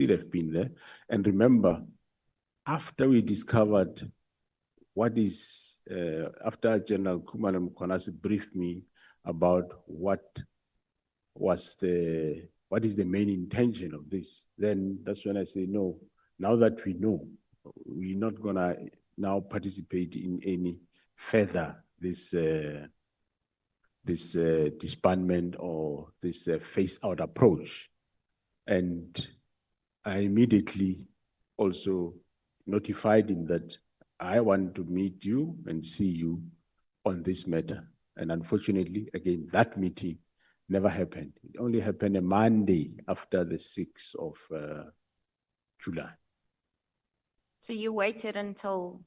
still have been there. And remember, after we discovered what is, after General Mkhwanazi briefed me about what is the main intention of this, then that's when I say, no, now that we know, we're not gonna now participate in any further this disbandment or this phase-out approach. And I immediately also notified him that I want to meet you and see you on this matter. And unfortunately, again, that meeting never happened. It only happened a Monday after the 6th of July. So you waited until,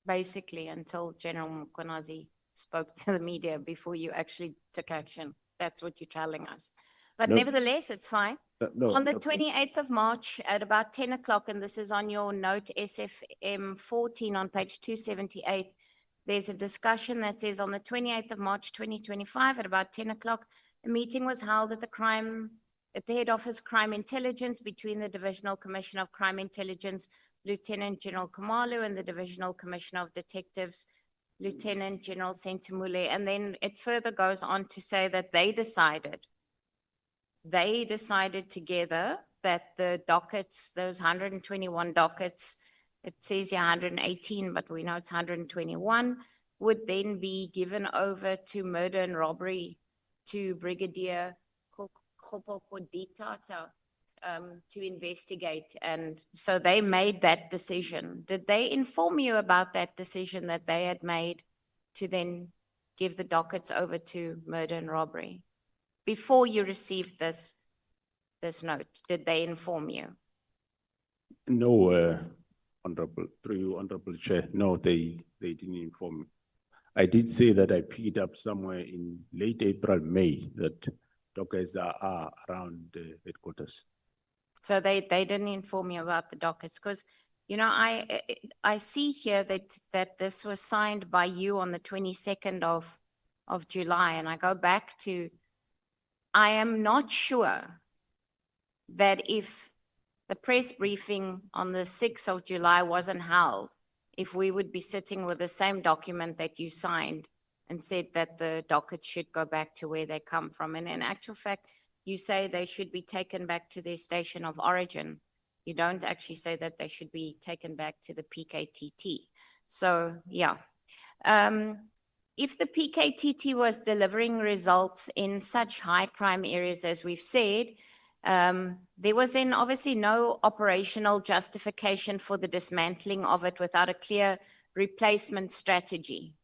basically, until General Mkhwanazi spoke to the media before you actually took action. That's what you're telling us. But No. nevertheless, it's fine. No, On the 28th of March at about 10 o'clock, and this is on your note SFM 14 on page 278, there's a discussion that says on the 28th of March 2025 at about 10 o'clock, a meeting was held at the Head Office Crime Intelligence between the Divisional Commissioner of Crime Intelligence, Lieutenant General Khumalo, and the Divisional Commissioner of Detectives, Lieutenant General Sentumule. And then it further goes on to say that they decided together that the dockets, those 121 dockets, it says here 118, but we know it's 121, would then be given over to murder and robbery to Brigadier Koditata to investigate. And so they made that decision. Did they inform you about that decision that they had made to then give the dockets over to murder and robbery? Before you received this note, did they inform you? No, through you, Honorable Chair, no, they didn't inform me. I did say that I picked up somewhere in late April, May, that dockets are around the headquarters. So they didn't inform you about the dockets, because, you know, I see here that this was signed by you on the 22nd of July, and I go back to, I am not sure that if the press briefing on the 6th of July wasn't held, if we would be sitting with the same document that you signed and said that the dockets should go back to where they come from. And in actual fact, you say they should be taken back to their station of origin. You don't actually say that they should be taken back to the PKTT. So, yeah. If the PKTT was delivering results in such high crime areas as we've said, there was then obviously no operational justification for the dismantling of it without a clear replacement strategy.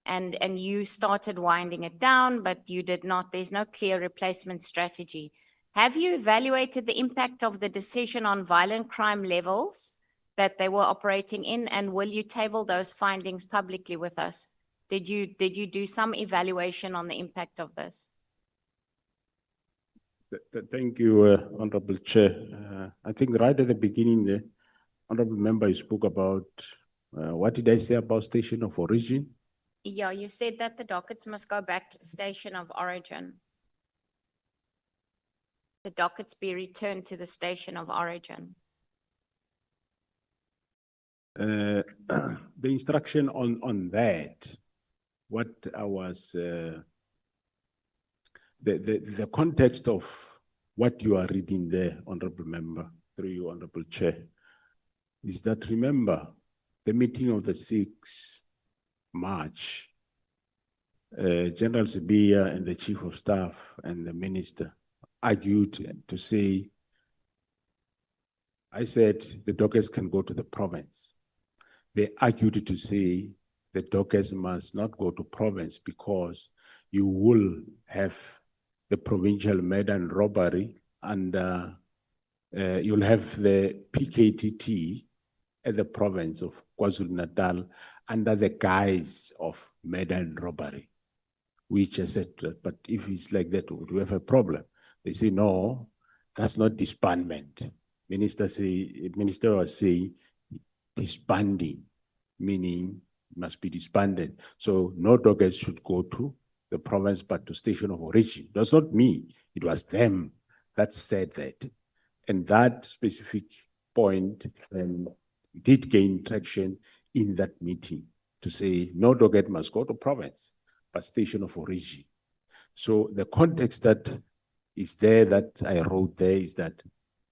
And you started winding it down, but you did not. There's no clear replacement strategy. Have you evaluated the impact of the decision on violent crime levels that they were operating in, and will you table those findings publicly with us? Did you do some evaluation on the impact of this? Thank you, Honorable Chair. I think right at the beginning, the Honorable Member spoke about, what did I say about station of origin? Yeah, you said that the dockets must go back to the station of origin. The dockets be returned to the station of origin. The instruction on that, what I was, the context of what you are reading there, Honorable Member, through you, Honorable Chair, is that, remember, the meeting of the 6th March, General Sibiya and the Chief of Staff and the Minister argued to say, I said the dockets can go to the province. They argued to say the dockets must not go to province because you will have the provincial murder and robbery, and you'll have the PKTT at the province of KwaZulu-Natal under the guise of murder and robbery, which I said, but if it's like that, would we have a problem? They say, no, that's not disbandment. Minister was saying disbanding, meaning must be disbanded. So no dockets should go to the province, but to station of origin. That's not me. It was them that said that. And that specific point did gain traction in that meeting to say no docket must go to province, but station of origin. So the context that is there that I wrote there is that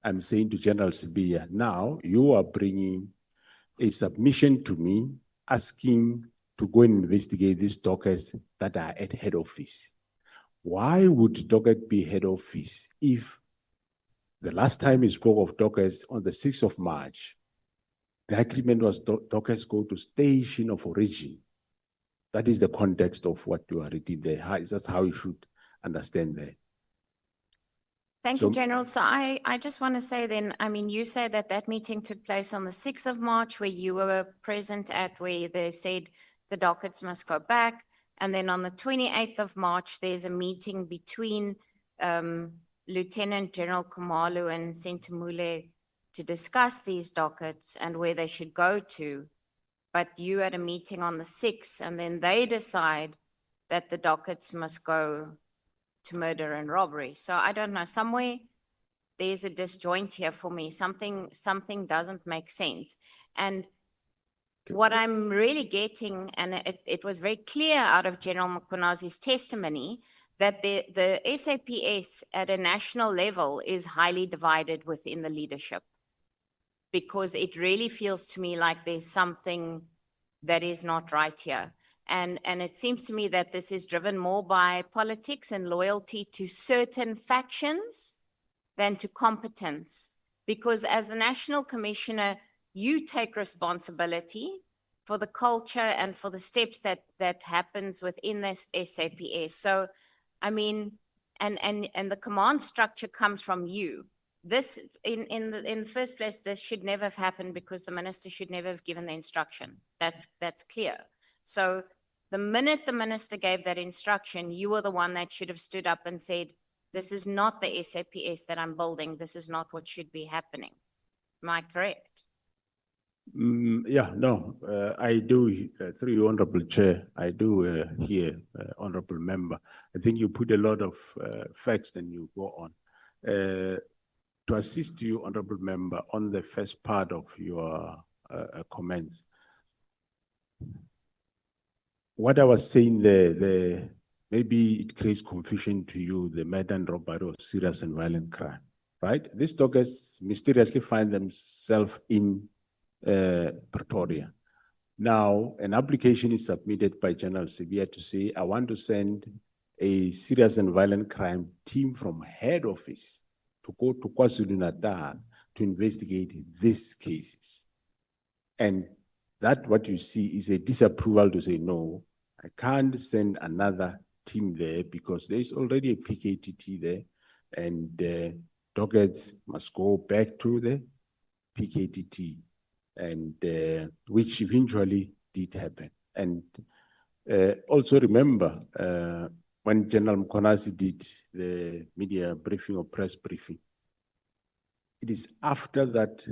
I'm saying to General Sibiya, now you are bringing a submission to me asking to go and investigate these dockets that are at head office. Why would docket be head office if the last time we spoke of dockets on the 6th of March, the agreement was dockets go to station of origin. That is the context of what you are reading there. That's how you should understand that. Thank you, General. So I just want to say then, I mean, you say that that meeting took place on the 6th of March where you were present at, where they said the dockets must go back. And then on the 28th of March, there's a meeting between Lieutenant General Khumalo and Sentamule to discuss these dockets and where they should go to. But you had a meeting on the 6th, and then they decide that the dockets must go to murder and robbery. So I don't know, somewhere there's a disjoint here for me. Something doesn't make sense. And what I'm really getting, and it was very clear out of General Mkhwanazi's testimony, that the SAPS at a national level is highly divided within the leadership, because it really feels to me like there's something that is not right here. And it seems to me that this is driven more by politics and loyalty to certain factions than to competence. Because as the National Commissioner, you take responsibility for the culture and for the steps that happens within this SAPS. So, I mean, and the command structure comes from you. This, in the first place, this should never have happened because the minister should never have given the instruction. That's clear. So the minute the minister gave that instruction, you were the one that should have stood up and said, this is not the SAPS that I'm building. This is not what should be happening. Am I correct? Yeah, no, I do, through you, Honorable Chair, I do hear, Honorable Member. I think you put a lot of facts and you go on. To assist you, Honorable Member, on the first part of your comments, what I was saying there, maybe it creates confusion to you, the murder and robbery of serious and violent crime, right? These dockets mysteriously find themselves in Pretoria. Now, an application is submitted by General Sibiya to say, I want to send a serious and violent crime team from head office to go to KwaZulu-Natal to investigate these cases. And that what you see is a disapproval to say, no, I can't send another team there because there is already a PKTT there, and the dockets must go back to the PKTT, and which eventually did happen. And also remember, when General Mkhwanazi did the media briefing or press briefing, it is after that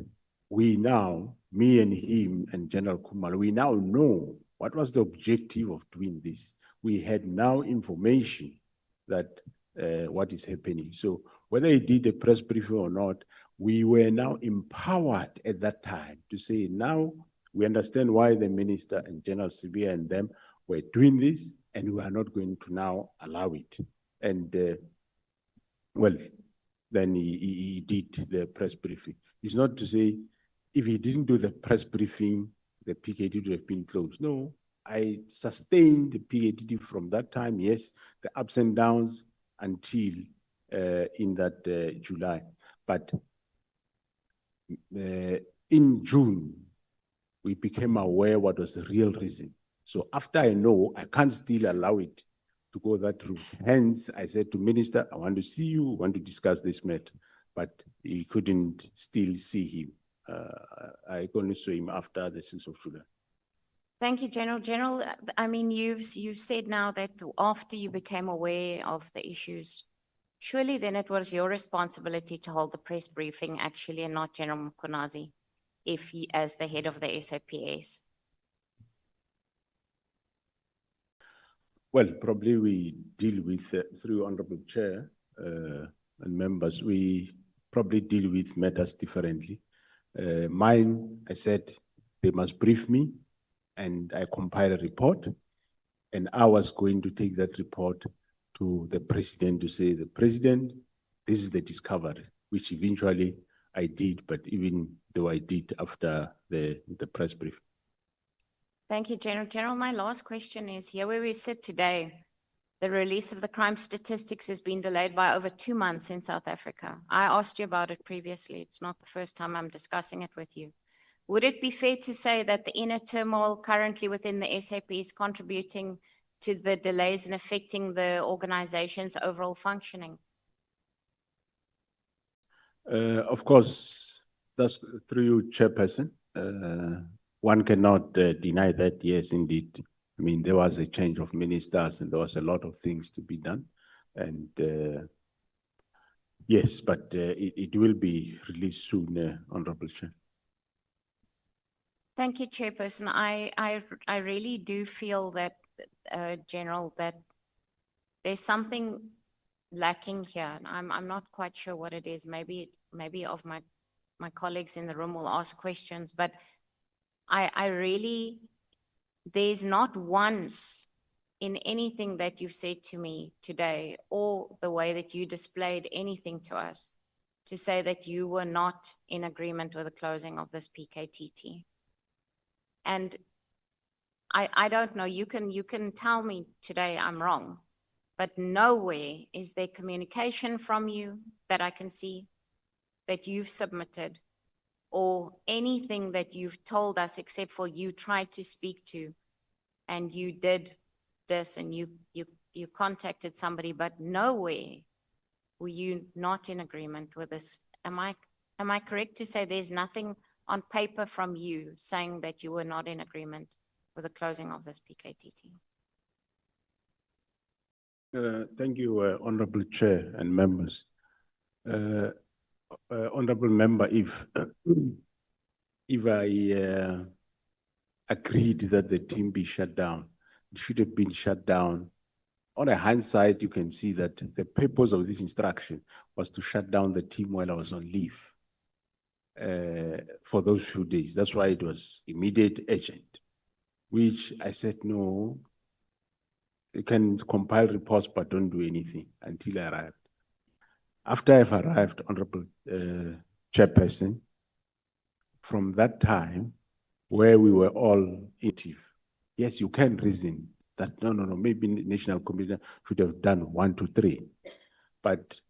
we now, me and him and General Khumalo, we now know what was the objective of doing this. We had now information that what is happening. So whether he did a press briefing or not, we were now empowered at that time to say, now we understand why the minister and General Sibiya and them were doing this, and we are not going to now allow it. And well, then he did the press briefing. It's not to say, if he didn't do the press briefing, the PKT would have been closed. No, I sustained the PKT from that time, yes, the ups and downs until in that July. But in June, we became aware what was the real reason. So after I know, I can't still allow it to go that route. Hence, I said to Minister, I want to see you, want to discuss this matter. But he couldn't still see him. I only saw him after the 6th of July. Thank you, General. General, I mean, you've said now that after you became aware of the issues, surely then it was your responsibility to hold the press briefing actually, and not General Mkhwanazi, if he, as the head of the SAPS. Well, probably we deal with, through Honorable Chair and members, we probably deal with matters differently. Mine, I said, they must brief me, and I compile a report, and I was going to take that report to the president to say, the president, this is the discovery, which eventually I did, but even though I did after the press brief. Thank you, General. General, my last question is, here where we sit today, the release of the crime statistics has been delayed by over 2 months in South Africa. I asked you about it previously. It's not the first time I'm discussing it with you. Would it be fair to say that the inner turmoil currently within the SAP is contributing to the delays and affecting the organization's overall functioning? Of course, that's through you, Chairperson. One cannot deny that, yes, indeed. I mean, there was a change of ministers and there was a lot of things to be done. And yes, but it will be released soon, Honorable Chair. Thank you, Chairperson. I really do feel that, General, that there's something lacking here. And I'm not quite sure what it is. Maybe of my colleagues in the room will ask questions, but I really, there's not once in anything that you've said to me today or the way that you displayed anything to us to say that you were not in agreement with the closing of this PKTT. And I don't know, you can tell me today I'm wrong, but nowhere is there communication from you that I can see that you've submitted or anything that you've told us except for you tried to speak to and you did this and you contacted somebody, but nowhere were you not in agreement with this. Am I correct to say there's nothing on paper from you saying that you were not in agreement with the closing of this PKTT? Thank you, Honorable Chair and members. Honorable Member, if I agreed that the team be shut down, it should have been shut down. On a hindsight, you can see that the purpose of this instruction was to shut down the team while I was on leave for those few days. That's why it was immediate, urgent, which I said, no, you can compile reports, but don't do anything until I arrived. After I've arrived, Honorable Chairperson, from that time, where we were all active, yes, you can reason that, no, maybe National Commission should have done 1, 2, 3. But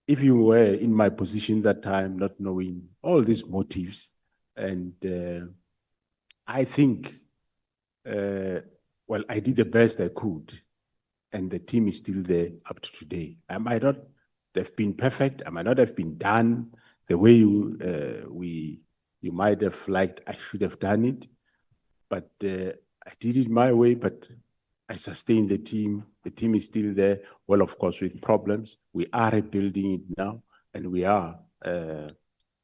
if you were in my position that time, not knowing all these motives, and I think, well, I did the best I could, and the team is still there up to today. I might not have been perfect. I might not have been done the way you might have liked I should have done it, but I did it my way, but I sustained the team. The team is still there. Well, of course, with problems. We are rebuilding it now, and we are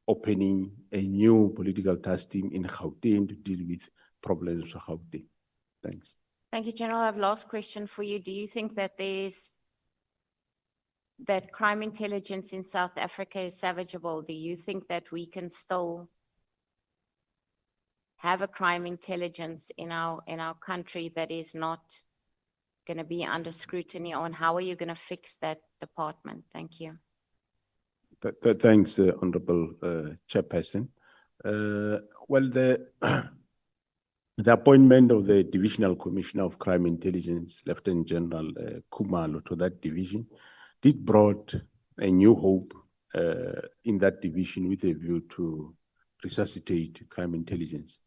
opening a new political task team in Gauteng to deal with problems of Gauteng. Thanks. Thank you, General. I have last question for you. Do you think that that crime intelligence in South Africa is salvageable? Do you think that we can still have a crime intelligence in our country that is not going to be under scrutiny, and how are you going to fix that department? Thank you. Thanks, Honorable Chairperson. Well, the appointment of the Divisional Commissioner of Crime Intelligence, Lieutenant General Khumalo, to that division did brought a new hope in that division with a view to resuscitate crime intelligence.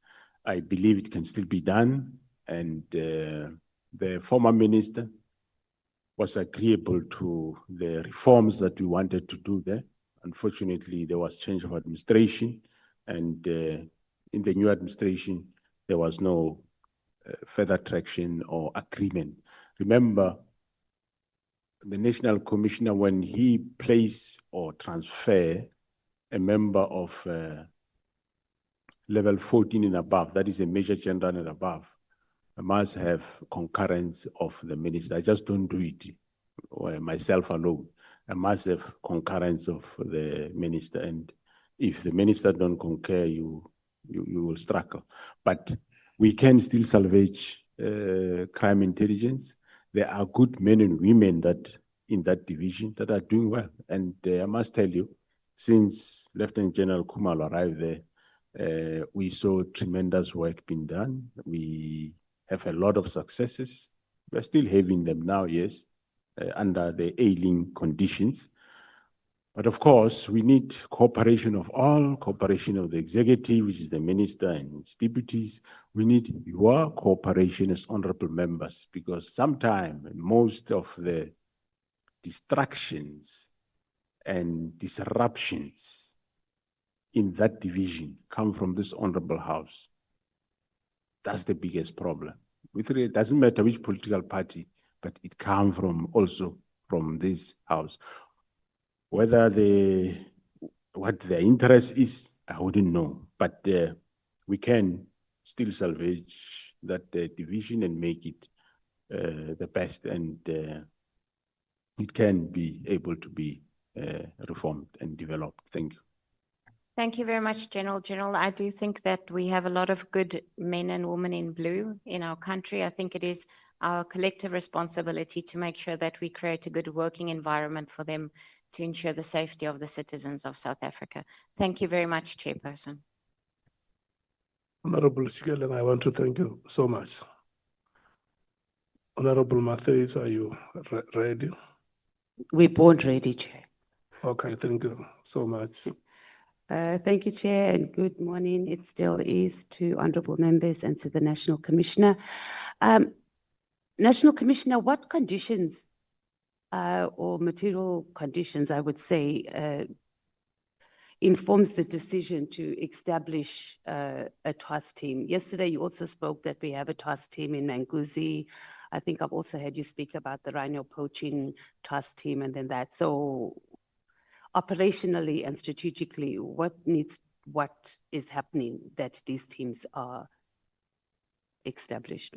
I believe it can still be done, and the former minister was agreeable to the reforms that we wanted to do there. Unfortunately, there was change of administration, and in the new administration, there was no further traction or agreement. Remember, the National Commissioner, when he place or transfer a member of level 14 and above, that is a Major General and above, I must have concurrence of the minister. I just don't do it myself alone. a massive concurrence of the minister. And if the minister don't concur, you will struggle. But we can still salvage crime intelligence. There are good men and women that in that division that are doing well. And I must tell you, since Lieutenant General Khumalo arrived there, we saw tremendous work being done. We have a lot of successes. We're still having them now, yes, under the ailing conditions. But of course, we need cooperation of all, cooperation of the executive, which is the minister and its deputies. We need your cooperation as honorable members, because sometimes most of the distractions and disruptions in that division come from this honorable house. That's the biggest problem. It doesn't matter which political party, but it comes also from this house. Whether what their interest is, I wouldn't know. But we can still salvage that division and make it the best, and it can be able to be reformed and developed. Thank you. Thank you very much, General. General, I do think that we have a lot of good men and women in blue in our country. I think it is our collective responsibility to make sure that we create a good working environment for them to ensure the safety of the citizens of South Africa. Thank you very much, Chairperson. Honorable Shigelen, I want to thank you so much. Honorable Matthews, are you ready? We're born ready, Chair. Okay, thank you so much. Thank you, Chair, and good morning. It still is to honorable members and to the National Commissioner. National Commissioner, what conditions or material conditions, I would say, informs the decision to establish a task team? Yesterday, you also spoke that we have a task team in Mkhwanazi. I think I've also heard you speak about the rhino poaching task team and then that. So operationally and strategically, what is happening that these teams are established?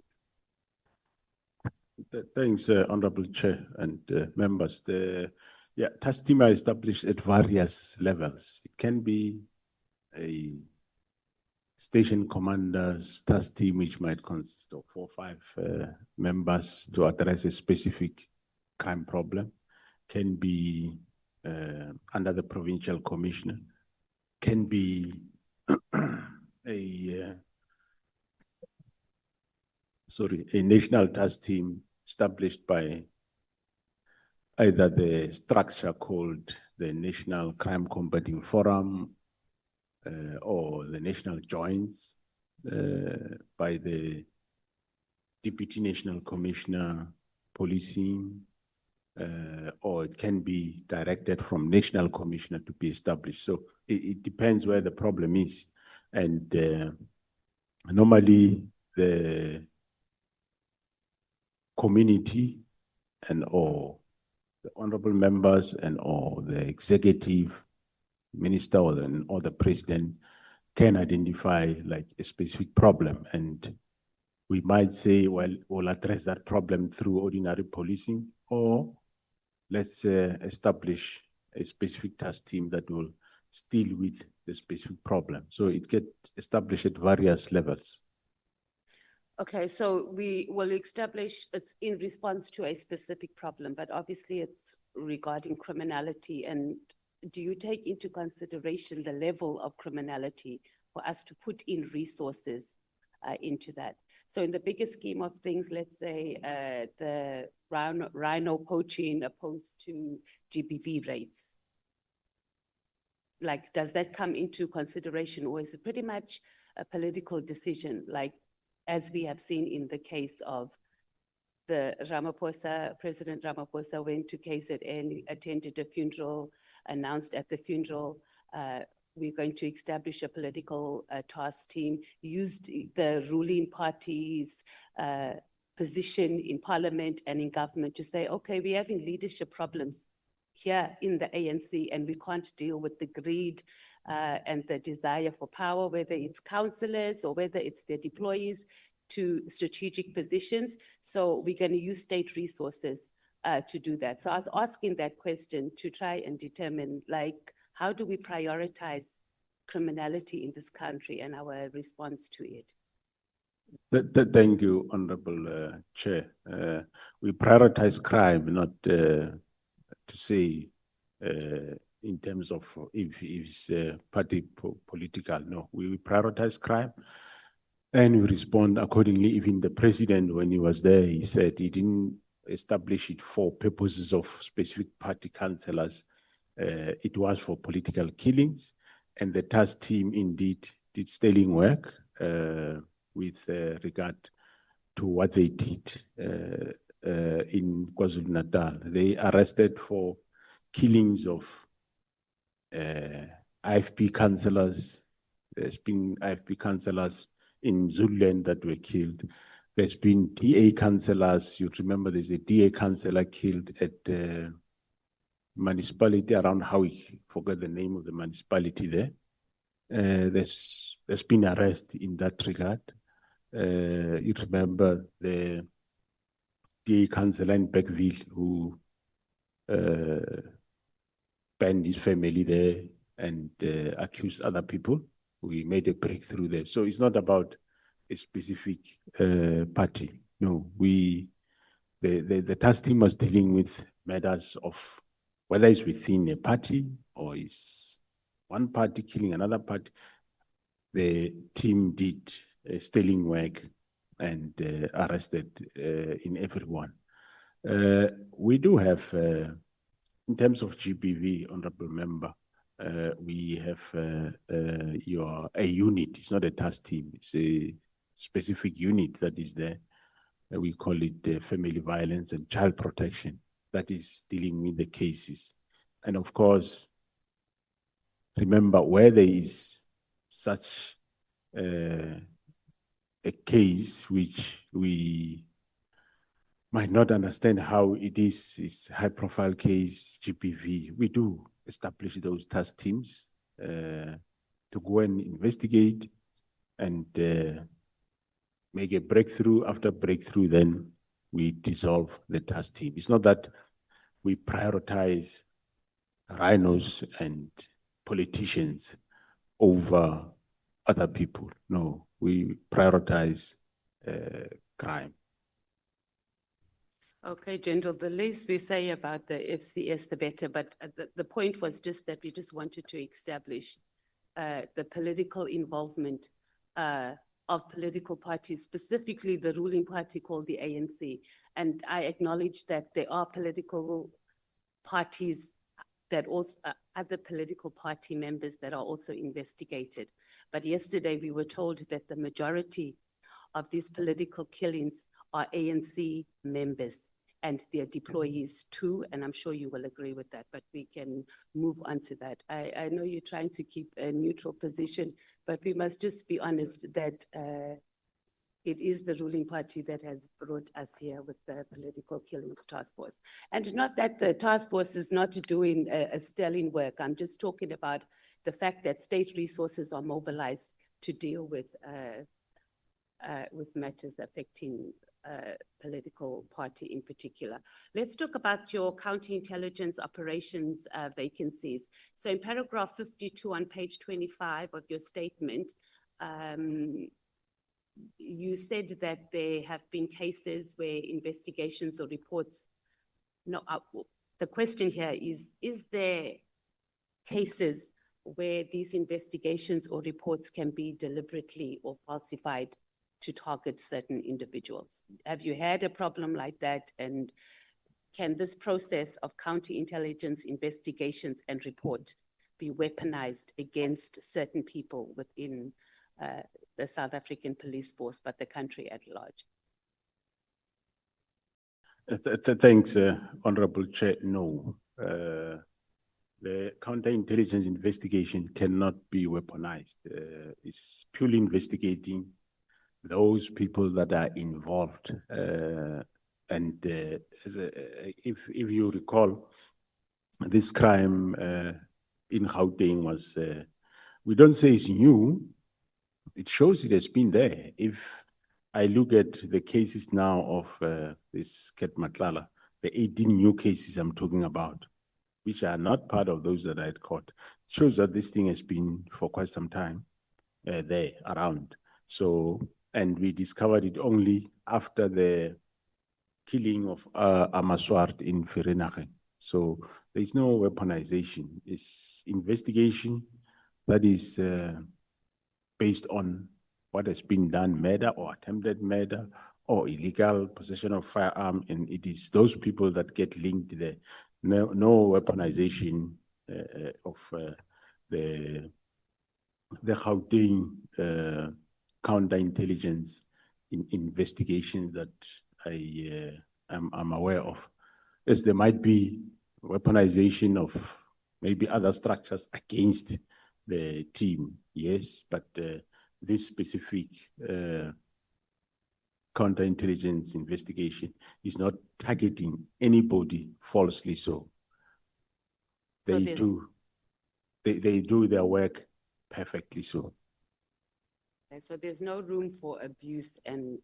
Thanks, Honorable Chair and members. The task team are established at various levels. It can be a station commander's task team, which might consist of 4 or 5 members to address a specific crime problem. Can be under the provincial commissioner. Can be a national task team established by either the structure called the National Crime Combating Forum or the National Joints by the Deputy National Commissioner Policing, or it can be directed from National Commissioner to be established. So it depends where the problem is. And normally the community and or the honorable members and or the executive minister or the president can identify like a specific problem, and we might say, well, we'll address that problem through ordinary policing, or let's establish a specific task team that will deal with the specific problem. So it gets established at various levels. Okay, so we will establish it's in response to a specific problem, but obviously it's regarding criminality. And do you take into consideration the level of criminality for us to put in resources into that? So in the bigger scheme of things, let's say the rhino poaching opposed to GBV rates, like, does that come into consideration, or is it pretty much a political decision, like as we have seen in the case of the Ramaphosa, President Ramaphosa went to KZN, attended a funeral, announced at the funeral, we're going to establish a political task team, used the ruling party's position in parliament and in government to say, okay, we're having leadership problems here in the ANC and we can't deal with the greed and the desire for power, whether it's councillors or whether it's their deployees to strategic positions. So we're going to use state resources to do that. So I was asking that question to try and determine, like, how do we prioritize criminality in this country and our response to it? Thank you, Honorable Chair. We prioritize crime, not to say in terms of if it's party political. No, we prioritize crime and we respond accordingly. Even the president, when he was there, he said he didn't establish it for purposes of specific party councillors. It was for political killings, and the task team indeed did sterling work with regard to what they did in KwaZulu-Natal. They arrested for killings of IFP councillors. There's been IFP councillors in Zululand that were killed. There's been DA councillors. You remember there's a DA councillor killed at municipality around Howick. Forget the name of the municipality there. There's been arrest in that regard. You remember the DA councillor in Beckville who banned his family there and accused other people. We made a breakthrough there. So it's not about a specific party. No, the task team was dealing with matters of whether it's within a party or is one party killing another party. The team did sterling work and arrested in everyone. We do have, in terms of GBV, Honorable Member, we have a unit. It's not a task team. It's a specific unit that is there. We call it family violence and child protection. That is dealing with the cases. And of course, remember where there is such a case which we might not understand how it is high profile case, GBV, we do establish those task teams to go and investigate and make a breakthrough. After breakthrough, then we dissolve the task team. It's not that we prioritize rhinos and politicians over other people. No, we prioritize crime. Okay, General, the less we say about the FCS, the better. But the point was just that we just wanted to establish the political involvement of political parties, specifically the ruling party called the ANC. And I acknowledge that there are political parties that also, other political party members that are also investigated. But yesterday we were told that the majority of these political killings are ANC members and their deployees too, and I'm sure you will agree with that, but we can move on to that. I know you're trying to keep a neutral position, but we must just be honest that it is the ruling party that has brought us here with the political killings task force. And not that the task force is not doing a sterling work. I'm just talking about the fact that state resources are mobilized to deal with matters affecting political party in particular. Let's talk about your counterintelligence operations vacancies. So in paragraph 52 on page 25 of your statement, you said that there have been cases where investigations or reports, the question here is there cases where these investigations or reports can be deliberately or falsified to target certain individuals? Have you had a problem like that? And can this process of counterintelligence investigations and report be weaponized against certain people within the South African police force, but the country at large? Thanks, Honorable Chair. No, the counterintelligence investigation cannot be weaponized. It's purely investigating those people that are involved. If you recall, this crime in Gauteng was, we don't say it's new, it shows it has been there. If I look at the cases now of this Nhlanhla, the 18 new cases I'm talking about, which are not part of those that I had caught, shows that this thing has been for quite some time there around. So, and we discovered it only after the killing of Amaswart in Vereeniging. So there is no weaponization. It's investigation that is based on what has been done, murder or attempted murder or illegal possession of firearm, and it is those people that get linked there. No weaponization of the Gauteng counterintelligence investigations that I'm aware of. Yes, there might be weaponization of maybe other structures against the team, yes, but this specific counterintelligence investigation is not targeting anybody falsely. So they they do their work perfectly. So Okay, so there's no room for abuse and,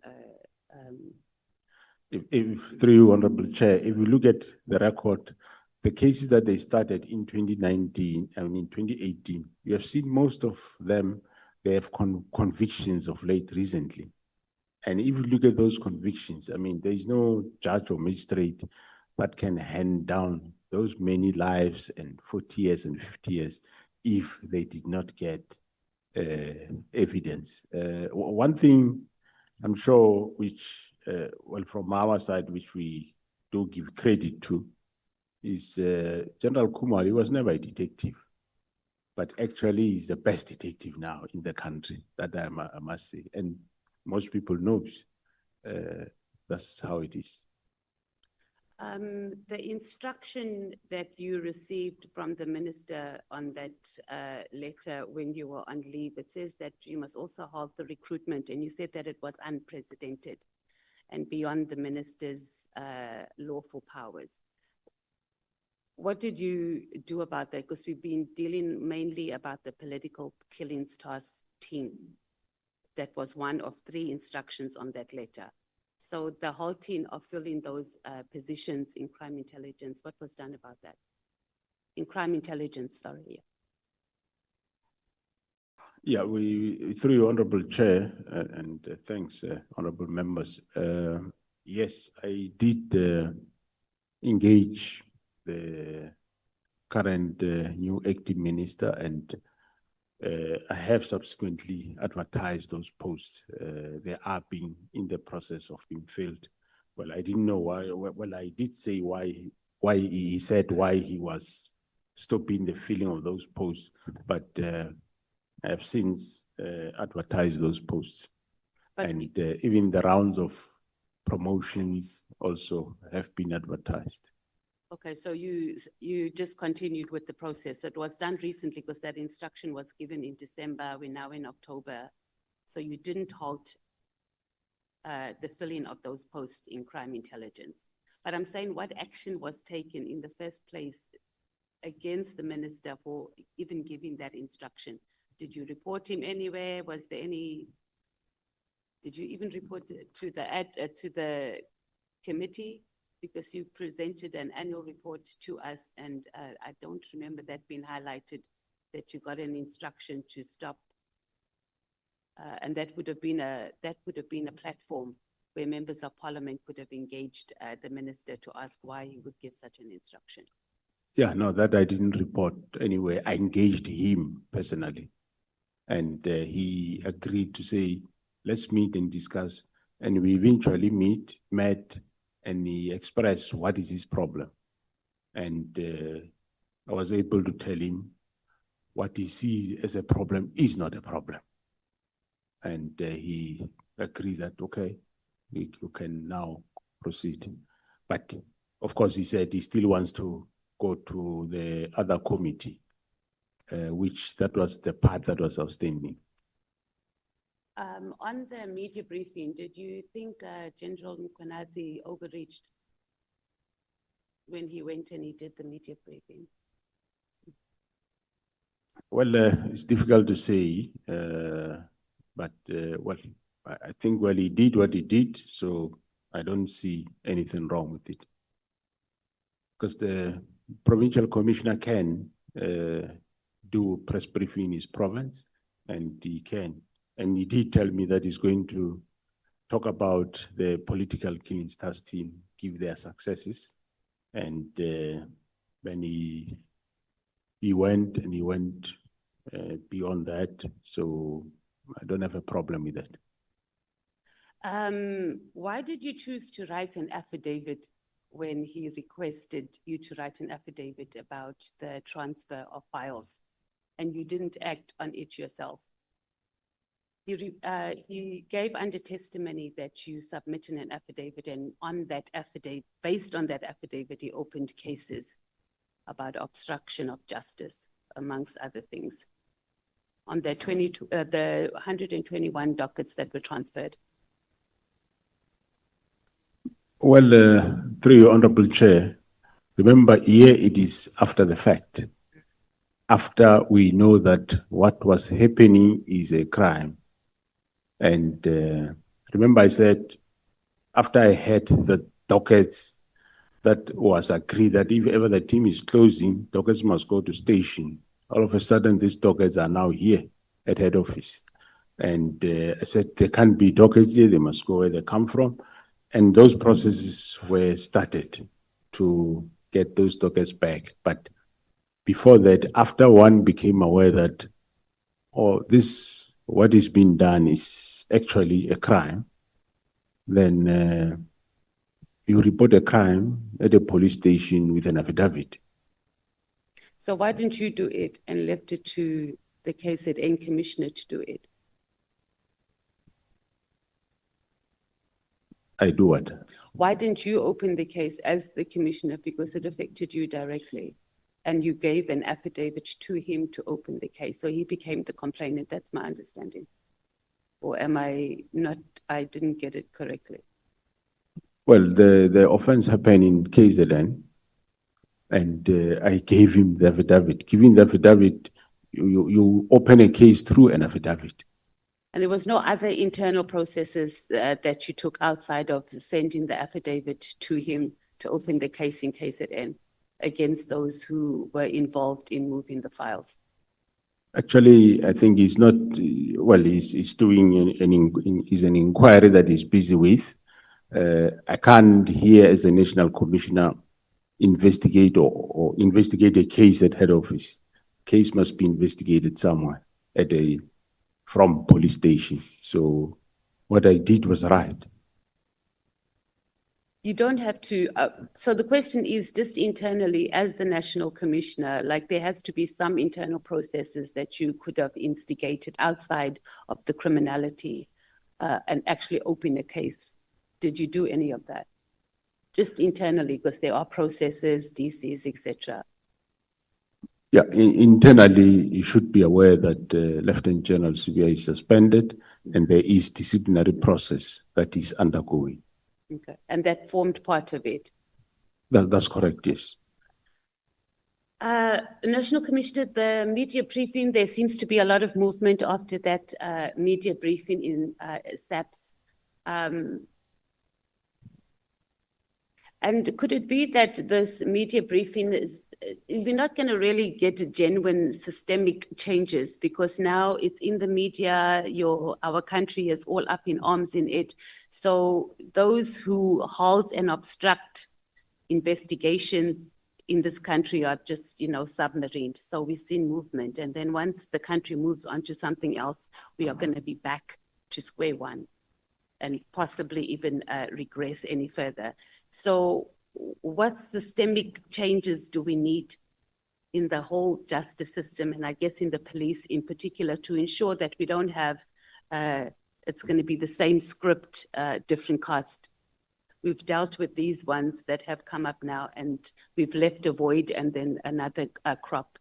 through you, Honorable Chair, if you look at the record, the cases that they started in 2019 and in 2018, you have seen most of them, they have convictions of late recently. And if you look at those convictions, I mean, there is no judge or magistrate that can hand down those many lives and 40 years and 50 years if they did not get evidence. One thing I'm sure, which, well, from our side, which we do give credit to, is General Kumar. He was never a detective, but actually he's the best detective now in the country, that I must say. And most people know that's how it is. the instruction that you received from the minister on that letter when you were on leave, it says that you must also halt the recruitment, and you said that it was unprecedented and beyond the minister's lawful powers. What did you do about that? Because we've been dealing mainly about the political killings task team. That was one of 3 instructions on that letter. So the halting of filling those positions in crime intelligence, what was done about that? In crime intelligence, sorry. Yeah, we, through your Honorable Chair, and thanks, Honorable Members. Yes, I did engage the current new acting minister, and I have subsequently advertised those posts. They are being in the process of being filled. Well, I didn't know why. Well, I did say why he said why he was stopping the filling of those posts, but I have since advertised those posts. But And even the rounds of promotions also have been advertised. okay, so you just continued with the process. It was done recently because that instruction was given in December. We're now in October. So you didn't halt the filling of those posts in crime intelligence. But I'm saying, what action was taken in the first place against the minister for even giving that instruction? Did you report him anywhere? Was there any, did you even report to the committee? Because you presented an annual report to us, and I don't remember that being highlighted, that you got an instruction to stop. And that would have been a platform where members of parliament could have engaged the minister to ask why he would give such an instruction. Yeah, no, that I didn't report anyway. I engaged him personally, and he agreed to say, let's meet and discuss. And we eventually met, and he expressed what is his problem. And I was able to tell him what he sees as a problem is not a problem. And he agreed that, okay, you can now proceed. But of course, he said he still wants to go to the other committee, which that was the part that was outstanding. On the media briefing, did you think General Mkhwanazi overreached when he went and he did the media briefing? Well, it's difficult to say, but well, I think, well, he did what he did, so I don't see anything wrong with it. because the provincial commissioner can do press briefing in his province, and he can. And he did tell me that he's going to talk about the political killing stars team, give their successes. And when he went beyond that, so I don't have a problem with that. Why did you choose to write an affidavit when he requested you to write an affidavit about the transfer of files and you didn't act on it yourself? He gave under testimony that you submitted an affidavit, and on that affidavit, based on that affidavit, he opened cases about obstruction of justice, amongst other things, on the 121 dockets that were transferred. Well, through your honorable chair, remember here it is after the fact. After we know that what was happening is a crime. And remember I said, after I had the dockets, that was agreed that if ever the team is closing, dockets must go to station. All of a sudden, these dockets are now here at head office. And I said, there can't be dockets here, they must go where they come from. And those processes were started to get those dockets back. But before that, after one became aware that, what is being done is actually a crime, then you report a crime at a police station with an affidavit. So why didn't you do it and left it to the KZN commissioner to do it? I do what? Why didn't you open the case as the commissioner, because it affected you directly? And you gave an affidavit to him to open the case. So he became the complainant. That's my understanding. Or am I not, I didn't get it correctly? Well, the offense happened in KZN, and I gave him the affidavit. Giving the affidavit, you open a case through an affidavit. And there was no other internal processes that you took outside of sending the affidavit to him to open the case in KZN against those who were involved in moving the files? Actually, I think he's not, well, he's doing an inquiry that he's busy with. I can't here as a national commissioner investigate or investigate a case at head office. Case must be investigated somewhere from police station. So what I did was right. You don't have to, so the question is just internally as the national commissioner, like there has to be some internal processes that you could have instigated outside of the criminality and actually open a case. Did you do any of that? Just internally, because there are processes, DCs, etc. Yeah, internally, you should be aware that Lieutenant General CBI is suspended and there is disciplinary process that is undergoing. Okay, and that formed part of it? That's correct, yes. National Commissioner, the media briefing, there seems to be a lot of movement after that media briefing in SAPS. And could it be that this media briefing is, we're not going to really get genuine systemic changes because now it's in the media, our country is all up in arms in it. So those who halt and obstruct investigations in this country are just, submarined. So we've seen movement. And then once the country moves on to something else, we are going to be back to square one and possibly even regress any further. So what systemic changes do we need in the whole justice system, and I guess in the police in particular, to ensure that we don't have, it's going to be the same script, different cast? We've dealt with these ones that have come up now, and we've left a void, and then another crop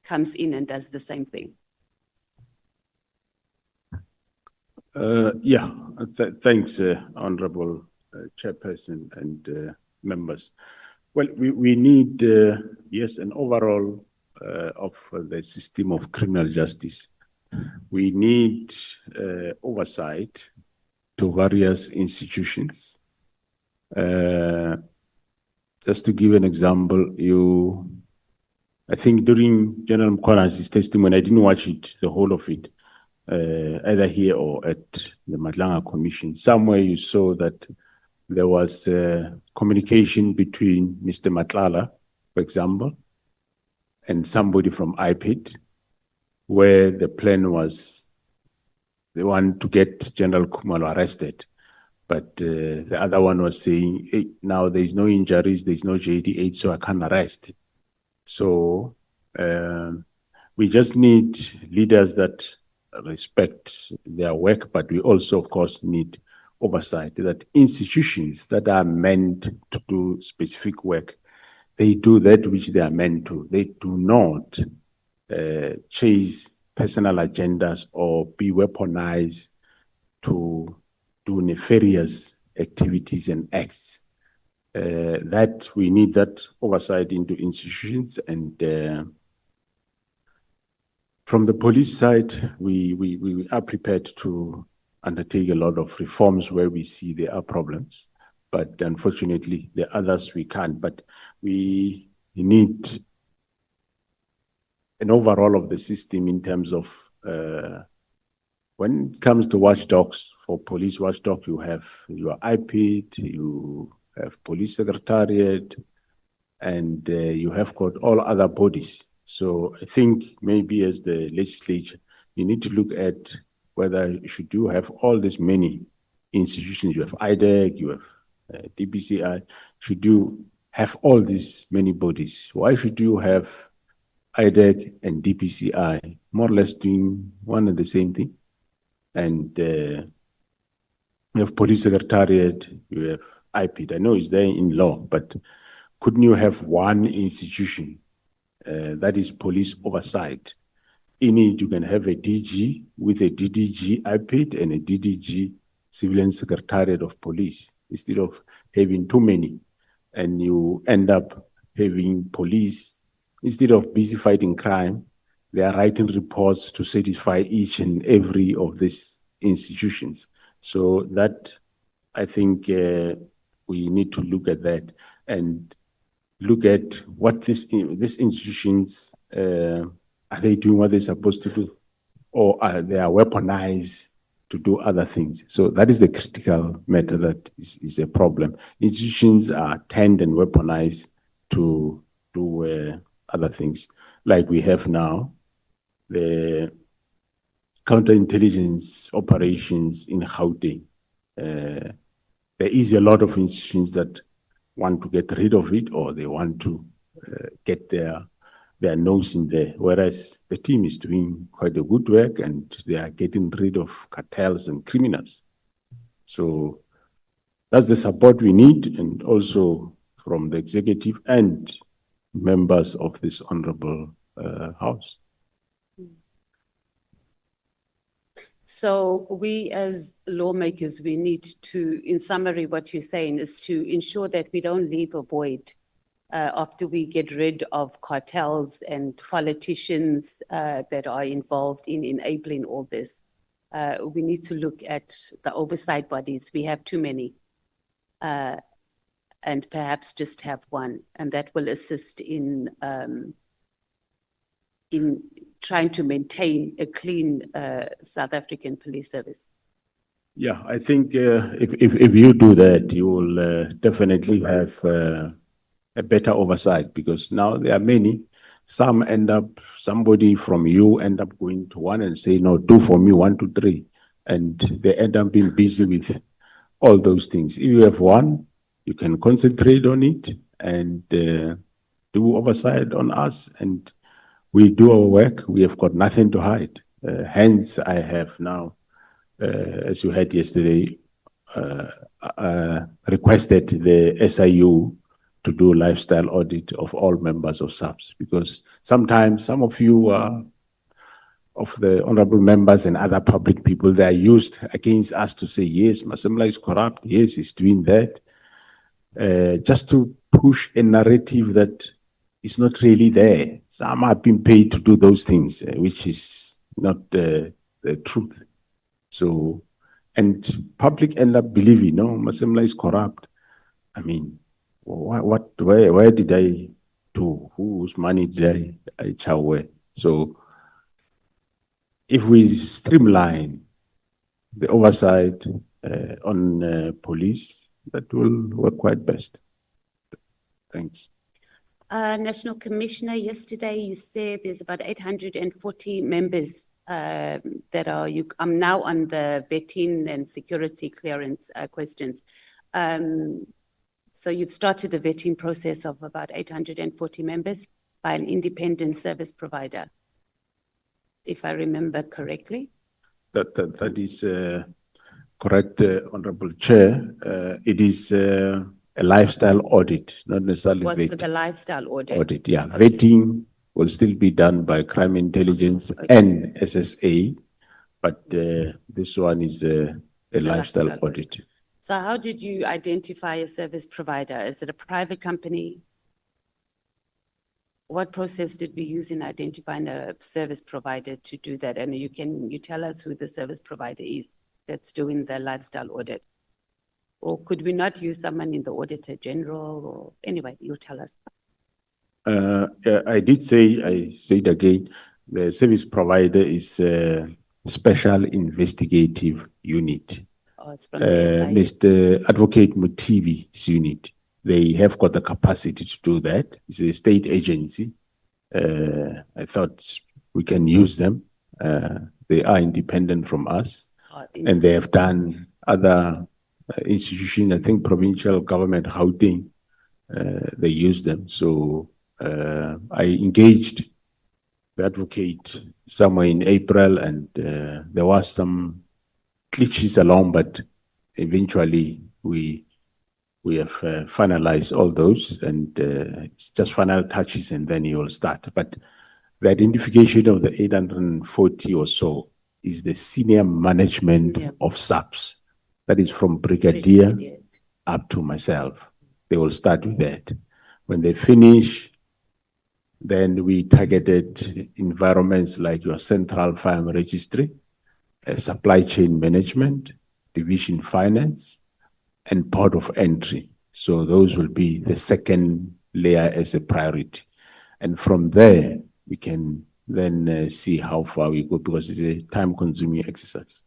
comes in and does the same thing. Thanks, Honorable Chairperson and members. Well, we need, yes, an overall of the system of criminal justice. We need oversight to various institutions. just to give an example, I think during General Mkhwanazi's testimony, I didn't watch it, the whole of it, either here or at the Nhlanhla Commission. Somewhere you saw that there was communication between Mr. Nhlanhla, for example, and somebody from IPID, where the plan was they want to get General Khumalo arrested. But the other one was saying, hey, now there's no injuries, there's no JD8, so I can't arrest. So we just need leaders that respect their work, but we also, of course, need oversight that institutions that are meant to do specific work, they do that which they are meant to. They do not chase personal agendas or be weaponized to do nefarious activities and acts. That we need that oversight into institutions, and from the police side, we are prepared to undertake a lot of reforms where we see there are problems, but unfortunately, the others we can't. But we need an overall of the system in terms of when it comes to watchdogs, for police watchdog, you have your IPID, you have police secretariat, and you have got all other bodies. So I think maybe as the legislature, you need to look at whether should you have all these many institutions. You have IDEC, you have DPCI. Should you have all these many bodies? Why should you have IDEC and DPCI more or less doing one and the same thing? And you have police secretariat, you have IPID. I know it's there in law, but couldn't you have one institution that is police oversight? In it, you can have a DG with a DDG IPID and a DDG Civilian Secretariat of Police, instead of having too many. And you end up having police, instead of busy fighting crime, they are writing reports to satisfy each and every of these institutions. So that, I think we need to look at that and look at what these institutions, are they doing what they're supposed to do? Or are they weaponized to do other things? So that is the critical matter that is a problem. Institutions are tend and weaponized to do other things. Like we have now, the counterintelligence operations in Gauteng. There is a lot of institutions that want to get rid of it, or they want to get their nose in there, whereas the team is doing quite a good work and they are getting rid of cartels and criminals. So that's the support we need, and also from the executive and members of this honorable House. So we as lawmakers, we need to, in summary, what you're saying is to ensure that we don't leave a void after we get rid of cartels and politicians that are involved in enabling all this. We need to look at the oversight bodies. We have too many, and perhaps just have one, and that will assist in trying to maintain a clean South African police service. Yeah, I think if you do that, you will definitely have a better oversight, because now there are many. Some end up, somebody from you end up going to one and say, no, do for me 1, 2, 3. And they end up being busy with all those things. If you have one, you can concentrate on it and do oversight on us, and we do our work. We have got nothing to hide. Hence, I have now, as you heard yesterday, requested the SIU to do lifestyle audit of all members of SAPS, because sometimes some of you of the honorable members and other public people, they are used against us to say, yes, Masemla is corrupt, yes, he's doing that, just to push a narrative that is not really there. Some have been paid to do those things, which is not the truth. So, and public end up believing, no, Masemla is corrupt. I mean, where did I do? Whose money did I chow where? So if we streamline the oversight on police, that will work quite best. Thanks. National Commissioner, yesterday you said there's about 840 members that are, I'm now on the vetting and security clearance questions. So you've started a vetting process of about 840 members by an independent service provider, if I remember correctly. That is correct, Honorable Chair. It is a lifestyle audit, not necessarily What for the vetting. lifestyle audit? Audit, yeah. Vetting will still be done by crime intelligence and SSA, but this one is a lifestyle lifestyle audit. So how did you identify a service provider? Is it a private company? What process did we use in identifying a service provider to do that? And you tell us who the service provider is that's doing the lifestyle audit? Or could we not use someone in the Auditor General, or anyway, you tell us. I did say, I say it again, the service provider is a special investigative unit. Oh, it's from the SI. Mr. Advocate Mutivi's unit, they have got the capacity to do that. It's a state agency. I thought we can use them. They are independent from us, and they have done other institutions, I think provincial government, Gauteng, they use them. So I engaged the advocate somewhere in April, and there was some glitches along, but eventually we have finalized all those, and it's just final touches, and then you will start. But the identification of the 840 or so is the senior management of SAPS. That is from brigadier up to myself. They will start with that. When they finish, then we targeted environments like your central farm registry, supply chain management, division finance, and port of entry. So those will be the second layer as a priority. And from there, we can then see how far we go, because it's a time-consuming exercise.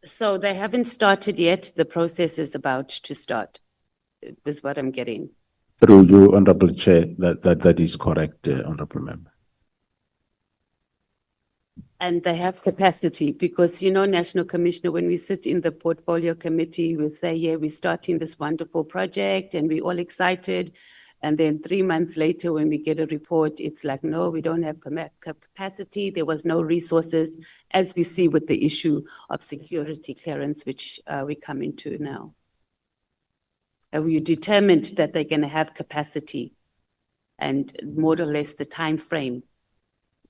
So they haven't started yet. The process is about to start, is what I'm getting. Through you, Honorable Chair, that is correct, Honorable Member. And they have capacity, because, you know, National Commissioner, when we sit in the portfolio committee, we'll say, yeah, we're starting this wonderful project and we're all excited. And then 3 months later, when we get a report, it's like, no, we don't have capacity. There was no resources, as we see with the issue of security clearance, which we come into now. And we determined that they're going to have capacity and more or less the time frame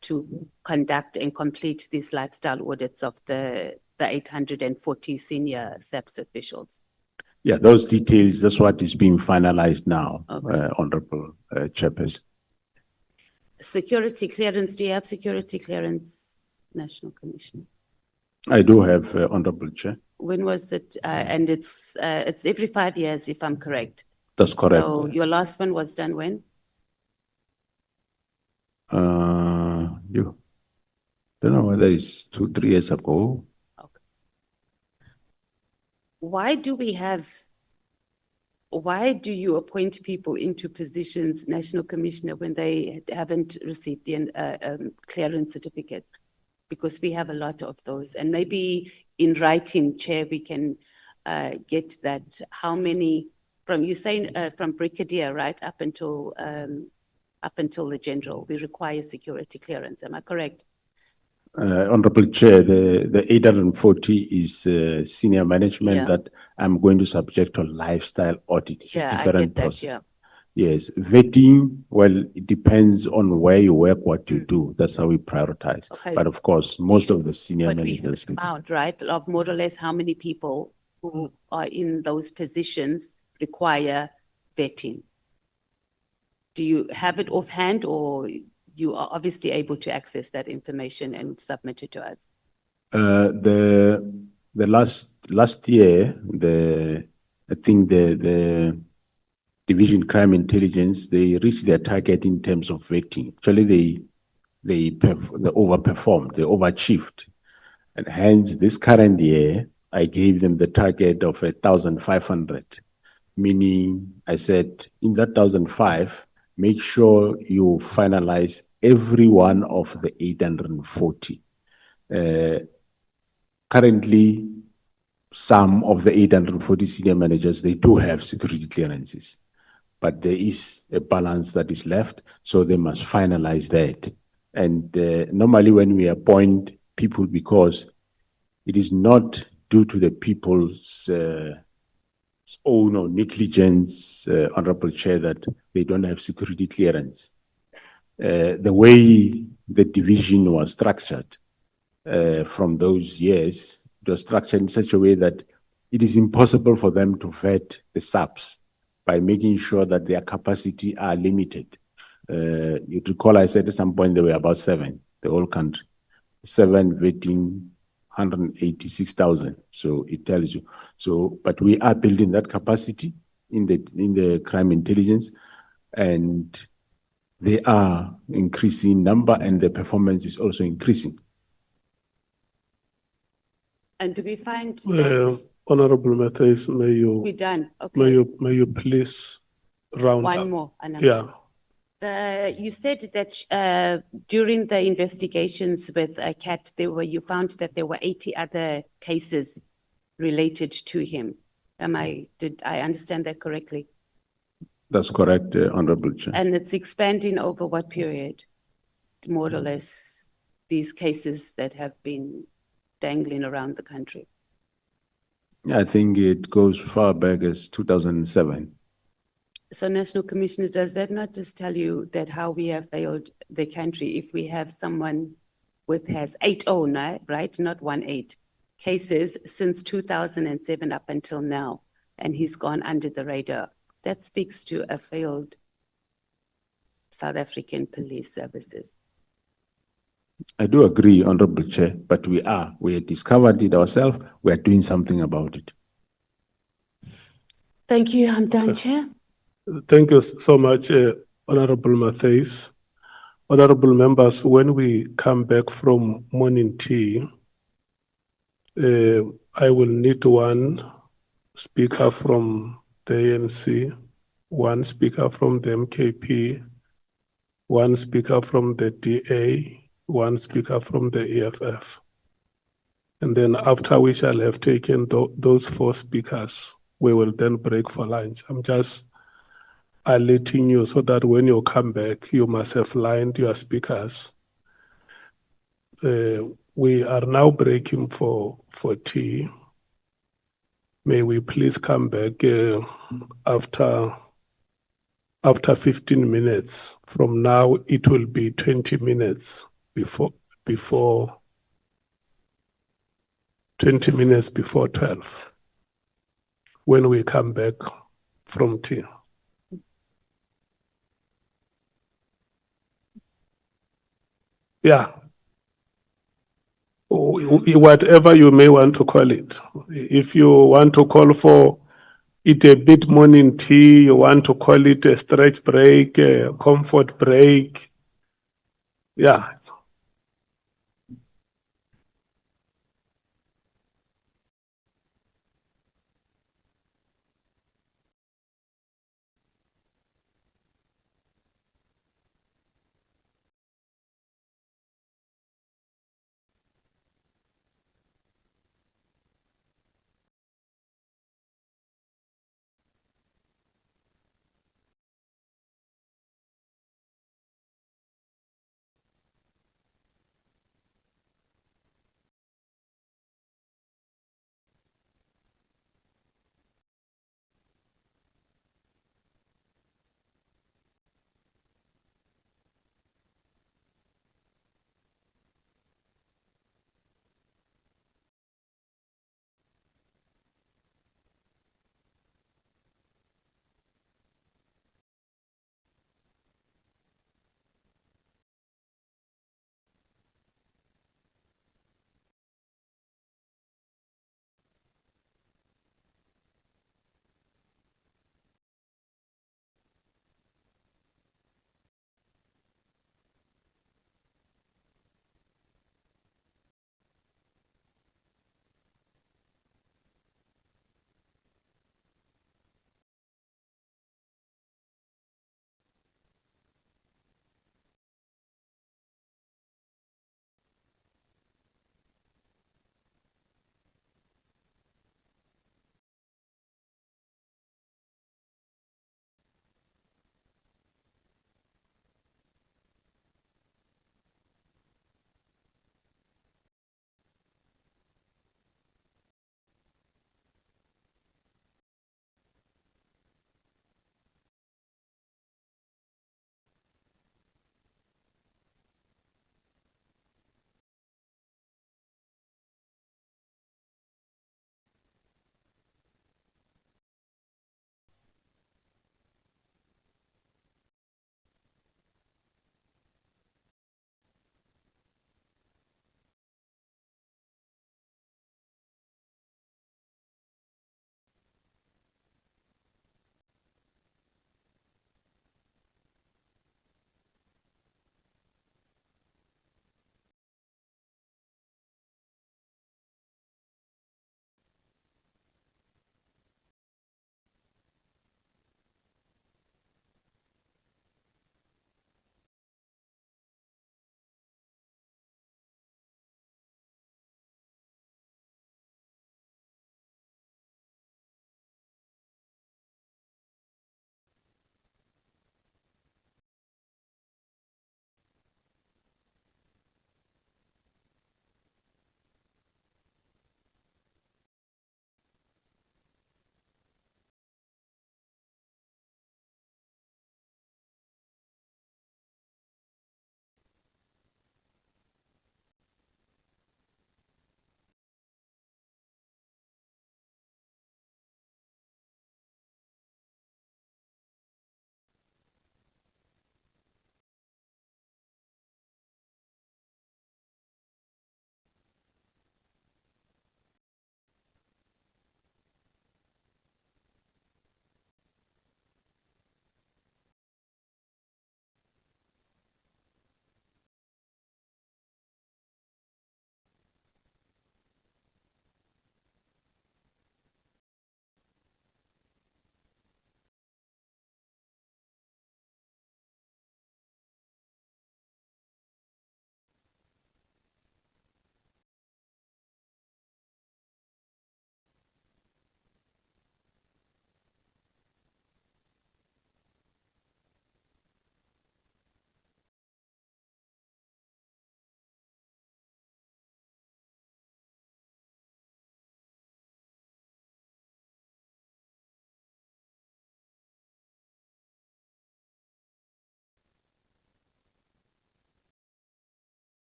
to conduct and complete these lifestyle audits of the 840 senior SAPS officials. Yeah, those details, that's what is being finalized now, Okay. Honorable Chairperson. Security clearance, do you have security clearance, National Commissioner? I do have, Honorable Chair. When was it? And it's every 5 years, if I'm correct. That's correct. So your last one was done when? You don't know whether it's 2-3 years ago. Why do you appoint people into positions, National Commissioner, when they haven't received the clearance certificates? Because we have a lot of those, and maybe in writing, Chair, we can get that. How many from you saying from brigadier right up until the general, we require security clearance. Am I correct? Honorable Chair, the 840 is senior management that I'm going to subject to lifestyle audit. It's a different process. Yeah. Yes, vetting, well, it depends on where you work, what you do. That's how we prioritize. Okay. But of course, most of the senior But we managers. have amount, right, of more or less how many people who are in those positions require vetting? Do you have it offhand, or you are obviously able to access that information and submit it to us? The last year, the I think the Division Crime Intelligence, they reached their target in terms of vetting. Actually, they overperformed, they overachieved. And hence, this current year, I gave them the target of 1,500, meaning I said, in that 1,005, make sure you finalize every one of the 840. Currently, some of the 840 senior managers, they do have security clearances, but there is a balance that is left, so they must finalize that. And normally when we appoint people, because it is not due to the people's own or negligence, Honorable Chair, that they don't have security clearance. The way the division was structured from those years, it was structured in such a way that it is impossible for them to vet the subs by making sure that their capacity are limited. You recall I said at some point there were about 7, the whole country. 7 vetting 186,000. So it tells you. So, but we are building that capacity in the crime intelligence, and they are increasing number, and the performance is also increasing. And do we find that Honorable Matthias, may you, we're done? Okay, may you please round up? one more. Anna. Yeah. You said that during the investigations with CAT, you found that there were 80 other cases related to him. Did I understand that correctly? That's correct, Honorable Chair. And it's expanding over what period, more or less, these cases that have been dangling around the country? I think it goes far back as 2007. So National Commissioner, does that not just tell you that how we have failed the country if we have someone has 80, right? Not 18 cases since 2007 up until now, and he's gone under the radar. That speaks to a failed South African police services. I do agree, Honorable Chair, but we have discovered it ourselves. We are doing something about it. Thank you. I'm done, Chair. Thank you so much, Honorable Matthias. Honorable members, when we come back from morning tea, I will need one speaker from the ANC, one speaker from the MKP, one speaker from the DA, one speaker from the EFF. And then after we shall have taken those 4 speakers, we will then break for lunch. I'm just alerting you so that when you come back, you must have lined your speakers. We are now breaking for tea. May we please come back after 15 minutes. From now, it will be 20 minutes before 20 minutes before 12 when we come back from tea. Yeah. Whatever you may want to call it. If you want to call for it a bit morning tea, you want to call it a stretch break, a comfort break. Yeah.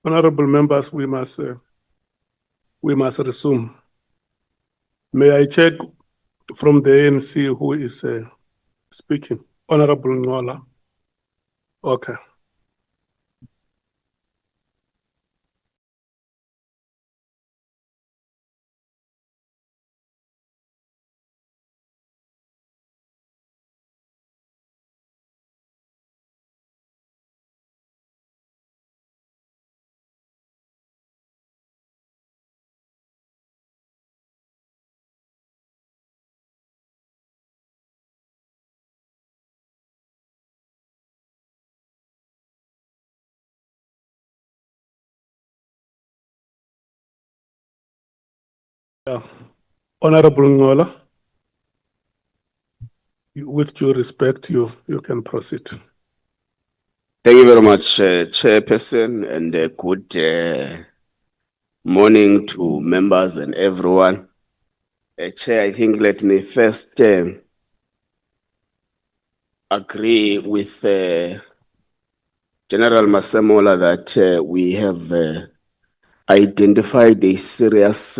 Honorable members, we must resume. May I check from the ANC who is speaking? Honorable Nhlanhla. Okay. Yeah. Honorable Nhlanhla, with due respect, you can proceed. Thank you very much, Chairperson, and good morning to members and everyone. Chair, I think let me first agree with General Masemola that we have identified a serious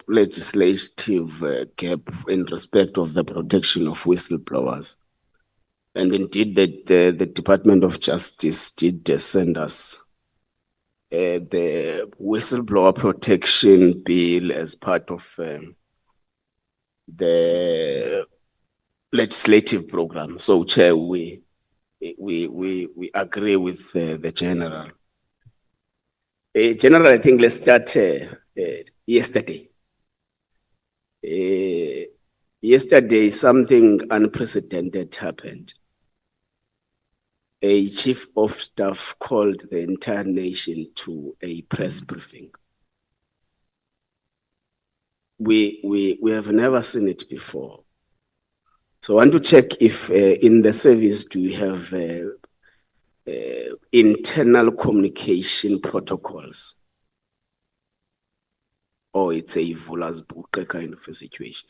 legislative gap in respect of the protection of whistleblowers. And indeed, the Department of Justice did send us the whistleblower protection bill as part of the legislative program. So, Chair, we agree with the General. General, I think let's start yesterday. Yesterday, something unprecedented happened. A chief of staff called the entire nation to a press briefing. We have never seen it before. So I want to check if in the service do you have internal communication protocols, or it's a Vula's book kind of a situation?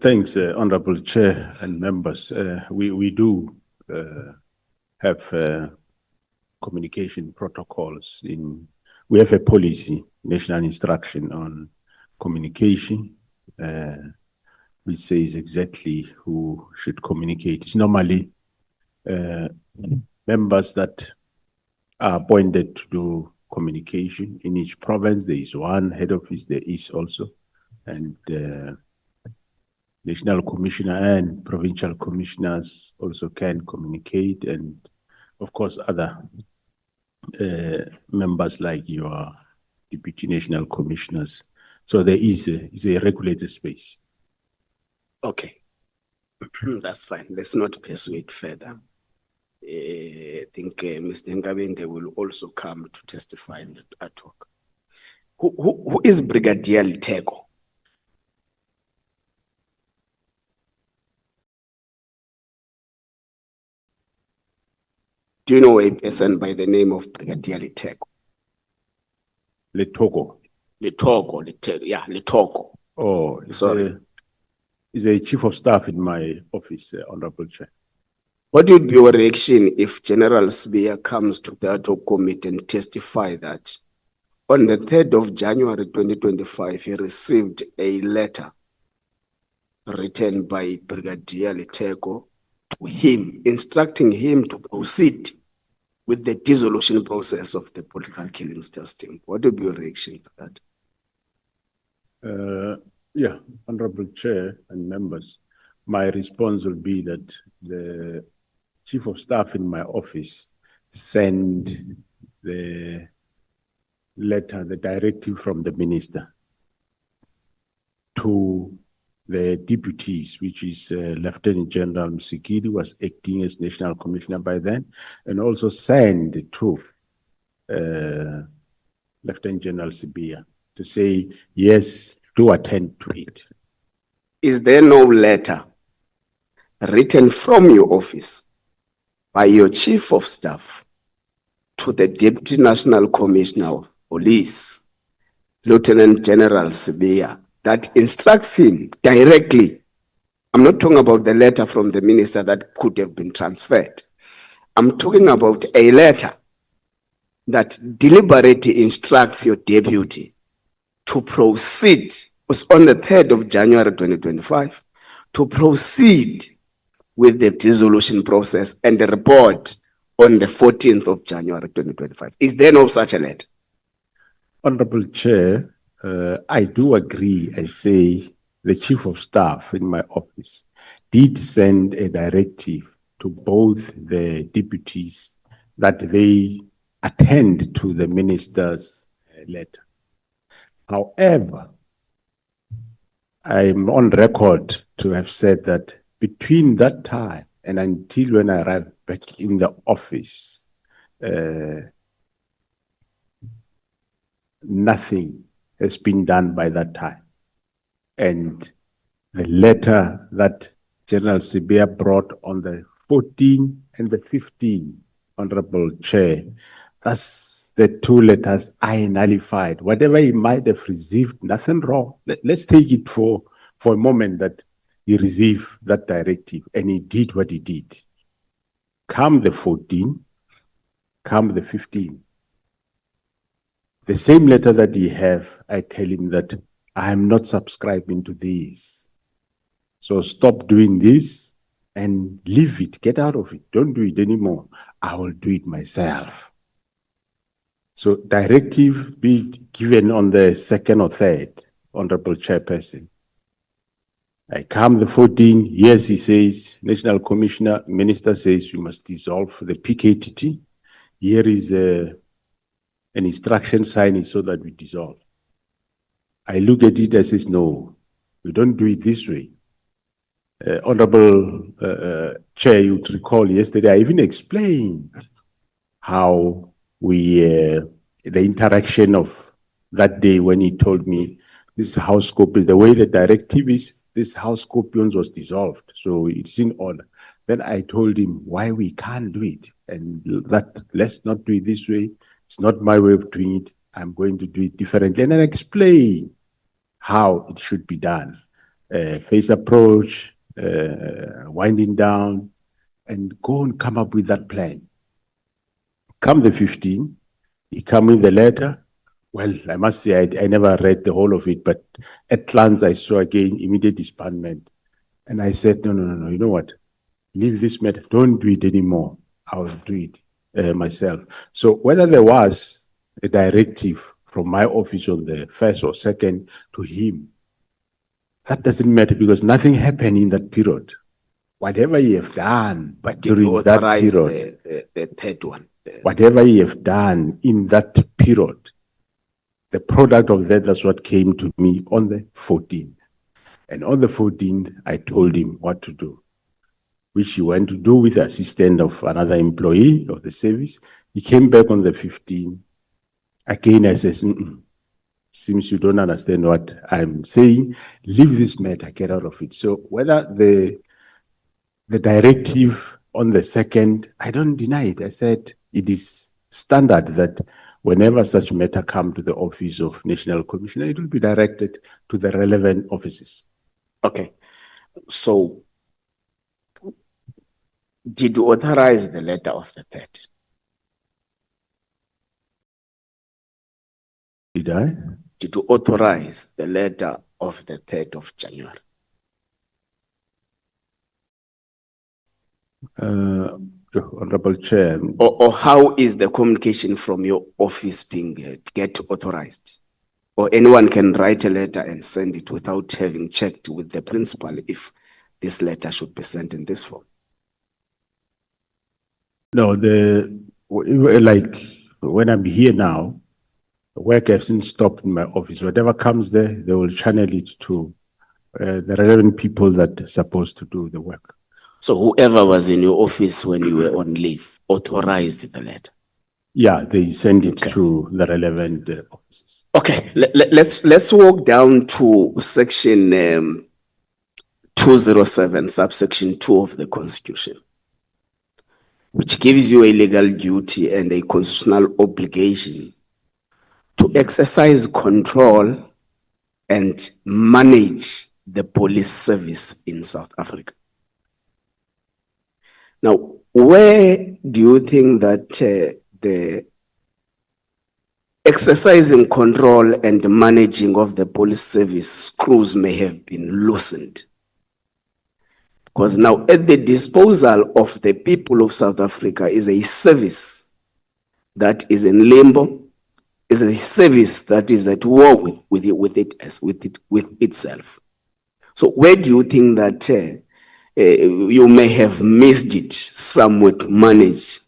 Thanks, Honorable Chair and members. We do have communication protocols. We have a policy, national instruction on communication, which says exactly who should communicate. It's normally members that are appointed to do communication in each province. There is one head office, there is also, and national commissioner and provincial commissioners also can communicate, and of course other members like your deputy national commissioners. So there is a regulated space. Okay, that's fine. Let's not persuade further. I think Mr. Ngabende will also come to testify at talk. Who is Brigadier Litego? Do you know a person by the name of Brigadier Litego? Letoko. Litego, yeah, Litego. Oh, Sorry. He's a chief of staff in my office, Honorable Chair. What would be your reaction if General Sbiya comes to the ad hoc committee and testify that on the 3rd of January 2025, he received a letter written by Brigadier Litego to him, instructing him to proceed with the dissolution process of the political killings testing? What would be your reaction to that? Yeah, Honorable Chair and members, my response will be that the chief of staff in my office sent the letter, the directive from the minister to the deputies, which is Lieutenant General Msikili, was acting as National Commissioner by then, and also sent to Lieutenant General Sbiya to say, yes, do attend to it. Is there no letter written from your office by your chief of staff to the Deputy National Commissioner of Police, Lieutenant General Sbiya, that instructs him directly I'm not talking about the letter from the minister that could have been transferred. I'm talking about a letter that deliberately instructs your deputy to proceed. It was on the 3rd of January 2025, to proceed with the dissolution process and the report on the 14th of January 2025. Is there no such a letter? Honorable Chair, I do agree. I say the Chief of Staff in my office did send a directive to both the deputies that they attend to the minister's letter. However, I'm on record to have said that between that time and until when I arrived back in the office, nothing has been done by that time. And the letter that General Sibia brought on the 14th and the 15th, Honorable Chair, that's the two letters I nullified. Whatever he might have received, nothing wrong. Let's take it for a moment that he received that directive and he did what he did. Come the 14th, come the 15th. The same letter that he have, I tell him that I am not subscribing to this. So stop doing this and leave it, get out of it. Don't do it anymore. I will do it myself. So directive be given on the 2nd or 3rd, Honorable Chairperson. I come the 14th, yes, he says, National Commissioner, Minister says we must dissolve the PKTT. Here is an instruction signing so that we dissolve. I look at it and says, no, we don't do it this way. Honorable Chair, you would recall yesterday, I even explained how we, the interaction of that day when he told me this House Scorpions, the way the directive is, this House Scorpions was dissolved, so it's in order. Then I told him why we can't do it, and that let's not do it this way. It's not my way of doing it. I'm going to do it differently, and I explain how it should be done. Phase approach, winding down, and go and come up with that plan. Come the 15th, he come with the letter. Well, I must say, I never read the whole of it, but at glance I saw again immediate disbandment. And I said, no, you know what? Leave this matter, don't do it anymore. I will do it myself. So whether there was a directive from my office on the 1st or 2nd to him, that doesn't matter because nothing happened in that period. Whatever he have done, but during that period, the 3rd one. whatever he have done in that period, the product of that, that's what came to me on the 14th. And on the 14th, I told him what to do, which he went to do with the assistant of another employee of the service. He came back on the 15th. Again, I says, seems you don't understand what I'm saying. Leave this matter, get out of it. So whether the directive on the 2nd, I don't deny it. I said it is standard that whenever such matter come to the office of National Commissioner, it will be directed to the relevant offices. Okay. So did you authorize the letter of the 3rd? Did I? Did you authorize the letter of the 3rd of January? Honorable Chair. Or how is the communication from your office being get authorized? Or anyone can write a letter and send it without having checked with the principal if this letter should be sent in this form? No, like when I'm here now, the work hasn't stopped in my office. Whatever comes there, they will channel it to the relevant people that are supposed to do the work. So whoever was in your office when you were on leave authorized the letter? Yeah, they send it to the relevant offices. Okay, let's walk down to section 207, subsection 2 of the Constitution, which gives you a legal duty and a constitutional obligation to exercise control and manage the police service in South Africa. Now, where do you think that the exercising control and managing of the police service screws may have been loosened? Because now at the disposal of the people of South Africa is a service that is in limbo, is a service that is at war with itself. So where do you think that you may have missed it somewhere to manage?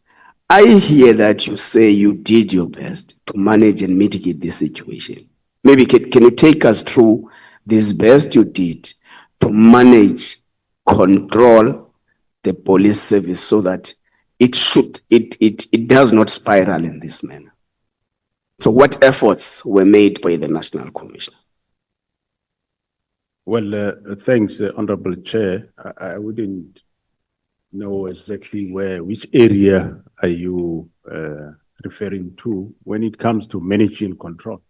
I hear that you say you did your best to manage and mitigate this situation. Maybe can you take us through this best you did to manage, control the police service so that it does not spiral in this manner? So what efforts were made by the National Commissioner? Well, thanks, Honorable Chair. I wouldn't know exactly which area are you referring to when it comes to managing control.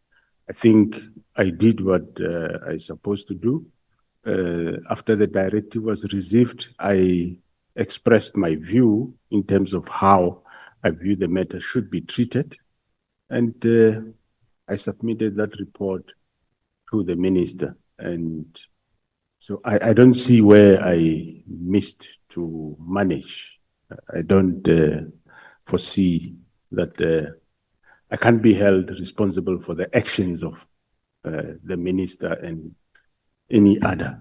I think I did what I supposed to do. After the directive was received, I expressed my view in terms of how I view the matter should be treated. And I submitted that report to the minister. And so I don't see where I missed to manage. I don't foresee that I can't be held responsible for the actions of the minister and any other.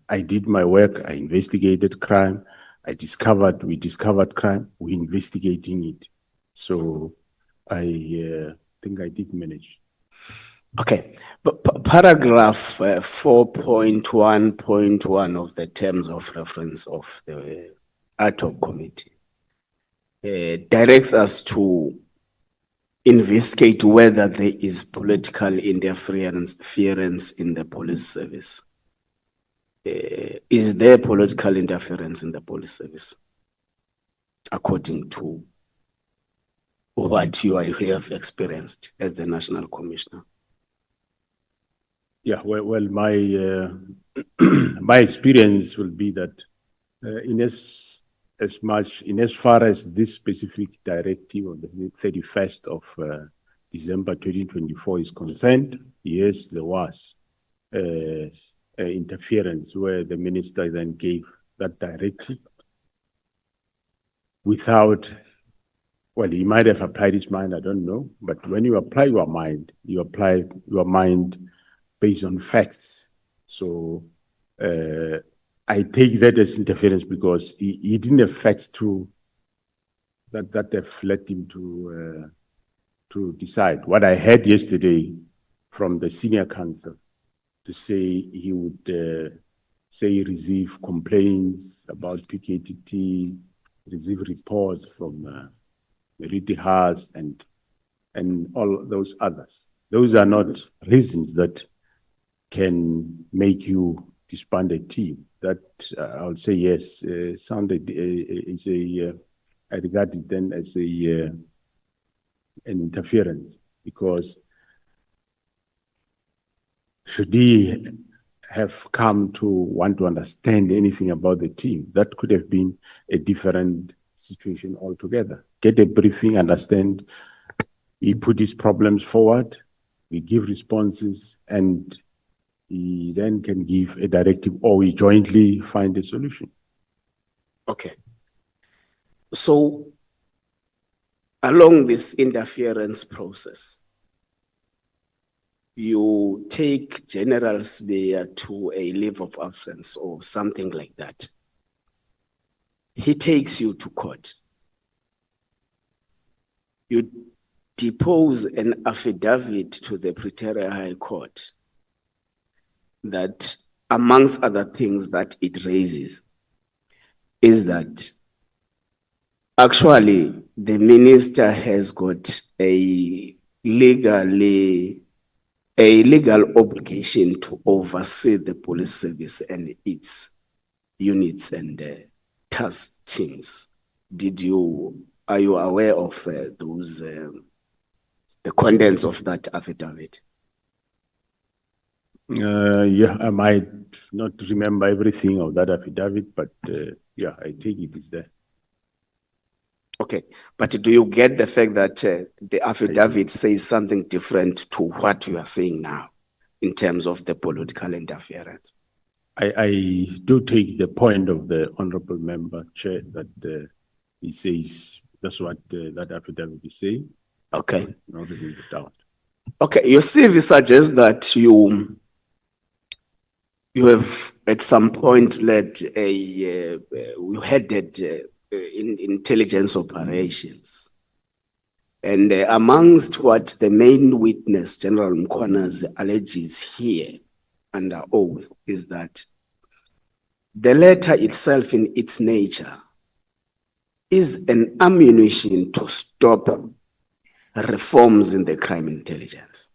I did my work, I investigated crime, we discovered crime, we're investigating it. So I think I did manage. Okay, but paragraph 4.1.1 of the terms of reference of the ad hoc committee directs us to investigate whether there is political interference in the police service. Is there political interference in the police service, according to what you have experienced as the National Commissioner? Yeah, well, my my experience will be that in as far as this specific directive of the 31st of December 2024 is concerned, yes, there was interference where the minister then gave that directive without, well, he might have applied his mind, I don't know, but when you apply your mind, you apply your mind based on facts. So I take that as interference because he didn't have facts that have led him to decide. What I heard yesterday from the senior counsel to say he would say receive complaints about PKTT, receive reports from Meriti Haas and all those others. Those are not reasons that can make you disband a team. That I would say yes, sounded is I regard it then as an interference, because should he have come to want to understand anything about the team, that could have been a different situation altogether. Get a briefing, understand, he put his problems forward, we give responses, and he then can give a directive, or we jointly find a solution. Okay. So, along this interference process, you take General Sbeya to a leave of absence or something like that. He takes you to court. You depose an affidavit to the Pretoria High Court that, amongst other things that it raises, is that actually the minister has got a legal obligation to oversee the police service and its units and task teams. Are you aware of those, the contents of that affidavit? Yeah, I might not remember everything of that affidavit, but yeah, I take it is there. Okay, but do you get the fact that the affidavit says something different to what you are saying now in terms of the political interference? I do take the point of the honorable member, Chair, that he says that's what that affidavit is saying. Okay. No reason to doubt. Okay, your CV suggests that you have at some point led you headed in intelligence operations. And amongst what the main witness, General Mkhwanazi, alleges here under oath is that the letter itself in its nature is an ammunition to stop reforms in the crime intelligence.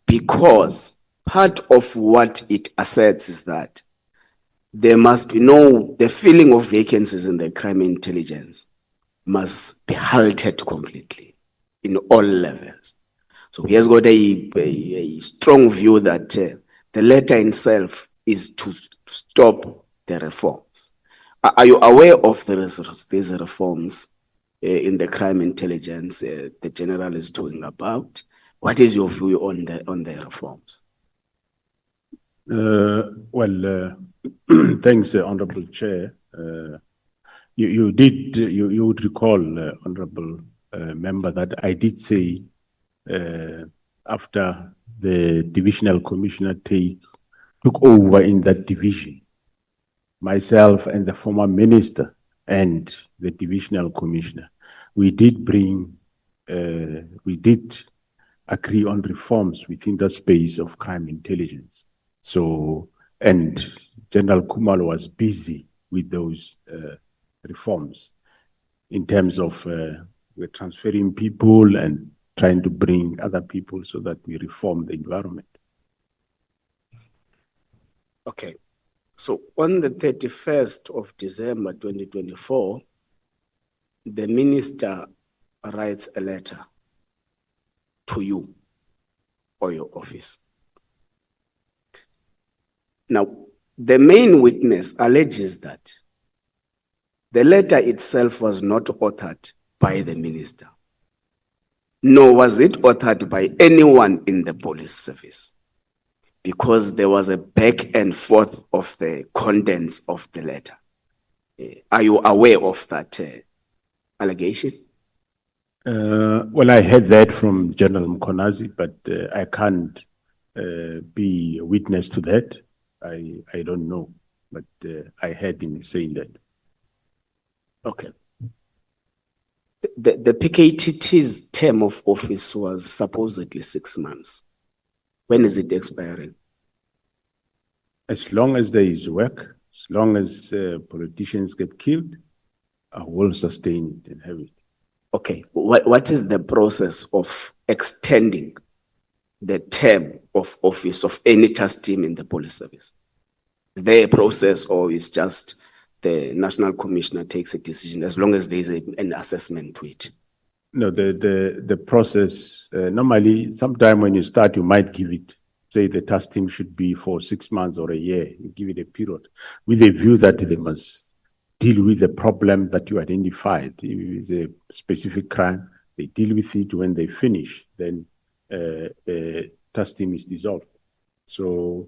Because part of what it asserts is that there must be the filling of vacancies in the crime intelligence must be halted completely in all levels. So he has got a strong view that the letter itself is to stop the reforms. Are you aware of these reforms in the crime intelligence the general is talking about? What is your view on the reforms? Thanks, Honorable Chair. You would recall, Honorable Member, that I did say after the divisional commissioner took over in that division, myself and the former minister and the divisional commissioner, we did agree on reforms within the space of crime intelligence. So, and General Kumalo was busy with those reforms in terms of we're transferring people and trying to bring other people so that we reform the environment. Okay. So on the 31st of December 2024, the minister writes a letter to you or your office. Now, the main witness alleges that the letter itself was not authored by the minister, nor was it authored by anyone in the police service, because there was a back and forth of the contents of the letter. Are you aware of that allegation? Well, I heard that from General Mkhwanazi, but I can't be a witness to that. I don't know, but I heard him saying that. Okay. The PKTT's term of office was supposedly 6 months. When is it expiring? As long as there is work, as long as politicians get killed, I will sustain it and have it. Okay, what is the process of extending the term of office of any task team in the police service? Is there a process, or is just the national commissioner takes a decision as long as there is an assessment to it? No, the process, normally, sometime when you start, you might give it, say the task team should be for 6 months or a year, you give it a period, with a view that they must deal with the problem that you identified. If it's a specific crime, they deal with it. When they finish, then the task team is dissolved. So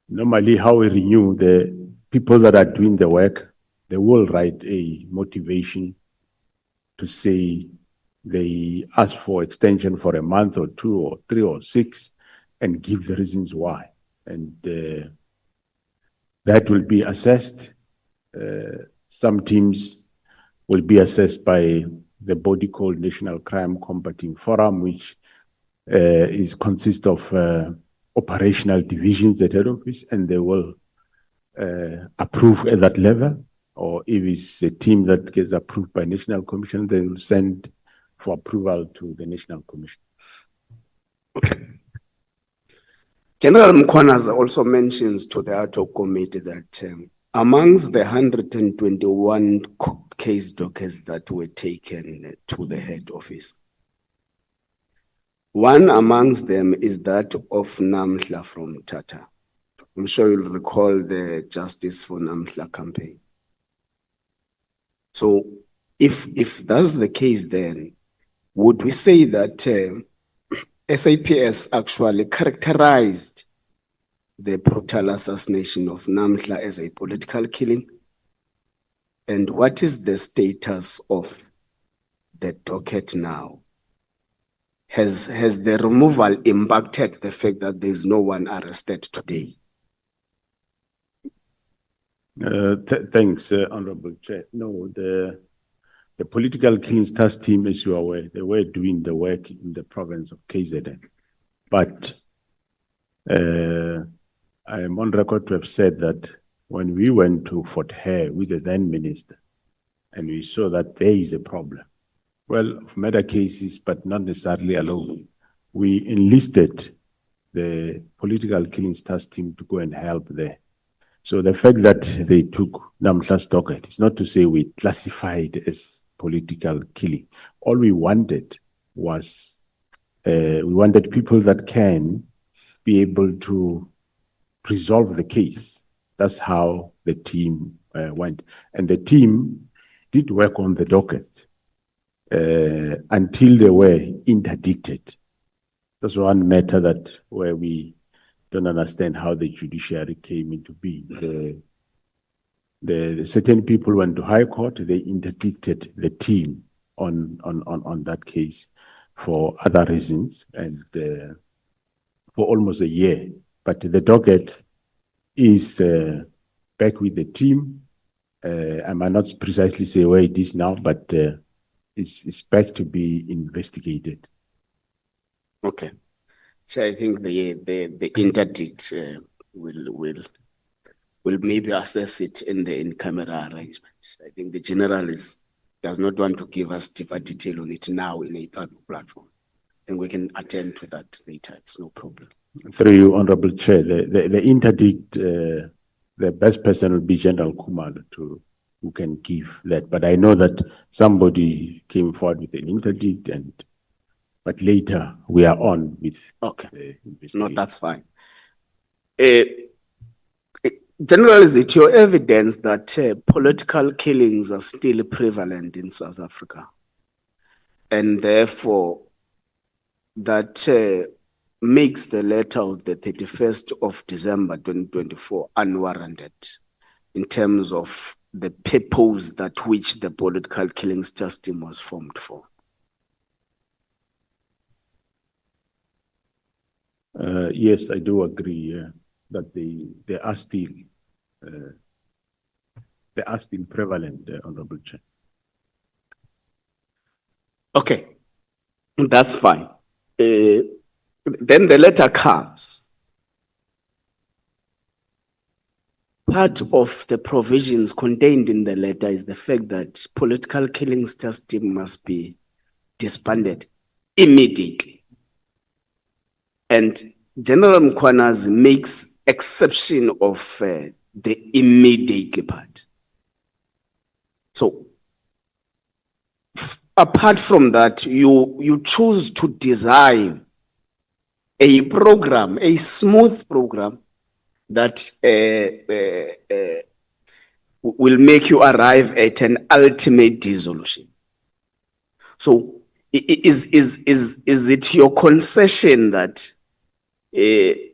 normally how we renew, the people that are doing the work, they will write a motivation to say they ask for extension for a month or 2 or 3 or 6 and give the reasons why. And that will be assessed. Some teams will be assessed by the body called National Crime Combating Forum, which consists of operational divisions at head office, and they will approve at that level. Or if it's a team that gets approved by National Commission, they will send for approval to the National Commission. Okay. General Mkhwanazi also mentions to the ad hoc committee that amongst the 121 case dockets that were taken to the head office, One amongst them is that of Nhlanhla from Tata. I'm sure you'll recall the Justice for Nhlanhla campaign. So if that's the case, then would we say that SAPS actually characterized the brutal assassination of Nhlanhla as a political killing? And what is the status of the docket now? Has the removal impacted the fact that there's no one arrested today? Thanks, Honorable Chair. No, the political killings task team, as you are aware, they were doing the work in the province of KZN. But I am on record to have said that when we went to Fort Hare with the then minister, and we saw that there is a problem, well, of murder cases, but not necessarily alone, we enlisted the political killings task team to go and help there. So the fact that they took Nhlanhla's docket is not to say we classified as political killing. All we wanted was, we wanted people that can be able to resolve the case. That's how the team went. And the team did work on the docket until they were interdicted. That's one matter that where we don't understand how the judiciary came into being. The certain people went to High Court, they interdicted the team on that case for other reasons and for almost a year. But the docket is back with the team. I might not precisely say where it is now, but it's back to be investigated. Okay. So I think the interdict will maybe assess it in the in-camera arrangement. I think the general does not want to give us deeper detail on it now in a public platform. And we can attend to that later. It's no problem. Through you, Honorable Chair, the interdict, the best person will be General Khumalo who can give that. But I know that somebody came forward with an interdict, but later we are on with okay. No, that's fine. General, is it your evidence that political killings are still prevalent in South Africa? And therefore, that makes the letter of the 31st of December 2024 unwarranted in terms of the purpose that which the political killings task team was formed for? Yes, I do agree that they are still prevalent, Honorable Chair. Okay, that's fine. Then the letter comes. Part of the provisions contained in the letter is the fact that political killings task team must be disbanded immediately. And General Mkhwanazi makes exception of the immediately part. So, apart from that, you choose to design a program, a smooth program that will make you arrive at an ultimate dissolution. So, is it your concession that the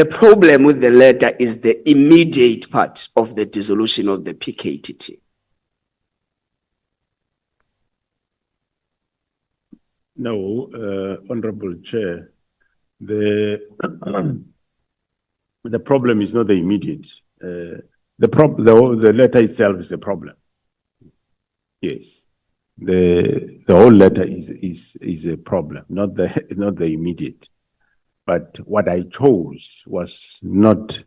problem with the letter is the immediate part of the dissolution of the PKTT? No, Honorable Chair, the problem is not the immediate. The letter itself is a problem. Yes, the whole letter is a problem, not the immediate. But what I chose was not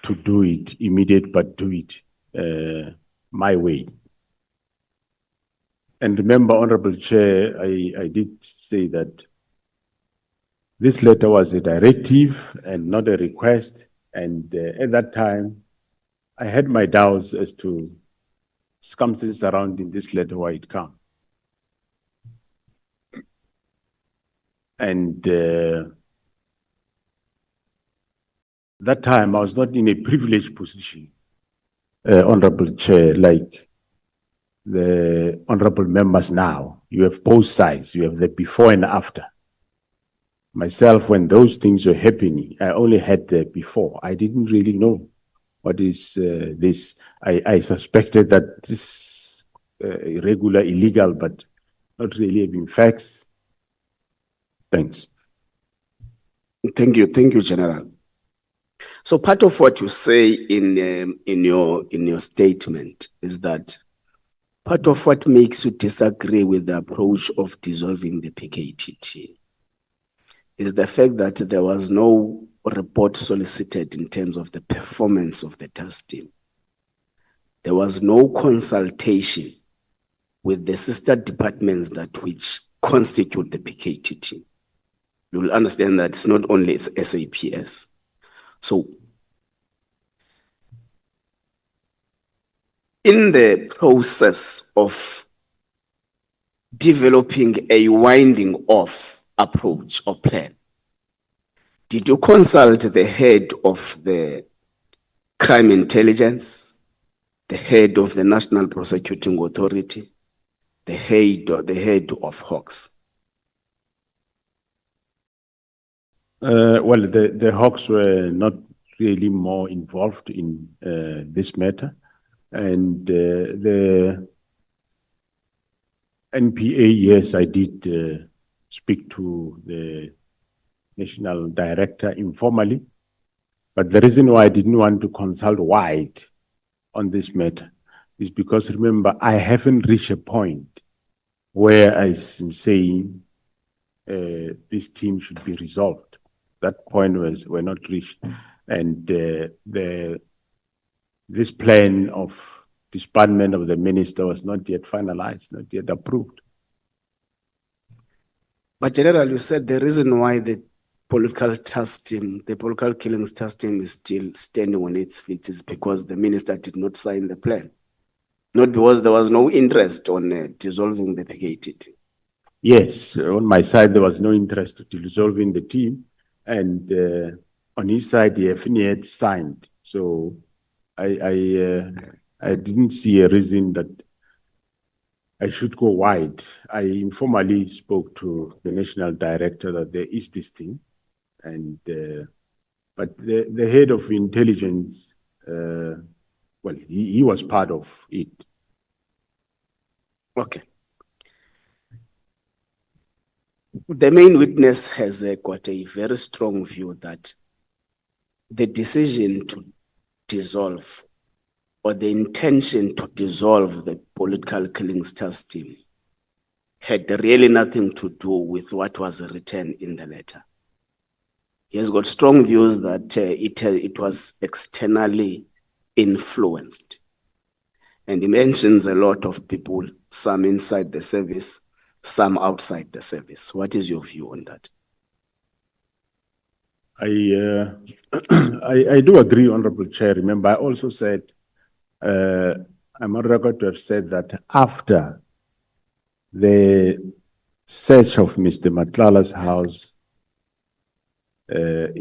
to do it immediate, but do it my way. And remember, Honorable Chair, I did say that this letter was a directive and not a request. And at that time, I had my doubts as to circumstances surrounding this letter, why it came. And that time I was not in a privileged position, Honorable Chair, like the honorable members now. You have both sides. You have the before and after. Myself, when those things were happening, I only had the before. I didn't really know what is this. I suspected that this irregular, illegal, but not really having facts. Thanks. Thank you, General. So part of what you say in your statement is that part of what makes you disagree with the approach of dissolving the PKTT is the fact that there was no report solicited in terms of the performance of the task team. There was no consultation with the sister departments that which constitute the PKTT. You will understand that it's not only its SAPS. So in the process of developing a winding off approach or plan, did you consult the head of the crime intelligence, the head of the National Prosecuting Authority, the head of Hawks? Well, the Hawks were not really more involved in this matter. And the NPA, yes, I did speak to the national director informally. But the reason why I didn't want to consult wide on this matter is because, remember, I haven't reached a point where I'm saying this team should be resolved. That point were not reached. And this plan of disbandment of the minister was not yet finalized, not yet approved. But General, you said the reason why the political task team, the political killings task team is still standing on its feet is because the minister did not sign the plan. Not because there was no interest on dissolving the PKTT. Yes, on my side, there was no interest to dissolving the team. And on his side, the FNE had signed. So I didn't see a reason that I should go wide. I informally spoke to the national director that there is this thing. And but the head of intelligence, well, he was part of it. Okay. The main witness has got a very strong view that the decision to dissolve or the intention to dissolve the political killings task team had really nothing to do with what was written in the letter. He has got strong views that it was externally influenced. And he mentions a lot of people, some inside the service, some outside the service. What is your view on that? I do agree, Honorable Chair. Remember, I also said, I'm on record to have said that after the search of Mr. Nhlanhla's house, the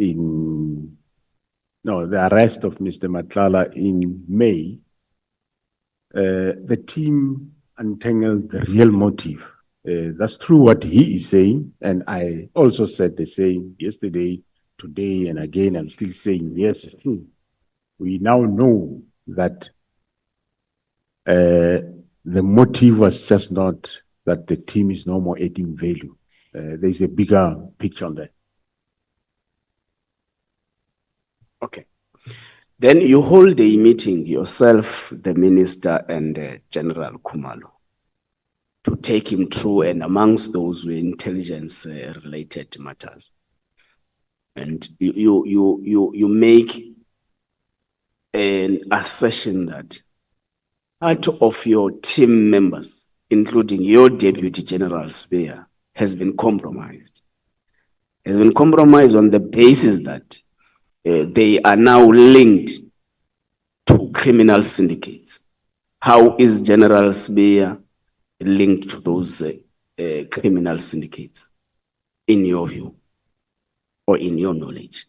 arrest of Mr. Nhlanhla in May, the team untangled the real motive. That's true what he is saying, and I also said the same yesterday, today, and again, I'm still saying, yes, it's true. We now know that the motive was just not that the team is no more adding value. There's a bigger picture on that. Okay. Then you hold a meeting yourself, the minister, and General Khumalo to take him through, and amongst those were intelligence related matters. And you make an assertion that part of your team members, including your Deputy General Spear, has been compromised. Has been compromised on the basis that they are now linked to criminal syndicates. How is General Spear linked to those criminal syndicates? in your view or in your knowledge?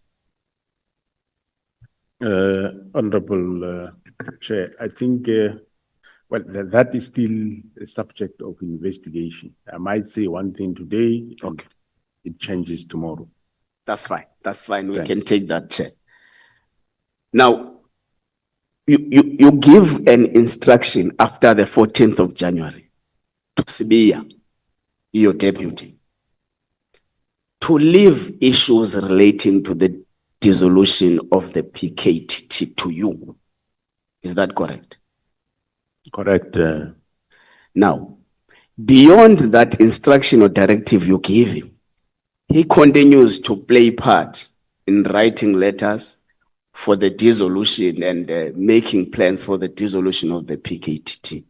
Honorable Chair, I think, well, that is still a subject of investigation. I might say one thing today, and Okay. it changes tomorrow. That's fine. That's fine. We Thank can take that, Chair. Now, you give an instruction after the 14th of January to Sibiya, your deputy, to leave issues relating to the dissolution of the PKTT to you. Is that correct? Correct. Now, beyond that instruction or directive you give him, he continues to play part in writing letters for the dissolution and making plans for the dissolution of the PKTT.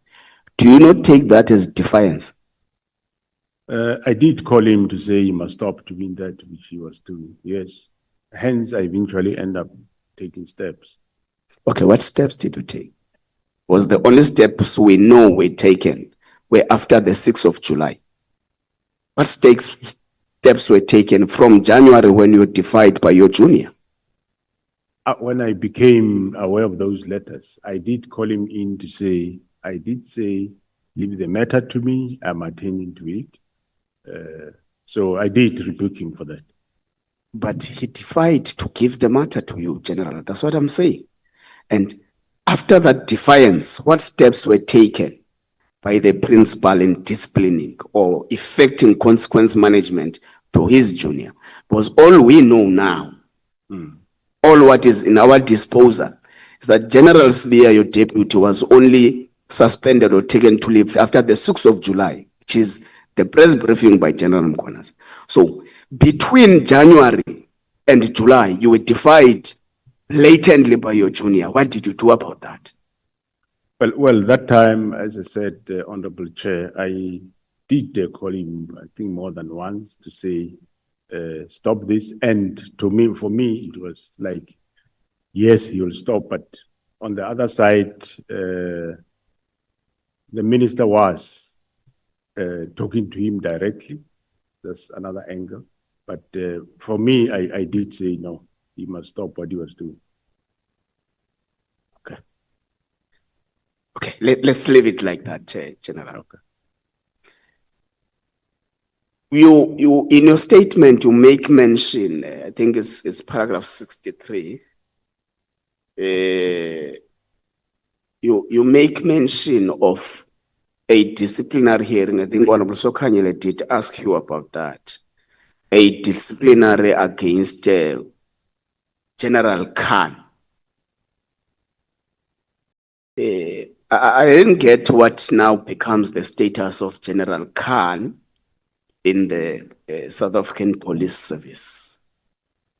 Do you not take that as defiance? I did call him to say he must stop doing that, which he was doing. Yes. Hence, I eventually end up taking steps. Okay, what steps did you take? Was the only steps we know were taken were after the 6th of July? What steps were taken from January when you were defied by your junior? When I became aware of those letters, I did call him in to say, I did say, leave the matter to me, I'm attending to it. So I did rebuke him for that. But he defied to give the matter to you, General. That's what I'm saying. And after that defiance, what steps were taken by the principal in disciplining or effecting consequence management to his junior? Because all we know now, all what is in our disposal, is that General Sibiya, your deputy, was only suspended or taken to leave after the 6th of July, which is the press briefing by General Mkhwanazi. So between January and July, you were defied blatantly by your junior. What did you do about that? Well, that time, as I said, Honorable Chair, I did call him, I think, more than once to say, stop this. And for me, it was like, yes, he will stop. But on the other side, the minister was talking to him directly. That's another angle. But for me, I did say, no, he must stop what he was doing. Okay. Okay, let's leave it like that, General. Okay. You in your statement, you make mention, I think it's paragraph 63. You make mention of a disciplinary hearing. I think Honorable Sokanyele did ask you about that. A disciplinary against General Khan. I didn't get what now becomes the status of General Khan in the South African Police Service.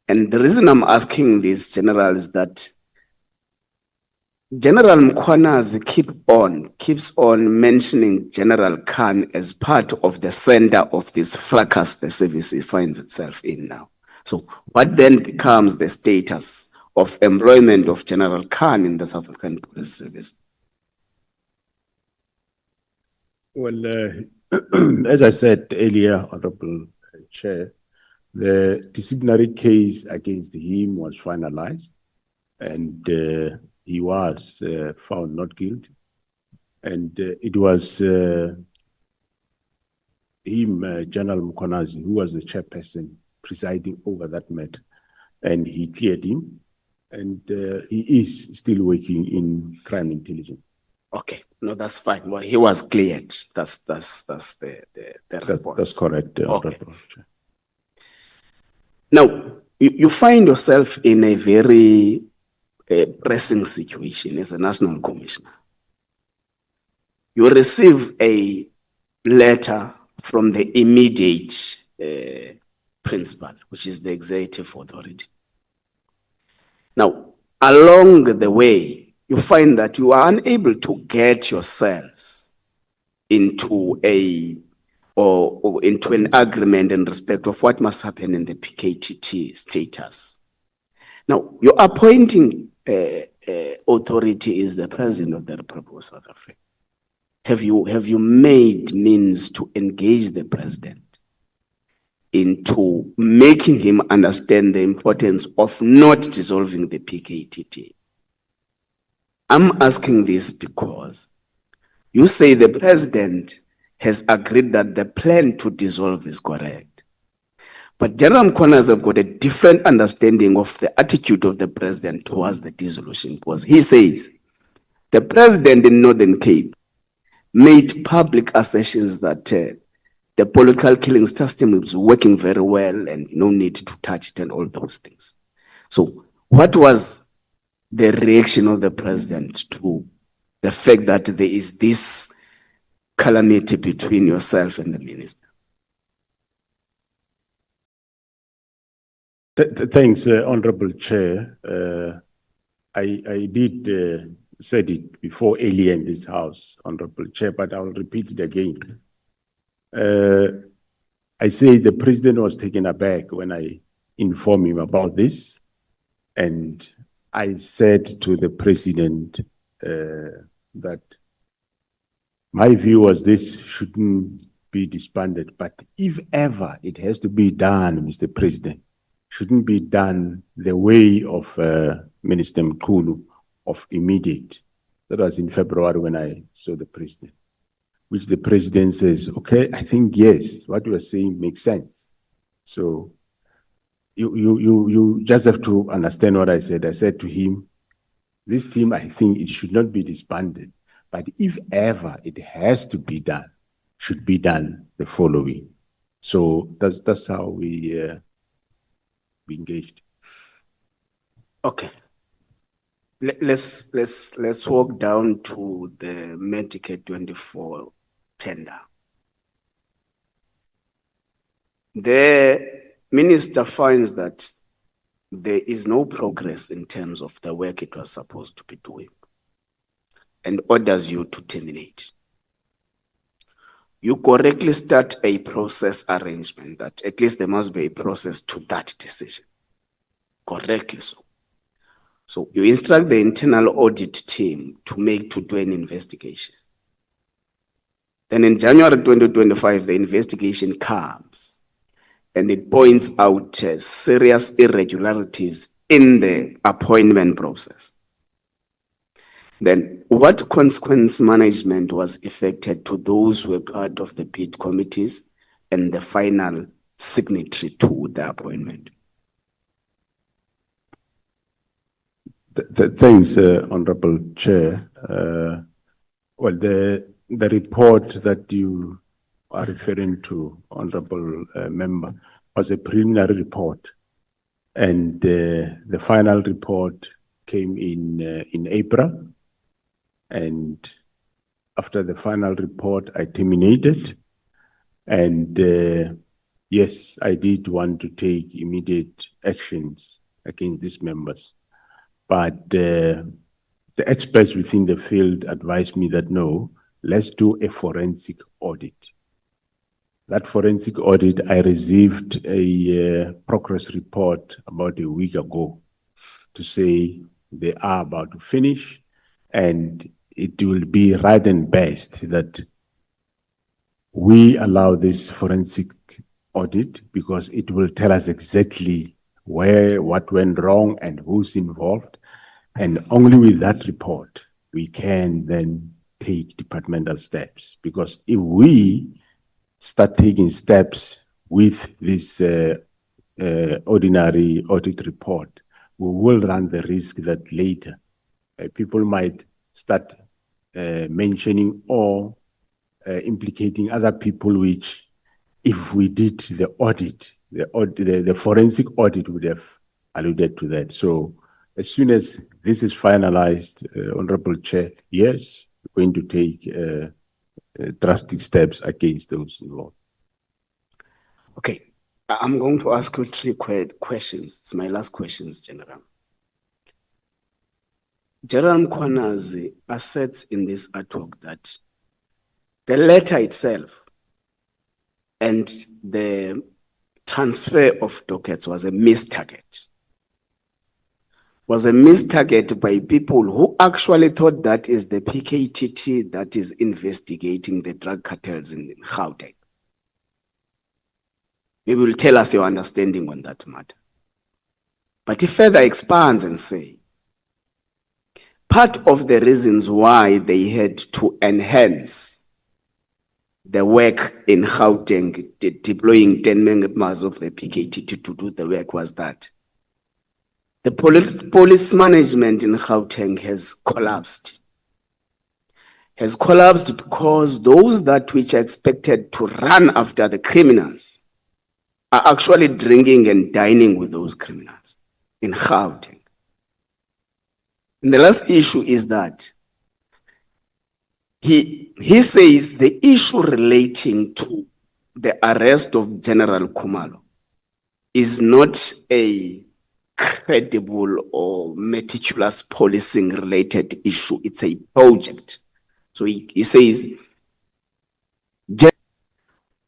And the reason I'm asking this, General, is that General Mkhwanazi keeps on mentioning General Khan as part of the center of this fracas the service finds itself in now. So what then becomes the status of employment of General Khan in the South African Police Service? Well, as I said earlier, Honorable Chair, the disciplinary case against him was finalized, and he was found not guilty. And it was him, General Mkhwanazi, who was the chairperson presiding over that matter, and he cleared him, and he is still working in crime intelligence. Okay, no, that's fine. Well, he was cleared. That's the report. That's correct, Okay. Honorable Chair. Now, you find yourself in a very pressing situation as a national commissioner. You receive a letter from the immediate principal, which is the executive authority. Now, along the way, you find that you are unable to get yourselves into into an agreement in respect of what must happen in the PKTT status. Now, your appointing authority is the President of the Republic of South Africa. Have you made means to engage the President into making him understand the importance of not dissolving the PKTT. I'm asking this because you say the president has agreed that the plan to dissolve is correct. But General Mkhwanazi have got a different understanding of the attitude of the president towards the dissolution, because he says the president in Northern Cape made public assertions that the political killing system is working very well and no need to touch it and all those things. So what was the reaction of the president to the fact that there is this calamity between yourself and the minister? Thanks, Honorable Chair. I did said it before earlier in this House, Honorable Chair, but I'll repeat it again. I say the president was taken aback when I informed him about this, and I said to the president that my view was this shouldn't be disbanded, but if ever it has to be done, Mr. President, shouldn't be done the way of Minister Mkhulu of immediate. That was in February when I saw the president, which the president says, okay, I think yes, what you are saying makes sense. So you just have to understand what I said. I said to him, this team, I think it should not be disbanded, but if ever it has to be done, should be done the following. So that's how we engaged. Okay. Let's walk down to the Medicare 24 tender. The minister finds that there is no progress in terms of the work it was supposed to be doing and orders you to terminate. You correctly start a process arrangement that at least there must be a process to that decision. Correctly so. So you instruct the internal audit team to do an investigation. Then in January 2025, the investigation comes and it points out serious irregularities in the appointment process. Then what consequence management was effected to those who were part of the bid committees and the final signatory to the appointment? Thanks, Honorable Chair. Well, the report that you are referring to, Honorable Member, was a preliminary report, and the final report came in April. And after the final report, I terminated. And yes, I did want to take immediate actions against these members. But the experts within the field advised me that no, let's do a forensic audit. That forensic audit, I received a progress report about a week ago to say they are about to finish, and it will be right and best that we allow this forensic audit because it will tell us exactly what went wrong and who's involved. And only with that report, we can then take departmental steps. Because if we start taking steps with this ordinary audit report, we will run the risk that later people might start mentioning or implicating other people, which if we did the audit, the forensic audit would have alluded to that. So as soon as this is finalized, Honorable Chair, yes, we're going to take drastic steps against those involved. Okay, I'm going to ask you three questions. It's my last questions, General. General Mkhwanazi asserts in this artwork that the letter itself and the transfer of dockets was a missed target. Was a missed target by people who actually thought that is the PKTT that is investigating the drug cartels in Gauteng. Maybe you'll tell us your understanding on that matter. But he further expands and say, part of the reasons why they had to enhance the work in Gauteng, deploying 10 members of the PKT to do the work was that the police management in Gauteng has collapsed. Has collapsed because those that which are expected to run after the criminals are actually drinking and dining with those criminals in Gauteng. And the last issue is that he says the issue relating to the arrest of General Khumalo is not a credible or meticulous policing related issue. It's a project. So he says,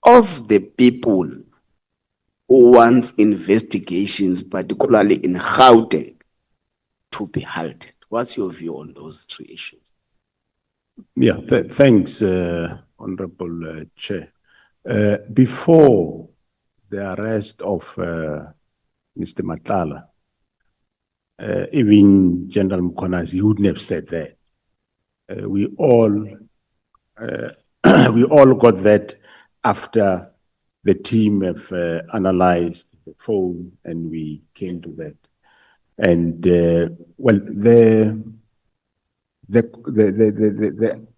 of the people who wants investigations, particularly in Gauteng, to be halted. What's your view on those three issues? Yeah, thanks, Honorable Chair. Before the arrest of Mr. Nhlanhla, even General Mkhwanazi wouldn't have said that. We all got that after the team have analyzed the phone and we came to that. And well, the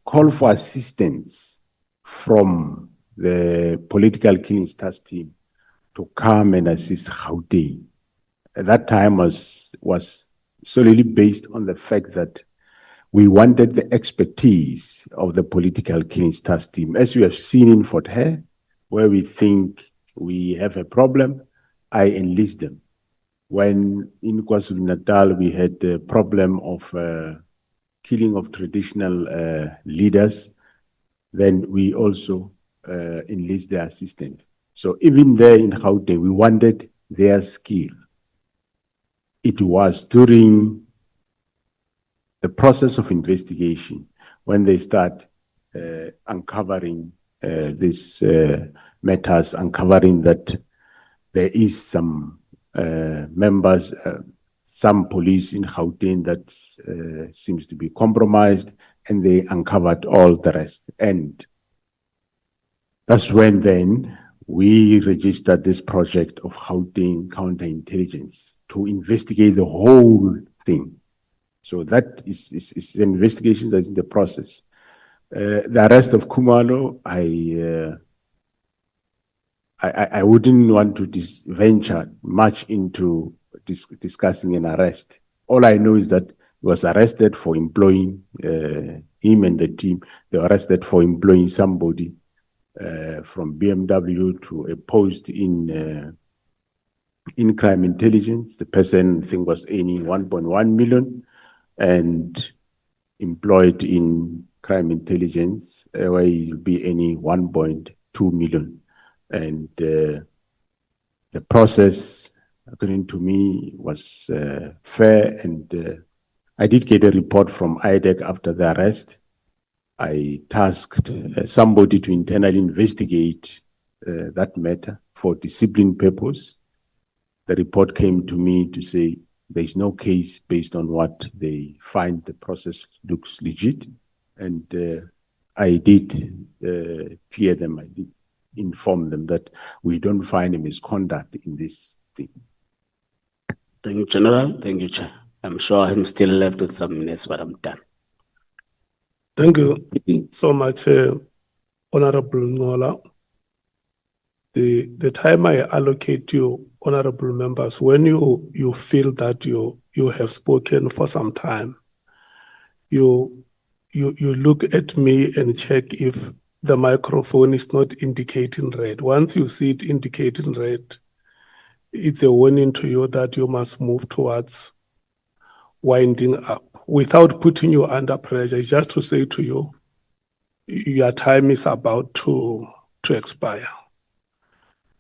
call for assistance from the political killing task team to come and assist Gauteng at that time was solely based on the fact that we wanted the expertise of the political killing task team. As we have seen in Fort Hare, where we think we have a problem, I enlist them. When in KwaZulu-Natal we had the problem of killing of traditional leaders, then we also enlist their assistance. So even there in Gauteng, we wanted their skill. It was during the process of investigation when they start uncovering these matters, uncovering that there is some members, some police in Gauteng that seems to be compromised, and they uncovered all the rest. And that's when then we registered this project of Gauteng counterintelligence to investigate the whole thing. So that is the investigation that's in the process. The arrest of Khumalo, I wouldn't want to venture much into discussing an arrest. All I know is that he was arrested for employing him and the team. They were arrested for employing somebody from BMW to a post in crime intelligence. The person, I think, was earning 1.1 million and employed in crime intelligence, where he'll be earning 1.2 million. And the process, according to me, was fair. And I did get a report from IDEC after the arrest. I tasked somebody to internally investigate that matter for discipline purpose. The report came to me to say there is no case based on what they find the process looks legit. And I did clear them, I did inform them that we don't find a misconduct in this thing. Thank you, General. Thank you, Chair. I'm sure I'm still left with some minutes, but I'm done. Thank you so much, Honorable Nhlanhla. The time I allocate you, honorable members, when you feel that you have spoken for some time, you look at me and check if the microphone is not indicating red. Once you see it indicating red, it's a warning to you that you must move towards winding up without putting you under pressure. It's just to say to you, your time is about to expire.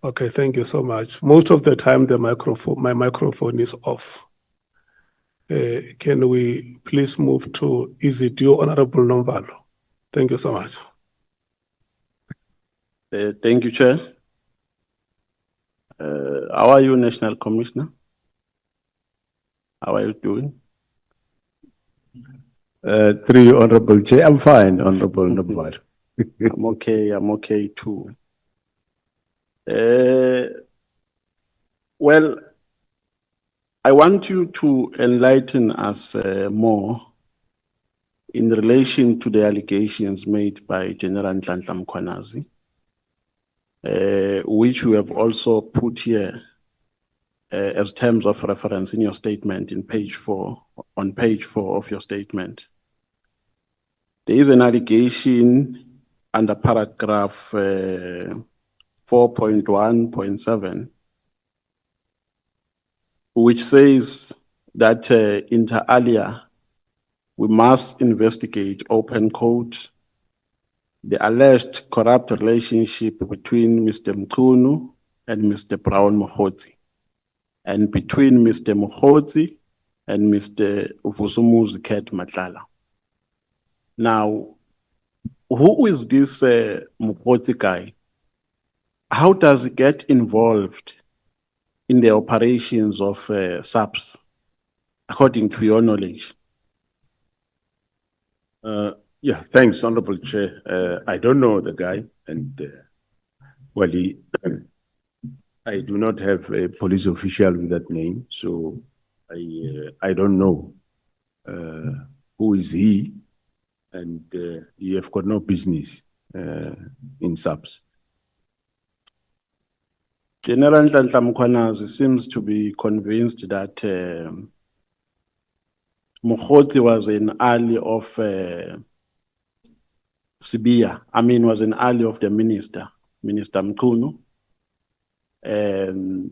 Okay, thank you so much. Most of the time, my microphone is off. Can we please move to, is it you, Honorable Nomvalo? Thank you so much. Thank you, Chair. How are you, National Commissioner? How are you doing? Through you, Honorable Chair, I'm fine, Honorable Nabal. I'm okay too. Well, I want you to enlighten us more in relation to the allegations made by General Nhlanhla Mkhwanazi, which we have also put here as terms of reference in your statement in on page 4 of your statement. There is an allegation under paragraph 4.1.7, which says that inter alia, we must investigate, open quote, the alleged corrupt relationship between Mr. Mkhunu and Mr. Brown Mkhwanazi, and between Mr. Mkhwanazi and Mr. Uvusumuzi Nhlanhla. Now, who is this Mkhwanazi guy? How does he get involved in the operations of SAPS, according to your knowledge? Yeah, thanks, Honorable Chair. I don't know the guy, and well, I do not have a police official with that name, so I don't know who is he, and you have got no business in SAPS. General Nhlanhla Mkhwanazi seems to be convinced that Mkhwanazi was an ally of Sibia. I mean, was an ally of the Minister Mkhunu.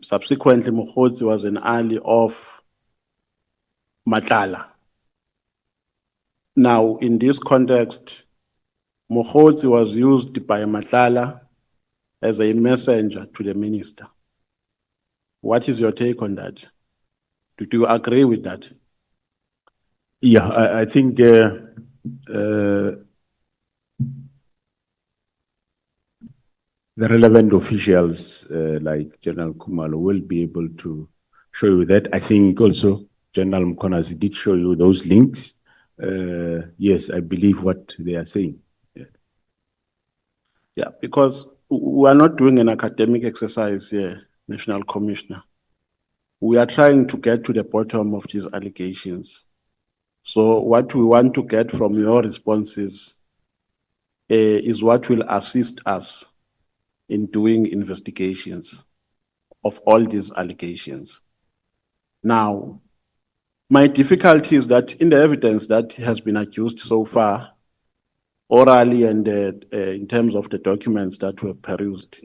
Subsequently, Mkhwanazi was an ally of Nhlanhla. Now, in this context, Mkhwanazi was used by Nhlanhla as a messenger to the minister. What is your take on that? Do you agree with that? Yeah, I think the relevant officials like General Khumalo will be able to show you that. I think also General Mkhwanazi did show you those links. Yes, I believe what they are saying. Yeah, because we are not doing an academic exercise here, National Commissioner. We are trying to get to the bottom of these allegations. So what we want to get from your responses is what will assist us in doing investigations of all these allegations. Now, my difficulty is that in the evidence that has been accused so far, orally and in terms of the documents that were perused,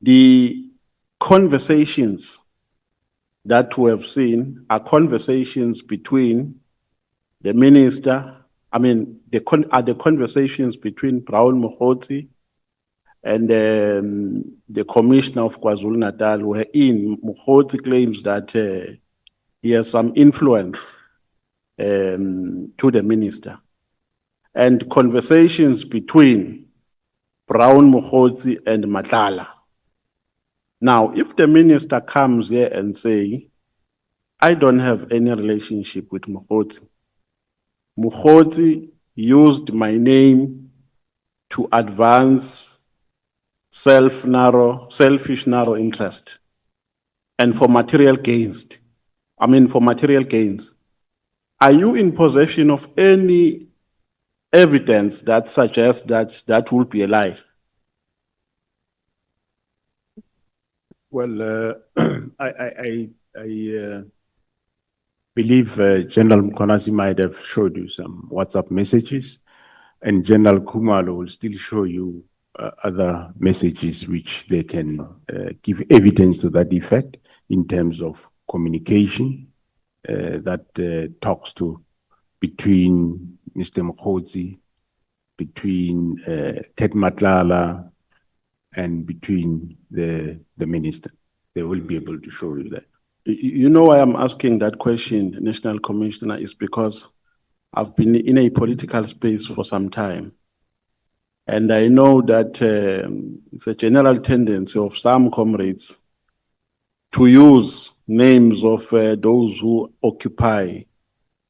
the conversations that we have seen are conversations between the minister, are the conversations between Brown Mkhwanazi and the Commissioner of KwaZulu-Natal, wherein Mkhwanazi claims that he has some influence to the minister, and conversations between Brown Mkhwanazi and Nhlanhla. Now, if the minister comes here and say, I don't have any relationship with Mkhwanazi, Mkhwanazi used my name to advance selfish narrow interest and for material gains. Are you in possession of any evidence that suggests that that will be a lie? Well, I believe General Mkhwanazi might have showed you some WhatsApp messages, and General Khumalo will still show you other messages which they can give evidence to that effect in terms of communication that talks to between Mr. Mkhwanazi, between Nhlanhla, and between the minister. They will be able to show you that. You know why I'm asking that question, National Commissioner, is because I've been in a political space for some time. And I know that it's a general tendency of some comrades to use names of those who occupy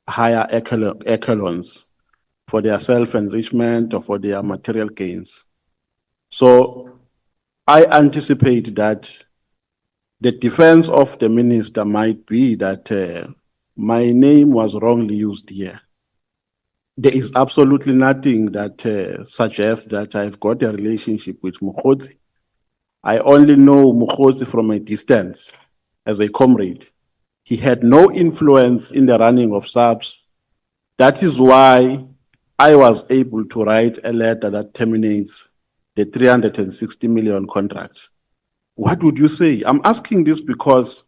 higher echelons for their self-enrichment or for their material gains. So I anticipate that the defense of the minister might be that my name was wrongly used here. There is absolutely nothing that suggests that I've got a relationship with Mkhwanazi. I only know Mkhwanazi from a distance as a comrade. He had no influence in the running of SAPS. That is why I was able to write a letter that terminates the 360 million contract. What would you say? I'm asking this because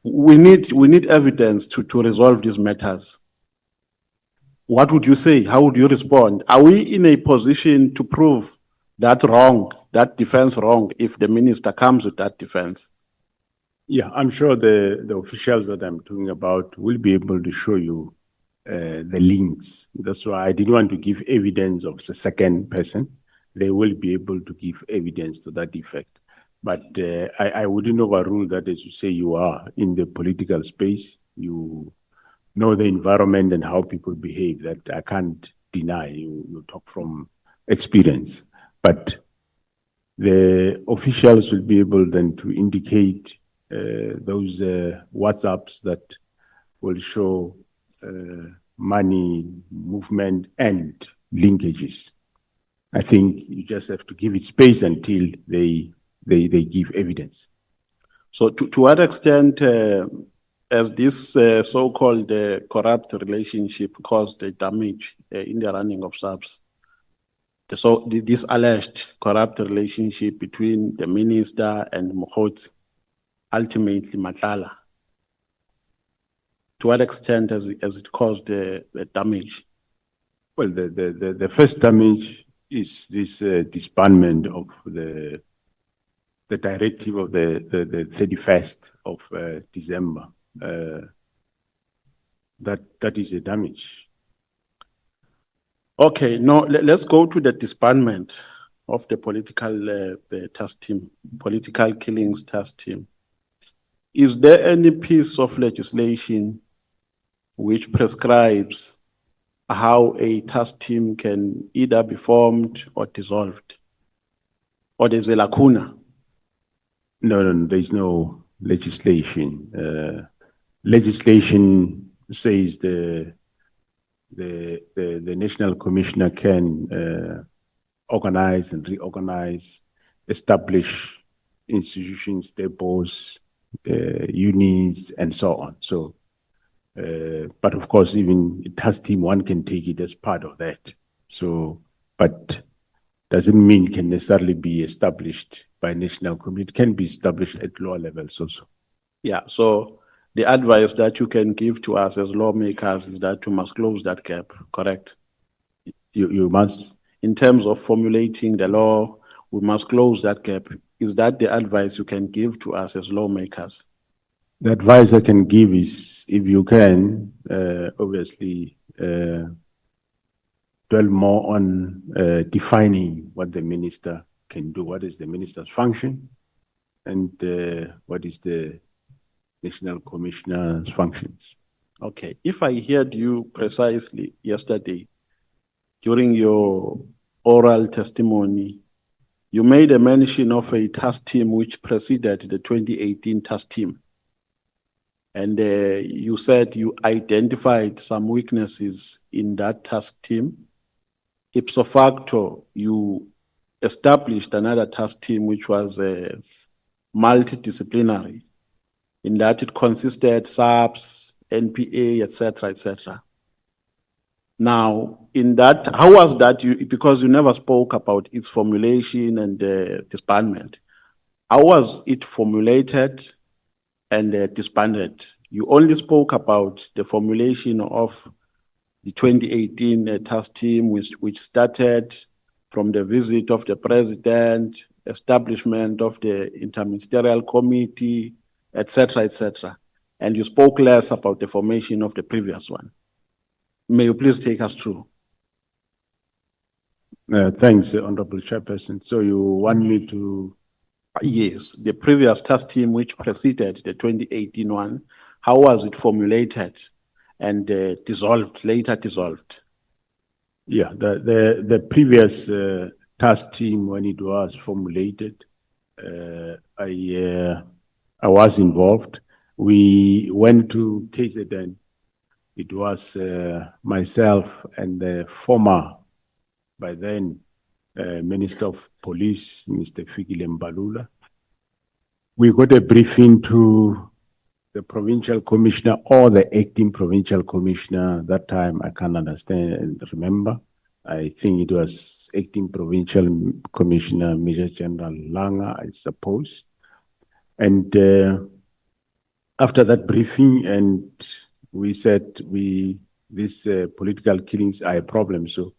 we need evidence to resolve these matters. What would you say? How would you respond? Are we in a position to prove that wrong, that defense wrong, if the minister comes with that defense? Yeah, I'm sure the officials that I'm talking about will be able to show you the links. That's why I didn't want to give evidence of the second person. They will be able to give evidence to that effect. But I wouldn't overrule that. As you say, you are in the political space. You know the environment and how people behave. That I can't deny. You talk from experience. But the officials will be able then to indicate those WhatsApps that will show money movement and linkages. I think you just have to give it space until they give evidence. So to what extent has this so-called corrupt relationship caused the damage in the running of SAPS? So this alleged corrupt relationship between the minister and Mkhwanazi, ultimately Nhlanhla, to what extent has it caused the damage? Well, the first damage is this disbandment of the directive of the 31st of December. That is a damage. Okay, now let's go to the disbandment of the political task team, political killings task team. Is there any piece of legislation which prescribes how a task team can either be formed or dissolved? Or there's a lacuna? No, there's no legislation. Legislation says the National Commissioner can organize and reorganize, establish institutions, depots, unions, and so on. So, but of course, even a task team, one can take it as part of that. So, but doesn't mean can necessarily be established by national committee. It can be established at lower levels also. Yeah, so the advice that you can give to us as lawmakers is that we must close that gap, correct? You must. In terms of formulating the law, we must close that gap. Is that the advice you can give to us as lawmakers? The advice I can give is, if you can, obviously, dwell more on defining what the minister can do. What is the minister's function, and what is the National Commissioner's functions? Okay, if I heard you precisely yesterday during your oral testimony, you made a mention of a task team which preceded the 2018 task team. And you said you identified some weaknesses in that task team. Ipso facto, you established another task team which was multidisciplinary, in that it consisted SAPS, NPA, etc., etc. Now, in that, how was that? Because you never spoke about its formulation and disbandment. How was it formulated and disbanded? You only spoke about the formulation of the 2018 task team, which started from the visit of the president, establishment of the interministerial committee, etc., etc. And you spoke less about the formation of the previous one. May you please take us through? Thanks, Honorable Chairperson. So you want me to Yes, the previous task team which preceded the 2018 one, how was it formulated and later dissolved? Yeah, the previous task team, when it was formulated, I was involved. We went to KZN. It was myself and the former, by then, Minister of Police, Mr. Fikile Mbalula. We got a briefing to the provincial commissioner or the acting provincial commissioner. That time, I can't understand and remember. I think it was acting provincial commissioner, Major General Nhlanhla, I suppose. And after that briefing, and we said these political killings are a problem, so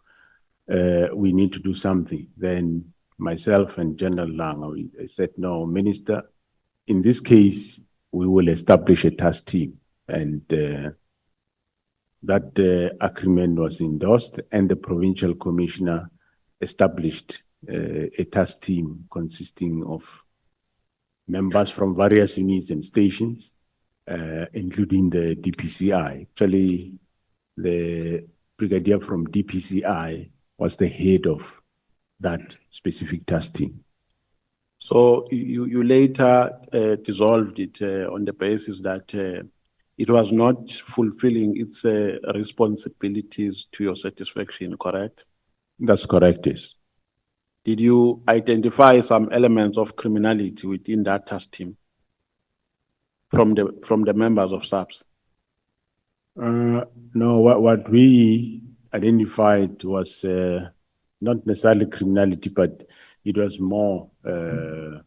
we need to do something. Then myself and General Nhlanhla, we said, no, Minister, in this case, we will establish a task team. And that agreement was endorsed, and the provincial commissioner established a task team consisting of members from various units and stations, including the DPCI. Actually, the brigadier from DPCI was the head of that specific task team. So you later dissolved it on the basis that it was not fulfilling its responsibilities to your satisfaction, correct? That's correct, yes. Did you identify some elements of criminality within that task team from the members of SAPS? No, what we identified was not necessarily criminality, but it was more the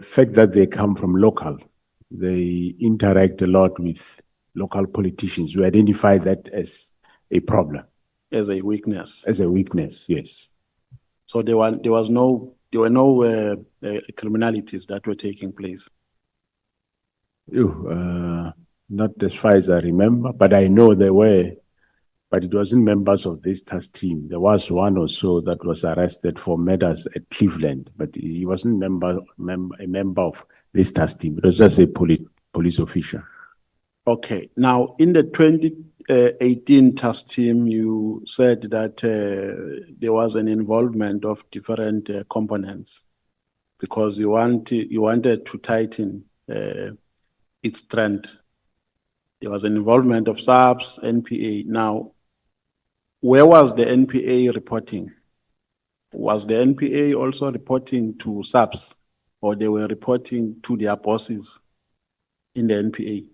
fact that they come from local. They interact a lot with local politicians. We identify that as a problem. As a weakness. As a weakness, yes. So there were no criminalities that were taking place. Not as far as I remember, but I know there were, but it wasn't members of this task team. There was one or so that was arrested for murders at Cleveland, but he wasn't a member of this task team. It was just a police official. Okay. Now, in the 2018 task team, you said that there was an involvement of different components because you wanted to tighten its strength. There was an involvement of SAPS, NPA. Now, where was the NPA reporting? Was the NPA also reporting to SAPS, or they were reporting to their bosses in the NPA?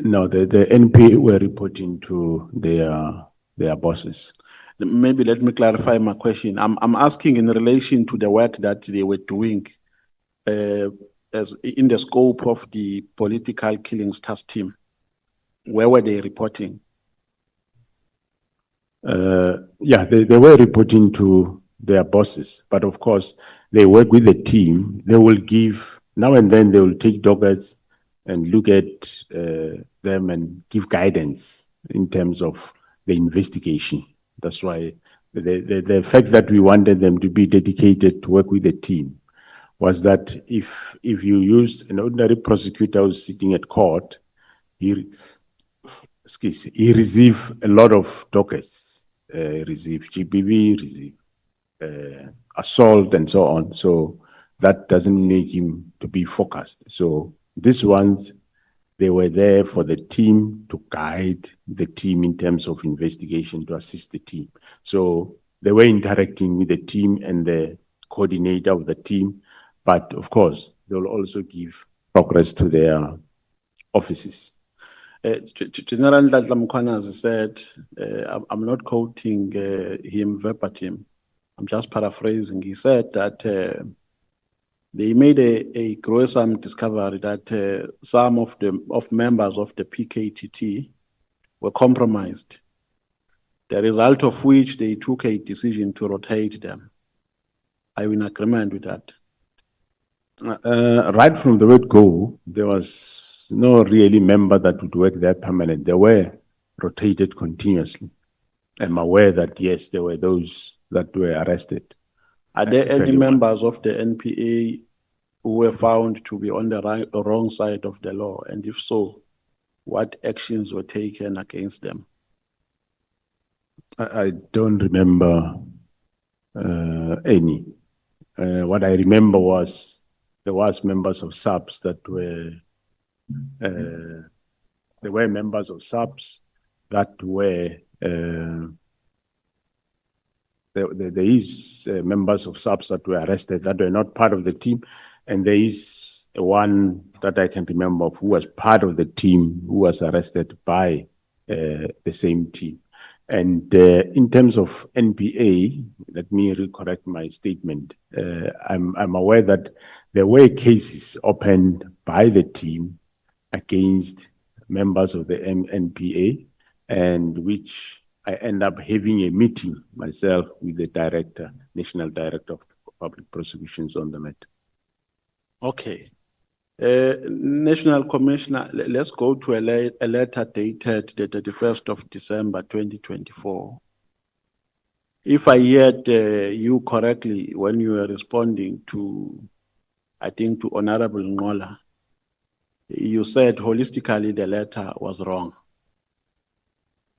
No, the NPA were reporting to their bosses. Maybe let me clarify my question. I'm asking in relation to the work that they were doing as in the scope of the political killings task team. Where were they reporting? Yeah, they were reporting to their bosses, but of course, they work with the team. They will give, now and then they will take dockets and look at them and give guidance in terms of the investigation. That's why the fact that we wanted them to be dedicated to work with the team was that if you use an ordinary prosecutor who's sitting at court, he received a lot of dockets, receive GBV, receive assault and so on. So that doesn't make him to be focused. So these ones, they were there for the team to guide the team in terms of investigation, to assist the team. So they were interacting with the team and the coordinator of the team. But of course, they will also give progress to their offices. General Nhlanhla Mkhwanazi said, I'm not quoting him verbatim, I'm just paraphrasing. He said that they made a gruesome discovery that some of members of the PKTT were compromised, the result of which they took a decision to rotate them. Are you in agreement with that? Right from the word go, there was no really member that would work there permanent. They were rotated continuously. I'm aware that, yes, there were those that were arrested. Are there any 21. members of the NPA who were found to be on the wrong side of the law? And if so, what actions were taken against them? I don't remember any. What I remember was there was members of SAPS that were there were members of SAPS that were there is members of SAPS that were arrested that were not part of the team, and there is one that I can remember of who was part of the team who was arrested by the same team. And in terms of NPA, let me recorrect my statement. I'm aware that there were cases opened by the team against members of the NPA, and which I end up having a meeting myself with the director, National Director of Public Prosecutions on the matter. Okay. National Commissioner, let's go to a letter dated the 31st of December 2024. If I heard you correctly when you were responding to, I think, to Honorable Nhlanhla, you said holistically the letter was wrong.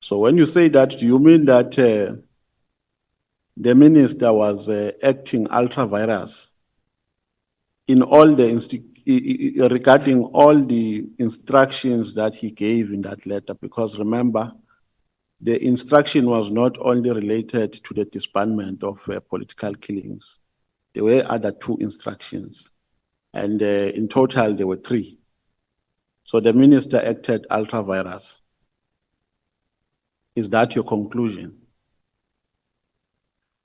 So when you say that, do you mean that the minister was acting ultra virus in all the regarding all the instructions that he gave in that letter? Because remember, the instruction was not only related to the disbandment of political killings. There were other 2 instructions, and in total there were 3. So the minister acted ultra virus. Is that your conclusion?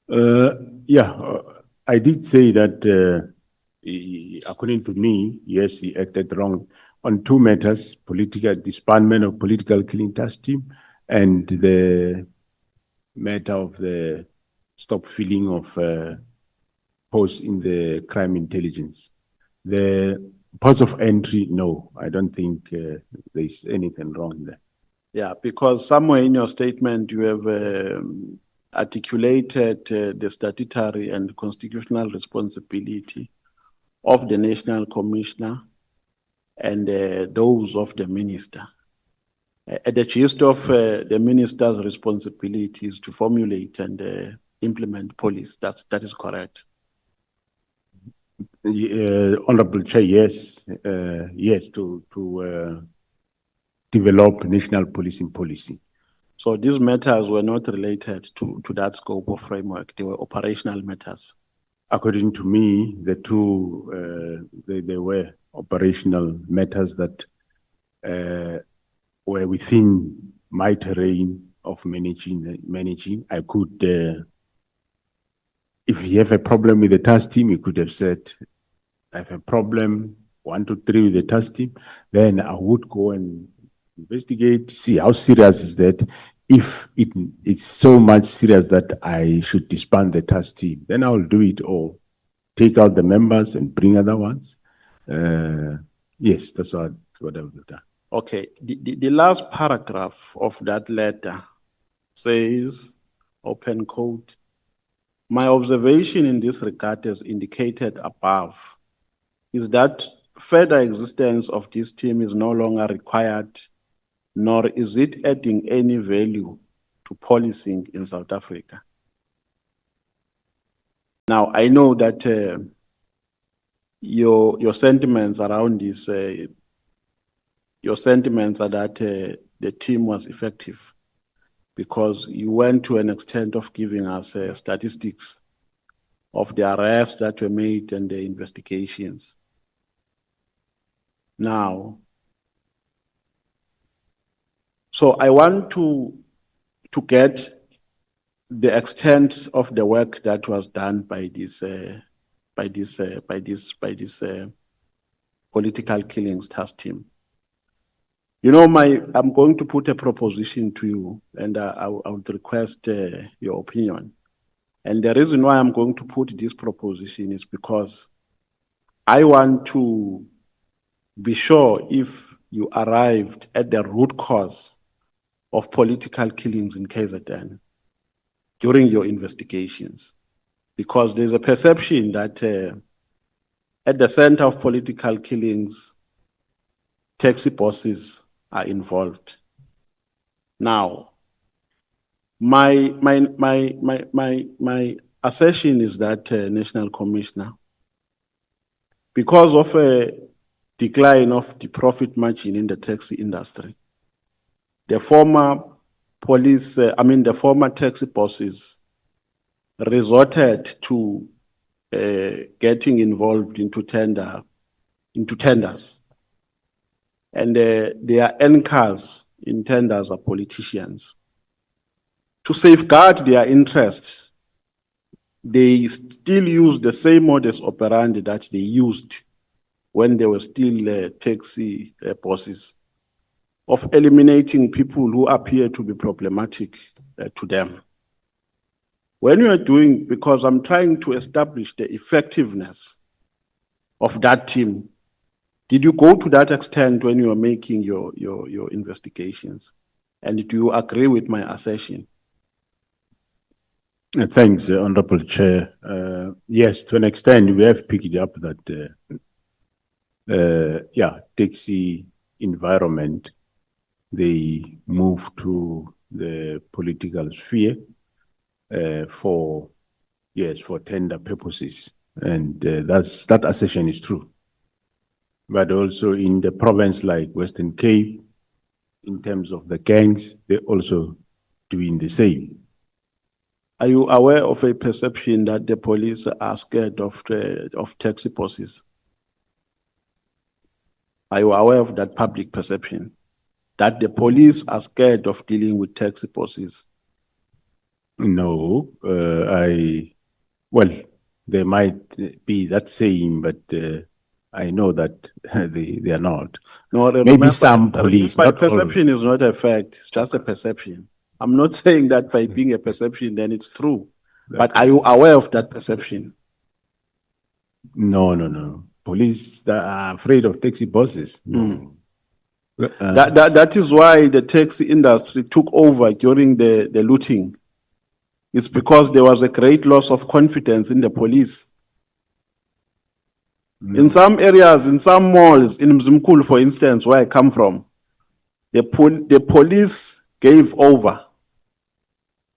I did say that according to me, yes, he acted wrong on 2 matters: political disbandment of political killing task team and the matter of the stop filling of posts in the crime intelligence. The ports of entry, no, I don't think there's anything wrong there. Yeah, because somewhere in your statement you have articulated the statutory and constitutional responsibility of the National Commissioner and those of the minister. The gist of the minister's responsibility is to formulate and implement policy. That is correct. Honorable Chair, yes, yes, to develop national policing policy. So these matters were not related to that scope of framework. They were operational matters. According to me, the 2, they were operational matters that were within my terrain of managing. I could, if you have a problem with the task team, you could have said, I have a problem, 1, 2, 3 with the task team. Then I would go and investigate, see how serious is that. If it's so much serious that I should disband the task team, then I'll do it, or take out the members and bring other ones. Yes, that's what I would have done. Okay, the last paragraph of that letter says, open quote, "My observation in this regard, as indicated above, is that further existence of this team is no longer required, nor is it adding any value to policing in South Africa." Now, I know that your sentiments around this, your sentiments are that the team was effective because you went to an extent of giving us statistics of the arrests that were made and the investigations. Now, so I want to get the extent of the work that was done by this political killings task team. You know, I'm going to put a proposition to you, and I would request your opinion. And the reason why I'm going to put this proposition is because I want to be sure if you arrived at the root cause of political killings in KZN during your investigations. because there's a perception that at the center of political killings, taxi bosses are involved. Now, my assertion is that National Commissioner, because of a decline of the profit margin in the taxi industry, the former the former taxi bosses resorted to getting involved into tenders, and their anchors in tenders are politicians. To safeguard their interests, they still use the same modus operandi that they used when they were still taxi bosses, of eliminating people who appear to be problematic to them. When you are doing, because I'm trying to establish the effectiveness of that team, did you go to that extent when you are making your investigations? And do you agree with my assertion? Thanks, Honorable Chair. Yes, to an extent, we have picked up that, taxi environment, they move to the political sphere for tender purposes. And that assertion is true. But also in the province like Western Cape, in terms of the gangs, they're also doing the same. Are you aware of a perception that the police are scared of taxi bosses? Are you aware of that public perception? That the police are scared of dealing with taxi bosses? No, there might be that saying, but I know that they are not. No, Maybe remember, some police, by not all. perception is not a fact, it's just a perception. I'm not saying that by being a perception, then it's true. But are you aware of that perception? No. Police that are afraid of taxi bosses. No. That is why the taxi industry took over during the looting. It's because there was a great loss of confidence in the police. No. In some areas, in some malls, in Mzimkulu, for instance, where I come from, the police gave over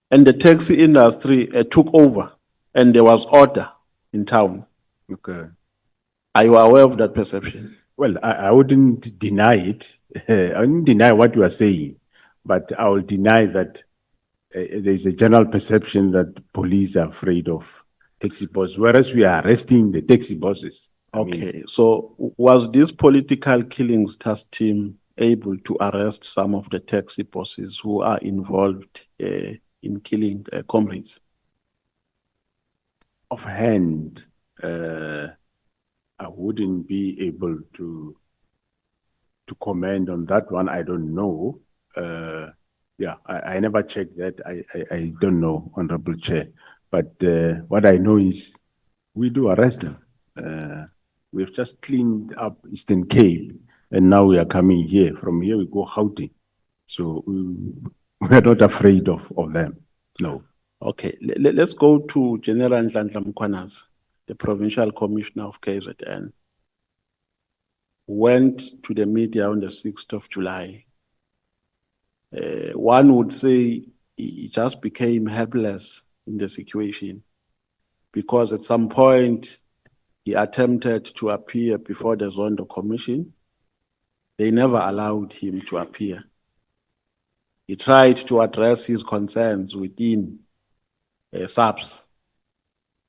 and the taxi industry took over, and there was order in town. Okay. Are you aware of that perception? Well, I wouldn't deny it. I wouldn't deny what you are saying, but I will deny that there's a general perception that police are afraid of taxi bosses, whereas we are arresting the taxi bosses. Okay, so was this political killings task team able to arrest some of the taxi bosses who are involved in killing comrades? Offhand, I wouldn't be able to comment on that one. I don't know. I never checked that. I don't know, Honorable Chair. But what I know is we do arrest them. We've just cleaned up Eastern Cape, and now we are coming here. From here, we go Gauteng. So we're not afraid of them. No. Okay, let's go to General Nhlanhla Mkhwanazi, the Provincial Commissioner of KZN. Went to the media on the 6th of July. One would say he just became helpless in the situation because at some point he attempted to appear before the Zondo Commission. They never allowed him to appear. He tried to address his concerns within SAPS.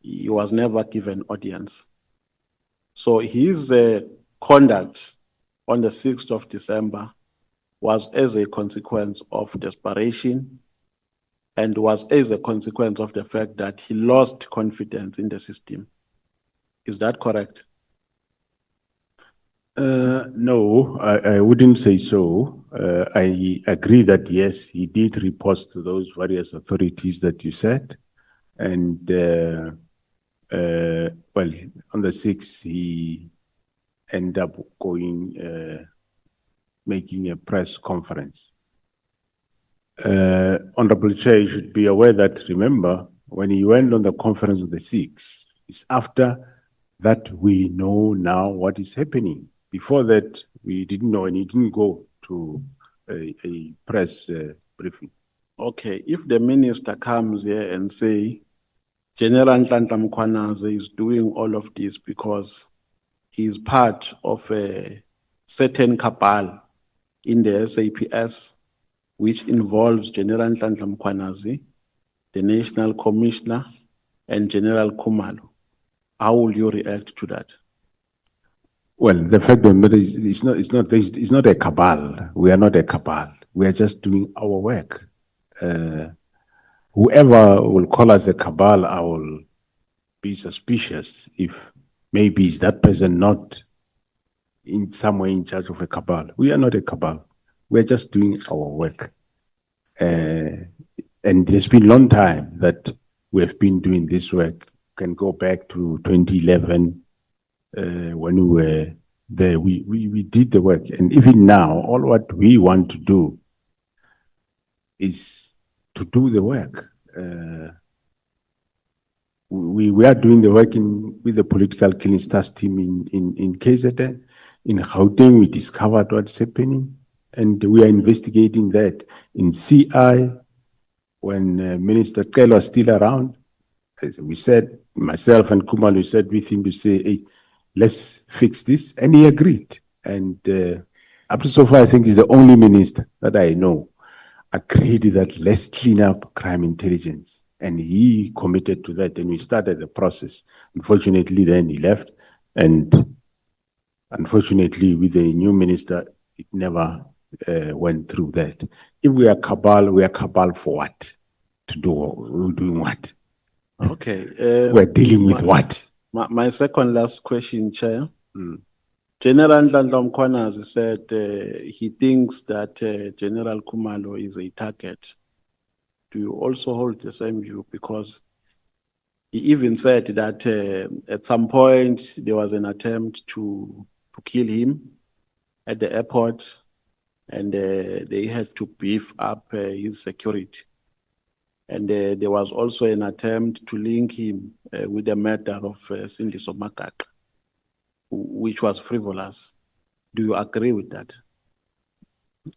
He was never given audience. So his conduct on the 6th of December was as a consequence of desperation and was as a consequence of the fact that he lost confidence in the system. Is that correct? No, I wouldn't say so. I agree that, yes, he did report to those various authorities that you said. And, on the 6th, he ended up going, making a press conference. Honorable Chair, you should be aware that, remember, when he went on the conference with the Sikhs, it's after that we know now what is happening. Before that, we didn't know, and he didn't go to a press briefing. Okay, if the minister comes here and say, General Nhlanhla Mkhwanazi is doing all of this because he's part of a certain cabal in the SAPS, which involves General Nhlanhla Mkhwanazi, the National Commissioner, and General Khumalo. How will you react to that? Well, the fact of the matter is, it's not a cabal. We are not a cabal. We are just doing our work. Whoever will call us a cabal, I will be suspicious if maybe is that person not in some way in charge of a cabal. We are not a cabal. We are just doing our work. And it's been a long time that we have been doing this work. Can go back to 2011 when we were there. We did the work. And even now, all what we want to do is to do the work. We are doing the work with the political cleaning task team in KZN. In Gauteng, we discovered what's happening, and we are investigating that. In CI, when Minister Kel was still around, as we said, myself and Khumalo, we said with him to say, hey, let's fix this, and he agreed. And up to so far, I think he's the only minister that I know agreed that let's clean up crime intelligence. And he committed to that, and we started the process. Unfortunately, then he left, and unfortunately, with the new minister, it never went through that. If we are cabal for what? To do, we're doing what? Okay. We're dealing with what? My second last question, Chair. General Nhlanhla Mkhwanazi said he thinks that General Khumalo is a target. Do you also hold the same view? Because he even said that at some point there was an attempt to kill him at the airport, and they had to beef up his security. And there was also an attempt to link him with the murder of Cindy Somakak, which was frivolous. Do you agree with that?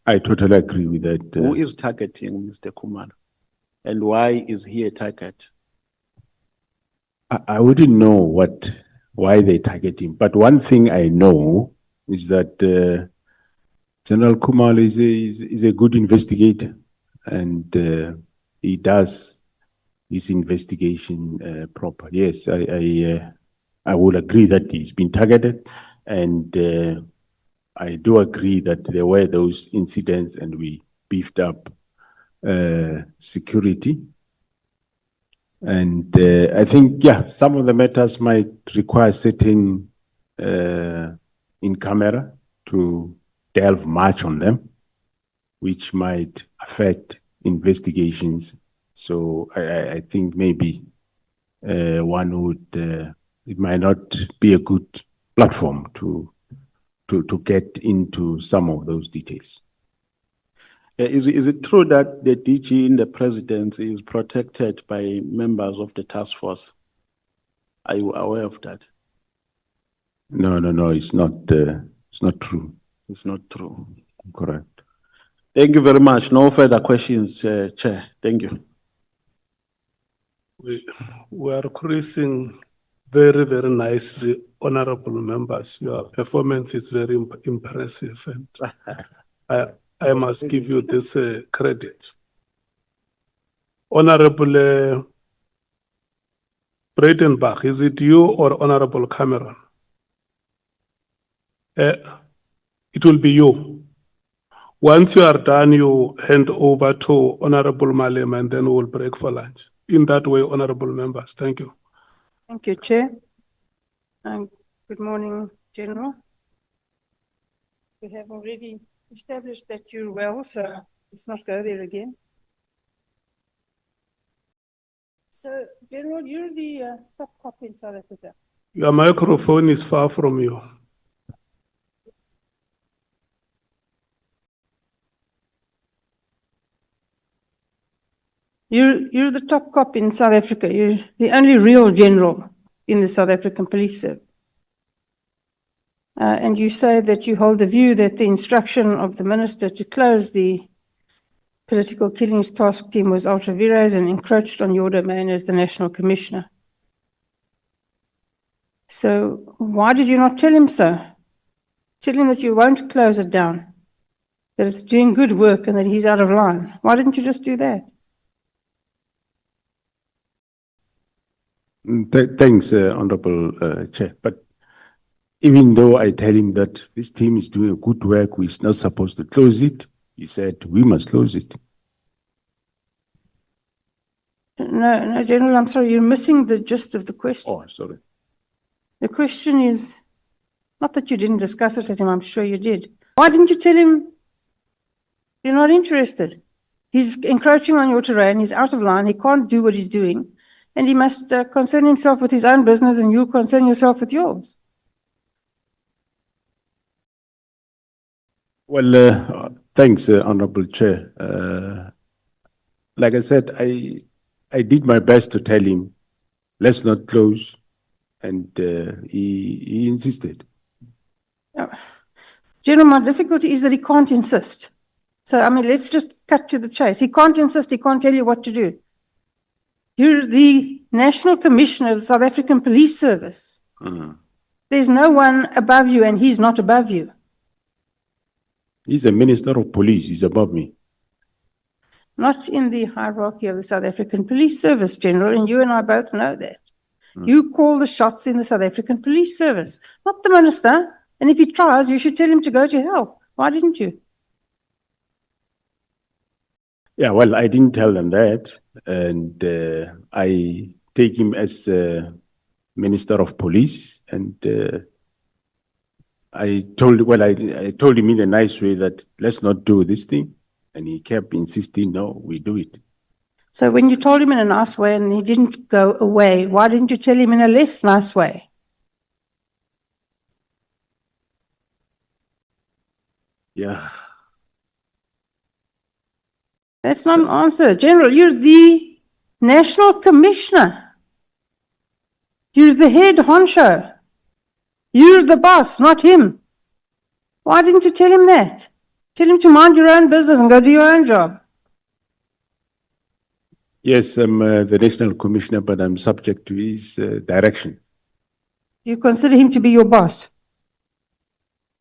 I totally agree with that. Who is targeting Mr. Khumalo? And why is he a target? I wouldn't know why they target him, but one thing I know is that General Khumalo is a good investigator, and he does his investigation proper. Yes, I will agree that he's been targeted, and I do agree that there were those incidents, and we beefed up security. And I think, yeah, some of the matters might require certain in camera to delve much on them, which might affect investigations. So I think maybe one would, it might not be a good platform to get into some of those details. Is it true that the DG in the presidency is protected by members of the task force? Are you aware of that? No, it's not true. It's not true. Correct. Thank you very much. No further questions, Chair. Thank you. We are cruising very, very nicely, honorable members. Your performance is very impressive, and I must give you this credit. Honorable Breitenbach, is it you or Honorable Cameron? It will be you. Once you are done, you hand over to Honorable Malema, and then we'll break for lunch. In that way, honorable members, thank you. Thank you, Chair. And good morning, General. We have already established that you're well, so let's not go there again. So, General, you're the top cop in South Africa. Your microphone is far from you. You're the top cop in South Africa. You're the only real general in the South African Police Service. And you say that you hold the view that the instruction of the minister to close the political killings task team was ultra vires and encroached on your domain as the National Commissioner. So why did you not tell him so? Tell him that you won't close it down, that it's doing good work and that he's out of line. Why didn't you just do that? Thanks, Honorable Chair. But even though I tell him that this team is doing good work, we're not supposed to close it, he said we must close it. No, General, I'm sorry, you're missing the gist of the question. Oh, sorry. The question is, not that you didn't discuss it with him, I'm sure you did. Why didn't you tell him you're not interested? He's encroaching on your terrain, he's out of line, he can't do what he's doing, and he must concern himself with his own business and you concern yourself with yours. Well, thanks, Honorable Chair. Like I said, I did my best to tell him, let's not close, and he insisted. General, my difficulty is that he can't insist. So, I mean, let's just cut to the chase. He can't insist, he can't tell you what to do. You're the National Commissioner of the South African Police Service. There's no one above you and he's not above you. He's a Minister of Police, he's above me. Not in the hierarchy of the South African Police Service, General, and you and I both know that. You call the shots in the South African Police Service, not the minister. And if he tries, you should tell him to go to hell. Why didn't you? Yeah, well, I didn't tell them that. And I take him as Minister of Police. And I told him in a nice way that let's not do this thing. And he kept insisting, no, we do it. So when you told him in a nice way and he didn't go away, why didn't you tell him in a less nice way? Yeah. That's not an answer. General, you're the National Commissioner. You're the head honcho. You're the boss, not him. Why didn't you tell him that? Tell him to mind your own business and go do your own job. Yes, I'm the National Commissioner, but I'm subject to his direction. You consider him to be your boss?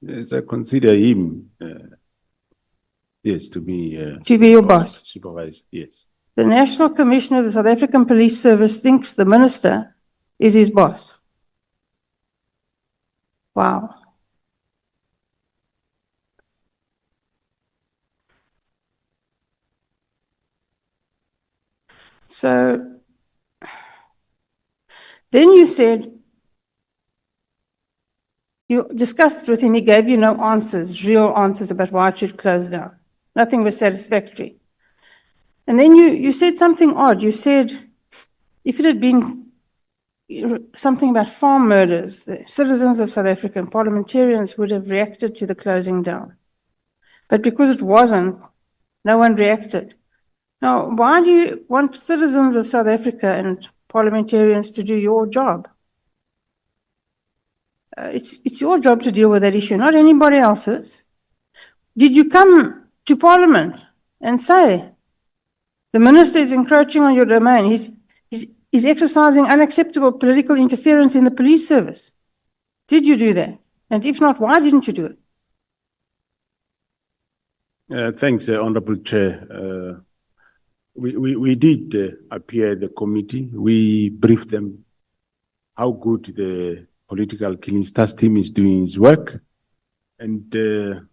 Yes, I consider him, yes, to be your boss. Supervised, yes. The National Commissioner of the South African Police Service thinks the minister is his boss. Wow. So then you said, you discussed with him, he gave you no answers, real answers about why it should close down. Nothing was satisfactory. And then you said something odd. You said if it had been something about farm murders, the citizens of South Africa and parliamentarians would have reacted to the closing down. But because it wasn't, no one reacted. Now, why do you want citizens of South Africa and parliamentarians to do your job? It's your job to deal with that issue, not anybody else's. Did you come to Parliament and say, the minister is encroaching on your domain, he's exercising unacceptable political interference in the police service? Did you do that? And if not, why didn't you do it? Thanks, Honorable Chair. We did appear at the committee. We briefed them how good the political killings task team is doing its work. And there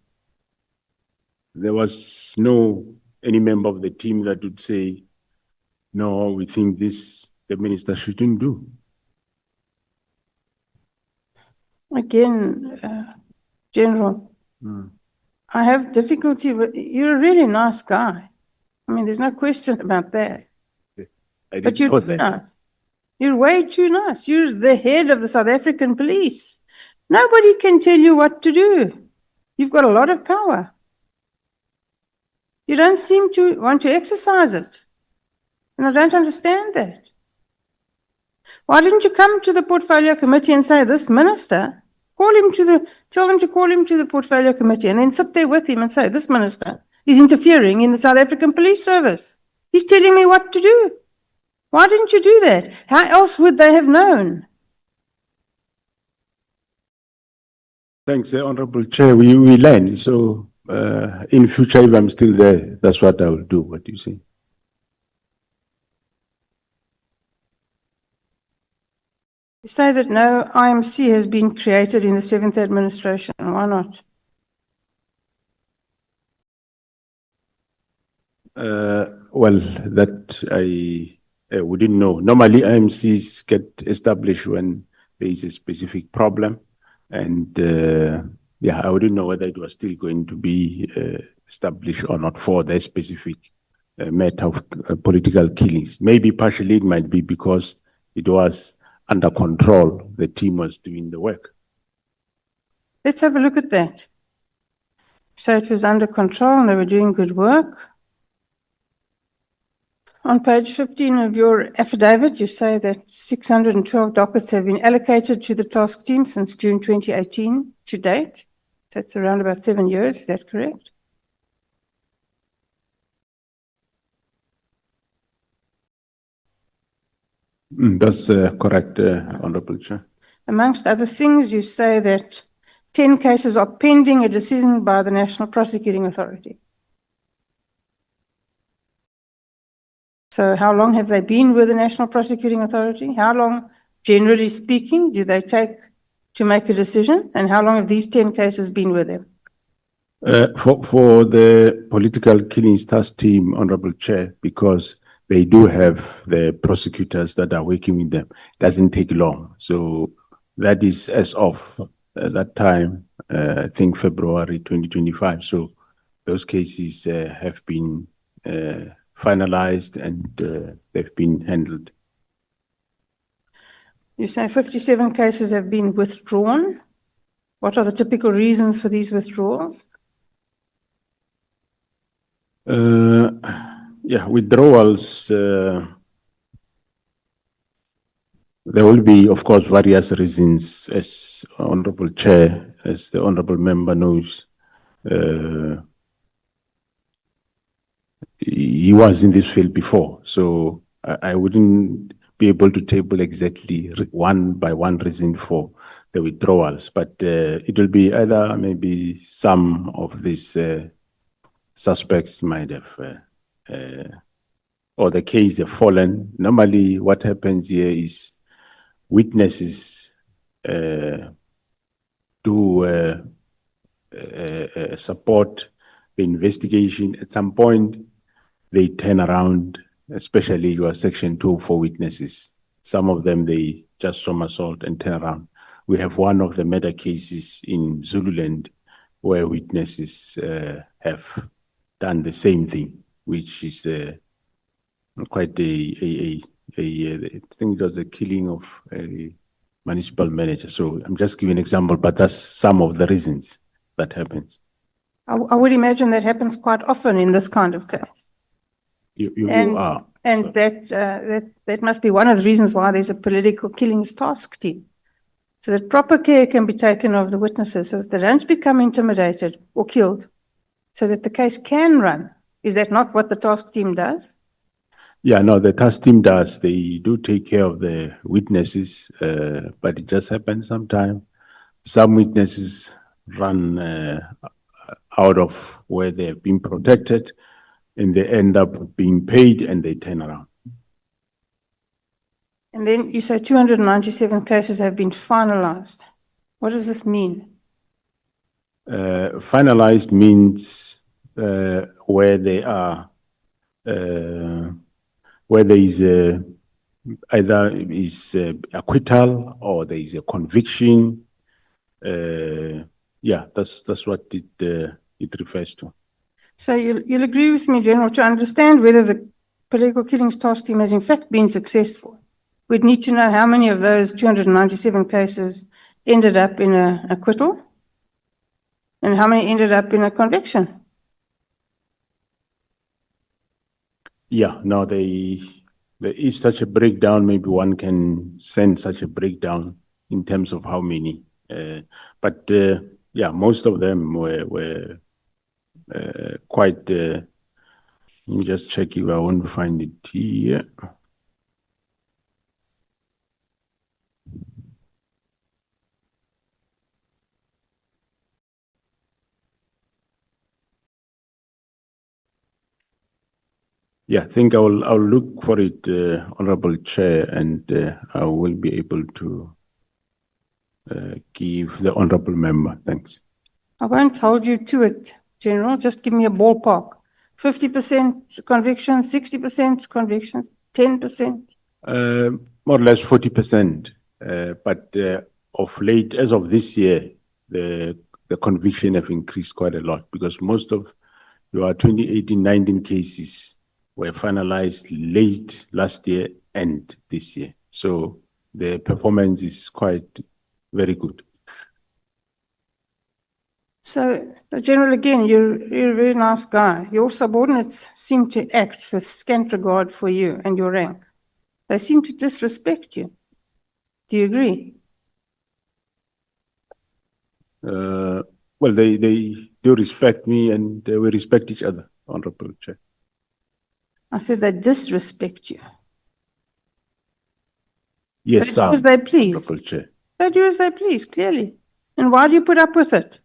was any member of the team that would say, no, we think this the minister shouldn't do. Again, General, I have difficulty with, you're a really nice guy. I mean, there's no question about that. But you're nice. You're way too nice. You're the head of the South African police. Nobody can tell you what to do. You've got a lot of power. You don't seem to want to exercise it. And I don't understand that. Why didn't you come to the portfolio committee and say, this minister, tell them to call him to the portfolio committee and then sit there with him and say, this minister is interfering in the South African Police Service. He's telling me what to do. Why didn't you do that? How else would they have known? Thanks, Honorable Chair. We learn. So in future, if I'm still there, that's what I will do. What do you say? You say that no IMC has been created in the 7th administration. Why not? Well, that we didn't know. Normally, IMCs get established when there is a specific problem. And yeah, I wouldn't know whether it was still going to be established or not for that specific matter of political killings. Maybe partially it might be because it was under control. The team was doing the work. Let's have a look at that. So it was under control and they were doing good work. On page 15 of your affidavit, you say that 612 dockets have been allocated to the task team since June 2018 to date. So it's around about 7 years, is that correct? That's correct, Honorable Chair. Amongst other things, you say that 10 cases are pending a decision by the National Prosecuting Authority. So how long have they been with the National Prosecuting Authority? How long, generally speaking, do they take to make a decision? And how long have these 10 cases been with them? For the political killings task team, Honorable Chair, because they do have the prosecutors that are working with them, it doesn't take long. So that is as of that time, I think February 2025. So those cases have been finalized and they've been handled. You say 57 cases have been withdrawn. What are the typical reasons for these withdrawals? Yeah, withdrawals, there will be, of course, various reasons, as Honorable Chair, as the Honorable Member knows. He was in this field before, so I wouldn't be able to table exactly one by one reason for the withdrawals, but it will be either maybe some of these suspects might have, or the case have fallen. Normally, what happens here is witnesses do support the investigation. At some point, they turn around, especially your Section 2 for witnesses. Some of them, they just somersault and turn around. We have one of the murder cases in Zululand where witnesses have done the same thing, which is quite I think it was a killing of a municipal manager. So I'm just giving an example, but that's some of the reasons that happens. I would imagine that happens quite often in this kind of case. You are. And that must be one of the reasons why there's a political killings task team. So that proper care can be taken of the witnesses so that they don't become intimidated or killed, so that the case can run. Is that not what the task team does? Yeah, no, the task team does. They do take care of the witnesses, but it just happens sometimes. Some witnesses run out of where they have been protected, and they end up being paid and they turn around. And then you say 297 cases have been finalized. What does this mean? Finalized means where they are, where there is either is acquittal or there is a conviction. Yeah, that's what it refers to. So you'll agree with me, General, to understand whether the political killings task team has in fact been successful. We'd need to know how many of those 297 cases ended up in an acquittal and how many ended up in a conviction. Yeah, no, they There is such a breakdown, maybe one can send such a breakdown in terms of how many. But yeah, most of them were quite, let me just check if I want to find it here. Yeah, I think I'll look for it, Honorable Chair, and I will be able to give the Honorable Member. Thanks. I won't hold you to it, General. Just give me a ballpark. 50% convictions, 60% convictions, 10%. More or less 40%. But of late, as of this year, the conviction have increased quite a lot because most of your 2018-19 cases were finalized late last year and this year. So the performance is quite very good. So, General, again, you're a very nice guy. Your subordinates seem to act with scant regard for you and your rank. They seem to disrespect you. Do you agree? Well, they do respect me and we respect each other, Honorable Chair. I said they disrespect you. Yes, They do as they please. Honorable Chair. They do as they please, clearly. And why do you put up with it?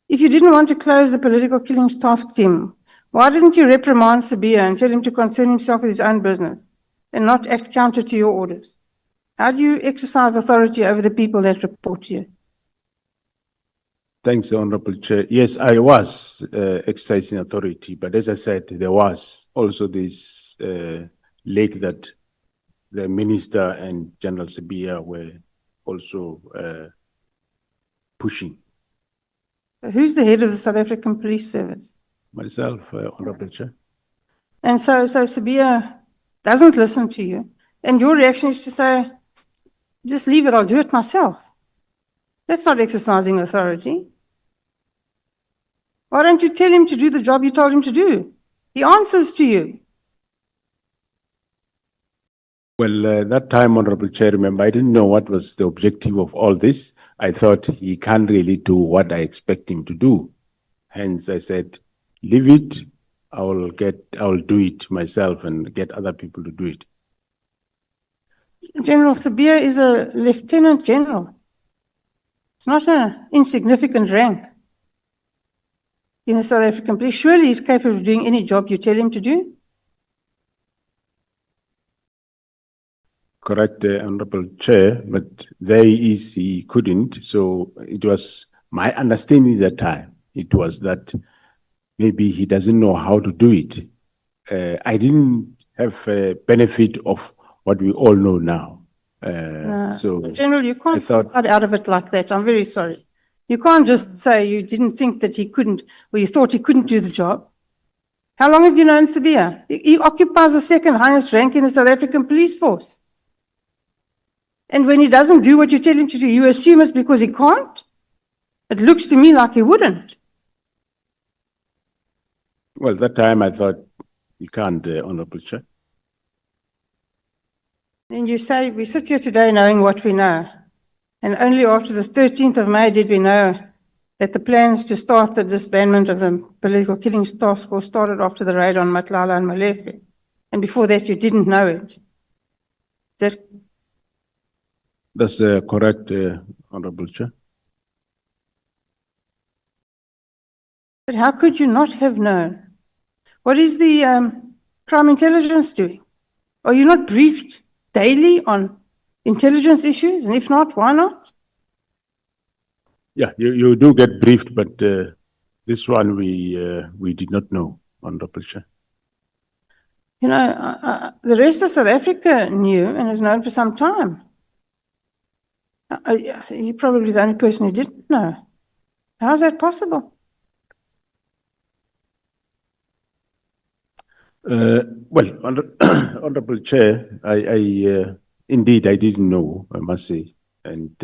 If you didn't want to close the political killings task team, why didn't you reprimand Sabia and tell him to concern himself with his own business and not act counter to your orders? How do you exercise authority over the people that report to you? Thanks, Honorable Chair. Yes, I was exercising authority, but as I said, there was also this late that the Minister and General Sabia were also pushing. Who's the head of the South African Police Service? Myself, Honorable Chair. And so Sabia doesn't listen to you. And your reaction is to say, just leave it, I'll do it myself. That's not exercising authority. Why don't you tell him to do the job you told him to do? He answers to you. Well, that time, Honorable Chair, remember, I didn't know what was the objective of all this. I thought he can't really do what I expect him to do. Hence, I said, leave it. I'll do it myself and get other people to do it. General Sabia is a lieutenant general. It's not an insignificant rank in the South African police. Surely he's capable of doing any job you tell him to do. Correct, Honorable Chair, but he couldn't. So it was my understanding that time. It was that maybe he doesn't know how to do it. I didn't have a benefit of what we all know now. So General, you can't I thought- cut out of it like that. I'm very sorry. You can't just say you didn't think that he couldn't, or you thought he couldn't do the job. How long have you known Sabia? He occupies the second highest rank in the South African police force. And when he doesn't do what you tell him to do, you assume it's because he can't? It looks to me like he wouldn't. Well, that time I thought you can't, Honorable Chair. And you say, we sit here today knowing what we know. And only after the 13th of May did we know that the plans to start the disbandment of the political killings task force started after the raid on Nhlanhla and Molefe. And before that, you didn't know it. That's correct, Honorable Chair. But how could you not have known? What is the crime intelligence doing? Are you not briefed daily on intelligence issues? And if not, why not? Yeah, you do get briefed, but this one we did not know, Honorable Chair. You know, the rest of South Africa knew and has known for some time. You're probably the only person who didn't know. How is that possible? Well, Honorable Chair, I indeed I didn't know, I must say, and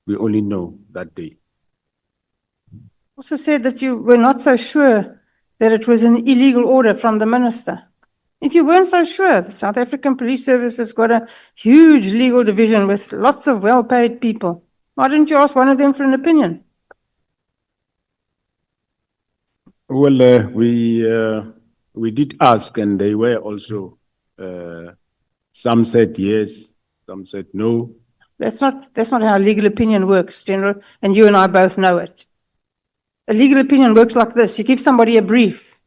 we only know that day. Also said that you were not so sure that it was an illegal order from the minister. If you weren't so sure, the South African Police Service has got a huge legal division with lots of well-paid people. Why didn't you ask one of them for an opinion? Well, we did ask, and they were also, some said yes, some said no. That's not how legal opinion works, General, and you and I both know it. A legal opinion works like this. You give somebody a brief.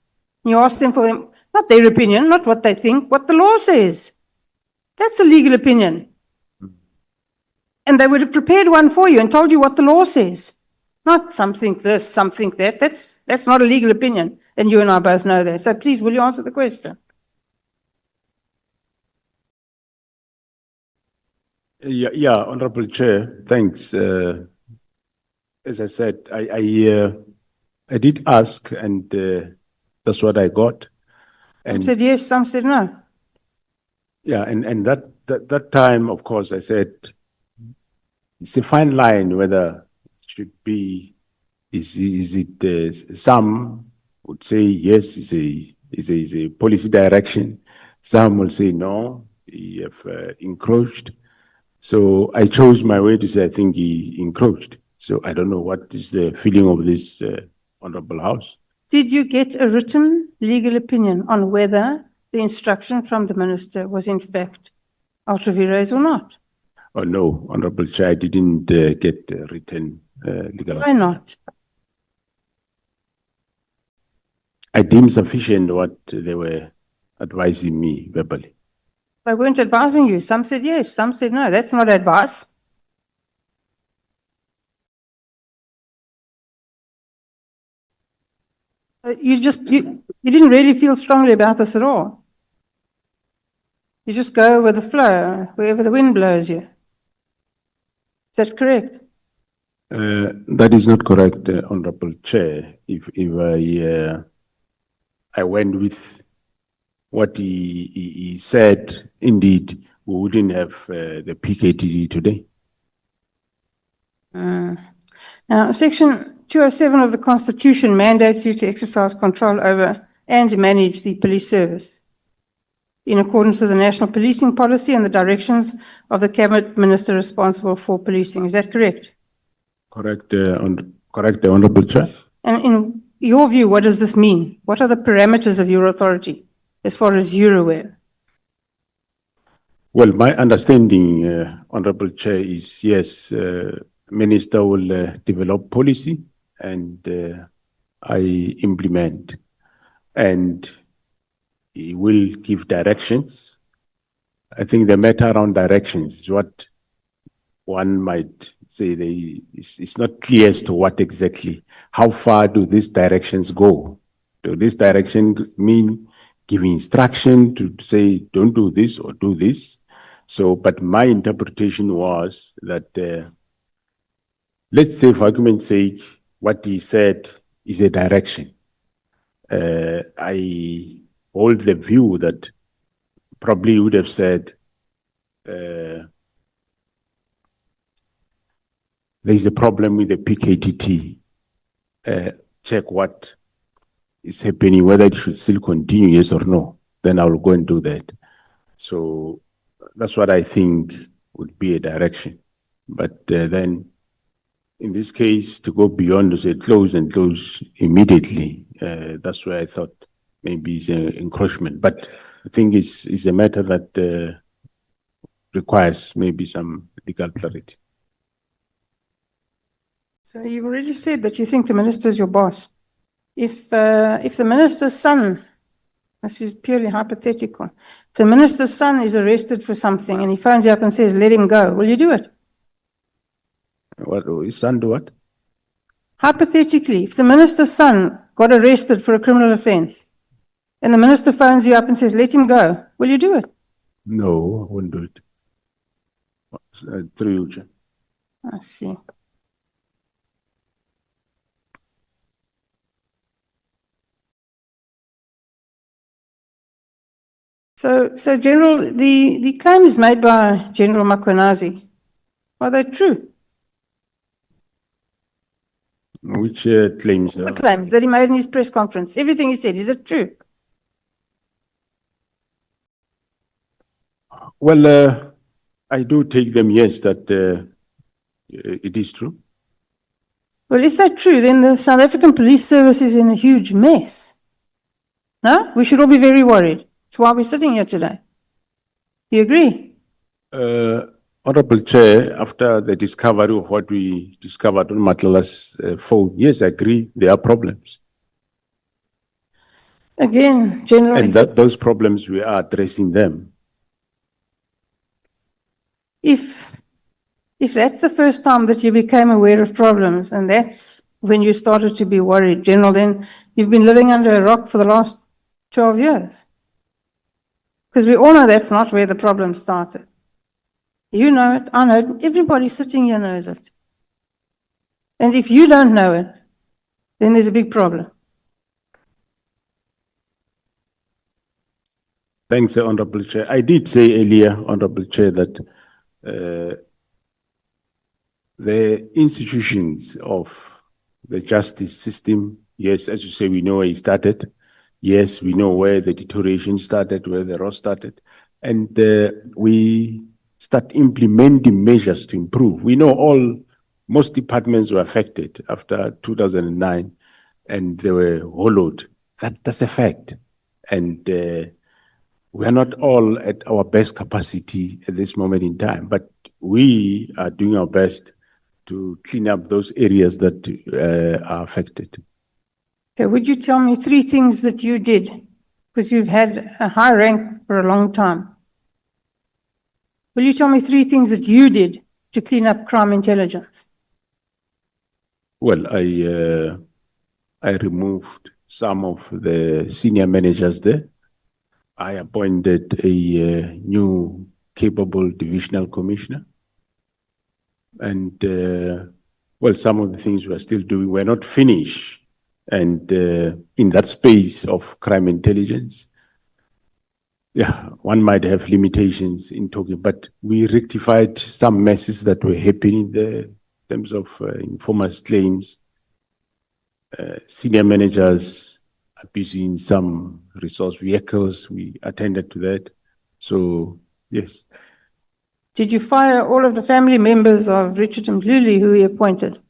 You ask them for them, not their opinion, not what they think, what the law says. That's a legal opinion. And they would have prepared one for you and told you what the law says. Not something this, something that. That's not a legal opinion. And you and I both know that. So please, will you answer the question? Yeah, Honorable Chair, thanks. As I said, I did ask, and that's what I got. Some And said yes, some said no. yeah, and that time, of course, I said it's a fine line whether it should be. Is it some would say yes, is a policy direction. Some will say no, he have encroached. So I chose my way to say I think he encroached. So I don't know what is the feeling of this Honorable House. Did you get a written legal opinion on whether the instruction from the minister was in fact ultra vires or not? Oh no, Honorable Chair, I didn't get written legal. Why not? I deemed sufficient what they were advising me verbally. They weren't advising you. Some said yes, some said no. That's not advice. You didn't really feel strongly about this at all. You just go with the flow, wherever the wind blows you. Is that correct? That is not correct, Honorable Chair. If I went with what he said, indeed, we wouldn't have the PKTD today. Now, Section 207 of the Constitution mandates you to exercise control over and manage the police service in accordance with the national policing policy and the directions of the cabinet minister responsible for policing. Is that correct? Correct, correct, Honorable Chair. And in your view, what does this mean? What are the parameters of your authority as far as you're aware? Well, my understanding, Honorable Chair, is yes, Minister will develop policy and I implement, and he will give directions. I think the matter around directions is what one might say it's not clear as to what exactly, how far do these directions go? Do these directions mean giving instruction to say don't do this or do this? So, but my interpretation was that, let's say for argument's sake, what he said is a direction. I hold the view that probably he would have said, there's a problem with the PKTT. Check what is happening, whether it should still continue, yes or no. Then I will go and do that. So that's what I think would be a direction. But then, in this case, to go beyond to say close and close immediately, that's where I thought maybe it's an encroachment. But I think it's a matter that requires maybe some legal clarity. So you've already said that you think the minister is your boss. If the minister's son, this is purely hypothetical, if the minister's son is arrested for something and he phones you up and says, let him go, will you do it? What, his son do what? Hypothetically, if the minister's son got arrested for a criminal offense and the minister phones you up and says, let him go, will you do it? No, I wouldn't do it. Through you, Chair. I see. So General, the claims made by General Mkhwanazi, are they true? Which claims? The claims that he made in his press conference, everything he said, is it true? Well, I do take them, yes, that it is true. Well, if that's true, then the South African Police Service is in a huge mess. No? We should all be very worried. That's why we're sitting here today. Do you agree? Honorable Chair, after the discovery of what we discovered on Nhlanhla's phone, yes, I agree, there are problems. Again, General. And that those problems, we are addressing them. If that's the first time that you became aware of problems, and that's when you started to be worried, General, then you've been living under a rock for the last 12 years. Because we all know that's not where the problem started. You know it, I know it, everybody sitting here knows it. And if you don't know it, then there's a big problem. Thanks, Honorable Chair. I did say earlier, Honorable Chair, that the institutions of the justice system, yes, as you say, we know where it started. Yes, we know where the deterioration started, where the rot started. And we start implementing measures to improve. We know most departments were affected after 2009, and they were hollowed. That's a fact. And we are not all at our best capacity at this moment in time, but we are doing our best to clean up those areas that are affected. Okay, would you tell me 3 things that you did? Because you've had a high rank for a long time. Will you tell me 3 things that you did to clean up crime intelligence? Well, I removed some of the senior managers there. I appointed a new capable divisional commissioner. And, well, some of the things we're still doing, we're not finished. And in that space of crime intelligence, yeah, one might have limitations in talking, but we rectified some messes that were happening there in terms of informers' claims, senior managers abusing some resource vehicles. We attended to that. So, yes. Did you fire all of the family members of Richard Mkhwanazi who he appointed?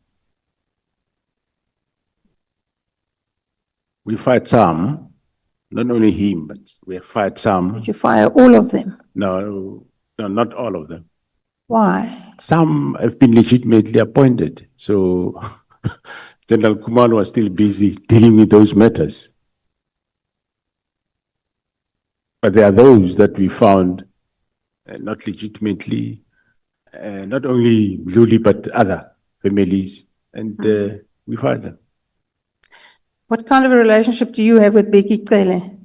We fired some, not only him, but we have fired some. Did you fire all of them? No, not all of them. Why? Some have been legitimately appointed. So General Kumar was still busy dealing with those matters. But there are those that we found not legitimately, not only Mkhwanazi, but other families, and we fired them. What kind of a relationship do you have with Bheki Cele?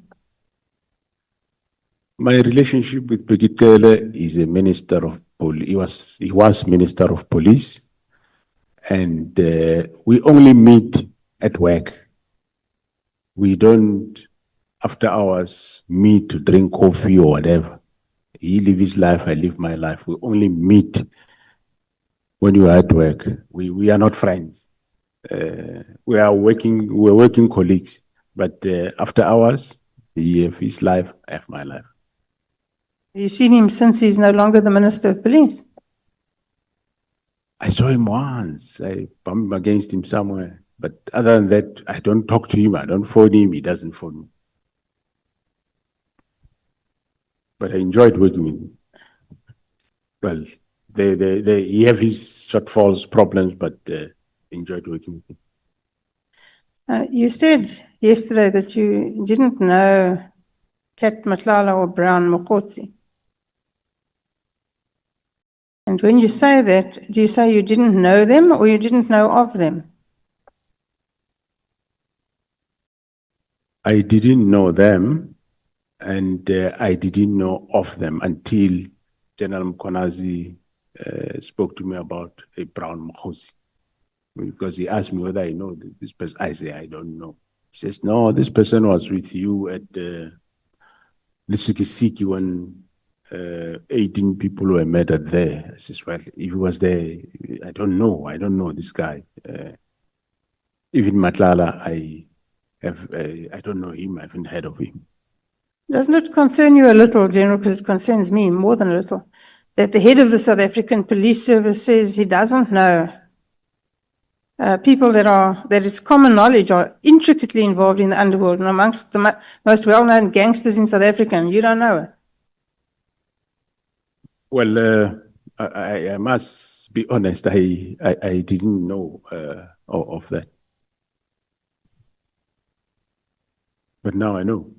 My relationship with Bheki Cele is a minister of police. He was minister of police, and we only meet at work. We don't, after hours, meet to drink coffee or whatever. He lives his life, I live my life. We only meet when you are at work. We are not friends. We're working colleagues, but after hours, he has his life, I have my life. Have you seen him since he's no longer the Minister of Police? I saw him once. I bumped against him somewhere. But other than that, I don't talk to him. I don't phone him. He doesn't phone me. But I enjoyed working with him. Well, he have his shortfalls, problems, but enjoyed working with him. You said yesterday that you didn't know Kat Nhlanhla or Brown Mkhwanazi. And when you say that, do you say you didn't know them or you didn't know of them? I didn't know them, and I didn't know of them until General Mkhwanazi spoke to me about a Brown Mkhwanazi. Because he asked me whether I know this person. I say, I don't know. He says, no, this person was with you at Lisukisiki when 18 people were murdered there. I says, well, if he was there, I don't know this guy. Even Nhlanhla, I don't know him, I haven't heard of him. Doesn't it concern you a little, General, because it concerns me more than a little, that the head of the South African Police Service says he doesn't know people that it's common knowledge are intricately involved in the underworld and amongst the most well-known gangsters in South Africa, and you don't know it? Well, I must be honest, I didn't know of that. But now I know.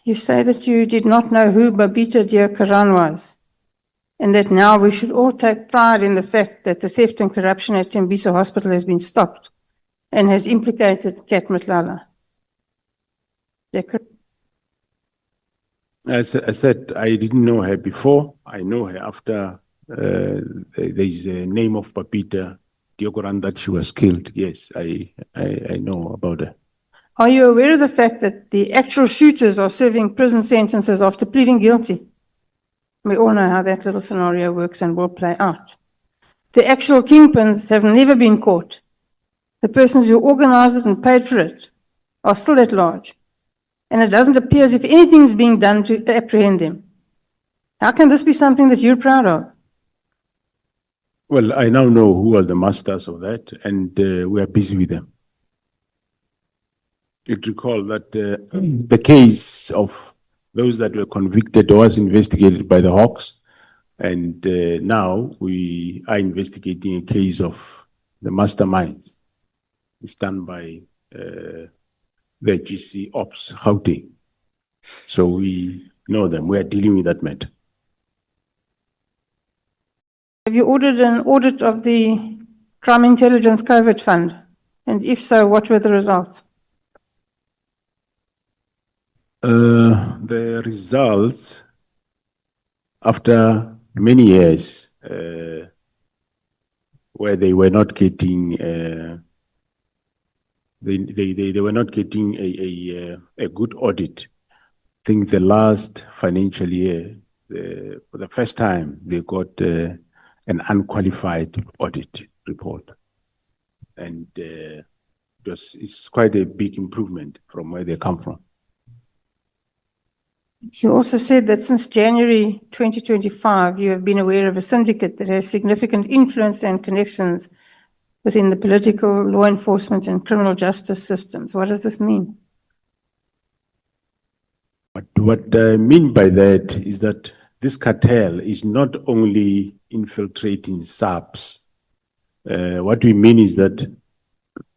You say that you did not know who Babita Deokaran was, and that now we should all take pride in the fact that the theft and corruption at Tembisa Hospital has been stopped and has implicated Kat Nhlanhla. As I said, I didn't know her before. I know her after there's a name of Babita Deokaran that she was killed. Yes, I know about her. Are you aware of the fact that the actual shooters are serving prison sentences after pleading guilty? We all know how that little scenario works and will play out. The actual kingpins have never been caught. The persons who organized it and paid for it are still at large. And it doesn't appear as if anything is being done to apprehend them. How can this be something that you're proud of? Well, I now know who are the masters of that, and we are busy with them. You recall that the case of those that were convicted was investigated by the Hawks, and now we are investigating a case of the masterminds. It's done by the GC Ops, Gauteng. So we know them. We are dealing with that matter. Have you ordered an audit of the Crime Intelligence Covert Fund? And if so, what were the results? The results, after many years, where they were not getting, they were not getting a good audit. I think the last financial year, for the first time, they got an unqualified audit report, and it's quite a big improvement from where they come from. You also said that since January 2025, you have been aware of a syndicate that has significant influence and connections within the political, law enforcement, and criminal justice systems. What does this mean? What I mean by that is that this cartel is not only infiltrating SAPS. What we mean is that it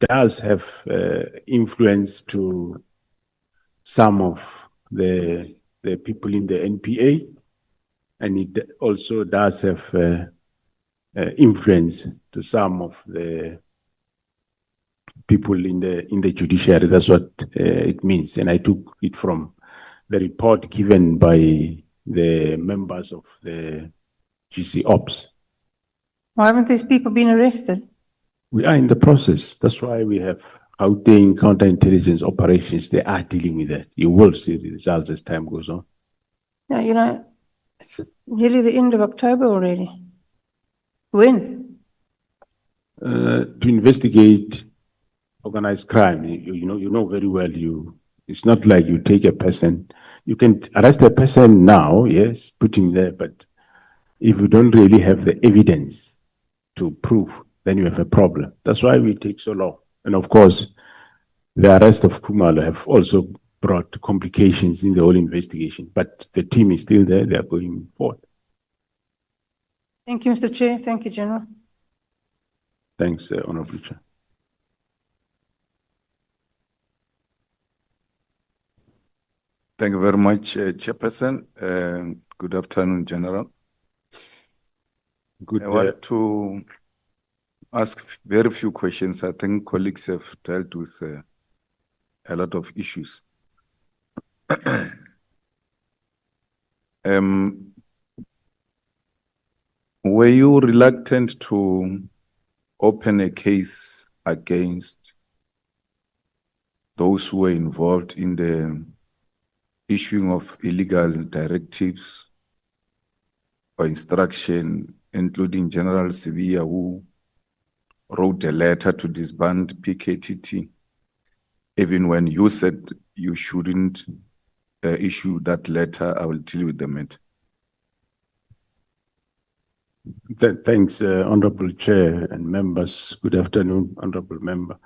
does have influence to some of the people in the NPA, and it also does have influence to some of the people in the judiciary. That's what it means, and I took it from the report given by the members of the GC Ops. Why haven't these people been arrested? We are in the process. That's why we have Gauteng counterintelligence operations. They are dealing with that. You will see the results as time goes on. Now, you know, it's nearly the end of October already. When? To investigate organized crime, you know very well. It's not like you take a person. You can arrest a person now, yes, put him there, but if you don't really have the evidence to prove, then you have a problem. That's why we take so long. And of course, the arrest of Khumalo have also brought complications in the whole investigation, but the team is still there. They are going forward. Thank you, Mr. Chair. Thank you, General. Thanks, Honorable Chair. Thank you very much, Chairperson. Good afternoon, General. Good. I want to ask very few questions. I think colleagues have dealt with a lot of issues. Were you reluctant to open a case against those who were involved in the issuing of illegal directives or instruction, including General Sibiya, who wrote a letter to disband PKTT, even when you said you shouldn't issue that letter. I will deal with the matter. Thanks, Honorable Chair and members. Good afternoon, Honorable Member.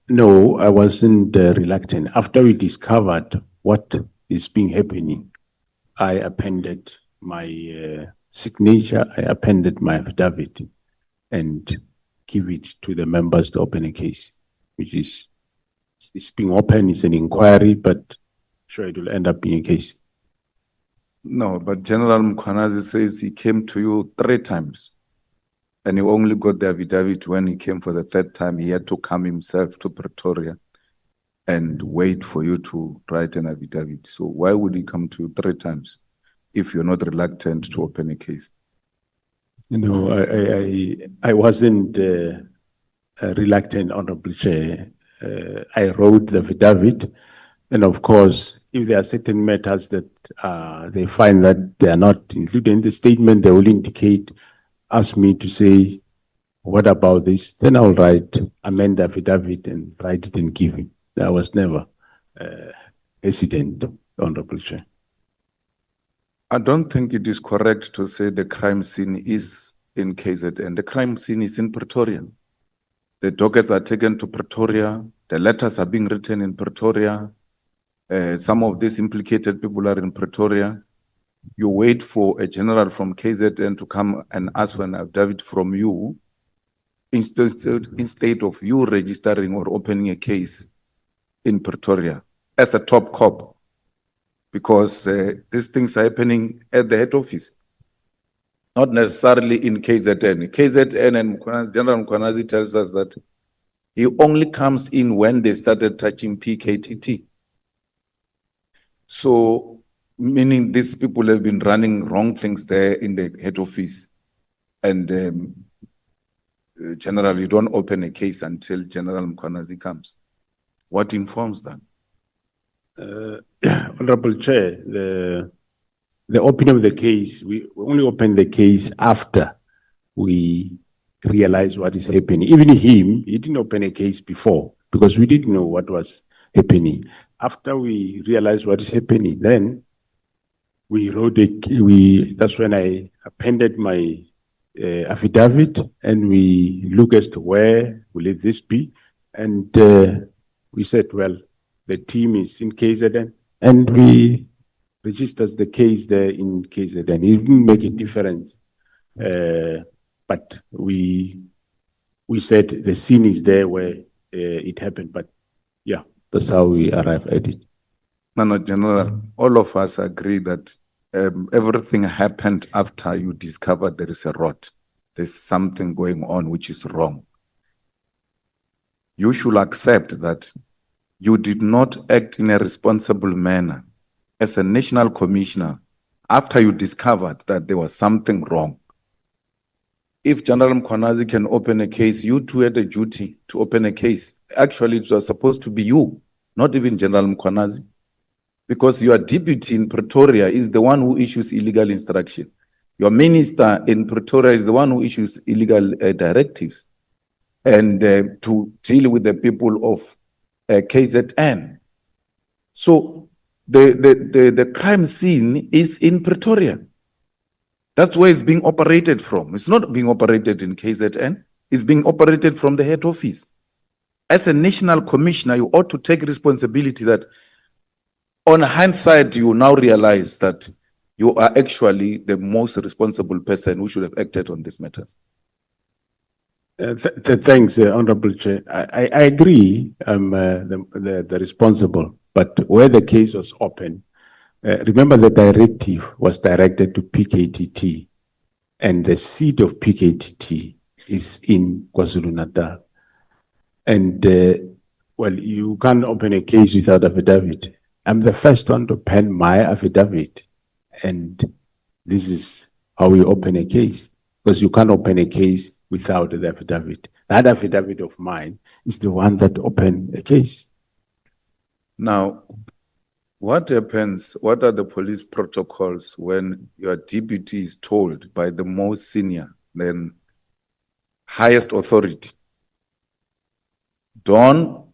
No, I wasn't reluctant. After we discovered what is being happening, I appended my signature, I appended my affidavit and give it to the members to open a case, which is, it's being open, it's an inquiry, but sure it will end up being a case. No, but General Mkhwanazi says he came to you 3 times. And you only got the affidavit when he came for the 3rd time. He had to come himself to Pretoria and wait for you to write an affidavit. So why would he come to you 3 times if you're not reluctant to open a case? You know, I wasn't reluctant, Honorable Chair. I wrote the affidavit, and of course, if there are certain matters that they find that they are not included in the statement, they will indicate, ask me to say, what about this? Then I'll amend the affidavit and write it and give it. I was never hesitant, Honorable Chair. I don't think it is correct to say the crime scene is in KZN. The crime scene is in Pretoria. The dockets are taken to Pretoria. The letters are being written in Pretoria. Some of these implicated people are in Pretoria. You wait for a general from KZN to come and ask for an affidavit from you instead of you registering or opening a case in Pretoria as a top cop, because these things are happening at the head office, not necessarily in KZN. KZN and General Mkhwanazi tells us that he only comes in when they started touching PKTT. So, meaning these people have been running wrong things there in the head office. And General, you don't open a case until General Mkhwanazi comes. What informs that? Honorable Chair, the opening of the case, we only opened the case after we realized what is happening. Even he didn't open a case before because we didn't know what was happening. After we realized what is happening, then we wrote that's when I appended my affidavit, and we look as to where will this be, and we said, well, the team is in KZN, and we registered the case there in KZN. It didn't make a difference, but we said the scene is there where it happened, but yeah, that's how we arrived at it. No, General, all of us agree that everything happened after you discovered there is a rot. There's something going on which is wrong. You should accept that you did not act in a responsible manner as a national commissioner after you discovered that there was something wrong. If General Mkhwanazi can open a case, you too had a duty to open a case. Actually, it was supposed to be you, not even General Mkhwanazi, because your deputy in Pretoria is the one who issues illegal instruction. Your minister in Pretoria is the one who issues illegal directives and to deal with the people of KZN. So the crime scene is in Pretoria. That's where it's being operated from. It's not being operated in KZN. It's being operated from the head office. As a national commissioner, you ought to take responsibility that on hindsight, you now realize that you are actually the most responsible person who should have acted on these matters. Thanks, Honorable Chair. I agree, the responsible, but where the case was open, remember the directive was directed to PKTT, and the seat of PKTT is in KwaZulu-Natal. And, well, you can't open a case without affidavit. I'm the first one to pen my affidavit, and this is how we open a case, because you can't open a case without the affidavit. That affidavit of mine is the one that opened a case. Now, what happens, what are the police protocols when your deputy is told by the most senior, then highest authority. Don't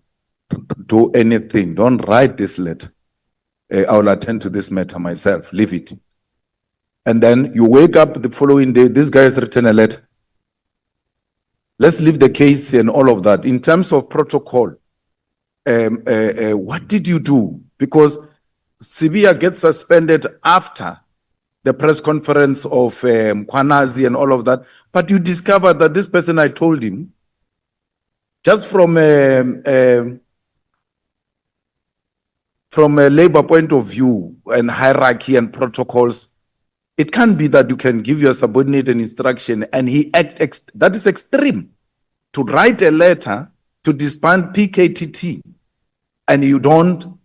do anything. Don't write this letter. I will attend to this matter myself. Leave it. And then you wake up the following day, this guy has written a letter. Let's leave the case and all of that. In terms of protocol, what did you do? Because Sibia gets suspended after the press conference of Mkhwanazi and all of that. But you discovered that this person, I told him, just from a labor point of view and hierarchy and protocols, it can't be that you can give your subordinate an instruction and he that is extreme. To write a letter to disband PKTT and you don't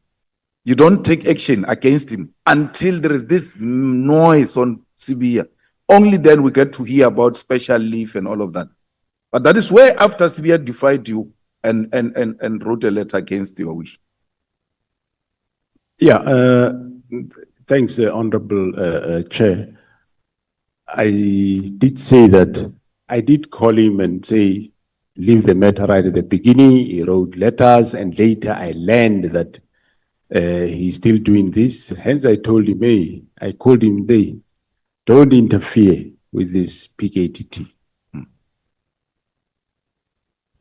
take action against him until there is this noise on Sibia. Only then we get to hear about special leave and all of that. But that is where after Sibia defied you and wrote a letter against your wish. Yeah, thanks, Honorable Chair. I did say that I did call him and say, leave the matter right at the beginning. He wrote letters, and later I learned that he's still doing this. Hence, I told him, hey, I called him, don't interfere with this PKTT.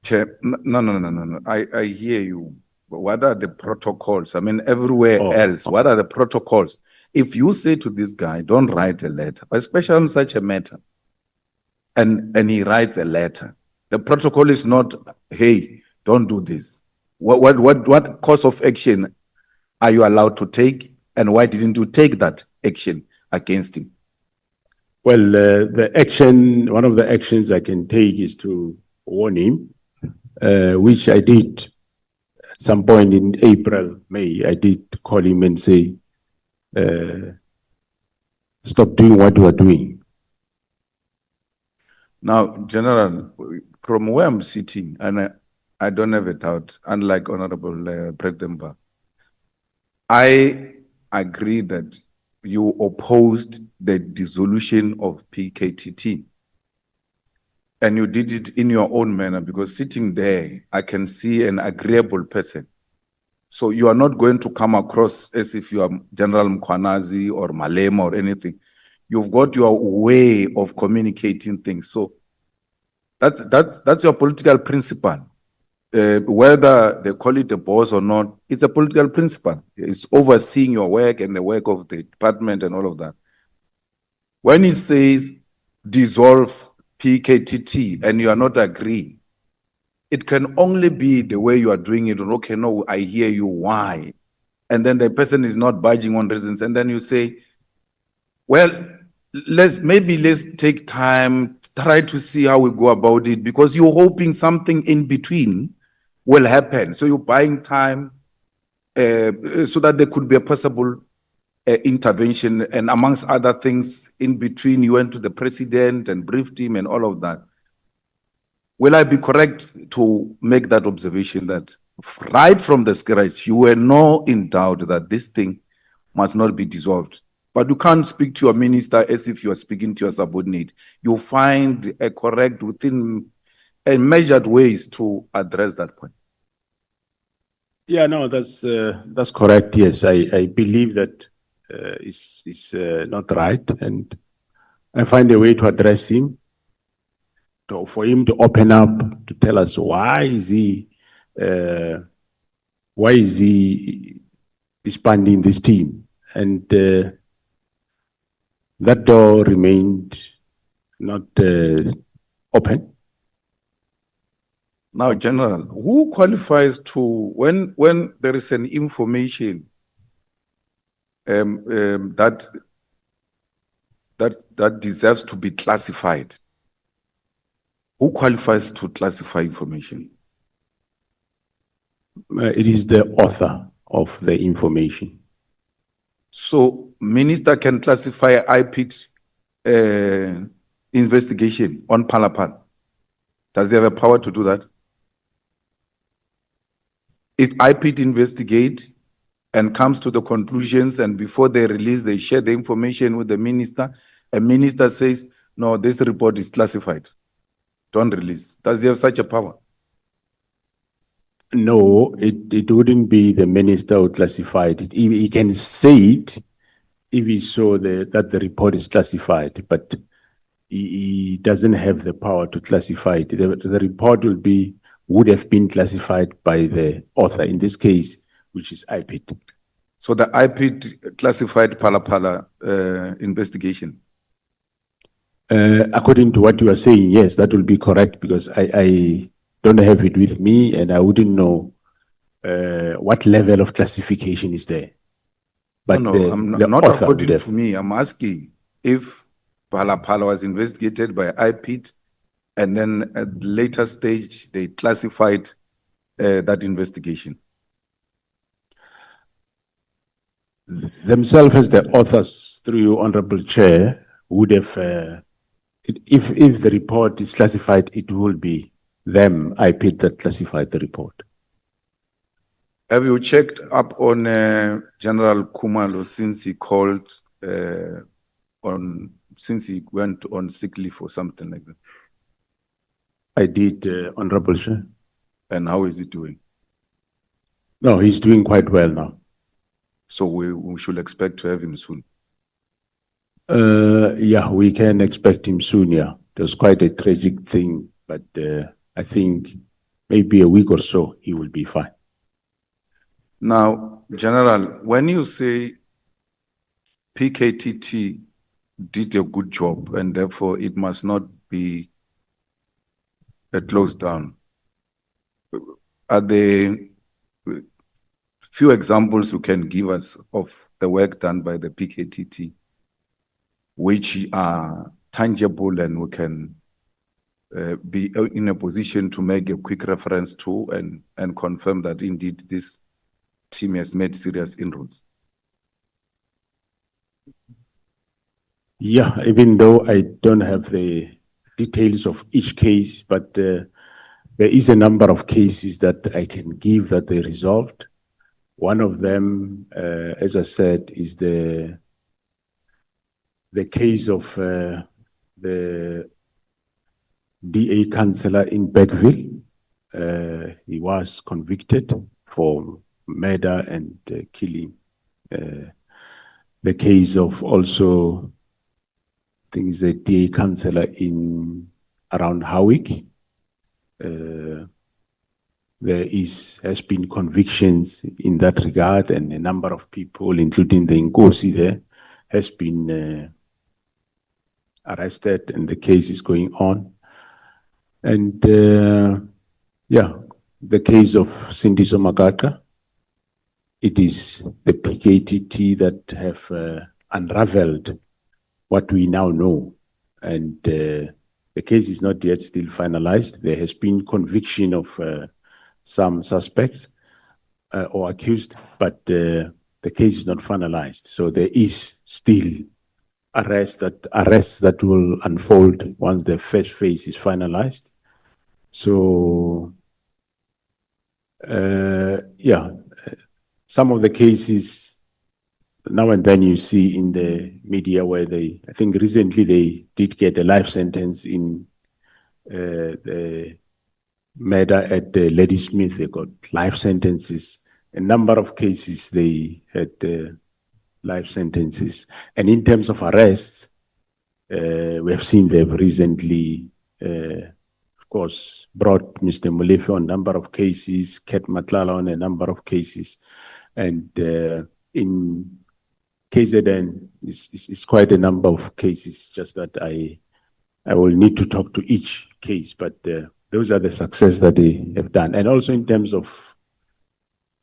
Chair, no. I hear you. But what are the protocols? I mean, everywhere else, what are the protocols? If you say to this guy, don't write a letter, especially on such a matter, and he writes a letter, the protocol is not, hey, don't do this. What course of action are you allowed to take, and why didn't you take that action against him? Well, one of the actions I can take is to warn him, which I did at some point in April, May. I did call him and say, stop doing what you are doing. Now, General, from where I'm sitting, and I don't have a doubt, unlike Honorable President, I agree that you opposed the dissolution of PKTT. And you did it in your own manner, because sitting there, I can see an agreeable person. So you are not going to come across as if you are General Mkhwanazi or Malema or anything. You've got your way of communicating things. So that's your political principle. Whether they call it a boss or not, it's a political principle. It's overseeing your work and the work of the department and all of that. When he says dissolve PKTT and you are not agreeing, it can only be the way you are doing it. Okay, no, I hear you, why? And then the person is not budging on reasons. And then you say, well, let's take time, try to see how we go about it, because you're hoping something in between will happen. So you're buying time so that there could be a possible intervention. And amongst other things, in between, you went to the president and briefed him and all of that. Will I be correct to make that observation that right from the scratch, you were not in doubt that this thing must not be dissolved? But you can't speak to your minister as if you are speaking to your subordinate. You find a correct within a measured ways to address that point. Yeah, no, that's correct. Yes, I believe that it's not right, and I find a way to address him, for him to open up, to tell us why is he disbanding this team, and that door remained not open. Now, General, who qualifies to, when there is an information that deserves to be classified, who qualifies to classify information? It is the author of the information. So, minister can classify IPIT investigation on Palapan. Does he have a power to do that? If IPIT investigate and comes to the conclusions, and before they release, they share the information with the minister, a minister says, no, this report is classified. don't release. Does he have such a power? No, it wouldn't be the minister who classified it. He can say it if he saw that the report is classified, but he doesn't have the power to classify it. The report would have been classified by the author, in this case, which is IPID. So the IPID classified Phala investigation. According to what you are saying, yes, that will be correct, because I don't have it with me and I wouldn't know what level of classification is there. But No, I'm the not author would according have. to me. I'm asking if Phala was investigated by IPID and then at the later stage they classified that investigation. Themselves as the authors, through you, Honorable Chair, would have, if the report is classified, it will be them, IPID, that classified the report. Have you checked up on General Khumalo since he called since he went on sick leave or something like that? I did, Honorable Chair. And how is he doing? No, he's doing quite well now. So we should expect to have him soon. Yeah, we can expect him soon, yeah. It was quite a tragic thing, but I think maybe a week or so, he will be fine. Now, General, when you say PKTT did a good job and therefore it must not be closed down, are there few examples you can give us of the work done by the PKTT which are tangible and we can be in a position to make a quick reference to and confirm that indeed this team has made serious inroads? Yeah, even though I don't have the details of each case, but there is a number of cases that I can give that they resolved. One of them, as I said, is the case of the DA councillor in Bergville. He was convicted for murder and killing. The case of also, I think, is a DA councillor around Howick. There has been convictions in that regard, and a number of people, including the Nkosi there, has been arrested, and the case is going on. And yeah, the case of Cindy Somakaka, it is the PKTT that have unraveled what we now know. And the case is not yet still finalized. There has been conviction of some suspects or accused, but the case is not finalized. So there is still arrests that will unfold once the first phase is finalized. So yeah, some of the cases now and then you see in the media where I think recently they did get a life sentence in the murder at Lady Smith. They got life sentences. A number of cases they had life sentences. And in terms of arrests, we have seen they've recently, of course, brought Mr. Molefe on a number of cases, Ket Matlala on a number of cases. And in KZN, it's quite a number of cases, just that I will need to talk to each case, but those are the success that they have done. And also in terms of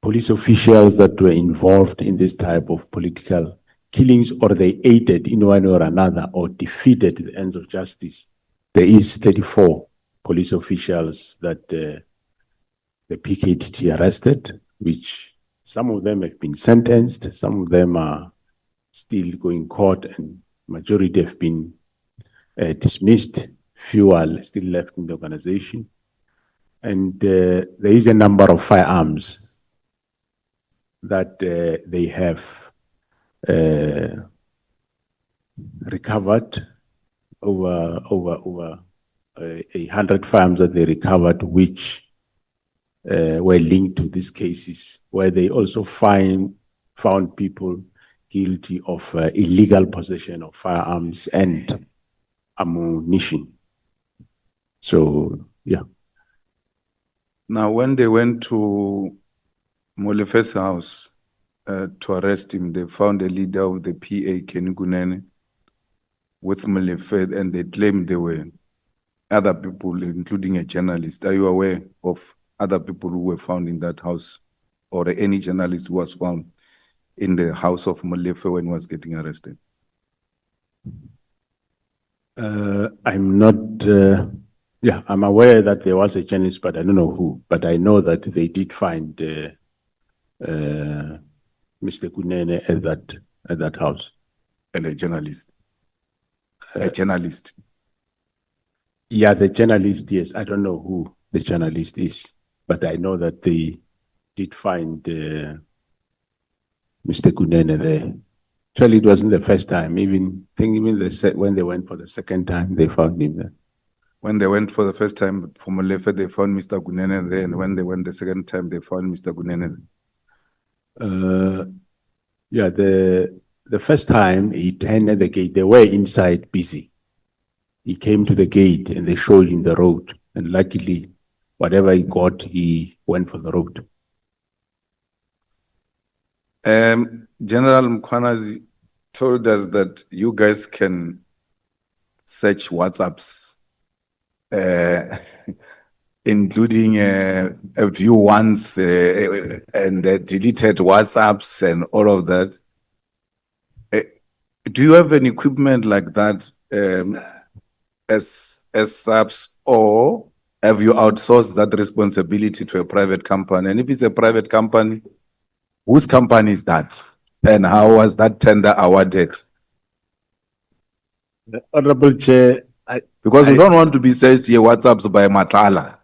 police officials that were involved in this type of political killings, or they aided in one or another or defeated the ends of justice, there is 34 police officials that the PKTT arrested, which some of them have been sentenced, some of them are still going court, and majority have been dismissed. Few are still left in the organization. And there is a number of firearms that they have recovered over 100 farms that they recovered, which were linked to these cases, where they also found people guilty of illegal possession of firearms and ammunition. So, yeah. Now, when they went to Molefe's house to arrest him, they found a leader of the PA, Kenny Kunene, with Molefe, and they claimed there were other people, including a journalist. Are you aware of other people who were found in that house, or any journalist who was found in the house of Molefe when he was getting arrested? I'm not, yeah, I'm aware that there was a journalist, but I don't know who. But I know that they did find Mr. Kunene at that house. And a journalist. A journalist. Yeah, the journalist, yes. I don't know who the journalist is, but I know that they did find Mr. Kunene there. Actually, it wasn't the first time. Even when they went for the second time, they found him there. When they went for the first time for Molefe, they found Mr. Kunene there, and when they went the second time, they found Mr. Kunene there. Yeah, the first time he entered the gate, they were inside busy. He came to the gate and they showed him the road. And luckily, whatever he got, he went for the road. General Mkhwanazi told us that you guys can search WhatsApps, including a view once and deleted WhatsApps and all of that. Do you have an equipment like that as SAPS, or have you outsourced that responsibility to a private company? And if it's a private company, whose company is that? And how was that tender awarded? Honorable Chair, Because we don't want to be searched here WhatsApps by Nhlanhla.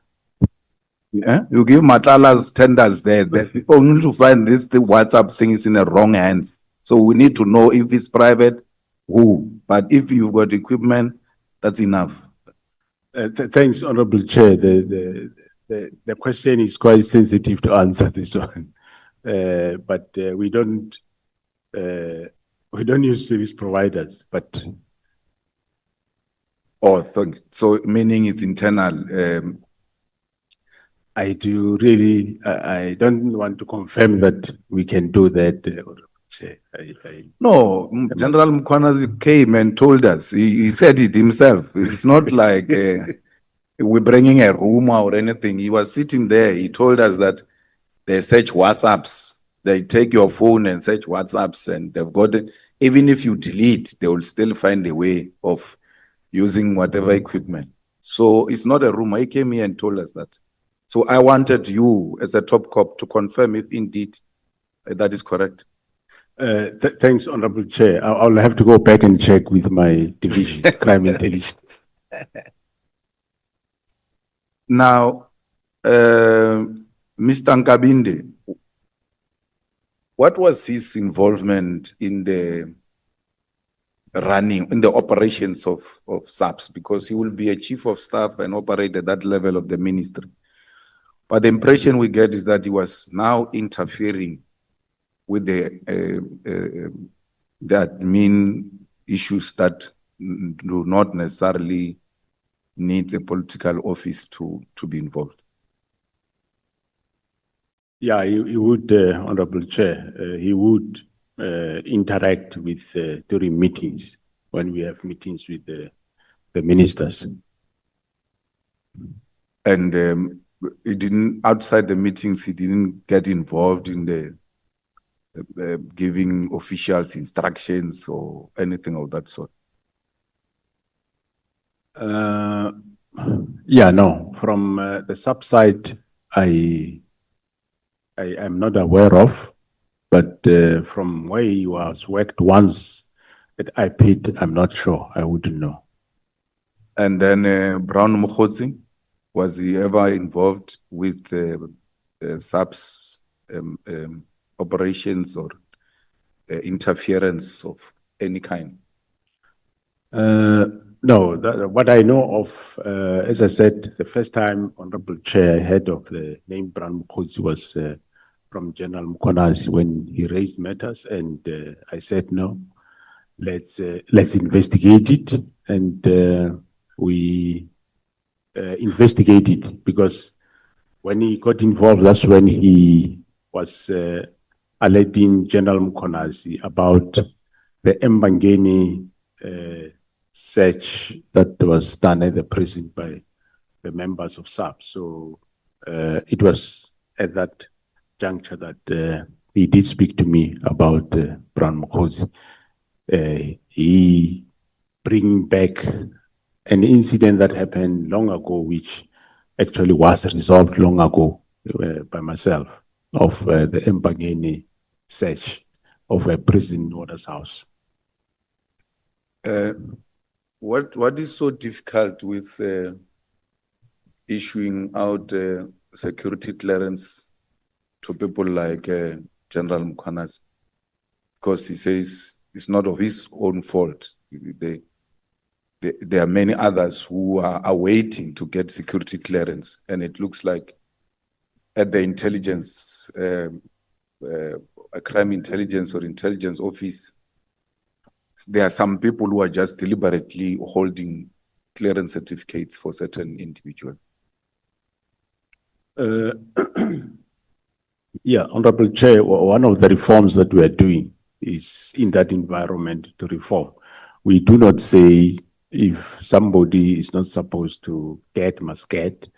Yeah? You give Nhlanhla's tenders there, only to find this WhatsApp thing is in the wrong hands. So we need to know if it's private, who. But if you've got equipment, that's enough. thanks, Honorable Chair. The question is quite sensitive to answer this one. But we don't use service providers, but So meaning it's internal. I don't want to confirm that we can do that, Honorable Chair. No, General Mkhwanazi came and told us. He said it himself. It's not like we're bringing a rumor or anything. He was sitting there. He told us that they search WhatsApps. They take your phone and search WhatsApps, and they've got it. Even if you delete, they will still find a way of using whatever equipment. So it's not a rumor. He came here and told us that. So I wanted you, as a top cop, to confirm if indeed that is correct. Thanks, Honorable Chair. I'll have to go back and check with my division, crime intelligence. Now, Mr. Nkabinde, what was his involvement in the operations of SAPS? Because he will be a chief of staff and operate at that level of the ministry. But the impression we get is that he was now interfering with the admin issues that do not necessarily need a political office to be involved. Yeah, he would, Honorable Chair, he would interact with during meetings, when we have meetings with the ministers. And he didn't, outside the meetings, he didn't get involved in the giving officials instructions or anything of that sort. Yeah, no, from the sub side, I am not aware of, but from where he was worked once at IPID, I'm not sure. I wouldn't know. And then Brown Mkhwanazi, was he ever involved with SAPS operations or interference of any kind? No, what I know of, as I said, the first time Honorable Chair I heard of the name Mkhwanazi was from General Mkhwanazi when he raised matters, and I said no, let's investigate it, and we investigated because when he got involved, that's when he was alerting General Mkhwanazi about the Mbangeni search that was done at the prison by the members of SAP. So it was at that juncture that he did speak to me about Brown Mkhwanazi. He bring back an incident that happened long ago, which actually was resolved long ago by myself, of the Mbangeni search of a prison warder's house. What is so difficult with issuing out security clearance to people like General Mkhwanazi? Because he says it's not of his own fault. There are many others who are awaiting to get security clearance, and it looks like at the intelligence, a crime intelligence or intelligence office, there are some people who are just deliberately holding clearance certificates for certain individuals. Yeah, Honorable Chair, one of the reforms that we are doing is in that environment to reform. We do not say if somebody is not supposed to get, must get.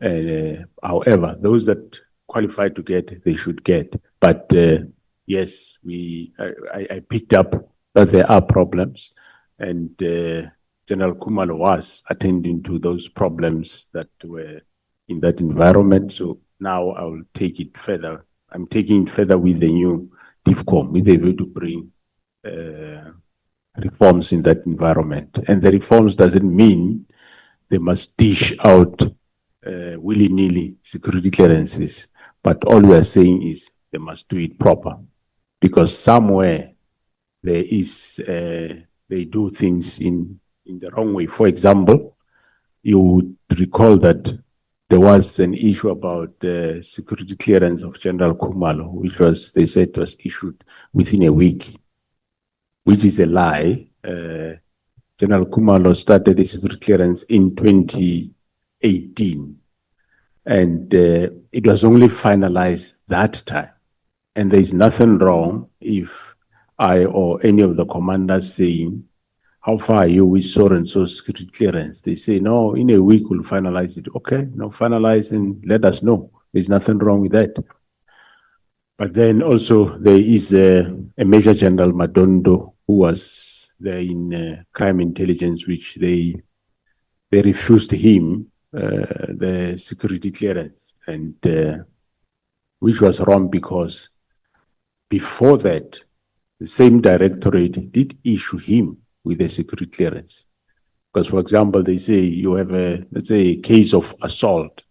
However, those that qualify to get, they should get. But yes, I picked up that there are problems, and General Khumalo was attending to those problems that were in that environment. So now I will take it further. I'm taking it further with the new DIFCOM, with a view to bring reforms in that environment. And the reforms doesn't mean they must dish out willy-nilly security clearances, but all we are saying is they must do it proper, because somewhere there is, they do things in the wrong way. For example, you would recall that there was an issue about the security clearance of General Khumalo, which was, they said was issued within a week, which is a lie. General Khumalo started the security clearance in 2018, and it was only finalized that time. And there is nothing wrong if I or any of the commanders saying, how far are you with so and so security clearance? They say, no, in a week we'll finalize it. Okay, no, finalize and let us know. There's nothing wrong with that. But then also there is a Major General Madondo who was there in crime intelligence, which they refused him the security clearance, and which was wrong, because before that, the same directorate did issue him with a security clearance. Because, for example, they say you have let's say, a case of assault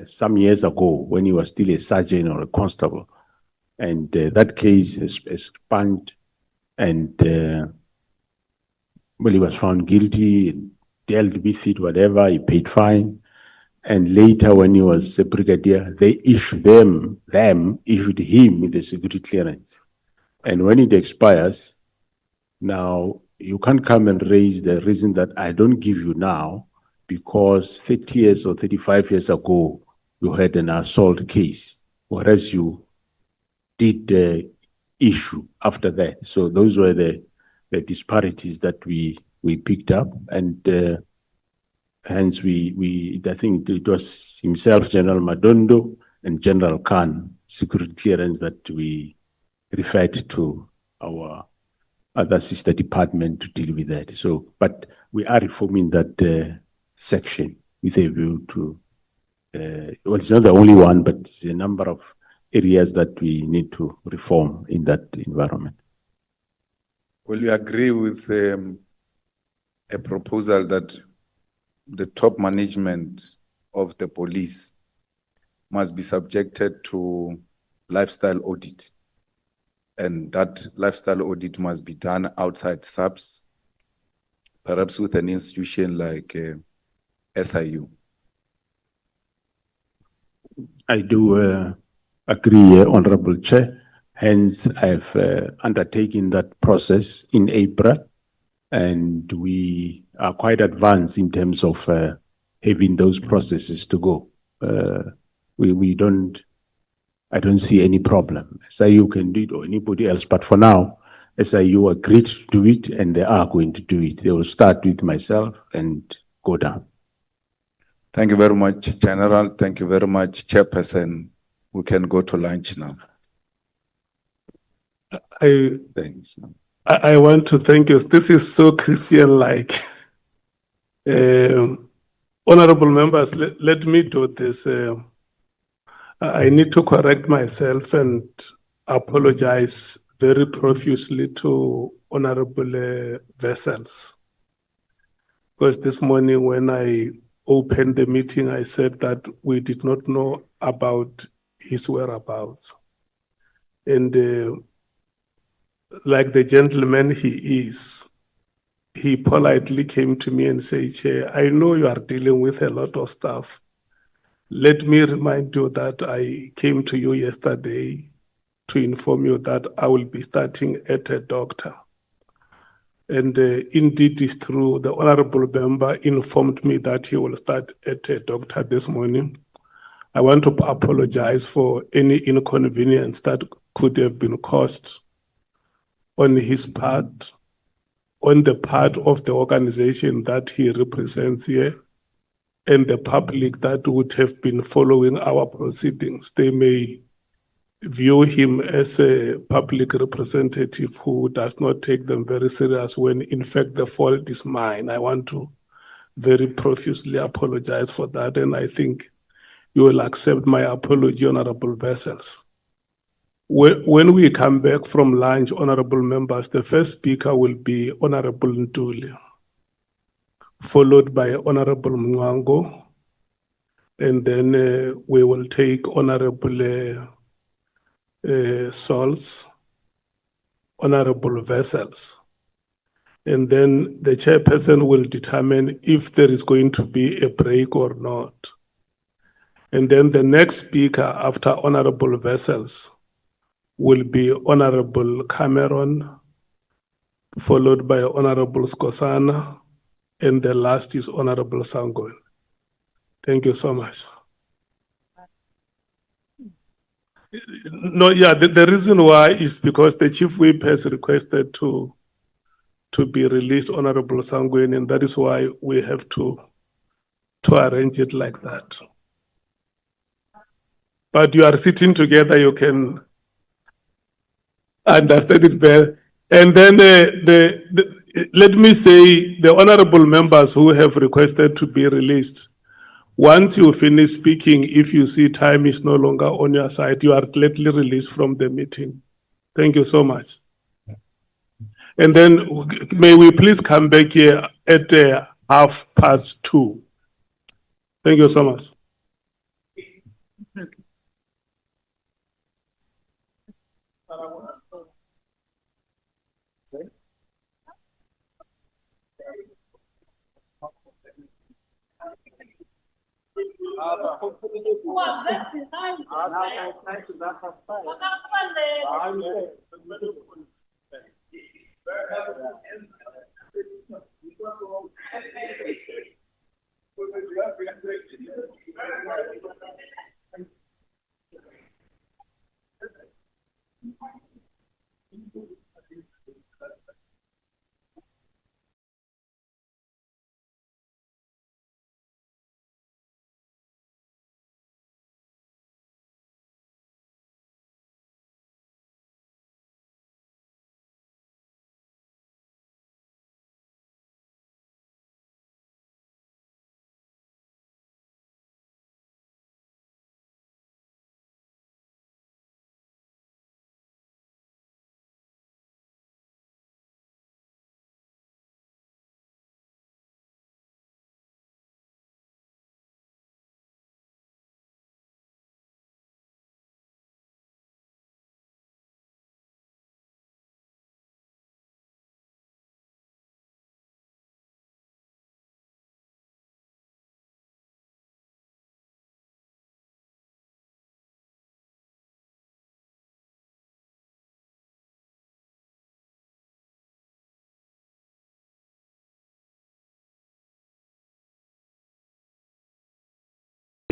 some years ago when he was still a sergeant or a constable, and that case is expunged, and well, he was found guilty, dealt with it, whatever, he paid fine. And later, when he was a brigadier, they issued issued him with a security clearance. And when it expires, now you can't come and raise the reason that I don't give you now because 30 years or 35 years ago, you had an assault case, whereas you did issue after that. So those were the disparities that we picked up, and hence I think it was himself, General Madondo, and General Khan security clearance that we referred to our other sister department to deal with that. So, but we are reforming that section with a view to, well, it's not the only one, but it's a number of areas that we need to reform in that environment. Will you agree with a proposal that the top management of the police must be subjected to lifestyle audit, and that lifestyle audit must be done outside SAPS, perhaps with an institution like SIU? I do agree, Honorable Chair. Hence, I've undertaken that process in April, and we are quite advanced in terms of having those processes to go. I don't see any problem. SIU can do it or anybody else, but for now, SIU agreed to do it and they are going to do it. They will start with myself and go down. Thank you very much, General. Thank you very much, Chairperson. We can go to lunch now. Thanks. I want to thank you. This is so Christian-like. Honorable members, let me do this. I need to correct myself and apologize very profusely to Honorable Vessels. Because this morning when I opened the meeting, I said that we did not know about his whereabouts. And like the gentleman he is, he politely came to me and said, Chair, I know you are dealing with a lot of stuff. Let me remind you that I came to you yesterday to inform you that I will be starting at a doctor. And indeed, it's true. The honorable member informed me that he will start at a doctor this morning. I want to apologize for any inconvenience that could have been caused on his part, on the part of the organization that he represents here, and the public that would have been following our proceedings. They may view him as a public representative who does not take them very serious when in fact the fault is mine. I want to very profusely apologize for that, and I think you will accept my apology, Honorable Vessels. When we come back from lunch, honorable members, the first speaker will be Honorable Ntuli, followed by Honorable Mwango, and then we will take Honorable Souls, Honorable Vessels, and then the chairperson will determine if there is going to be a break or not. And then the next speaker after Honorable Vessels will be Honorable Cameron, followed by Honorable Skosana, and the last is Honorable Sangoen. Thank you so much. No, yeah, the reason why is because the Chief Whip has requested to be released, Honorable Sangoen, and that is why we have to arrange it like that. But you are sitting together, you can understand it better. And then let me say, the honorable members who have requested to be released, once you finish speaking, if you see time is no longer on your side, you are gladly released from the meeting. Thank you so much. And then may we please come back here at 2:30. Thank you so much.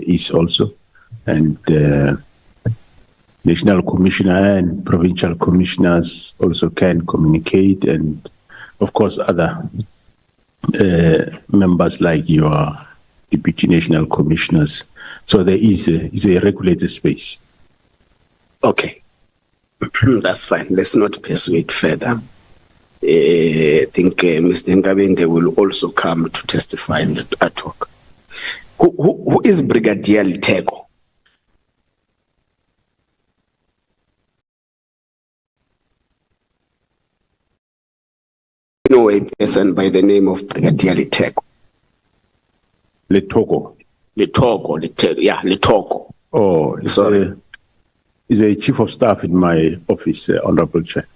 is also, and national commissioner and provincial commissioners also can communicate, and of course other members like your deputy national commissioners. So there is a regulated space. Okay. That's fine. Let's not persuade further. I think Mr. Ngabende will also come to testify in that talk. Who is Brigadier Litego? You know a person by the name of Brigadier Litego. Letoko. Yeah, Litoko. Oh, Sorry. He's a chief of staff in my office, Honorable Chair.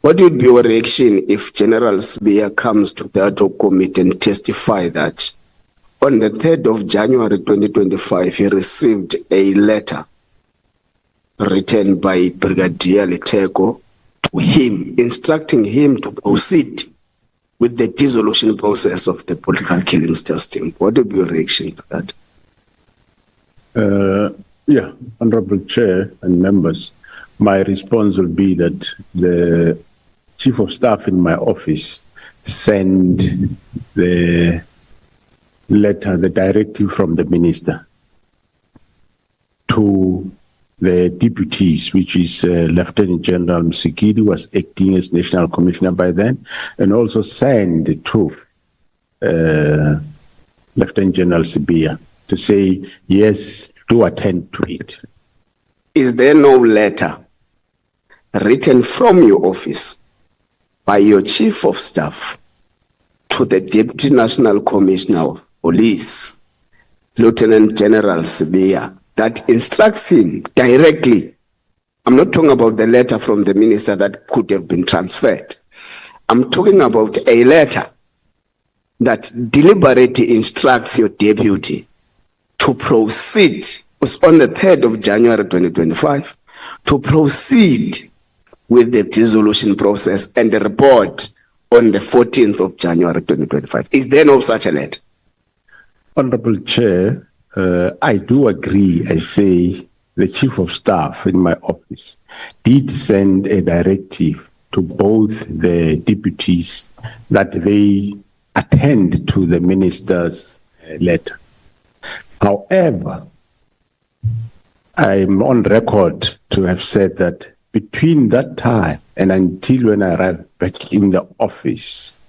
What would be your reaction if General Sibia comes to the ad hoc committee and testify that on the 3rd of January 2025, he received a letter written by Brigadier Litego to him, instructing him to proceed with the dissolution process of the political killings testing? What would be your reaction to that? Yeah, Honorable Chair and members, my response will be that the chief of staff in my office send the letter, the directive from the minister to the deputies, which is Lieutenant General Msikidi, who was acting as National Commissioner by then, and also send to Lieutenant General Sibia to say, yes, to attend to it. Is there no letter written from your office by your chief of staff to the Deputy National Commissioner of Police, Lieutenant General Sibia, that instructs him directly? I'm not talking about the letter from the minister that could have been transferred. I'm talking about a letter that deliberately instructs your deputy to proceed. It was on the 3rd of January 2025, to proceed with the dissolution process and the report on the 14th of January 2025. Is there no such a letter? Honorable Chair, I do agree. I say the chief of staff in my office did send a directive to both the deputies that they attend to the minister's letter. However, I'm on record to have said that between that time and until when I arrived back in the office,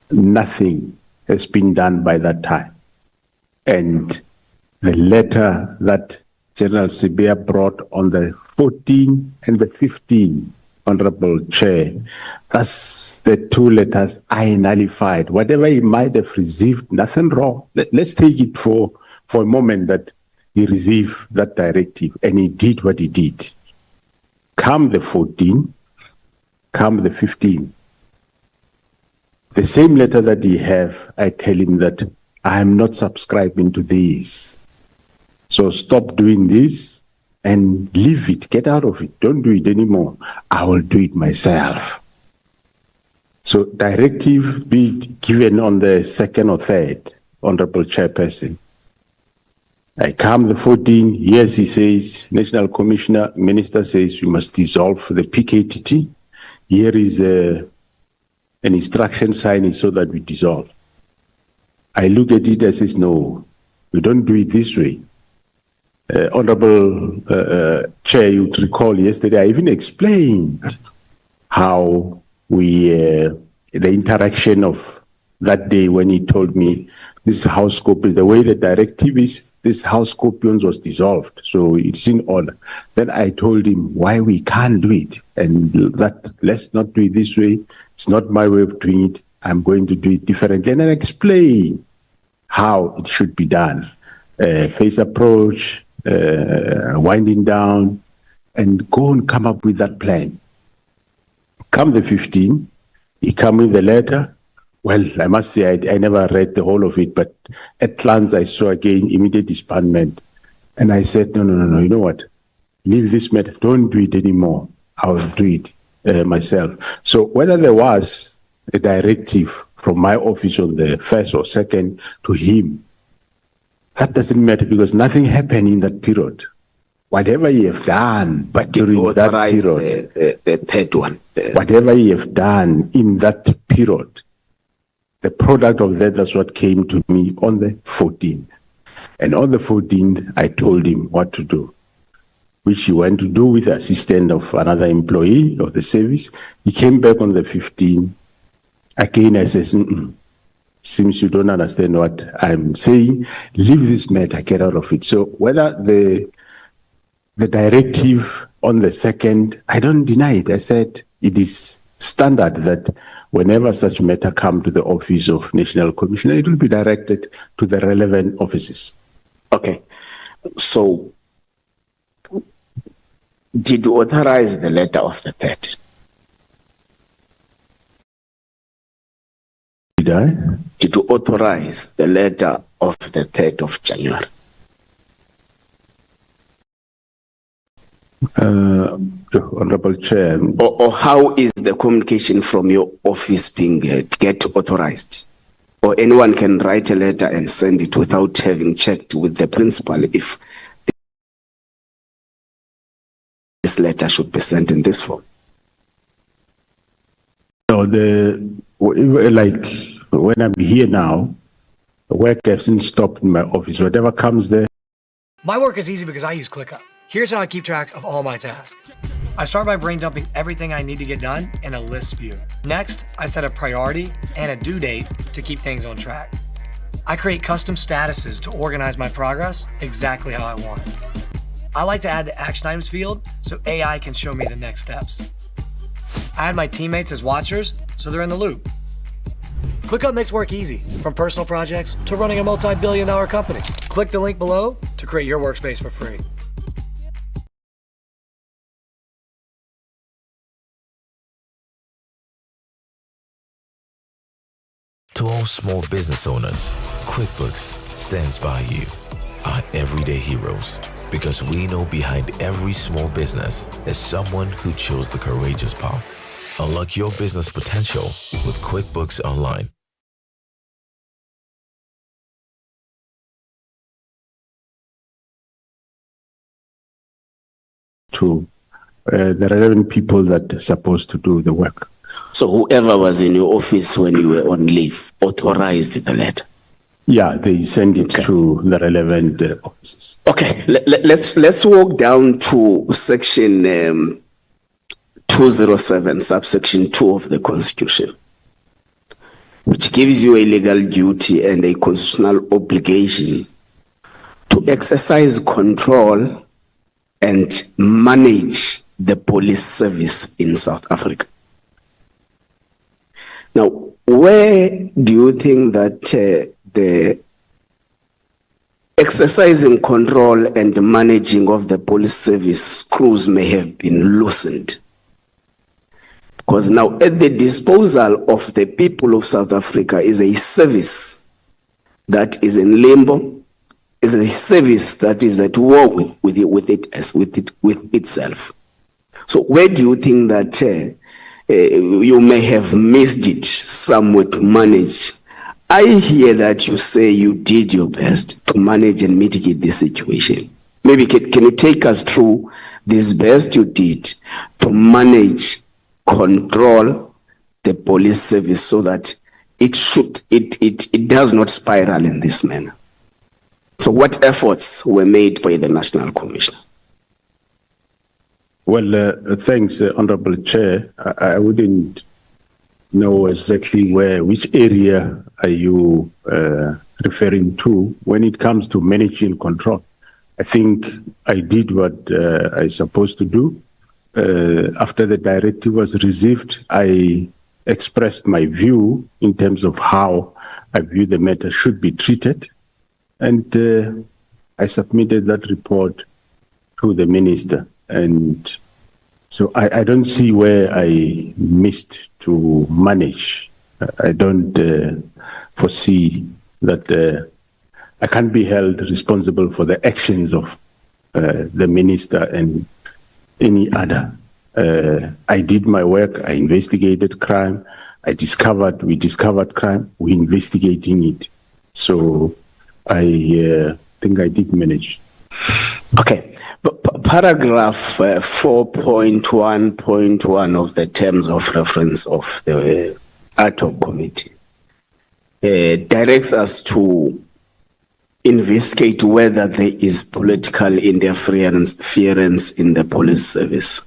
nothing has been done by that time. And the letter that General Sibia brought on the 14th and the 15th, Honorable Chair, that's the two letters I nullified. Whatever he might have received, nothing wrong. Let's take it for a moment that he received that directive and he did what he did. Come the 14th, come the 15th. The same letter that he have, I tell him that I am not subscribing to this. So stop doing this and leave it, get out of it. Don't do it anymore. I will do it myself. So directive be given on the 2nd or 3rd, Honorable Chairperson. I come the 14th, yes, he says, National Commissioner, Minister says we must dissolve the PKTT. Here is an instruction signing so that we dissolve. I look at it and says, no, we don't do it this way. Honorable Chair, you would recall yesterday, I even explained how the interaction of that day when he told me this House Scorpions, the way the directive is, this House Scorpions was dissolved, so it's in order. Then I told him why we can't do it, and that let's not do it this way. It's not my way of doing it. I'm going to do it differently, and I explain how it should be done. Phase approach, winding down, and go and come up with that plan. Come the 15th, he come with the letter. Well, I must say I never read the whole of it, but at glance I saw again immediate disbandment. And I said, no, you know what? Leave this matter, don't do it anymore. I will do it myself. So whether there was a directive from from my office on the 1st or 2nd to him. That doesn't matter because nothing happened in that period. Whatever you have done, But you during that authorize period, the third one. whatever you have done in that period, the product of that is what came to me on the 14th. And on the 14th, I told him what to do, which he went to do with the assistant of another employee of the service. He came back on the 15th. Again, I said, seems you don't understand what I'm saying. Leave this matter, get out of it. So whether the directive on the 2nd, I don't deny it. I said it is standard that whenever such matter come to the office of National Commissioner, it will be directed to the relevant offices. Okay. So, did you authorize the letter of the 3rd? Did I? Did you authorize the letter of the 3rd of January? Honorable Chair, Or how is the communication from your office being get authorized? Or anyone can write a letter and send it without having checked with the principal if this letter should be sent in this form? no, like when I'm here now, the work hasn't stopped in my office. Whatever comes there, My work is easy because I use ClickUp. Here's how I keep track of all my tasks. I start by brain dumping everything I need to get done in a list view. Next, I set a priority and a due date to keep things on track. I create custom statuses to organize my progress exactly how I want it. I like to add the action items field so AI can show me the next steps. I add my teammates as watchers so they're in the loop. ClickUp makes work easy, from personal projects to running a multi-billion-dollar company. Click the link below to create your workspace for free. To all small business owners, QuickBooks stands by you, our everyday heroes, because we know behind every small business is someone who chose the courageous path. Unlock your business potential with QuickBooks Online. to the relevant people that are supposed to do the work. So whoever was in your office when you were on leave authorized the letter? Yeah, they send it to the relevant offices. Okay, let's walk down to section 207, subsection 2 of the Constitution, which gives you a legal duty and a constitutional obligation to exercise control and manage the police service in South Africa. Now, where do you think that the exercising control and managing of the police service screws may have been loosened? Because now at the disposal of the people of South Africa is a service that is in limbo, is a service that is at war with itself. So where do you think that you may have missed it somewhere to manage? I hear that you say you did your best to manage and mitigate this situation. Maybe can you take us through this best you did to manage, control the police service so that it does not spiral in this manner? So what efforts were made by the National Commissioner? Well, thanks, Honorable Chair. I wouldn't know exactly which area are you referring to when it comes to managing control. I think I did what I supposed to do. After the directive was received, I expressed my view in terms of how I view the matter should be treated. And I submitted that report to the minister. And so I don't see where I missed to manage. I don't foresee that I can't be held responsible for the actions of the minister and any other. I did my work. I investigated crime. we discovered crime, we're investigating it. So I think I did manage. Okay. Paragraph 4.1.1 of the terms of reference of the ad hoc committee directs us to investigate whether there is political interference in the police service.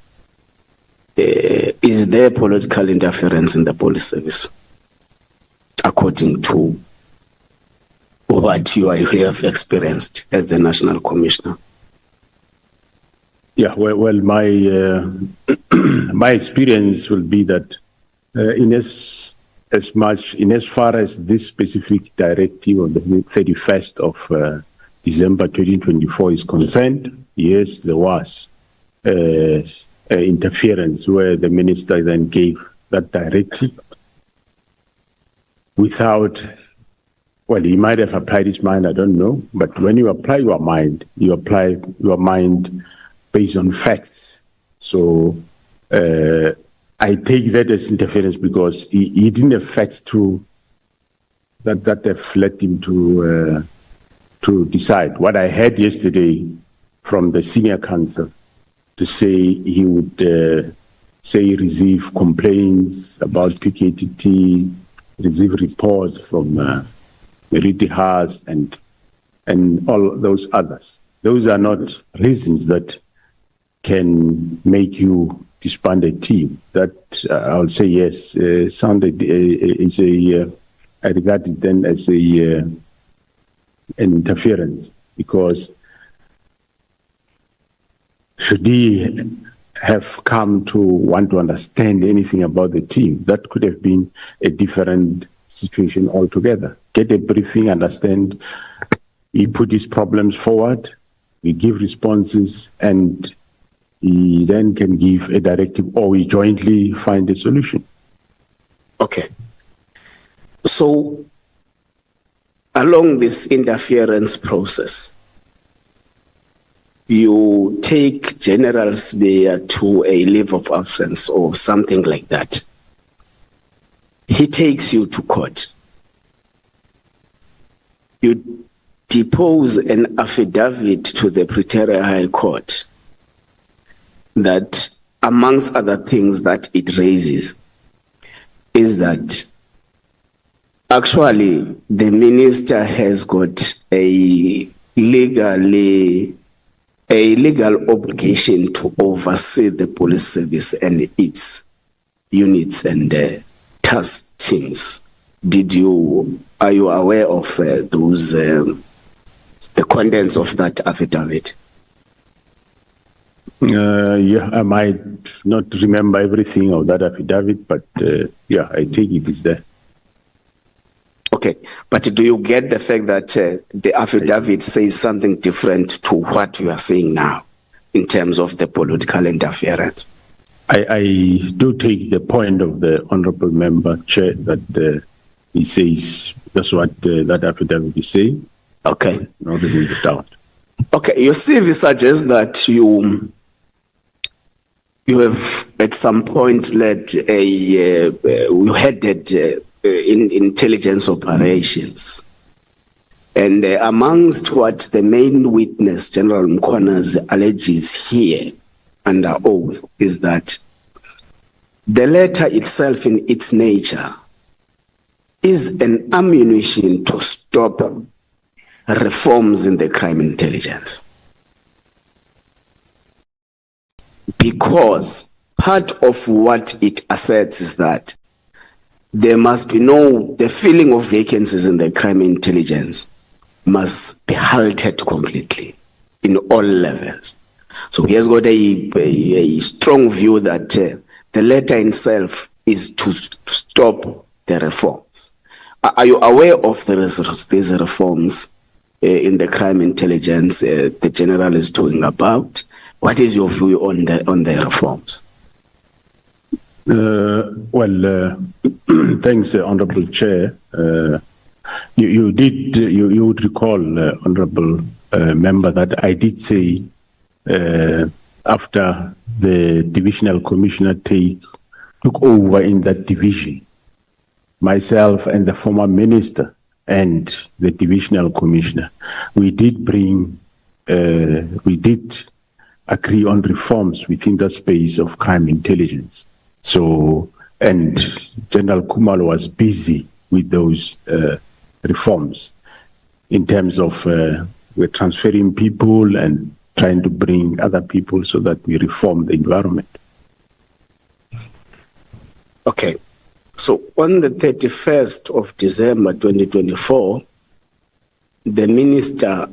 Is there political interference in the police service, according to what you have experienced as the National Commissioner? Yeah, well, my my experience will be that in as far as this specific directive on the 31st of December 2024 is concerned, yes, there was interference where the minister then gave that directive without, well, he might have applied his mind, I don't know, but when you apply your mind, you apply your mind based on facts. So I take that as interference because he didn't have facts that have led him to decide. What I heard yesterday from the senior counsel to say he would say receive complaints about PKTT, receive reports from Meriti Haas and all those others. Those are not reasons that can make you disband a team. That I would say yes, sounded is I regard it then as an interference, because should he have come to want to understand anything about the team, that could have been a different situation altogether. Get a briefing, understand, he put his problems forward, we give responses, and he then can give a directive, or we jointly find a solution. Okay. So, along this interference process, you take General Sbeya to a leave of absence or something like that. He takes you to court. You depose an affidavit to the Pretoria High Court that, amongst other things that it raises, is that actually the minister has got a legal obligation to oversee the police service and its units and task teams. Are you aware of those the contents of that affidavit? Yeah, I might not remember everything of that affidavit, but yeah, I take it is there. Okay, but do you get the fact that the affidavit says something different to what you are saying now in terms of the political interference? I do take the point of the honorable member, Chair, that he says that's what that affidavit is saying. Okay. No, there's no doubt. Okay, your CV suggests that you have at some point led you headed in intelligence operations. And amongst what the main witness, General Mkhwanazi, alleges here under oath is that the letter itself in its nature is an ammunition to stop reforms in the crime intelligence. Because part of what it asserts is that there must be the filling of vacancies in the crime intelligence must be halted completely in all levels. So he has got a strong view that the letter itself is to stop the reforms. Are you aware of these reforms in the crime intelligence the general is talking about? What is your view on the reforms? Thanks, Honorable Chair. You would recall, Honorable Member, that I did say after the divisional commissioner took over in that division, myself and the former minister and the divisional commissioner, we did agree on reforms within the space of crime intelligence. So, and General Khumalo was busy with those reforms in terms of we're transferring people and trying to bring other people so that we reform the environment. Okay. So on the 31st of December 2024, the minister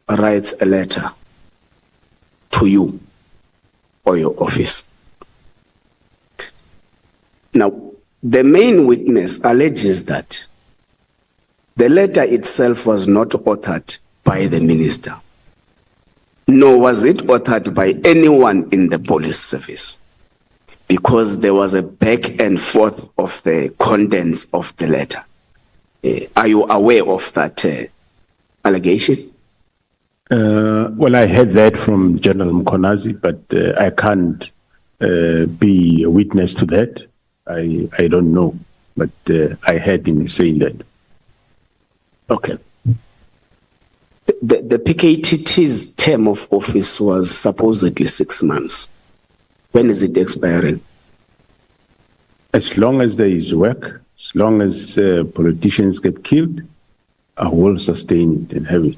writes a letter to you or your office. Now, the main witness alleges that the letter itself was not authored by the minister, nor was it authored by anyone in the police service, because there was a back and forth of the contents of the letter. Are you aware of that allegation? Well, I heard that from General Mkhwanazi, but I can't be a witness to that. I don't know, but I heard him saying that. Okay. The PKTT's term of office was supposedly 6 months. When is it expiring? As long as there is work, as long as politicians get killed, I will sustain it and have it.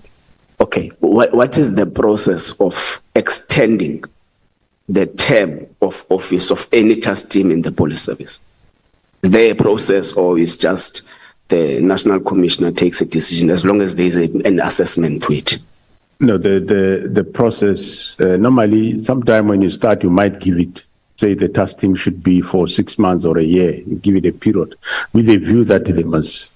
Okay. What is the process of extending the term of office of any task team in the police service? Is there a process, or is just the National Commissioner takes a decision as long as there is an assessment to it? No, the process, normally, sometime when you start, you might give it, say the task team should be for 6 months or a year. You give it a period with a view that they must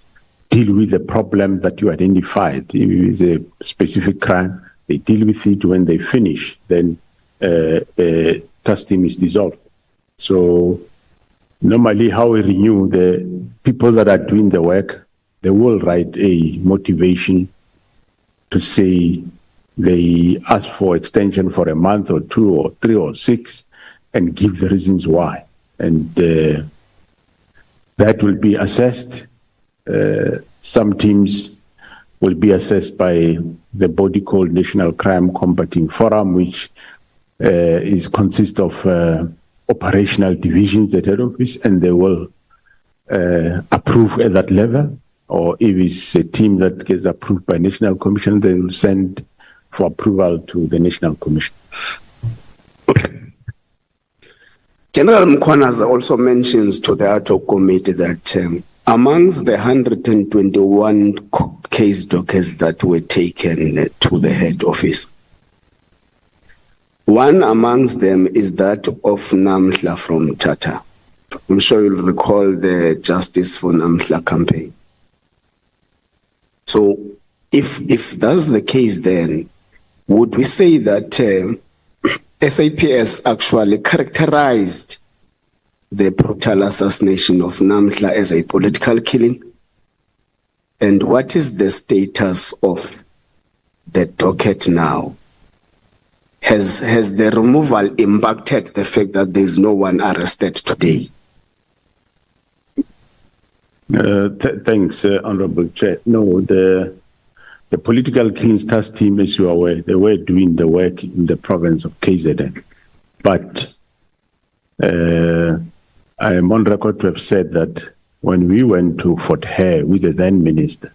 deal with the problem that you identified. If it is a specific crime, they deal with it. When they finish, then task team is dissolved. So normally how we renew, the people that are doing the work, they will write a motivation to say they ask for extension for a month or 2 or 3 or 6 and give the reasons why. And that will be assessed. Some teams will be assessed by the body called National Crime Combating Forum, which consists of operational divisions at head office, and they will approve at that level. Or if it's a team that gets approved by National Commission, they will send for approval to the National Commission. Okay. General Mkhwanazi also mentions to the ad hoc committee that amongst the 121 case dockets that were taken to the head office, one amongst them is that of Nhlanhla from Tata. I'm sure you'll recall the Justice for Nhlanhla campaign. So if that's the case, then would we say that SAPS actually characterized the brutal assassination of Nhlanhla as a political killing? And what is the status of the docket now? Has the removal impacted the fact that there is no one arrested today? Thanks, Honorable Chair. No, the political killings task team, as you are aware, they were doing the work in the province of KZN. But I am on record to have said that when we went to Fort Hare with the then minister,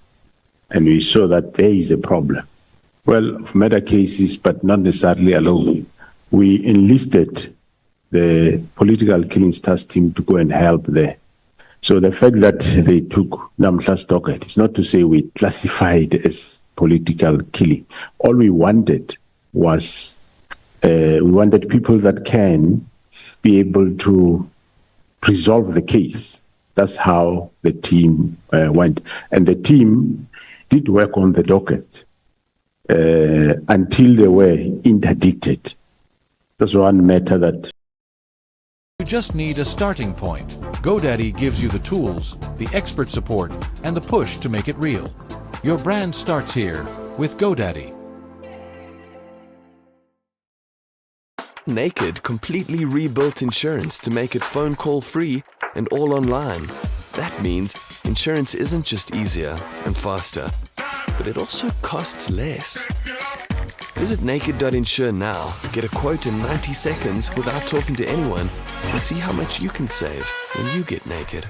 and we saw that there is a problem, well, of murder cases, but not necessarily alone, we enlisted the political killings task team to go and help there. So the fact that they took Nhlanhla's docket is not to say we classified it as political killing. All we wanted was, we wanted people that can be able to resolve the case. That's how the team went. And the team did work on the docket until they were interdicted. That's one matter that... You just need a starting point. GoDaddy gives you the tools, the expert support, and the push to make it real. Your brand starts here with GoDaddy. Naked completely rebuilt insurance to make it phone call free and all online. That means insurance isn't just easier and faster, but it also costs less. Visit naked.insure now, get a quote in 90 seconds without talking to anyone, and see how much you can save when you get naked.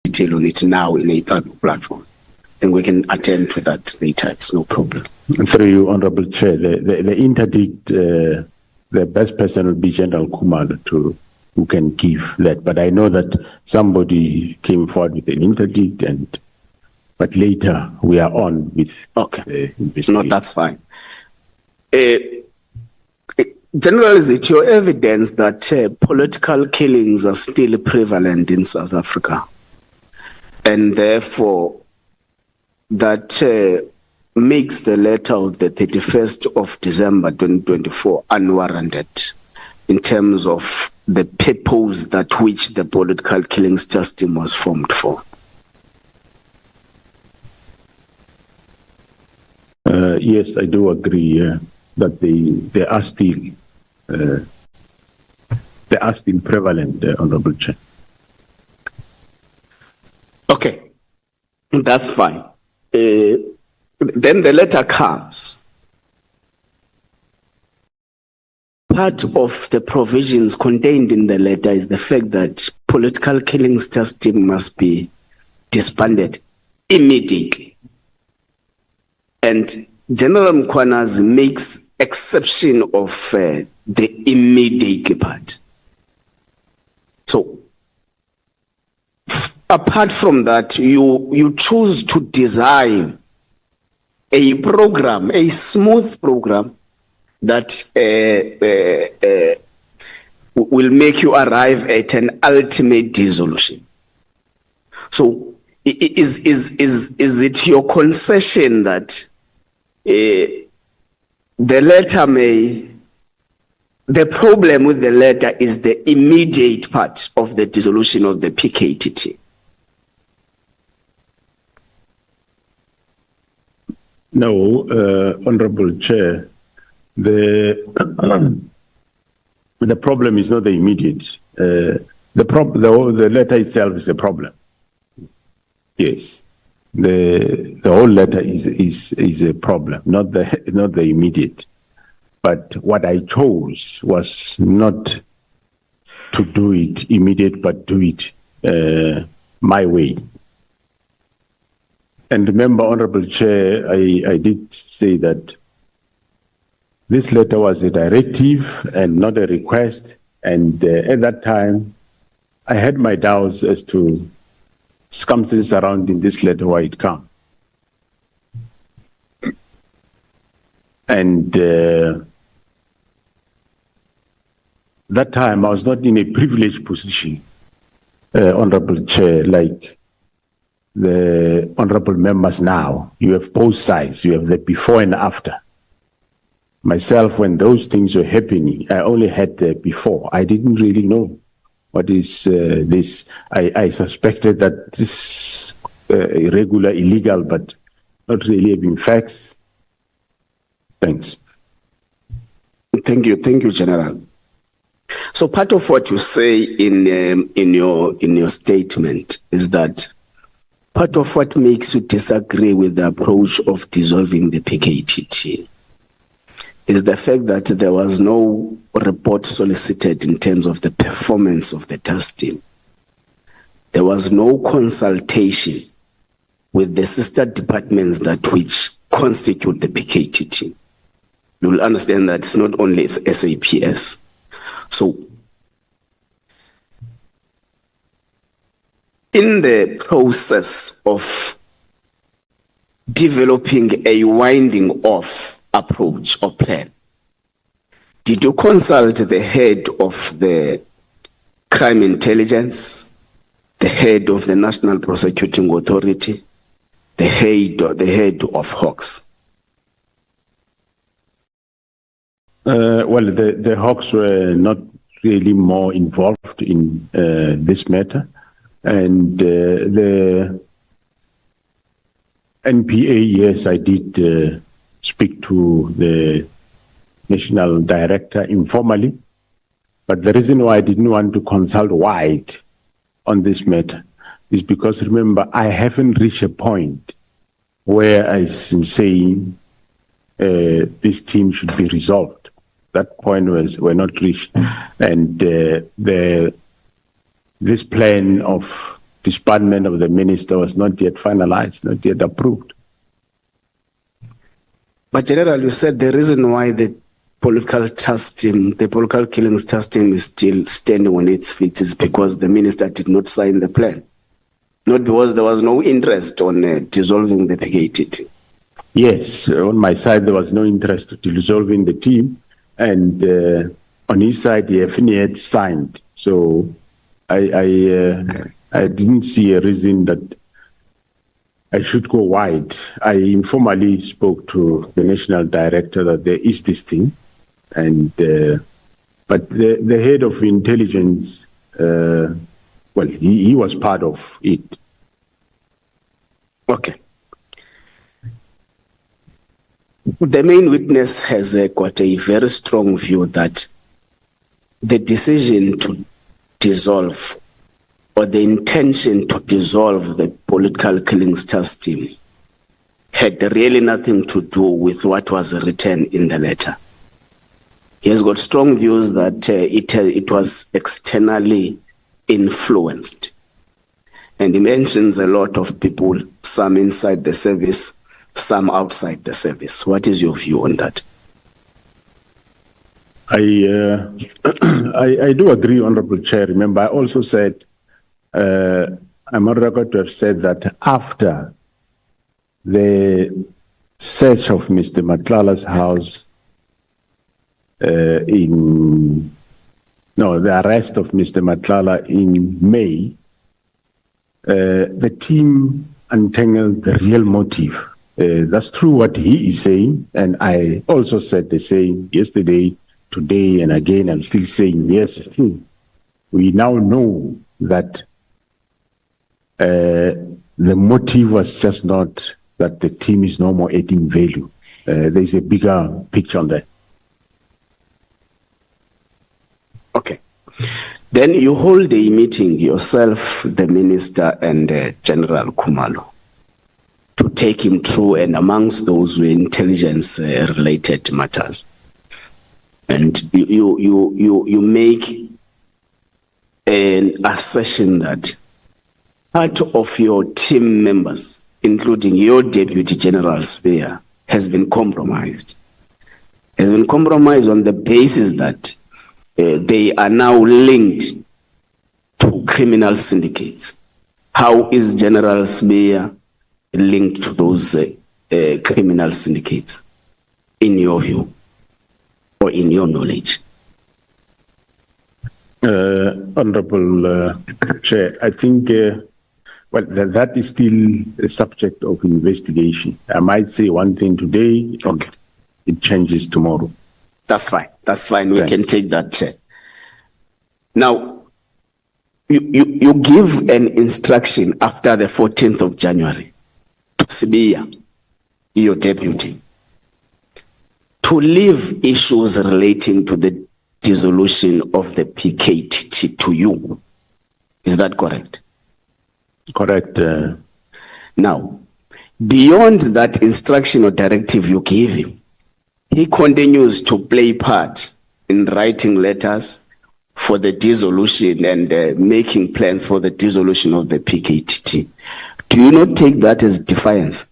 Detail on it now in a platform. And we can attend to that later. It's no problem. Through you, Honorable Chair, the interdict, the best person would be General Kumalo who can give that. But I know that somebody came forward with an interdict, but later we are on with. Okay. No, that's fine. General, is it your evidence that political killings are still prevalent in South Africa? And therefore, that makes the letter of the 31st of December 2024 unwarranted in terms of the purpose that which the political killings system was formed for. Yes, I do agree that they are still prevalent, Honorable Chair. Okay, that's fine. Then the letter comes. Part of the provisions contained in the letter is the fact that political killings system must be disbanded immediately. And General Mkhwanazi makes exception of the immediately part. So, apart from that, you choose to design a program, a smooth program that will make you arrive at an ultimate dissolution. So, is it your concession that the problem with the letter is the immediate part of the dissolution of the PKTT? No, Honorable Chair, the problem is not the immediate. The letter itself is a problem. Yes, the whole letter is a problem, not the immediate. But what I chose was not to do it immediate, but do it my way. And remember, Honorable Chair, I did say that this letter was a directive and not a request. And at that time, I had my doubts as to circumstances surrounding this letter, why it came. And that time, I was not in a privileged position, Honorable Chair, like the honorable members now. You have both sides. You have the before and after. Myself, when those things were happening, I only had the before. I didn't really know what is this. I suspected that this irregular, illegal, but not really having facts. Thanks. Thank you, General. So part of what you say in your statement is that part of what makes you disagree with the approach of dissolving the PKTT is the fact that there was no report solicited in terms of the performance of the task team. There was no consultation with the sister departments that which constitute the PKTT. You will understand that it's not only SAPS. So, in the process of developing a winding off approach or plan, did you consult the head of the crime intelligence, the head of the National Prosecuting Authority, the head of Hawks? Well, the Hawks were not really more involved in this matter. And the NPA, yes, I did speak to the national director informally. But the reason why I didn't want to consult wide on this matter is because, remember, I haven't reached a point where I'm saying this team should be resolved. That point were not reached. And this plan of disbandment of the minister was not yet finalized, not yet approved. But General, you said the reason why the political task team, the political killings task team is still standing on its feet is because the minister did not sign the plan. Not because there was no interest on dissolving the PKTT. Yes, on my side, there was no interest in dissolving the team. And on his side, the FNA had signed. So I didn't see a reason that I should go wide. I informally spoke to the national director that there is this thing. And but the head of intelligence, well, he was part of it. Okay. The main witness has got a very strong view that the decision to dissolve or the intention to dissolve the political killings task team had really nothing to do with what was written in the letter. He has got strong views that it was externally influenced. And he mentions a lot of people, some inside the service, some outside the service. What is your view on that? I do agree, Honorable Chair. Remember, I also said, I'm on record to have said that after the search of Mr. Nhlanhla's house, the arrest of Mr. Nhlanhla in May, the team untangled the real motive. That's true what he is saying, and I also said the same yesterday, today, and again, I'm still saying, yes, it's true. We now know that the motive was just not that the team is no more adding value. There's a bigger picture on that. Okay. Then you hold a meeting yourself, the minister, and General Khumalo to take him through, and amongst those were intelligence-related matters. And you make an assertion that part of your team members, including your Deputy General Spear, has been compromised. Has been compromised on the basis that they are now linked to criminal syndicates. How is General Spear linked to those criminal syndicates, in your view, or in your knowledge? Honorable Chair, I think, well, that is still a subject of investigation. I might say one thing today, okay, it changes tomorrow. That's fine. That's fine. We can take that, Chair. Now, you give an instruction after the 14th of January to Sibia, your deputy, to leave issues relating to the dissolution of the PKTT to you. Is that correct? Correct. Now, beyond that instruction or directive you give him, he continues to play part in writing letters for the dissolution and making plans for the dissolution of the PKTT. Do you not take that as defiance?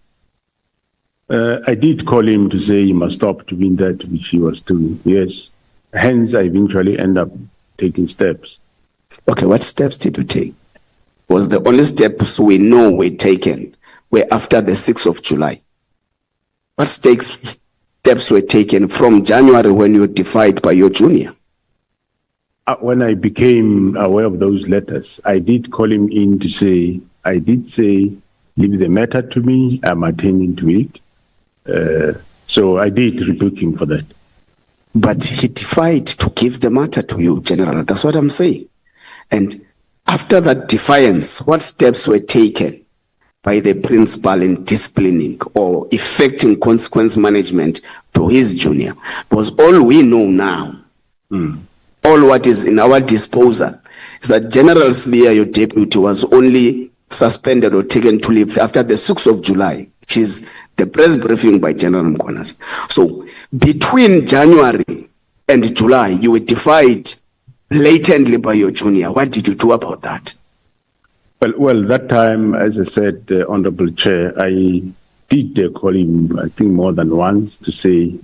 I did call him to say he must stop doing that, which he was doing, yes. Hence, I eventually end up taking steps. Okay, what steps did you take? Was the only steps we know were taken were after the 6th of July? What steps were taken from January when you were defied by your junior? When I became aware of those letters, I did call him in to say, I did say, leave the matter to me, I'm attending to it. So I did rebuke him for that. But he defied to give the matter to you, General. That's what I'm saying. And after that defiance, what steps were taken? by the principal in disciplining or effecting consequence management to his junior. Because all we know now, all what is in our disposal, is that General Smear, your deputy, was only suspended or taken to leave after the 6th of July, which is the press briefing by General Mkhwanazi. So between January and July, you were defied blatantly by your junior. What did you do about that? Well, that time, as I said, Honorable Chair, I did call him, I think, more than once to say,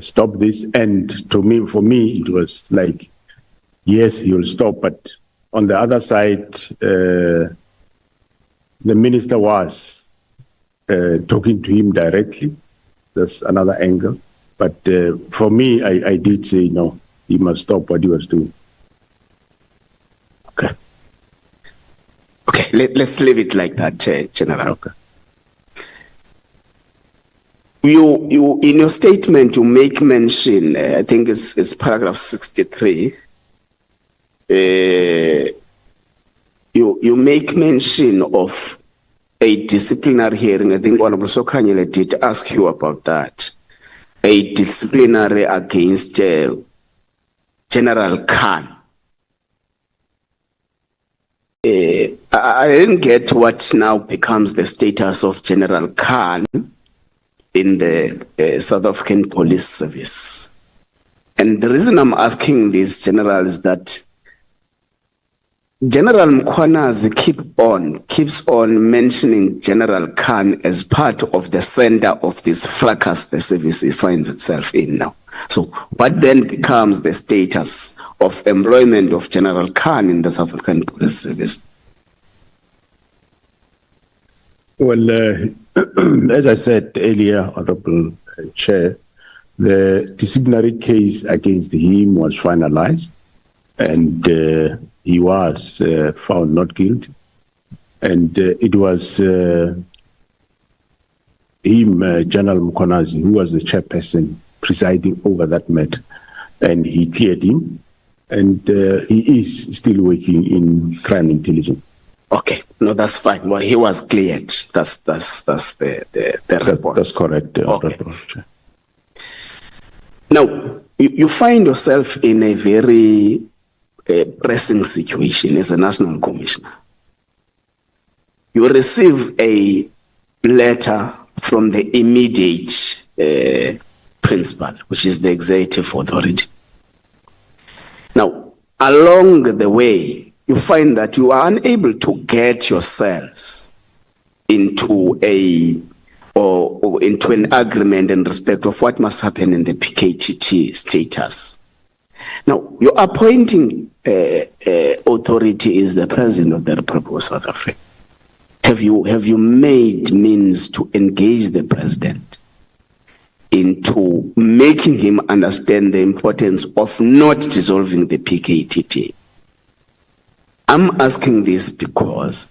stop this. And for me, it was like, yes, he'll stop. But on the other side, the minister was talking to him directly. That's another angle. But for me, I did say, no, he must stop what he was doing. Okay. Okay, let's leave it like that, General. Okay. You in your statement, you make mention, I think it's paragraph 63. You make mention of a disciplinary hearing. I think Honorable Nhlanhla did ask you about that. A disciplinary against General Khan. I didn't get what now becomes the status of General Khan in the South African Police Service. And the reason I'm asking this, General, is that General Mkhwanazi keeps on mentioning General Khan as part of the center of this fracas the service finds itself in now. So what then becomes the status of employment of General Khan in the South African Police Service? Well, as I said earlier, Honorable Chair, the disciplinary case against him was finalized, and he was found not guilty. And it was him, General Mkhwanazi, who was the chairperson presiding over that matter, and he cleared him, and he is still working in crime intelligence. Okay, no, that's fine. Well, he was cleared. That's the report. That's correct. Okay. Now, you find yourself in a very pressing situation as a national commissioner. You receive a letter from the immediate principal, which is the executive authority. Now, along the way, you find that you are unable to get yourselves into into an agreement in respect of what must happen in the PKTT status. Now, your appointing authority is the President of the Republic of South Africa. Have you made means to engage the President into making him understand the importance of not dissolving the PKTT? I'm asking this because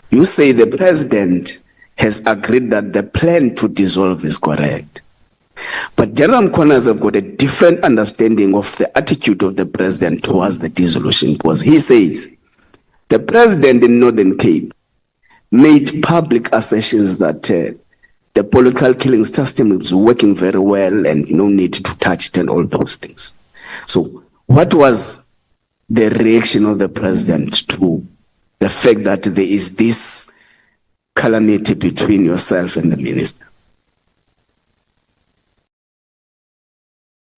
you say the President has agreed that the plan to dissolve is correct. But General Mkhwanazi have got a different understanding of the attitude of the President towards the dissolution, because he says the President in Northern Cape made public assertions that the political killing system is working very well and no need to touch it and all those things. So what was the reaction of the President to the fact that there is this calamity between yourself and the minister?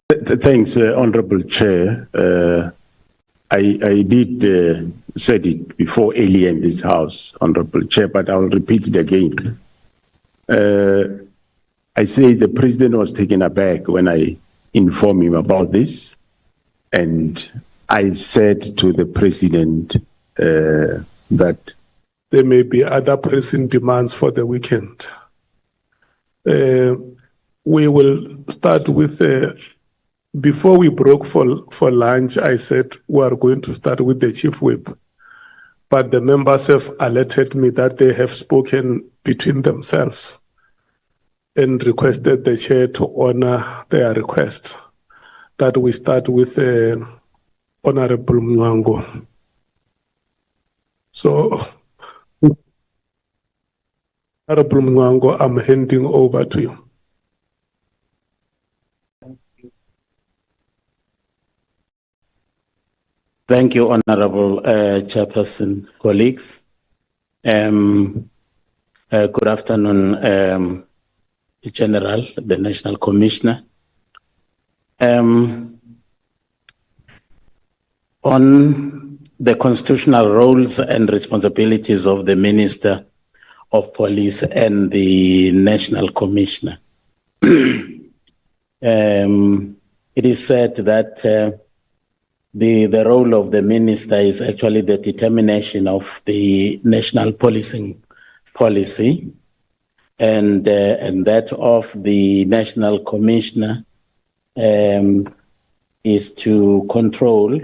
Thanks, Honorable Chair. I did said it before earlier in this House, Honorable Chair, but I'll repeat it again. I say the President was taken aback when I informed him about this, and I said to the President that there may be other pressing demands for the weekend. We will start with, before we broke for lunch, I said we are going to start with the Chief Whip. But the members have alerted me that they have spoken between themselves and requested the Chair to honor their request, that we start with Honorable Mngango. So Honorable Mwango, I'm handing over to you. Thank you, Honorable Chairperson, colleagues. Good afternoon, General, the National Commissioner. On the constitutional roles and responsibilities of the Minister of Police and the National Commissioner, it is said that the role of the minister is actually the determination of the national policing policy, and that of the national commissioner is to control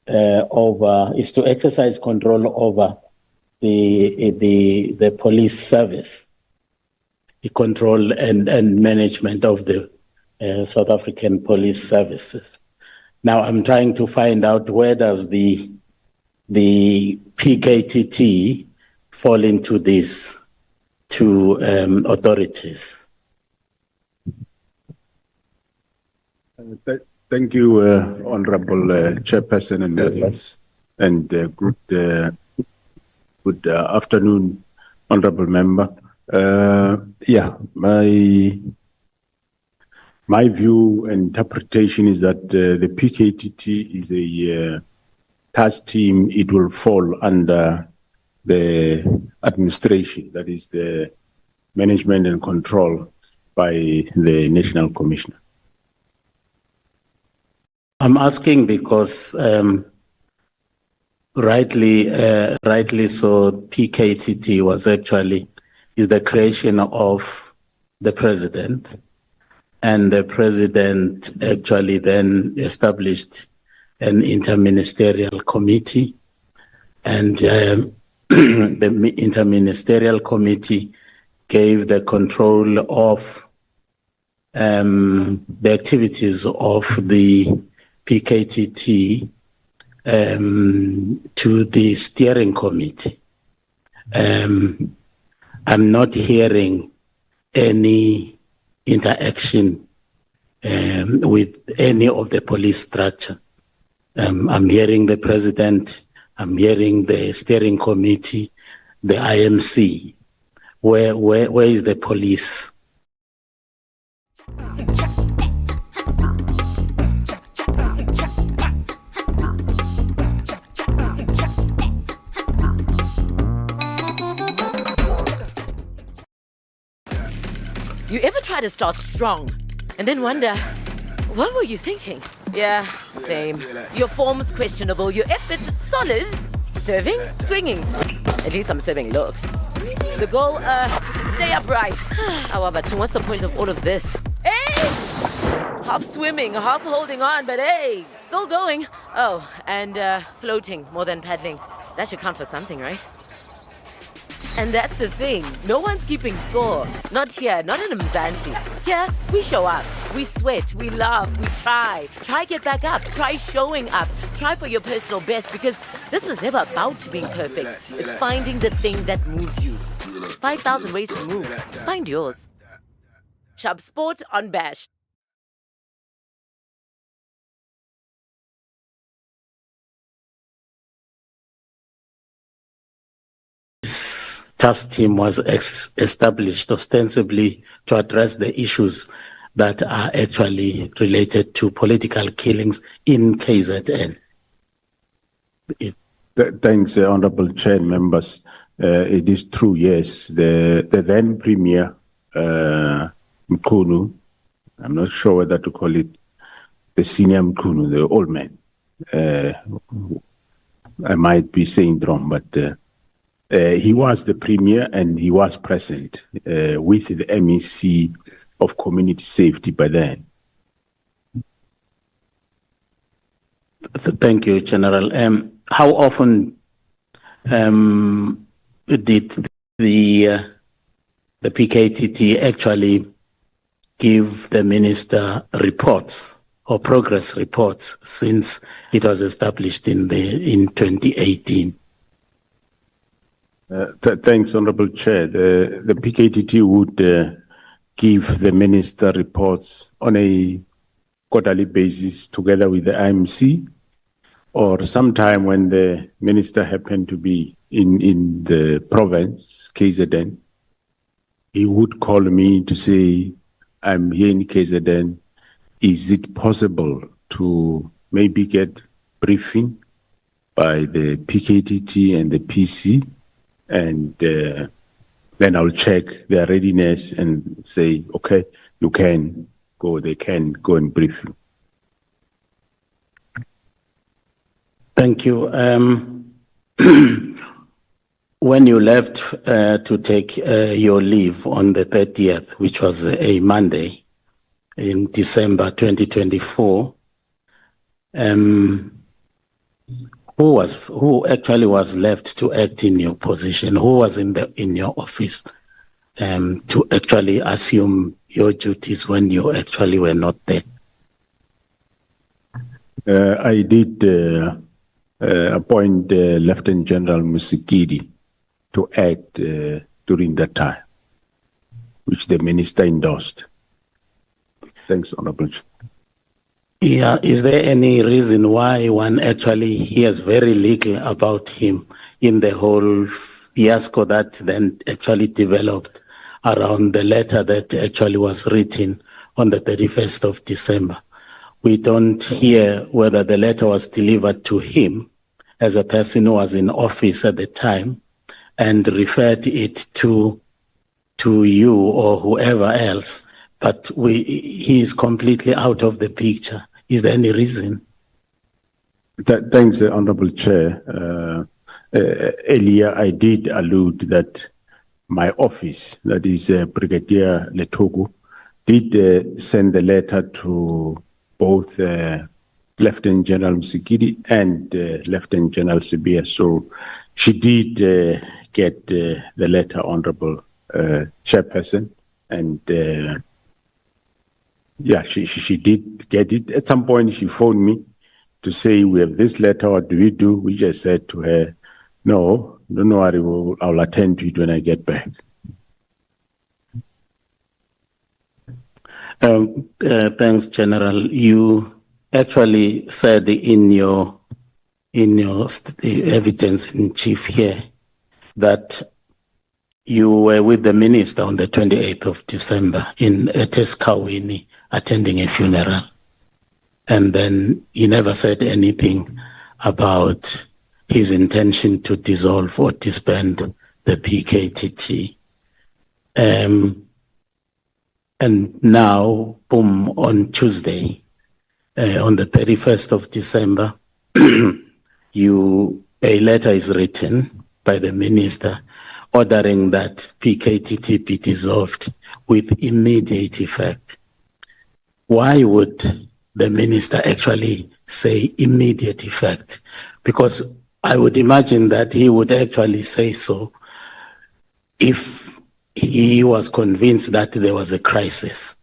is to exercise control over the police service, the control and management of the South African police services. Now I'm trying to find out where does the PKTT fall into these two authorities. Thank you, Honorable Chairperson and members, and good afternoon, Honorable Member. My view and interpretation is that the PKTT is a task team. It will fall under the administration, that is the management and control by the National Commissioner. I'm asking because rightly so, PKTT is the creation of the president. And the president actually then established an interministerial committee, and the interministerial committee gave the control of the activities of the PKTT to the steering committee. I'm not hearing any interaction with any of the police structure. I'm hearing the president, I'm hearing the steering committee, the IMC. Where is the police? You ever try to start strong and then wonder, what were you thinking? Yeah, same. Your form's questionable, your effort solid. Serving, swinging. At least I'm serving looks. The goal, stay upright. However, what's the point of all of this? Half swimming, half holding on, but hey, still going. Oh, and floating more than paddling. That should count for something, right? And that's the thing, no one's keeping score. Not here, not in Mkhwanazi. Here, we show up, we sweat, we laugh, we try. Try get back up, try showing up, try for your personal best, because this was never about being perfect. It's finding the thing that moves you. 5,000 ways to move, find yours. Shab Sport on Bash. Task team was established ostensibly to address the issues that are actually related to political killings in KZN. Thanks, Honorable Chair and members. It is true, yes. The then Premier, Mkhunu, I'm not sure whether to call it the senior Mkhunu, the old man. I might be saying it wrong, but he was the Premier and he was present with the MEC of Community Safety by then. Thank you, General. How often did the PKTT actually give the minister reports or progress reports since it was established in 2018? Thanks, Honorable Chair. The PKTT would give the minister reports on a quarterly basis together with the IMC, or sometime when the minister happened to be in the province, KZN, he would call me to say, I'm here in KZN. Is it possible to maybe get briefing by the PKTT and the PC? And then I'll check their readiness and say, okay, you can go, they can go and brief you. Thank you. When you left to take your leave on the 30th, which was a Monday in December 2024, who actually was left to act in your position? Who was in your office to actually assume your duties when you actually were not there? I did appoint Lieutenant General Musikidi to act during that time, which the minister endorsed. Thanks, Honorable Chair. Yeah, is there any reason why one actually hears very little about him in the whole fiasco that then actually developed around the letter that actually was written on the 31st of December? We don't hear whether the letter was delivered to him as a person who was in office at the time and referred it to you or whoever else, but he is completely out of the picture. Is there any reason? Thanks, Honorable Chair. Earlier, I did allude that my office, that is Brigadier Letogo, did send the letter to both Lieutenant General Musikidi and Lieutenant General Sibia. So she did get the letter, Honorable Chairperson, and yeah, she did get it. At some point, she phoned me to say, we have this letter, what do we do? We just said to her, no, don't worry, I'll attend to it when I get back. Thanks, General. You actually said in your evidence in chief here that you were with the minister on the 28th of December at Esikhaweni attending a funeral. And then he never said anything about his intention to dissolve or disband the PKTT. And now, boom, on Tuesday, on the 31st of December, a letter is written by the minister ordering that PKTT be dissolved with immediate effect. Why would the minister actually say immediate effect? Because I would imagine that he would actually say so if he was convinced that there was a crisis.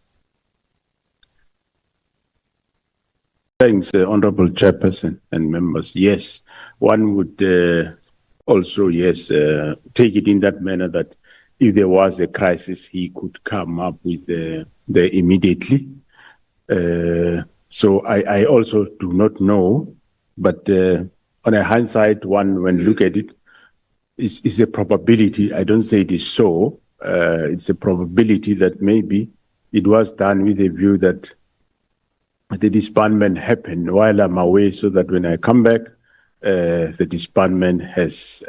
Thanks, Honorable Chairperson and members. Yes, one would also, take it in that manner that if there was a crisis, he could come up with the immediately. So I also do not know, but on a hindsight, one, when look at it, it's a probability. I don't say it is so. It's a probability that maybe it was done with a view that the disbandment happened while I'm away, so that when I come back, the disbandment has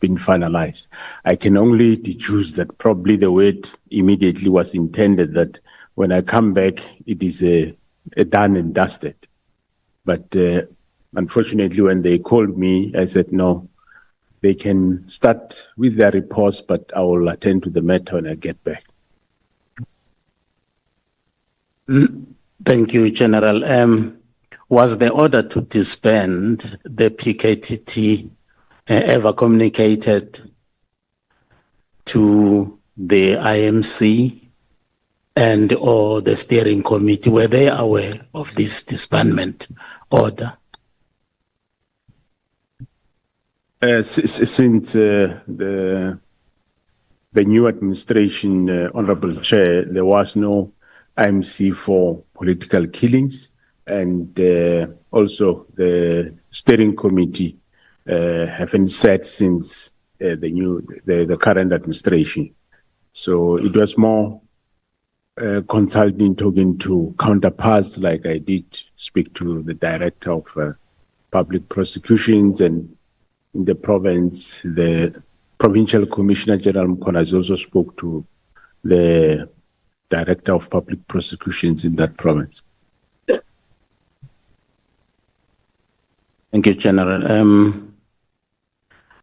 been finalized. I can only deduce that probably the word immediately was intended that when I come back, it is a done and dusted. But unfortunately, when they called me, I said, no, they can start with their reports, but I will attend to the matter when I get back. Thank you, General. Was the order to disband the PKTT ever communicated to the IMC and or the steering committee? Were they aware of this disbandment order? Since the new administration, Honorable Chair, there was no IMC for political killings, and also the steering committee haven't sat since the current administration. So it was more consulting, talking to counterparts, like I did speak to the director of public prosecutions, and in the province, the Provincial Commissioner General Mkhwanazi also spoke to the Director of Public Prosecutions in that province. Thank you, General.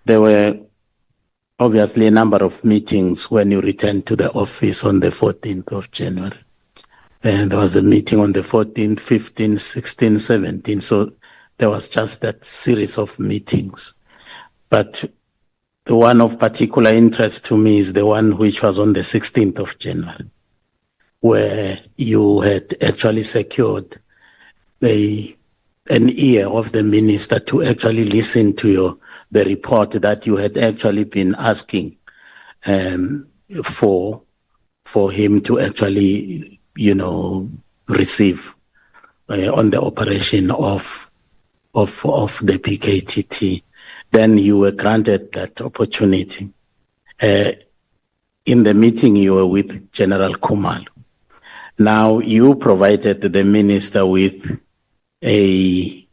There were obviously a number of meetings when you returned to the office on the 14th of January. And there was a meeting on the 14th, 15th, 16th, 17th. So there was just that series of meetings. But the one of particular interest to me is the one which was on the 16th of January, where you had actually secured an ear of the minister to actually listen to the report that you had actually been asking for him to actually, receive on the operation of the PKTT. Then you were granted that opportunity. In the meeting, you were with General Khumalo. Now, you provided the minister with a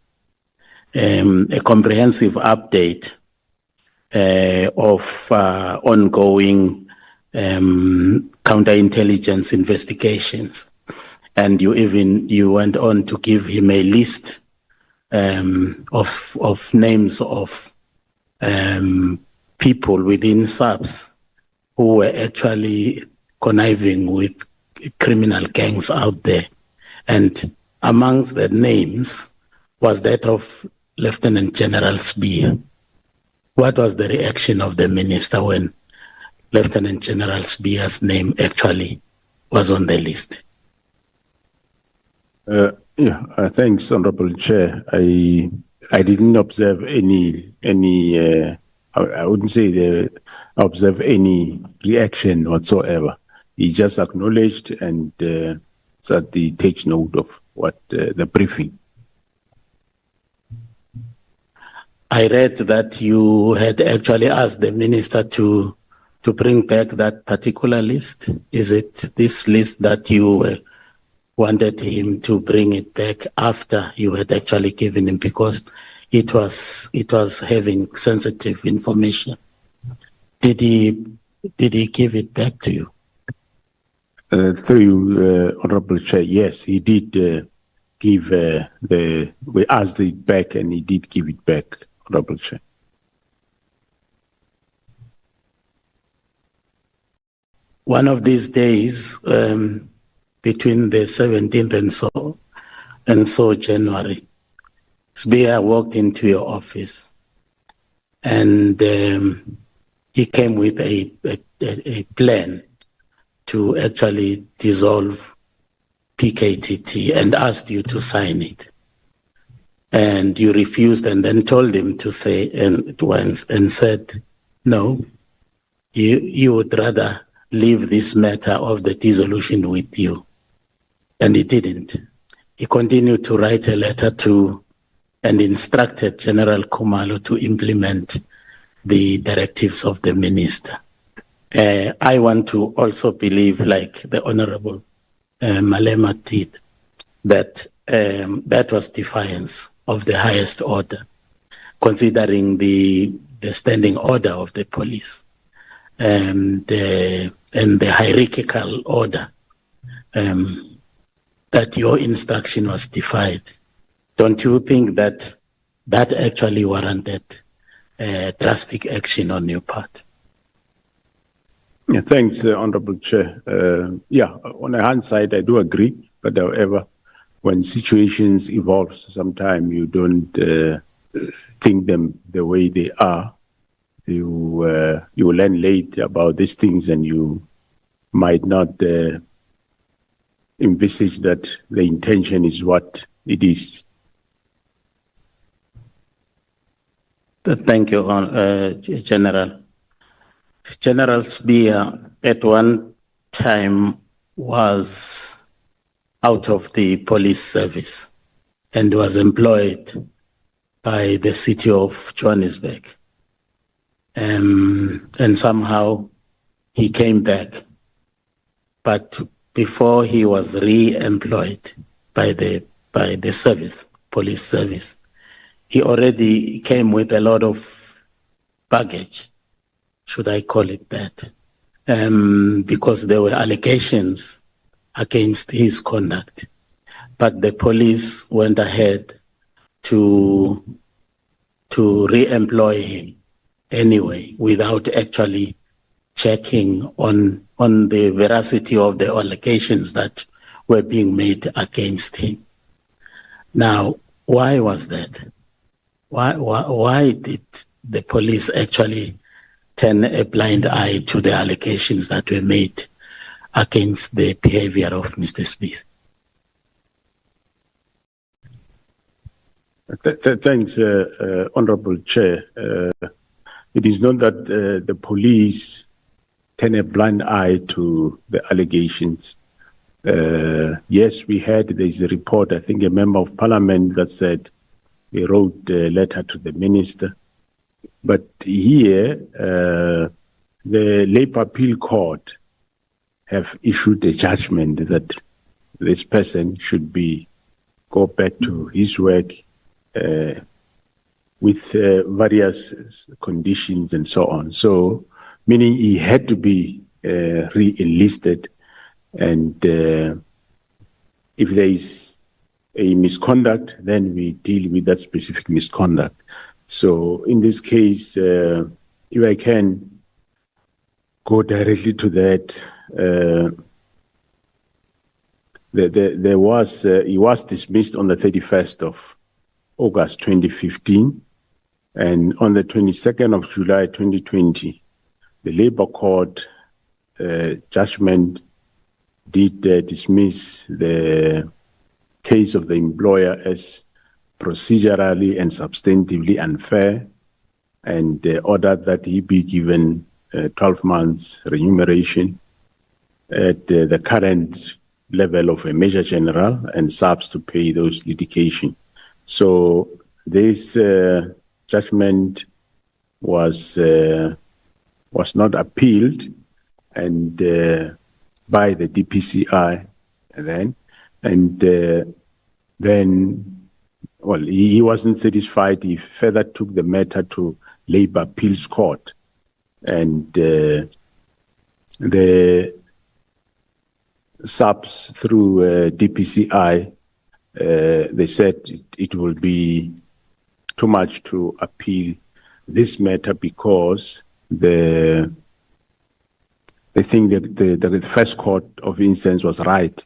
comprehensive update of ongoing counterintelligence investigations. And you went on to give him a list of names of people within SAPS who were actually conniving with criminal gangs out there. And amongst the names was that of Lieutenant General Spear. What was the reaction of the minister when Lieutenant General Spear's name actually was on the list? Thanks, Honorable Chair. I didn't observe any I wouldn't say observe any reaction whatsoever. He just acknowledged and said he takes note of what the briefing. I read that you had actually asked the minister to bring back that particular list. Is it this list that you wanted him to bring it back after you had actually given him, because it was having sensitive information? Did he give it back to you? Through you, Honorable Chair, yes, he did give we asked it back, and he did give it back, Honorable Chair. One of these days, between the 17th and so January, Spear walked into your office, and he came with a plan to actually dissolve PKTT and asked you to sign it. And you refused, and then told him to say and said, no, you would rather leave this matter of the dissolution with you. And he didn't. He continued to write a letter to and instructed General Khumalo to implement the directives of the minister. I want to also believe, like the Honorable Malema did, that that was defiance of the highest order, considering the standing order of the police and the hierarchical order, that your instruction was defied. Don't you think that that actually warranted drastic action on your part? Yeah, thanks, Honorable Chair. On the hindsight, I do agree, but however, when situations evolve, sometimes you don't think them the way they are. You learn late about these things, and you might not envisage that the intention is what it is. Thank you, General. General Spear at one time was out of the police service and was employed by the city of Johannesburg. And somehow he came back. But before he was re-employed by the service, police service, he already came with a lot of baggage, should I call it that, because there were allegations against his conduct. But the police went ahead to re-employ him anyway, without actually checking on the veracity of the allegations that were being made against him. Now, why was that? Why did the police actually turn a blind eye to the allegations that were made against the behavior of Mr. Smith? Thanks, Honorable Chair. It is not that the police turn a blind eye to the allegations. Yes, we had, there's a report, I think a member of parliament that said he wrote a letter to the minister. But here, the Labour Appeal Court have issued a judgment that this person should go back to his work with various conditions and so on. So, meaning he had to be re-enlisted, and if there is a misconduct, then we deal with that specific misconduct. So in this case, if I can go directly to that, he was dismissed on the 31st of August 2015, and on the 22nd of July 2020, the Labour Court judgment did dismiss the case of the employer as procedurally and substantively unfair, and ordered that he be given 12 months remuneration at the current level of a Major General, and SAPS to pay those litigation. So this judgment was not appealed and by the DPCI then, and then, well, he wasn't satisfied. He further took the matter to Labour Appeals Court, and the SAPS through DPCI, they said it will be too much to appeal this matter because they think that the first court of instance was right,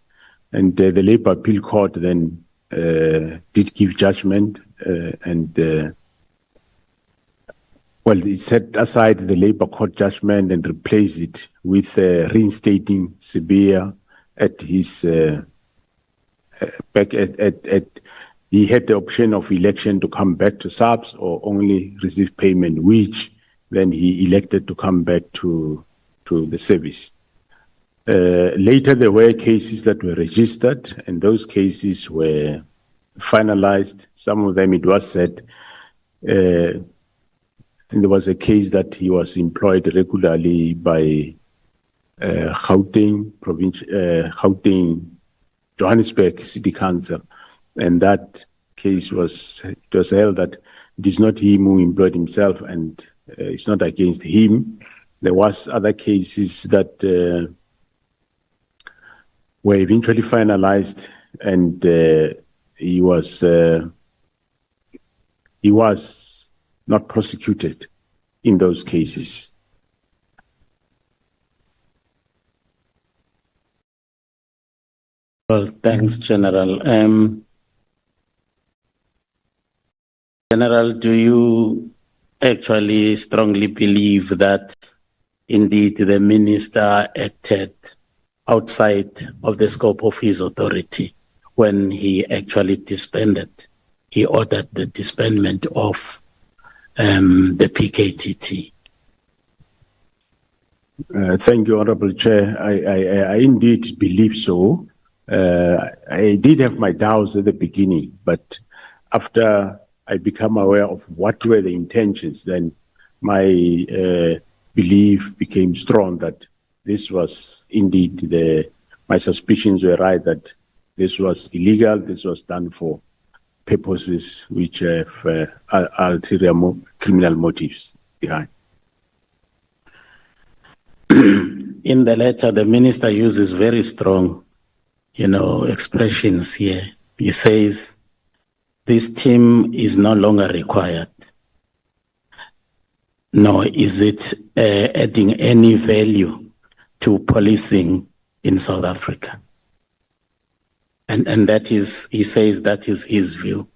and the Labour Appeal Court then did give judgment, and it set aside the Labour Court judgment and replaced it with reinstating Sibia at his back at he had the option of election to come back to SAPS or only receive payment, which then he elected to come back to the service. Later, there were cases that were registered, and those cases were finalized. Some of them, it was said, and there was a case that he was employed regularly by Gauteng Johannesburg City Council, and that case was held that it is not him who employed himself, and it's not against him. There was other cases that were eventually finalized, and he was not prosecuted in those cases. Well, thanks, General. General, do you actually strongly believe that indeed the minister acted outside of the scope of his authority when he actually disbanded? He ordered the disbandment of the PKTT? Thank you, Honorable Chair. I indeed believe so. I did have my doubts at the beginning, but after I become aware of what were the intentions, then my belief became strong that this was indeed my suspicions were right, that this was illegal, this was done for purposes which have ulterior criminal motives behind. In the letter, the minister uses very strong, expressions here. He says, this team is no longer required. Nor is it adding any value to policing in South Africa. And that is, he says that is his view.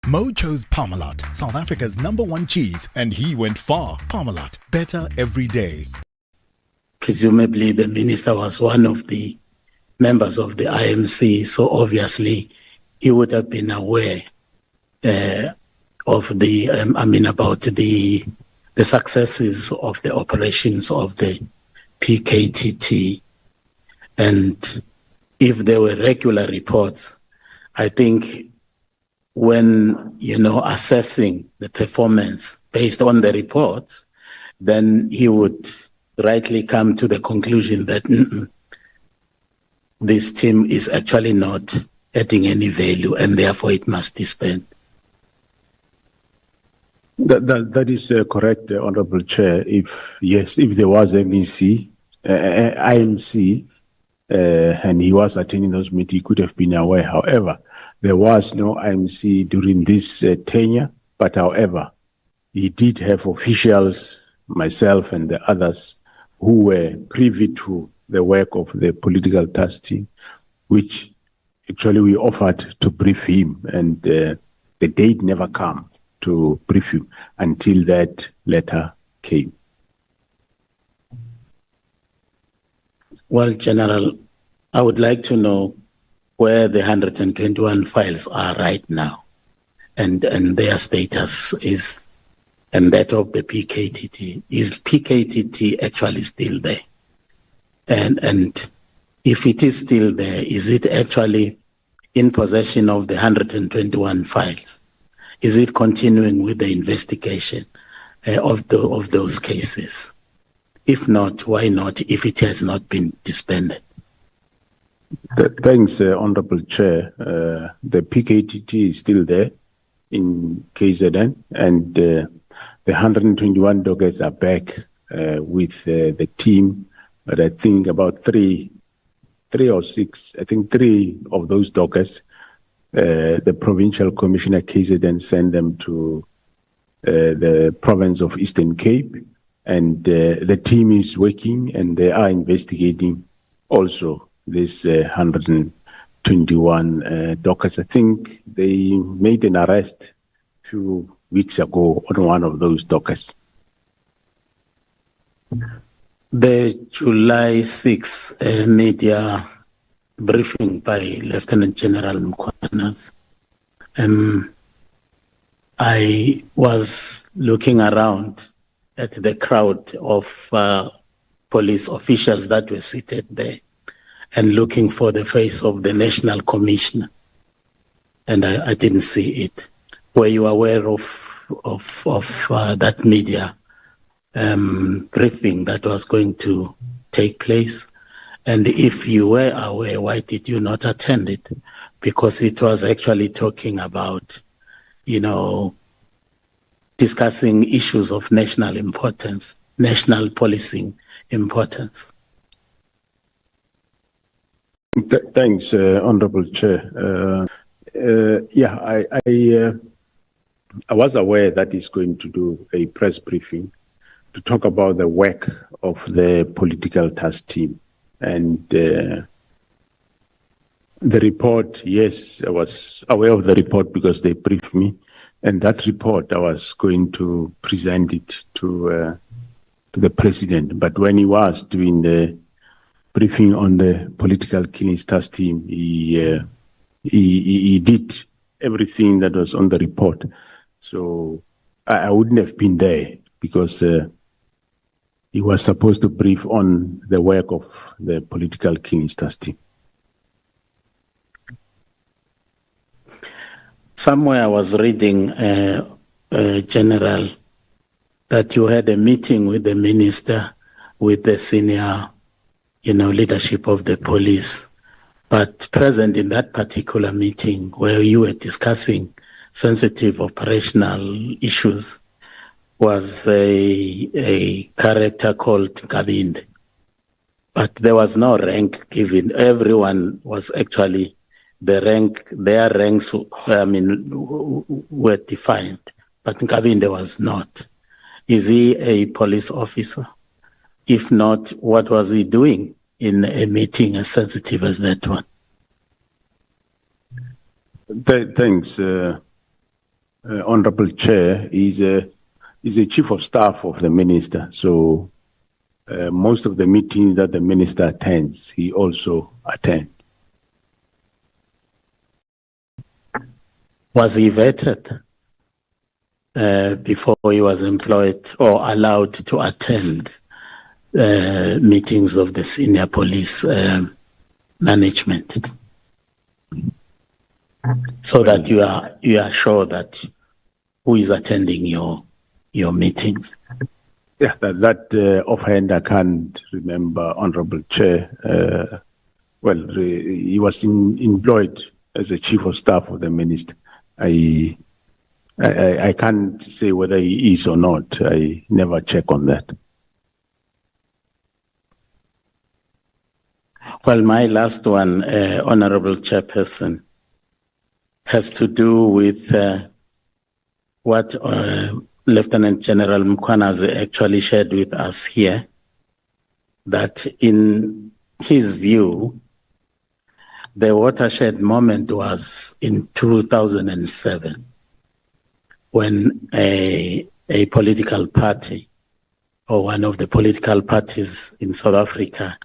Mo chose Parmalat, South Africa's #1 cheese, and he went far. Parmalat, better every day. Presumably, the minister was one of the members of the IMC, so obviously he would have been aware of about the successes of the operations of the PKTT. And if there were regular reports, I think when, assessing the performance based on the reports, then he would rightly come to the conclusion that this team is actually not adding any value and therefore it must disband. That is correct, Honorable Chair. If there was IMC, and he was attending those meetings, he could have been aware. However, there was no IMC during this tenure, but however, he did have officials, myself and the others, who were privy to the work of the political task team, which actually we offered to brief him, and the date never came to brief him until that letter came. Well, General, I would like to know where the 121 files are right now and their status is, and that of the PKTT. Is PKTT actually still there? And if it is still there, is it actually in possession of the 121 files? Is it continuing with the investigation of those cases? If not, why not, if it has not been disbanded? Thanks, Honorable Chair. The PKTT is still there in KZN, and the 121 dockers are back with the team. But I think about three or six, I think 3 of those dockers, the Provincial Commissioner KZN sent them to the province of Eastern Cape, and the team is working and they are investigating also this 121 dockers. I think they made an arrest a few weeks ago on one of those dockers. The July 6th media briefing by Lieutenant General Mkhwanazi, I was looking around at the crowd of police officials that were seated there and looking for the face of the National Commissioner, and I didn't see it. Were you aware of that media briefing that was going to take place? And if you were aware, why did you not attend it? Because it was actually talking about, discussing issues of national importance, national policing importance. Thanks, Honorable Chair. I was aware that he's going to do a press briefing to talk about the work of the political task team. And the report, yes, I was aware of the report because they briefed me. And that report, I was going to present it to the president. But when he was doing the briefing on the political killings task team, he did everything that was on the report. So I wouldn't have been there because he was supposed to brief on the work of the political killings task team. Somewhere I was reading, General, that you had a meeting with the minister, with the senior, leadership of the police. But present in that particular meeting where you were discussing sensitive operational issues was a character called Kabinde. But there was no rank given. Everyone was actually their ranks, were defined, but Kabinde was not. Is he a police officer? If not, what was he doing in a meeting as sensitive as that one? Thanks, Honorable Chair. He's a chief of staff of the minister. So most of the meetings that the minister attends, he also attends. Was he vetted before he was employed or allowed to attend meetings of the senior police management? So that you are sure that who is attending your meetings? Yeah, that offhand I can't remember, Honorable Chair. He was employed as a chief of staff of the minister. I can't say whether he is or not. I never check on that. Well, my last one, Honorable Chairperson, has to do with what Lieutenant General Mkhwanazi actually shared with us here, that in his view, the watershed moment was in 2007, when a political party, or one of the political parties in South Africa,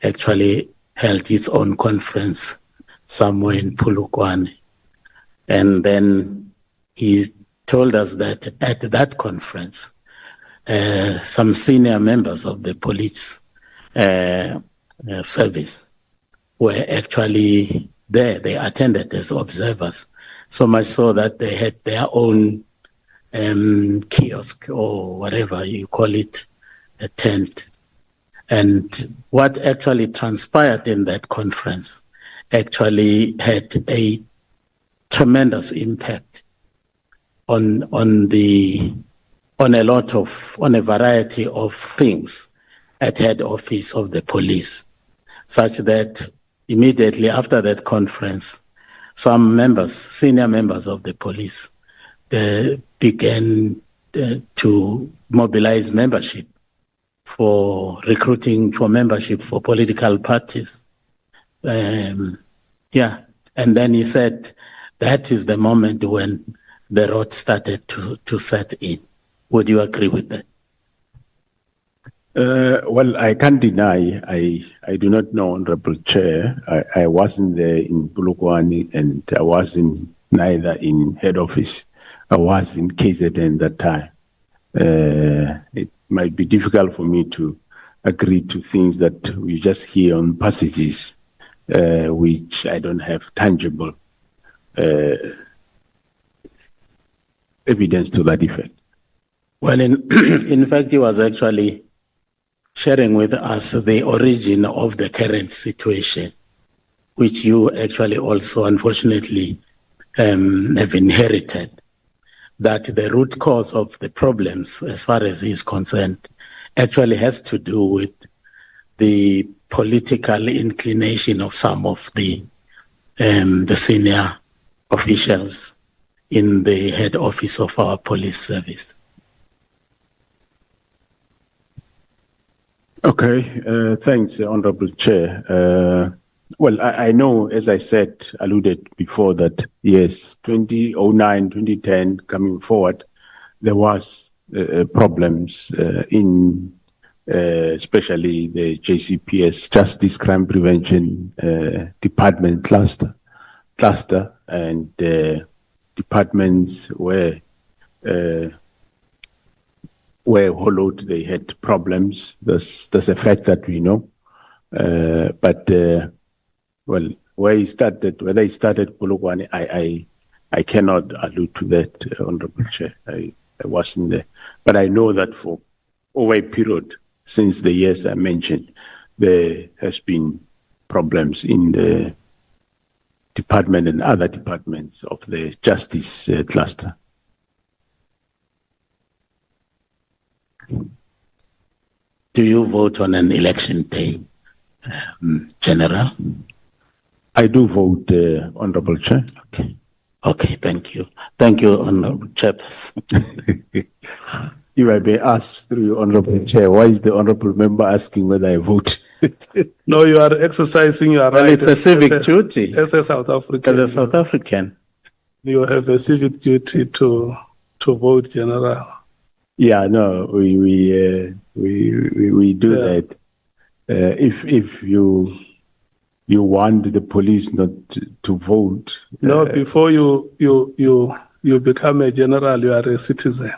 actually held its own conference somewhere in Polokwane. And then he told us that at that conference, some senior members of the police service were actually there. They attended as observers, so much so that they had their own kiosk or whatever you call it, a tent. And what actually transpired in that conference actually had a tremendous impact on a variety of things at head office of the police, such that immediately after that conference, some members, senior members of the police, began to mobilize membership for recruiting for membership for political parties. And then he said that is the moment when the rot started to set in. Would you agree with that? Well, I can't deny, I do not know, Honorable Chair. I wasn't there in Polokwane, and I wasn't neither in head office. I was in KZN that time. It might be difficult for me to agree to things that we just hear on passages, which I don't have tangible evidence to that effect. Well, in fact, he was actually sharing with us the origin of the current situation, which you actually also, unfortunately, have inherited. That the root cause of the problems, as far as he is concerned, actually has to do with the political inclination of some of the senior officials in the head office of our police service. Okay, thanks, Honorable Chair. Well, I know, as I said, alluded before that, yes, 2009, 2010, coming forward, there was problems in especially the JCPS, Justice Crime Prevention Department cluster, and departments where hollowed, they had problems. That's a fact that we know. But well, where he started, whether he started Polokwane, I cannot allude to that, Honorable Chair. I wasn't there. But I know that for over a period, since the years I mentioned, there has been problems in the department and other departments of the justice cluster. Do you vote on an election day, General? I do vote, Honorable Chair. Okay. Okay, thank you. Thank you, Honorable Chairperson. If I may ask through Honorable Chair, why is the Honorable Member asking whether I vote? No, you are exercising your Well, right. it's a civic duty. As a South African. As a South African. You have a civic duty to vote, General. Yeah, no, we do that. If you want the police not to vote. No, before you become a general, you are a citizen.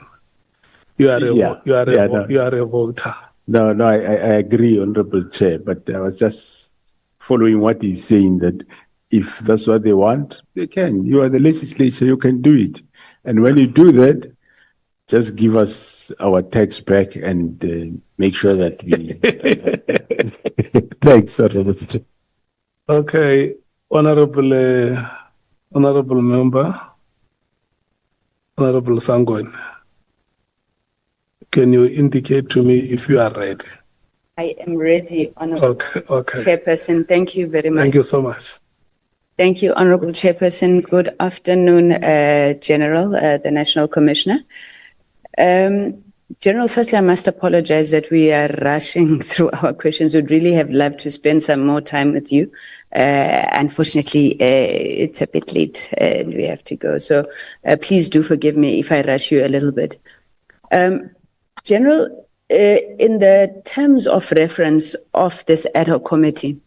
You are a voter. No, I agree, Honorable Chair, but I was just following what he's saying, that if that's what they want, they can. You are the legislature, you can do it. And when you do that, just give us our tax back and make sure that we... Thanks, Honorable Chair. Okay, honorable member, Honorable Sangwen, can you indicate to me if you are ready? I am ready, Honorable Chairperson. Thank you very much. Thank you so much. Thank you, Honorable Chairperson. Good afternoon, General, the National Commissioner. General, firstly, I must apologize that we are rushing through our questions. We'd really have loved to spend some more time with you. Unfortunately, it's a bit late and we have to go. So please do forgive me if I rush you a little bit. General, in the terms of reference of this ad hoc committee,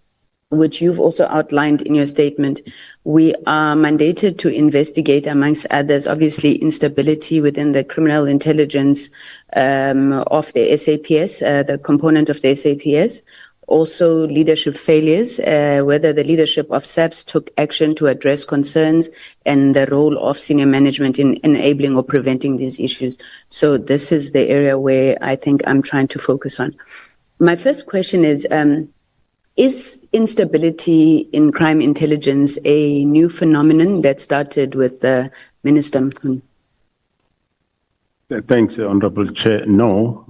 which you've also outlined in your statement, we are mandated to investigate, amongst others, obviously instability within the criminal intelligence of the SAPS, the component of the SAPS, also leadership failures, whether the leadership of SAPS took action to address concerns, and the role of senior management in enabling or preventing these issues. So this is the area where I think I'm trying to focus on. My first question is instability in crime intelligence a new phenomenon that started with Minister Mkhwanazi? Thanks, Honorable Chair. No,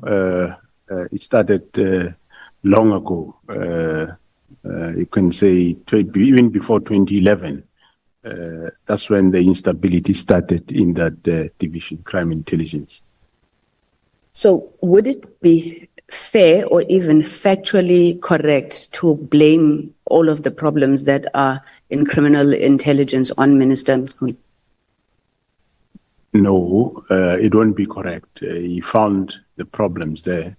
it started long ago. You can say even before 2011. That's when the instability started in that division, crime intelligence. So would it be fair or even factually correct to blame all of the problems that are in criminal intelligence on Minister Mkhwanazi? No, it won't be correct. He found the problems there,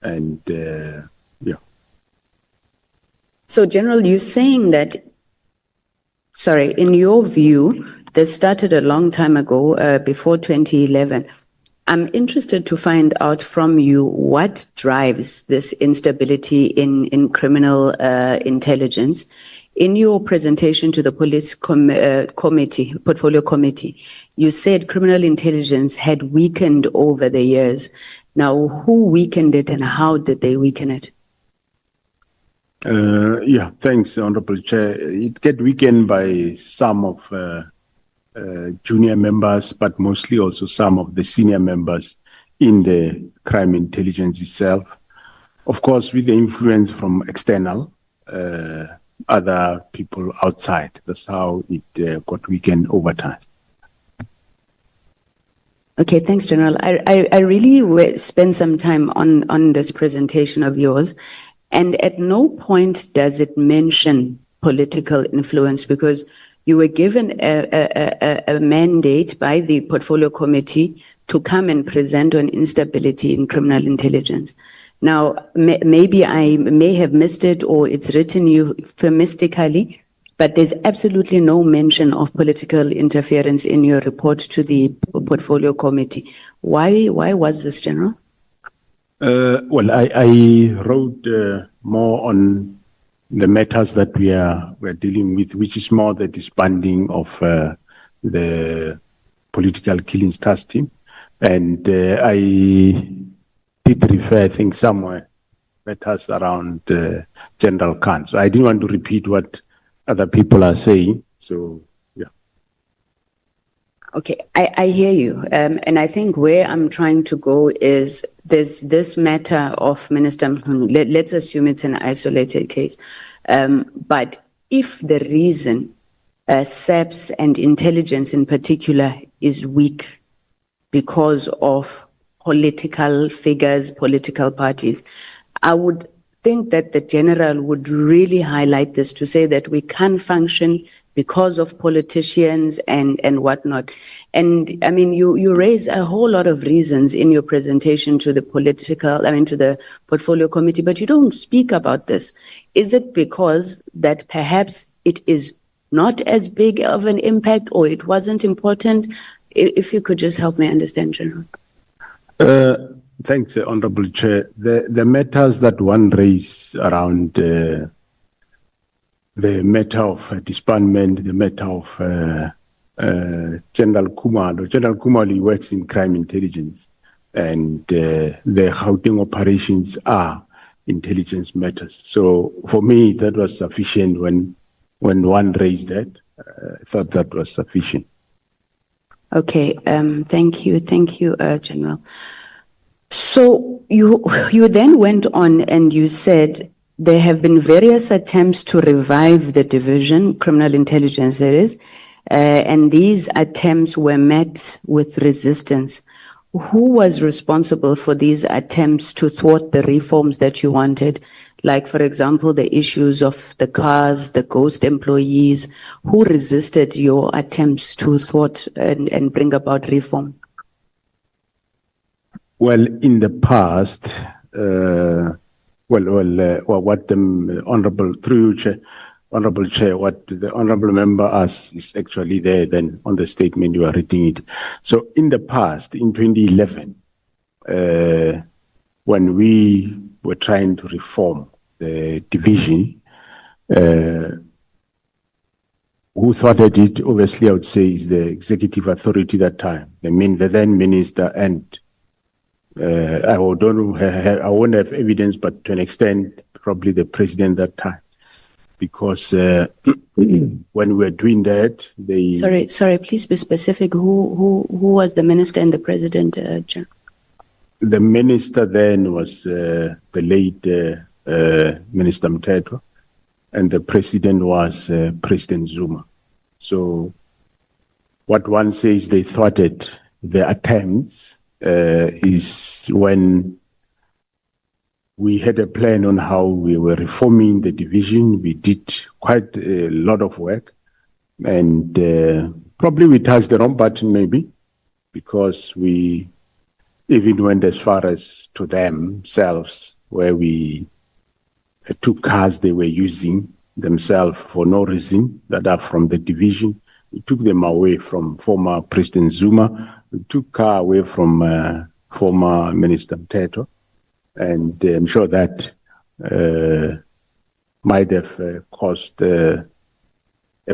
and yeah. So, General, you're saying that, sorry, in your view, this started a long time ago, before 2011. I'm interested to find out from you what drives this instability in criminal intelligence. In your presentation to the police committee, portfolio committee, you said criminal intelligence had weakened over the years. Now, who weakened it and how did they weaken it? Yeah, thanks, Honorable Chair. It get weakened by some of junior members, but mostly also some of the senior members in the crime intelligence itself. Of course, with the influence from external, other people outside. That's how it got weakened over time. Okay, thanks, General. I really spent some time on this presentation of yours, and at no point does it mention political influence, because you were given a mandate by the Portfolio Committee to come and present on instability in criminal intelligence. Now, maybe I may have missed it, or it's written euphemistically, but there's absolutely no mention of political interference in your report to the Portfolio Committee. Why was this, General? Well, I wrote more on the matters that we're dealing with, which is more the disbanding of the political killings task team. And I did refer, I think, somewhere matters around General Khan. So I didn't want to repeat what other people are saying. So, yeah. Okay, I hear you. And I think where I'm trying to go is there's this matter of Minister Nhlanhla. Let's assume it's an isolated case. But if the reason SAPS and intelligence in particular is weak because of political figures, political parties, I would think that the General would really highlight this to say that we can't function because of politicians and whatnot. And I mean, you raise a whole lot of reasons in your presentation to the to the Portfolio Committee, but you don't speak about this. Is it because that perhaps it is not as big of an impact, or it wasn't important? If you could just help me understand, General. Thanks, Honorable Chair. The matters that one raised around the matter of disbandment, the matter of General Khumalo. General Khumalo works in crime intelligence, and the Gauteng operations are intelligence matters. So for me, that was sufficient when one raised that. I thought that was sufficient. Okay, thank you, General. So you then went on and you said there have been various attempts to revive the division, criminal intelligence that is, and these attempts were met with resistance. Who was responsible for these attempts to thwart the reforms that you wanted? Like, for example, the issues of the cars, the ghost employees. Who resisted your attempts to thwart and bring about reform? Well, in the past, what the Honorable, through you, Chair, Honorable Chair, what the Honorable Member asked is actually there then on the statement you are reading it. So in the past, in 2011, when we were trying to reform the division, who thwarted it, obviously I would say, is the executive authority that time. I mean, the then minister, and I won't have evidence, but to an extent, probably the president that time. Because when we were doing that, they... Sorry, please be specific. Who was the minister and the president, General? The minister then was the late Minister Mthethwa, and the president was President Zuma. So what one says they thwarted the attempts is when we had a plan on how we were reforming the division. We did quite a lot of work, and probably we touched the wrong button maybe, because we even went as far as to themselves, where we took cars they were using themselves for no reason that are from the division. We took them away from former President Zuma. We took car away from former Minister Mthethwa. And I'm sure that might have caused a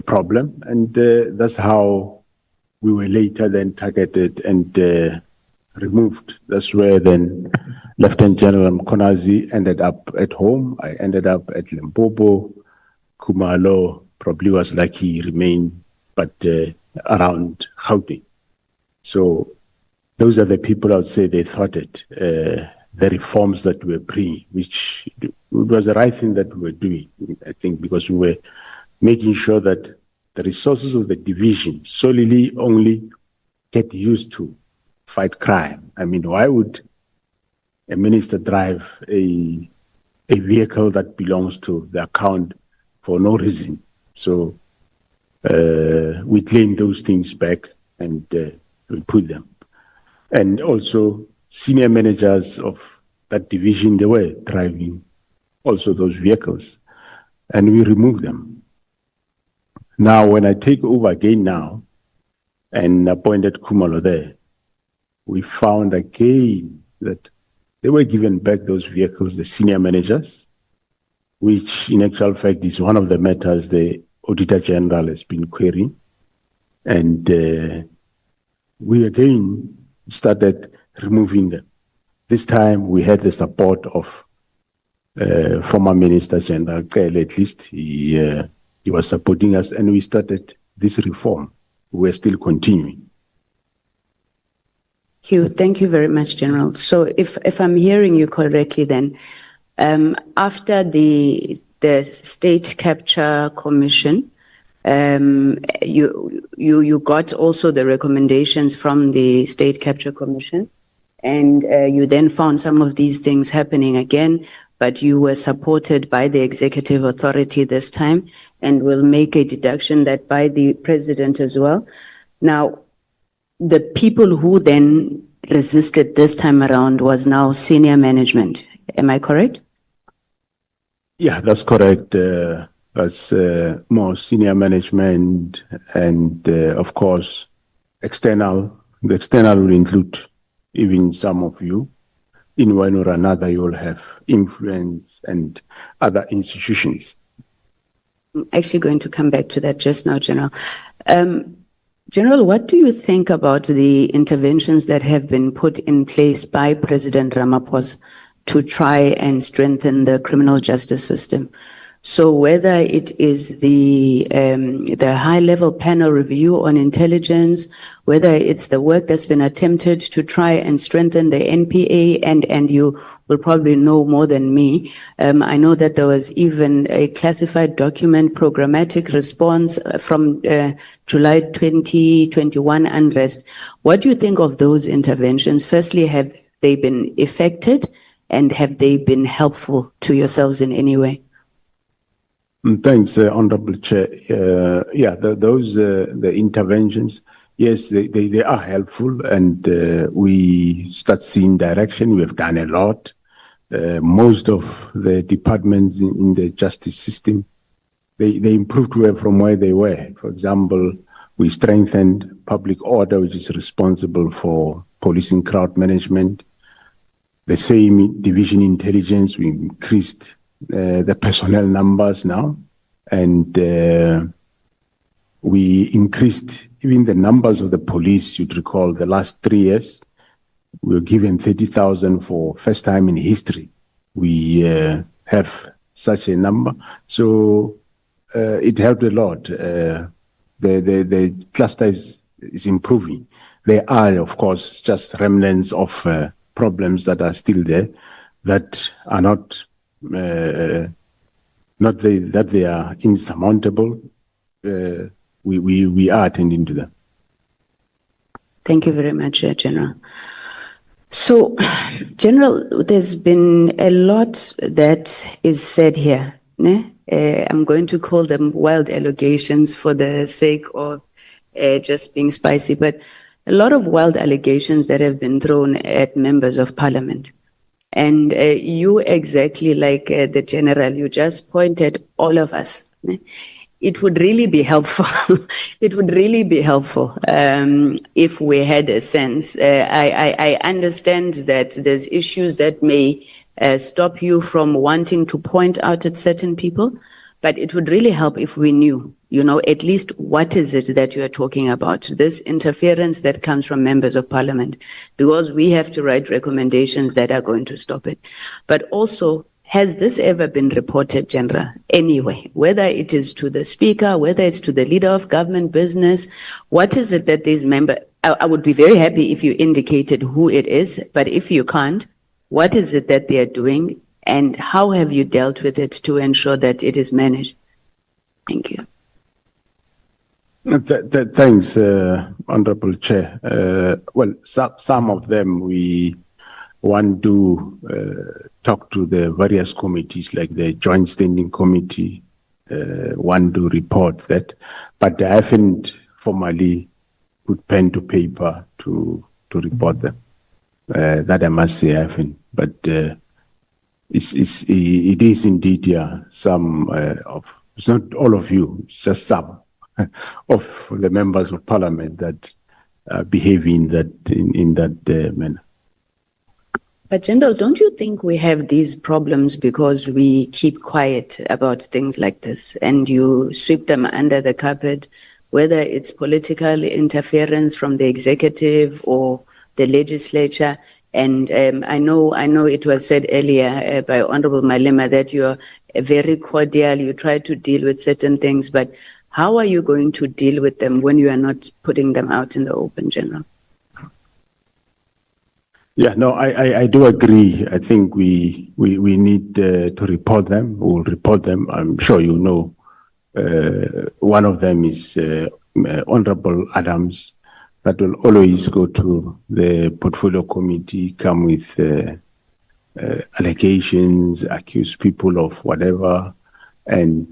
problem. And that's how we were later then targeted and removed. That's where then Lieutenant General Mkhwanazi ended up at home. I ended up at Limpopo. Khumalo probably was lucky he remained, but around Gauteng. So those are the people I would say they thwarted the reforms that were which was the right thing that we were doing, I think, because we were making sure that the resources of the division solely only get used to fight crime. I mean, why would a minister drive a vehicle that belongs to the account for no reason? So we claim those things back and we put them. And also senior managers of that division, they were driving also those vehicles, and we removed them. Now, when I take over again now and appointed Khumalo there, we found again that they were given back those vehicles, the senior managers, which in actual fact is one of the matters the Auditor General has been querying. And we again started removing them. This time we had the support of former Minister General Kele, at least he was supporting us, and we started this reform. We're still continuing. Thank you very much, General. So if I'm hearing you correctly then, after the State Capture Commission, you got also the recommendations from the State Capture Commission, and you then found some of these things happening again, but you were supported by the executive authority this time, and will make a deduction that by the president as well. Now, the people who then resisted this time around was now senior management. Am I correct? Yeah, that's correct. That's more senior management and, of course, external. The external will include even some of you. In one or another, you will have influence and other institutions. I'm actually going to come back to that just now, General. General, what do you think about the interventions that have been put in place by President Ramaphosa to try and strengthen the criminal justice system? So whether it is the high-level panel review on intelligence, whether it's the work that's been attempted to try and strengthen the NPA, and you will probably know more than me. I know that there was even a classified document, programmatic response from July 2021 unrest. What do you think of those interventions? Firstly, have they been effective, and have they been helpful to yourselves in any way? Thanks, Honorable Chair. The interventions, yes, they are helpful, and we start seeing direction. We have done a lot. Most of the departments in the justice system, they improved from where they were. For example, we strengthened public order, which is responsible for policing crowd management. The same division intelligence, we increased the personnel numbers now, and we increased even the numbers of the police. You'd recall the last 3 years, we were given 30,000 for first time in history. We have such a number, so it helped a lot. The cluster is improving. There are, of course, just remnants of problems that are still there that are not that they are insurmountable. We are attending to them. Thank you very much, General. So, General, there's been a lot that is said here. I'm going to call them wild allegations for the sake of just being spicy, but a lot of wild allegations that have been thrown at members of parliament. And you, exactly like the General, you just pointed all of us. It would really be helpful. It would really be helpful if we had a sense. I understand that there's issues that may stop you from wanting to point out at certain people, but it would really help if we knew, at least what is it that you are talking about, this interference that comes from members of parliament, because we have to write recommendations that are going to stop it. But also, has this ever been reported, General, anyway, whether it is to the speaker, whether it's to the leader of government business? What is it that these members, I would be very happy if you indicated who it is, but if you can't, what is it that they are doing? And how have you dealt with it to ensure that it is managed? Thank you. Thanks, Honorable Chair. Well, some of them we want to talk to the various committees, like the Joint Standing Committee, want to report that, but I haven't formally put pen to paper to report them. That I must say I haven't, but it is indeed, yeah, some of, it's not all of you, it's just some of the members of parliament that behave in that manner. But General, don't you think we have these problems because we keep quiet about things like this and you sweep them under the carpet, whether it's political interference from the executive or the legislature? And I know it was said earlier by Honorable Malema that you're very cordial, you try to deal with certain things, but how are you going to deal with them when you are not putting them out in the open, General? Yeah, no, I do agree. I think we need to report them. We'll report them. I'm sure you know. One of them is Honorable Adams. That will always go to the portfolio committee, come with allegations, accuse people of whatever. And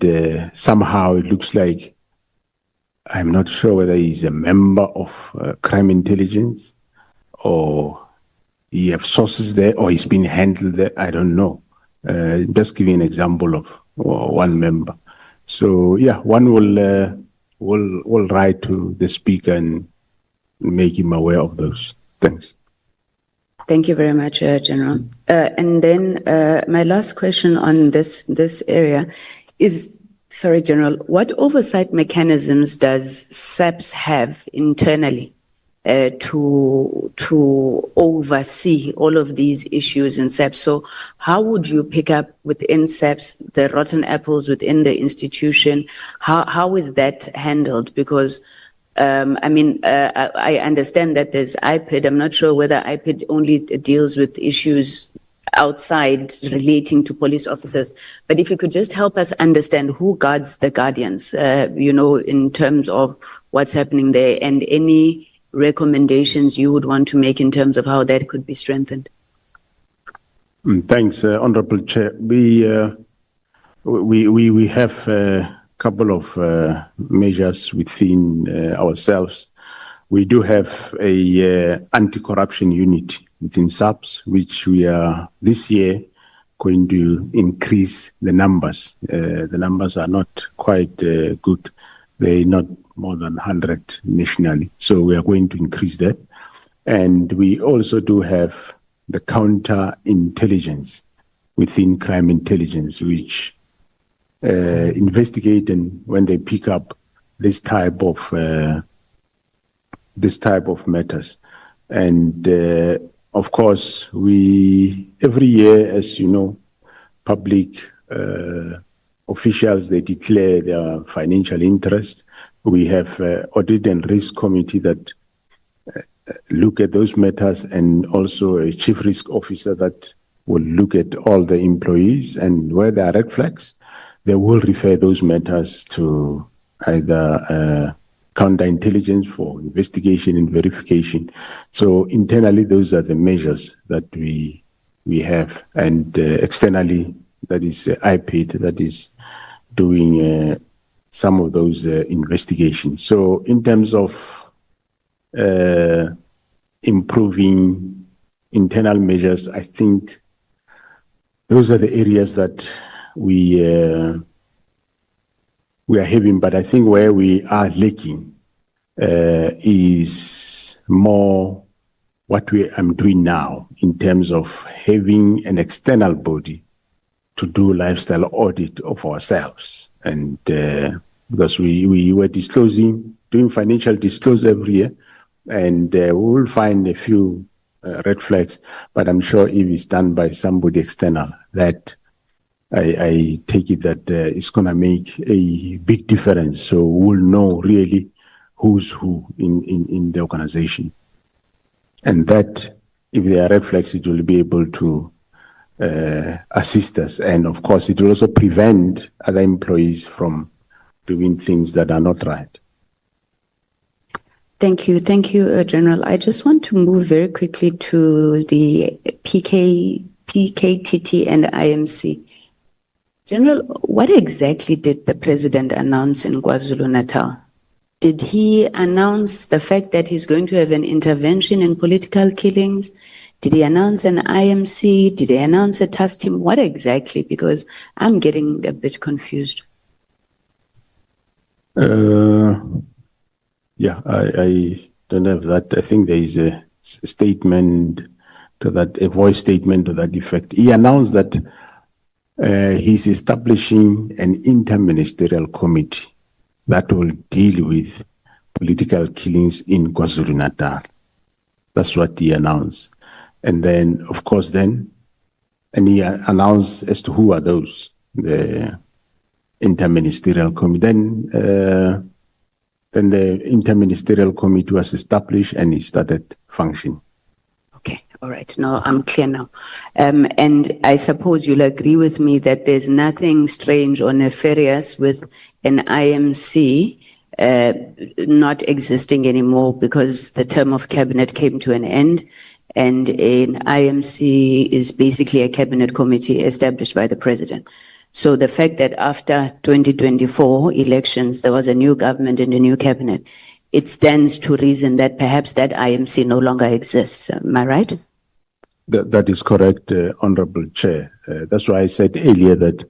somehow it looks like, I'm not sure whether he's a member of crime intelligence or he have sources there or he's been handled there. I don't know. Just giving an example of one member. So yeah, one will write to the speaker and make him aware of those things. Thank you very much, General. And then my last question on this area is, sorry, General, what oversight mechanisms does SAPS have internally to oversee all of these issues in SAPS? So how would you pick up within SAPS the rotten apples within the institution? How is that handled? Because I understand that there's IPID. I'm not sure whether IPID only deals with issues outside relating to police officers. But if you could just help us understand who guards the guardians, in terms of what's happening there, and any recommendations you would want to make in terms of how that could be strengthened. Thanks, Honorable Chair. We have a couple of measures within ourselves. We do have a anti-corruption unit within SAPS, which we are this year going to increase the numbers. The numbers are not quite good. They're not more than 100 nationally. So we are going to increase that. And we also do have the counter-intelligence within crime intelligence, which investigate, and when they pick up this type of matters. And of course, every year, as you know, public officials, they declare their financial interest. We have audit and risk committee that look at those matters, and also a chief risk officer that will look at all the employees, and where there are red flags, they will refer those matters to either counterintelligence for investigation and verification. So internally, those are the measures that we have, and externally, that is IPID that is doing some of those investigations. So in terms of improving internal measures, I think those are the areas that we are having. But I think where we are lacking is more what I'm doing now in terms of having an external body to do lifestyle audit of ourselves. And because we were doing financial disclosure every year, and we will find a few red flags, but I'm sure if it's done by somebody external, that I take it that it's going to make a big difference. So we'll know really who's who in the organization. And that, if there are red flags, it will be able to assist us. And of course, it will also prevent other employees from doing things that are not right. Thank you, General. I just want to move very quickly to the PKTT and IMC. General, what exactly did the president announce in KwaZulu-Natal? Did he announce the fact that he's going to have an intervention in political killings? Did he announce an IMC? Did he announce a task team? What exactly? Because I'm getting a bit confused. Yeah, I don't have that. I think there is a statement to that, a voice statement to that effect. He announced that he's establishing an interministerial committee that will deal with political killings in KwaZulu-Natal. That's what he announced. And then, of course, and he announced as to who are those, the interministerial committee. Then the interministerial committee was established and it started functioning. Okay, all right. Now I'm clear now. And I suppose you'll agree with me that there's nothing strange or nefarious with an IMC not existing anymore because the term of cabinet came to an end, and an IMC is basically a cabinet committee established by the president. So the fact that after 2024 elections, there was a new government and a new cabinet, it stands to reason that perhaps that IMC no longer exists. Am I right? That is correct, Honorable Chair. That's why I said earlier that,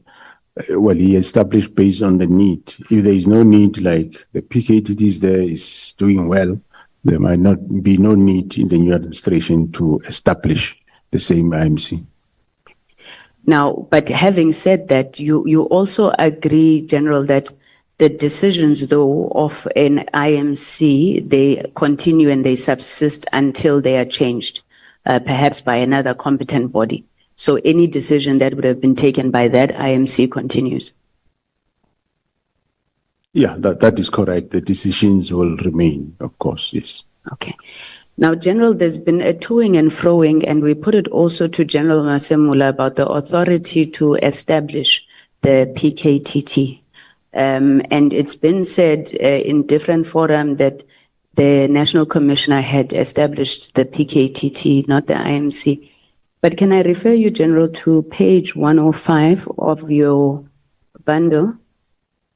well, he established based on the need. If there is no need, like the PKTT is there, is doing well, there might not be no need in the new administration to establish the same IMC. Now, but having said that, you also agree, General, that the decisions, though, of an IMC, they continue and they subsist until they are changed, perhaps by another competent body. So any decision that would have been taken by that IMC continues. Yeah, that is correct. The decisions will remain, of course, yes. Okay. Now, General, there's been a toing and froing, and we put it also to General Masemula about the authority to establish the PKTT. And it's been said in different forums that the National Commissioner had established the PKTT, not the IMC. But can I refer you, General, to page 105 of your bundle?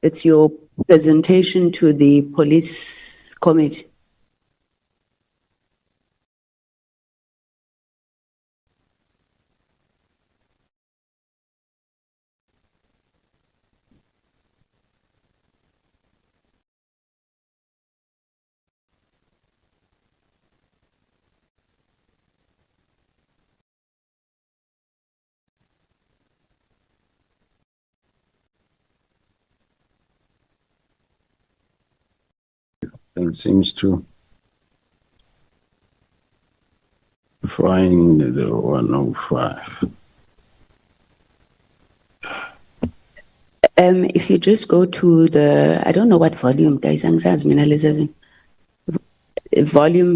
It's your presentation to the police committee. And seems to find the 105. If you just go to the, I don't know what volume, guys, volume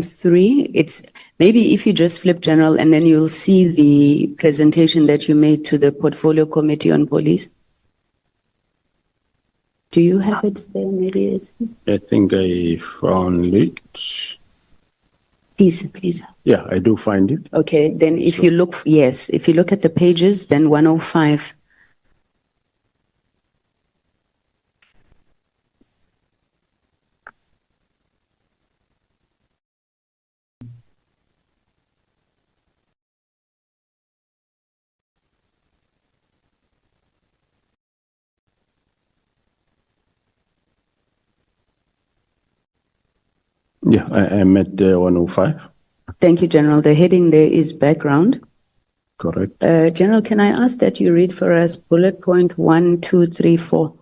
3, it's maybe if you just flip General and then you'll see the presentation that you made to the Portfolio Committee on Police. Do you have it there? Maybe it's... I think I found it. Please. Yeah, I do find it. Okay, then if you look, yes, if you look at the pages, then 105. Yeah, I am at 105. Thank you, General. The heading there is background. Correct. General, can I ask that you read for us bullet point 1, 2, 3, 4?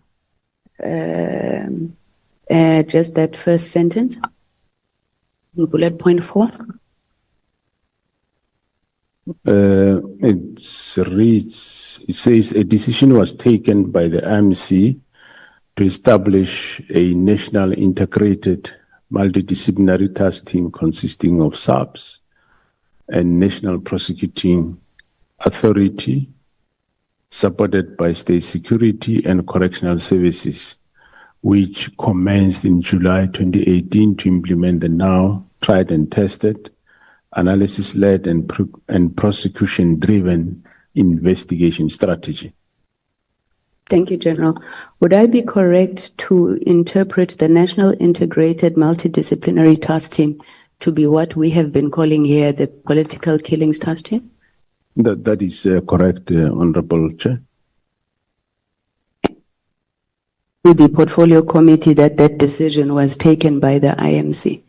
Just that first sentence. Bullet point 4. It reads, it says a decision was taken by the IMC to establish a national integrated multidisciplinary task team consisting of SAPS and national prosecuting Authority, supported by State Security and Correctional Services, which commenced in July 2018 to implement the now tried and tested, analysis-led and prosecution-driven investigation strategy. Thank you, General. Would I be correct to interpret the National Integrated Multidisciplinary Task Team to be what we have been calling here the Political Killings Task Team? That is correct, Honorable Chair. With the Portfolio Committee that decision was taken by the IMC.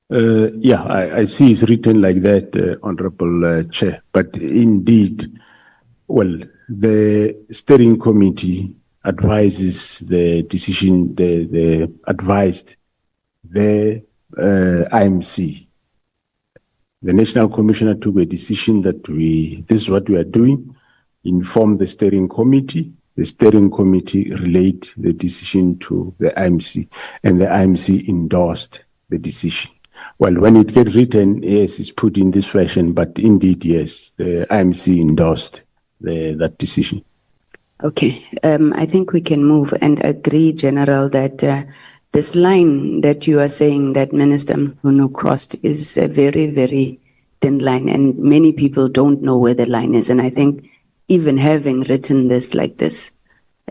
Yeah, I see it's written like that, Honorable Chair, but indeed, well, the steering committee advises the decision, the advised the IMC. The National Commissioner took a decision that this is what we are doing, informed the steering committee. The steering committee relayed the decision to the IMC, and the IMC endorsed the decision. Well, when it gets written, yes, it's put in this fashion, but indeed, yes, the IMC endorsed that decision. Okay, I think we can move and agree, General, that this line that you are saying that Minister Mkhwanazi crossed is a very, very thin line, and many people don't know where the line is. And I think even having written this like this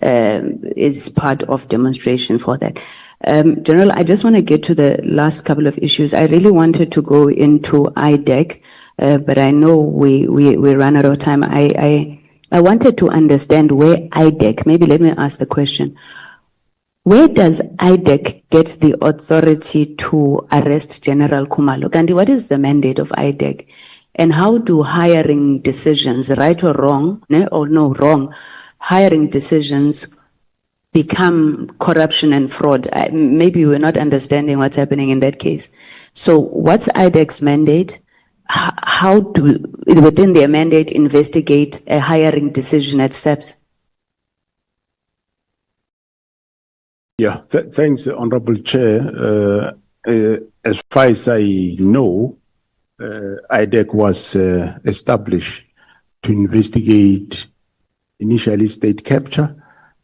is part of demonstration for that. General, I just want to get to the last couple of issues. I really wanted to go into IDEC, but I know we ran out of time. I wanted to understand where IDEC, maybe let me ask the question. Where does IDEC get the authority to arrest General Khumalo? Gandhi, what is the mandate of IDEC? And how do hiring decisions, right or wrong, wrong, hiring decisions become corruption and fraud? Maybe we're not understanding what's happening in that case. So what's IDEC's mandate? How do, within their mandate, investigate a hiring decision at SAPS? Yeah, thanks, Honorable Chair. As far as I know, IDEC was established to investigate initially state capture,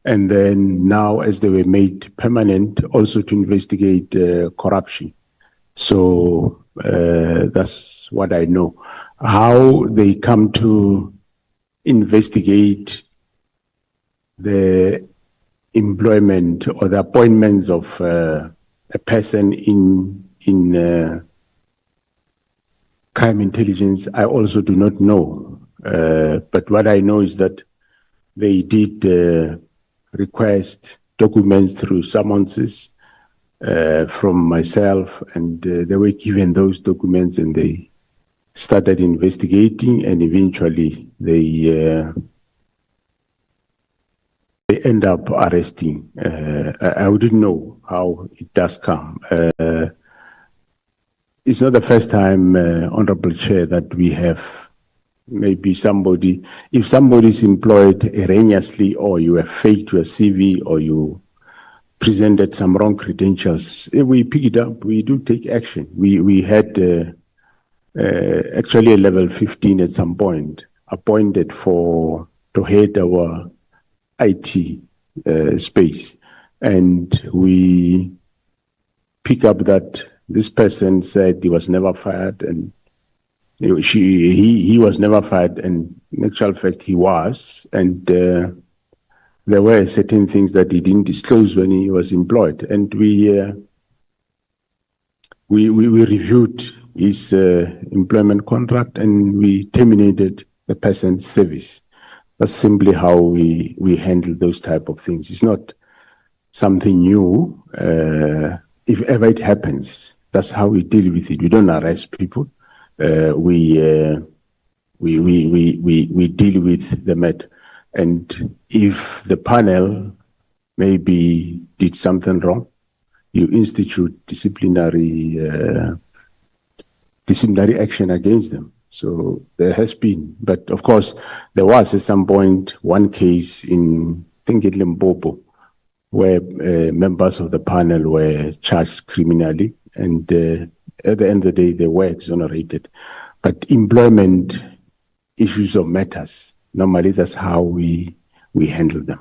and then now, as they were made permanent, also to investigate corruption. So that's what I know. How they come to investigate the employment or the appointments of a person in crime intelligence, I also do not know. But what I know is that they did request documents through summonses from myself, and they were given those documents, and they started investigating, and eventually they end up arresting. I wouldn't know how it does come. It's not the first time, Honorable Chair, that we have maybe somebody, if somebody is employed erroneously, or you have faked your CV, or you presented some wrong credentials, we pick it up, we do take action. We had actually a level 15 at some point appointed to head our IT space, and we pick up that this person said he was never fired, and he was never fired, and in actual fact he was, and there were certain things that he didn't disclose when he was employed, and we reviewed his employment contract, and we terminated the person's service. That's simply how we handle those type of things. It's not something new. If ever it happens, that's how we deal with it. We don't arrest people. We deal with the matter. And if the panel maybe did something wrong, you institute disciplinary action against them. So there has been, but of course, there was at some point one case in, I think in Limpopo, where members of the panel were charged criminally, and at the end of the day, they were exonerated. But employment issues or matters, normally that's how we handle them.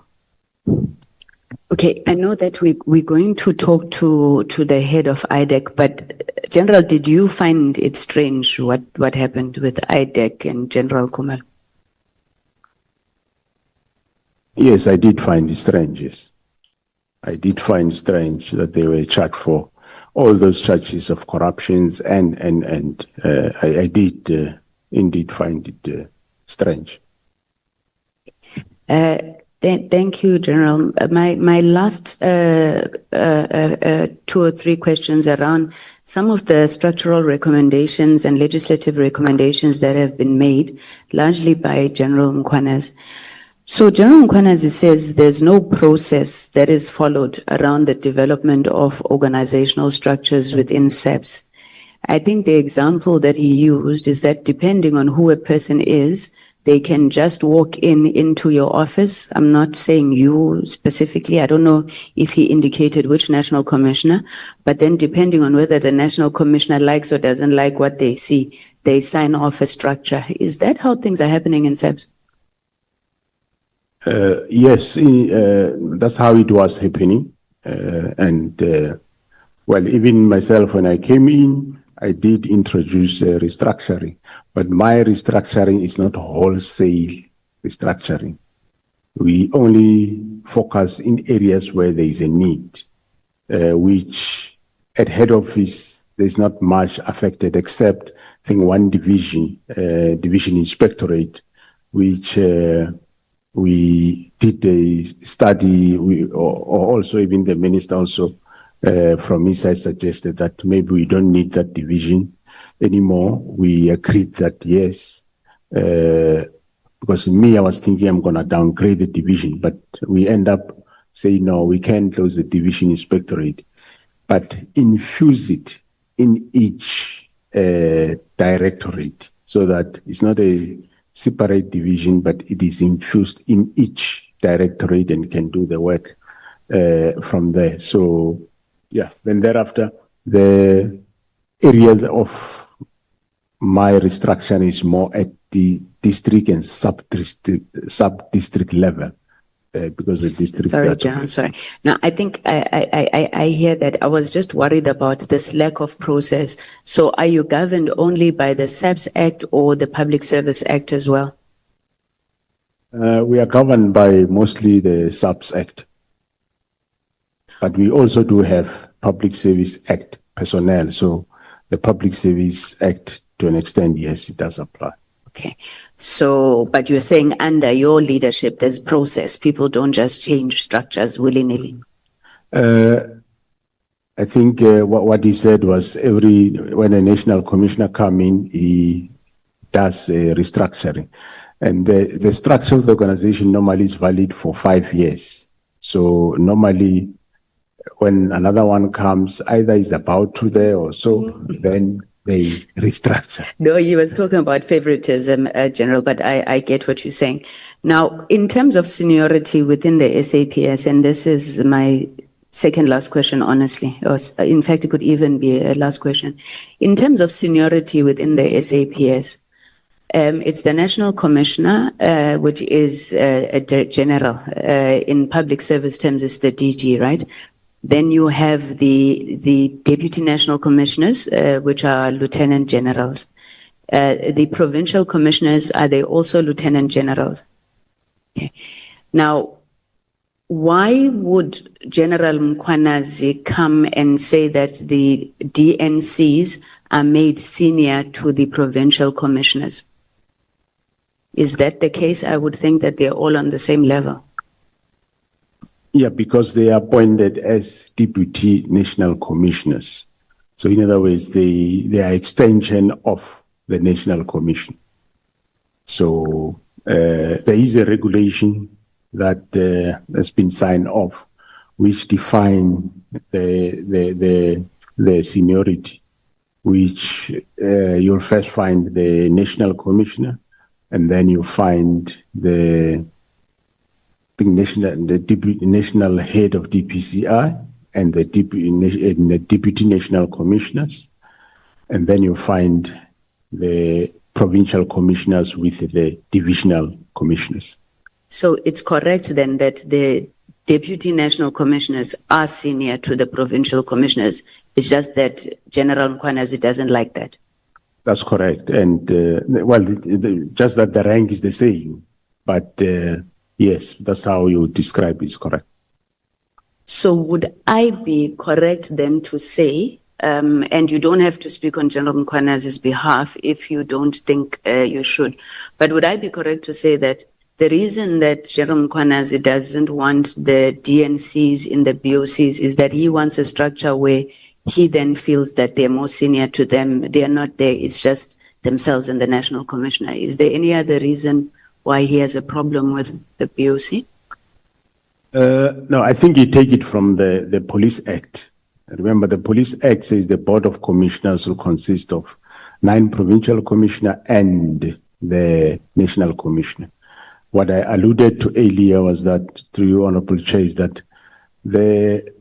Okay, I know that we're going to talk to the head of IDEC, but General, did you find it strange what happened with IDEC and General Kumar? Yes, I did find it strange, yes. I did find strange that they were charged for all those charges of corruptions and I did indeed find it strange. Thank you, General. My last 2 or 3 questions around some of the structural recommendations and legislative recommendations that have been made, largely by General Mkhwanazi. So General Mkhwanazi says there's no process that is followed around the development of organizational structures within SAPS. I think the example that he used is that depending on who a person is, they can just walk into your office. I'm not saying you specifically. I don't know if he indicated which national commissioner, but then depending on whether the national commissioner likes or doesn't like what they see, they sign off a structure. Is that how things are happening in SAPS? Yes, that's how it was happening. Well, even myself, when I came in, I did introduce restructuring, but my restructuring is not wholesale restructuring. We only focus in areas where there is a need, which at head office, there's not much affected except, I think, one division, division inspectorate, which we did a study, or also even the minister also from his side suggested that maybe we don't need that division anymore. We agreed that yes, because me, I was thinking I'm going to downgrade the division, but we end up saying, no, we can't close the division inspectorate, but infuse it in each directorate so that it's not a separate division, but it is infused in each directorate and can do the work from there. So, yeah, then thereafter, the area of my restructuring is more at the district and sub-district level. Because the district. Sorry, General, sorry. Now, I think I hear that. I was just worried about this lack of process. So are you governed only by the SAPS Act or the Public Service Act as well? We are governed by mostly the SAPS Act. But we also do have Public Service Act personnel. So the Public Service Act, to an extent, yes, it does apply. Okay. So, but you're saying under your leadership, there's process. People don't just change structures willy-nilly. I think what he said was when a national commissioner comes in, he does a restructuring. And the structure of the organization normally is valid for 5 years. So normally when another one comes, either is about to there or so, then they restructure. No, he was talking about favoritism, General, but I get what you're saying. Now, in terms of seniority within the SAPS, and this is my second last question, honestly, or in fact, it could even be a last question. In terms of seniority within the SAPS, it's the National Commissioner, which is a general. In public service terms, it's the DG, right? Then you have the Deputy National Commissioners, which are Lieutenant Generals. The Provincial Commissioners, are they also Lieutenant Generals? Okay. Now, why would General Mkhwanazi come and say that the DNCs are made senior to the Provincial Commissioners? Is that the case? I would think that they're all on the same level. Yeah, because they are appointed as deputy national commissioners. So in other words, they are extension of the national commission. So there is a regulation that has been signed off, which define the seniority, which you'll first find the national commissioner, and then you find the national head of DPCI and the deputy national commissioners, and then you find the provincial commissioners with the divisional commissioners. So it's correct then that the deputy national commissioners are senior to the provincial commissioners. It's just that General Mkhwanazi doesn't like that. That's correct. And just that the rank is the same. But yes, that's how you describe it, is correct. So would I be correct then to say, and you don't have to speak on General Mkhwanazi's behalf if you don't think you should, but would I be correct to say that the reason that General Mkhwanazi doesn't want the DNCs in the BOCs is that he wants a structure where he then feels that they're more senior to them. They are not there. It's just themselves and the national commissioner. Is there any other reason why he has a problem with the BOC? No, I think you take it from the Police Act. Remember, the Police Act says the Board of Commissioners will consist of 9 provincial commissioners and the national commissioner. What I alluded to earlier was that, through you, Honorable Chair, is that the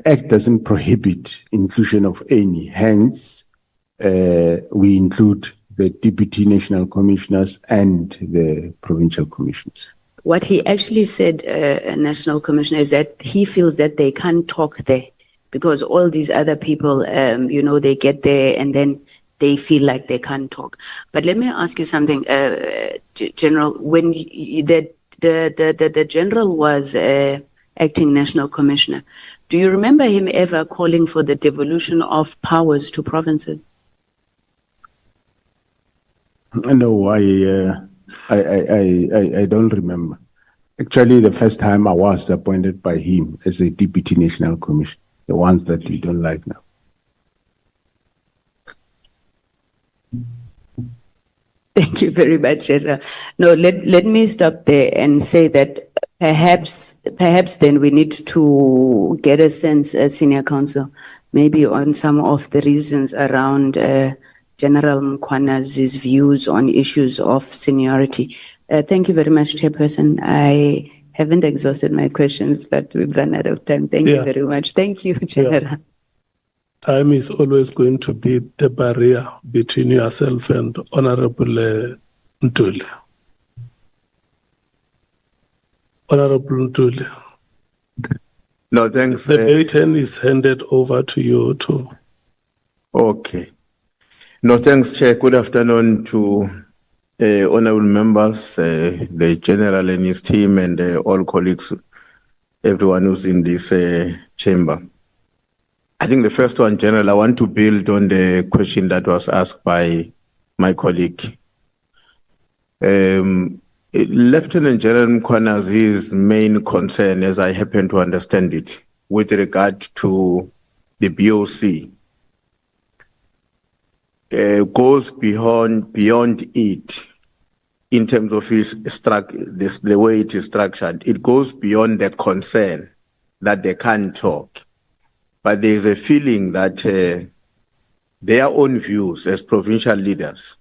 Act doesn't prohibit inclusion of any. Hence, we include the deputy national commissioners and the provincial commissioners. What he actually said, National Commissioner, is that he feels that they can't talk there because all these other people, they get there and then they feel like they can't talk. But let me ask you something, General. When the General was acting National Commissioner, do you remember him ever calling for the devolution of powers to provinces? No, I don't remember. Actually, the first time I was appointed by him as a deputy national commissioner, the ones that you don't like now. Thank you very much, General. No, let me stop there and say that perhaps then we need to get a sense, Senior Counsel, maybe on some of the reasons around General Mkhwanazi's views on issues of seniority. Thank you very much, Chairperson. I haven't exhausted my questions, but we've run out of time. Thank you very much. Thank you, General. Yeah. Time is always going to be the barrier between yourself and Honorable Ntuli. Honorable Ntuli. No, thanks. The baton is handed over to you too. Okay. No, thanks, Chair. Good afternoon to honorable members, the General and his team, and all colleagues, everyone who's in this chamber. I think the first one, General, I want to build on the question that was asked by my colleague. Lieutenant General Mkhwanazi's main concern, as I happen to understand it, with regard to the BOC, goes beyond it in terms of the way it is structured. It goes beyond the concern that they can't talk. But there is a feeling that their own views as provincial leaders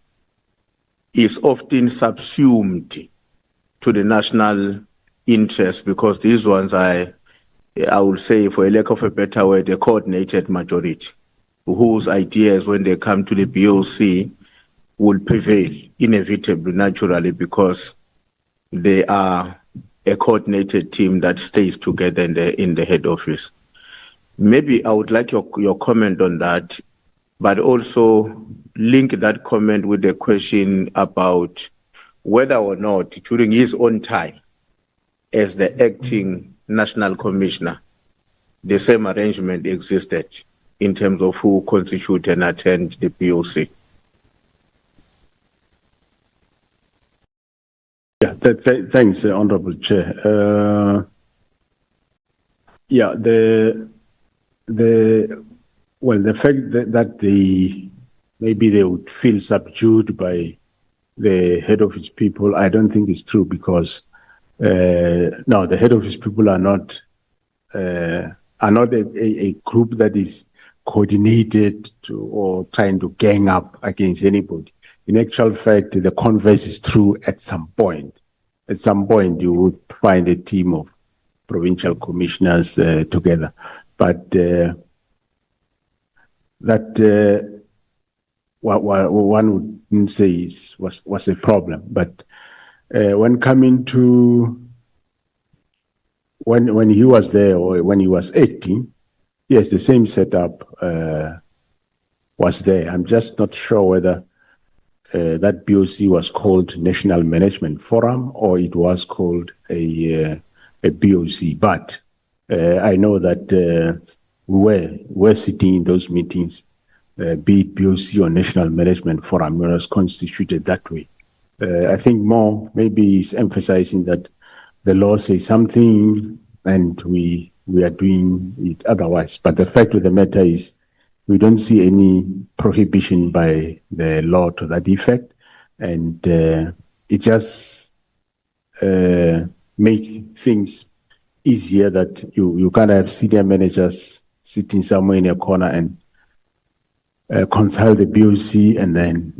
is often subsumed to the national interest, because these ones I would say, for a lack of a better word, a coordinated majority, whose ideas when they come to the BOC will prevail inevitably, naturally, because they are a coordinated team that stays together in the head office. Maybe I would like your comment on that, but also link that comment with the question about whether or not during his own time as the acting national commissioner, the same arrangement existed in terms of who constitute and attend the BOC. Yeah, thanks, Honorable Chair. The fact that maybe they would feel subdued by the head office people, I don't think is true, because no, the head office people are not a group that is coordinated or trying to gang up against anybody. In actual fact, the converse is true at some point. At some point, you would find a team of provincial commissioners together. But one wouldn't say was a problem. But when coming to when he was there or when he was acting, yes, the same setup was there. I'm just not sure whether that BOC was called National Management Forum or it was called a BOC. But I know that we were sitting in those meetings, be it BOC or National Management Forum, it was constituted that way. I think more maybe is emphasizing that the law says something and we are doing it otherwise. But the fact of the matter is we don't see any prohibition by the law to that effect. And it just makes things easier that you can't have senior managers sitting somewhere in a corner and consult the BOC and then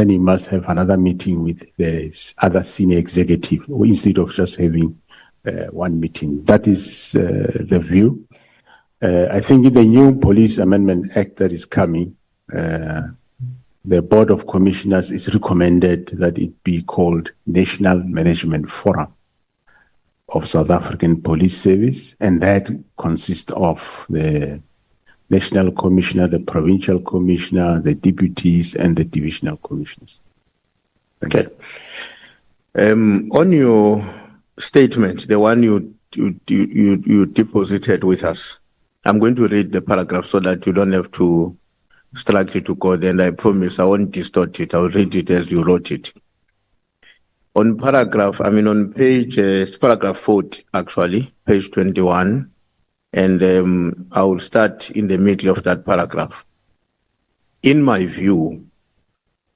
you must have another meeting with the other senior executive instead of just having one meeting. That is the view. I think in the new Police Amendment Act that is coming, the Board of Commissioners is recommended that it be called National Management Forum of South African Police Service, and that consists of the National Commissioner, the Provincial Commissioner, the deputies, and the Divisional Commissioners. Okay. On your statement, the one you deposited with us, I'm going to read the paragraph so that you don't have to struggle to go there, and I promise I won't distort it. I'll read it as you wrote it. On page, paragraph 40, actually, page 21, and I will start in the middle of that paragraph. In my view,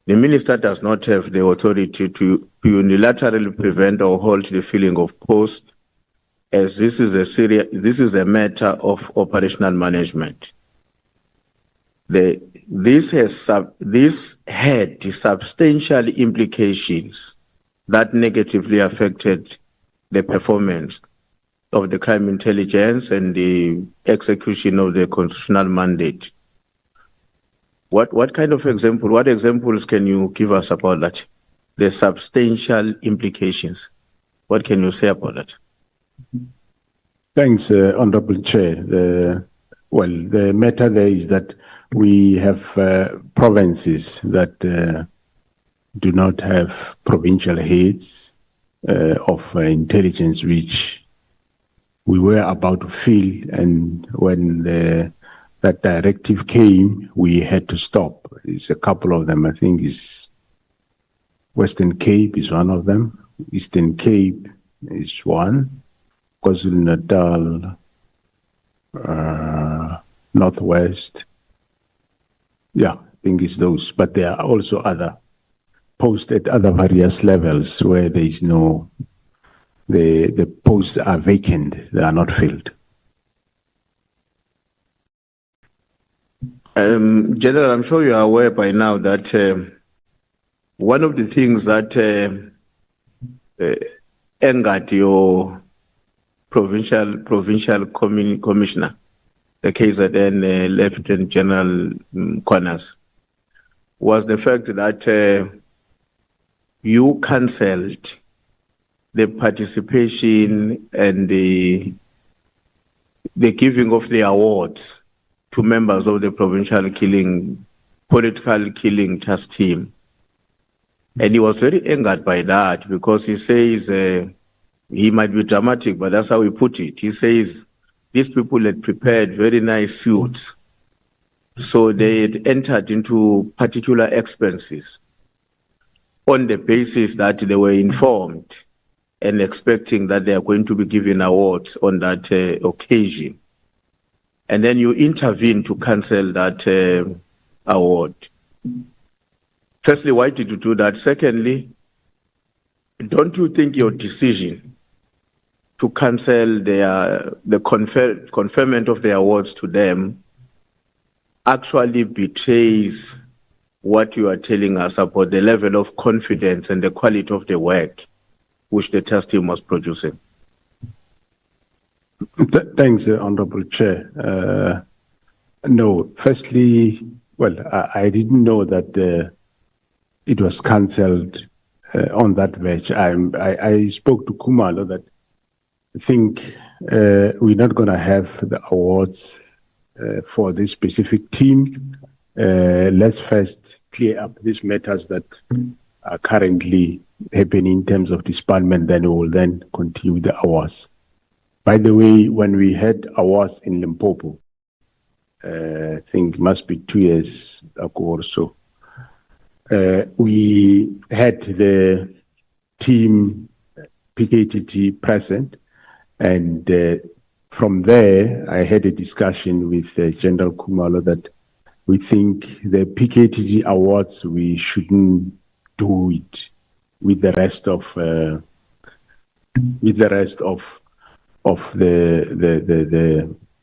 the minister does not have the authority to unilaterally prevent or halt the filling of posts, as this is a matter of operational management. This had substantial implications that negatively affected the performance of the crime intelligence and the execution of the constitutional mandate. What kind of example, what examples can you give us about that? The substantial implications. What can you say about that? Thanks, Honorable Chair. The matter there is that we have provinces that do not have provincial heads of intelligence, which we were about to fill, and when that directive came, we had to stop. It's a couple of them. I think is Western Cape is one of them. Eastern Cape is one. KwaZulu-Natal, Northwest. Yeah, I think it's those. But there are also other posts at other various levels where there is no, the posts are vacant, they are not filled. General, I'm sure you are aware by now that one of the things that angered your provincial commissioner, the KZN Lieutenant General Mkhwanazi, was the fact that you cancelled the participation and the giving of the awards to members of the political killing task team. And he was very angered by that because he says, he might be dramatic, but that's how he put it. He says these people had prepared very nice suits. So they had entered into particular expenses on the basis that they were informed and expecting that they are going to be given awards on that occasion. And then you intervene to cancel that award. Firstly, why did you do that? Secondly, don't you think your decision to cancel the conferment of the awards to them actually betrays what you are telling us about the level of confidence and the quality of the work which the task team was producing? Thanks, Honorable Chair. No, firstly, Well, I didn't know that it was cancelled on that batch. I spoke to Khumalo that I think we're not going to have the awards for this specific team. Let's first clear up these matters that are currently happening in terms of disbandment, then we will then continue the awards. By the way, when we had awards in Limpopo, I think it must be 2 years ago or so, we had the team PKTT present, and from there, I had a discussion with General Khumalo that we think the PKTT awards, we shouldn't do it with the rest of the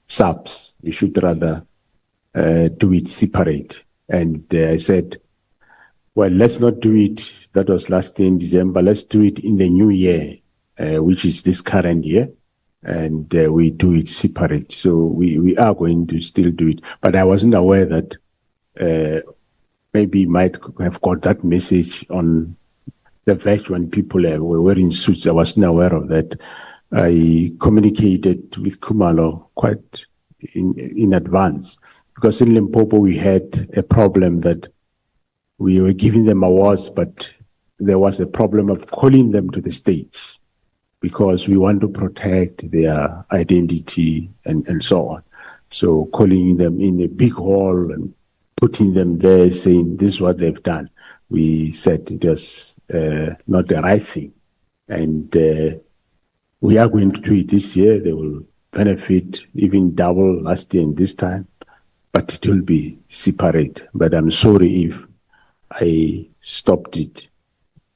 subs. We should rather do it separate. And I said, well, let's not do it. That was last year in December. Let's do it in the new year, which is this current year. And we do it separate. So we are going to still do it. But I wasn't aware that maybe you might have got that message on the batch when people were wearing suits. I wasn't aware of that. I communicated with Khumalo quite in advance, because in Limpopo we had a problem that we were giving them awards, but there was a problem of calling them to the stage because we want to protect their identity and so on. So calling them in a big hall and putting them there saying this is what they've done, we said it was not the right thing. And we are going to do it this year. They will benefit even double last year and this time, but it will be separate. But I'm sorry if I stopped it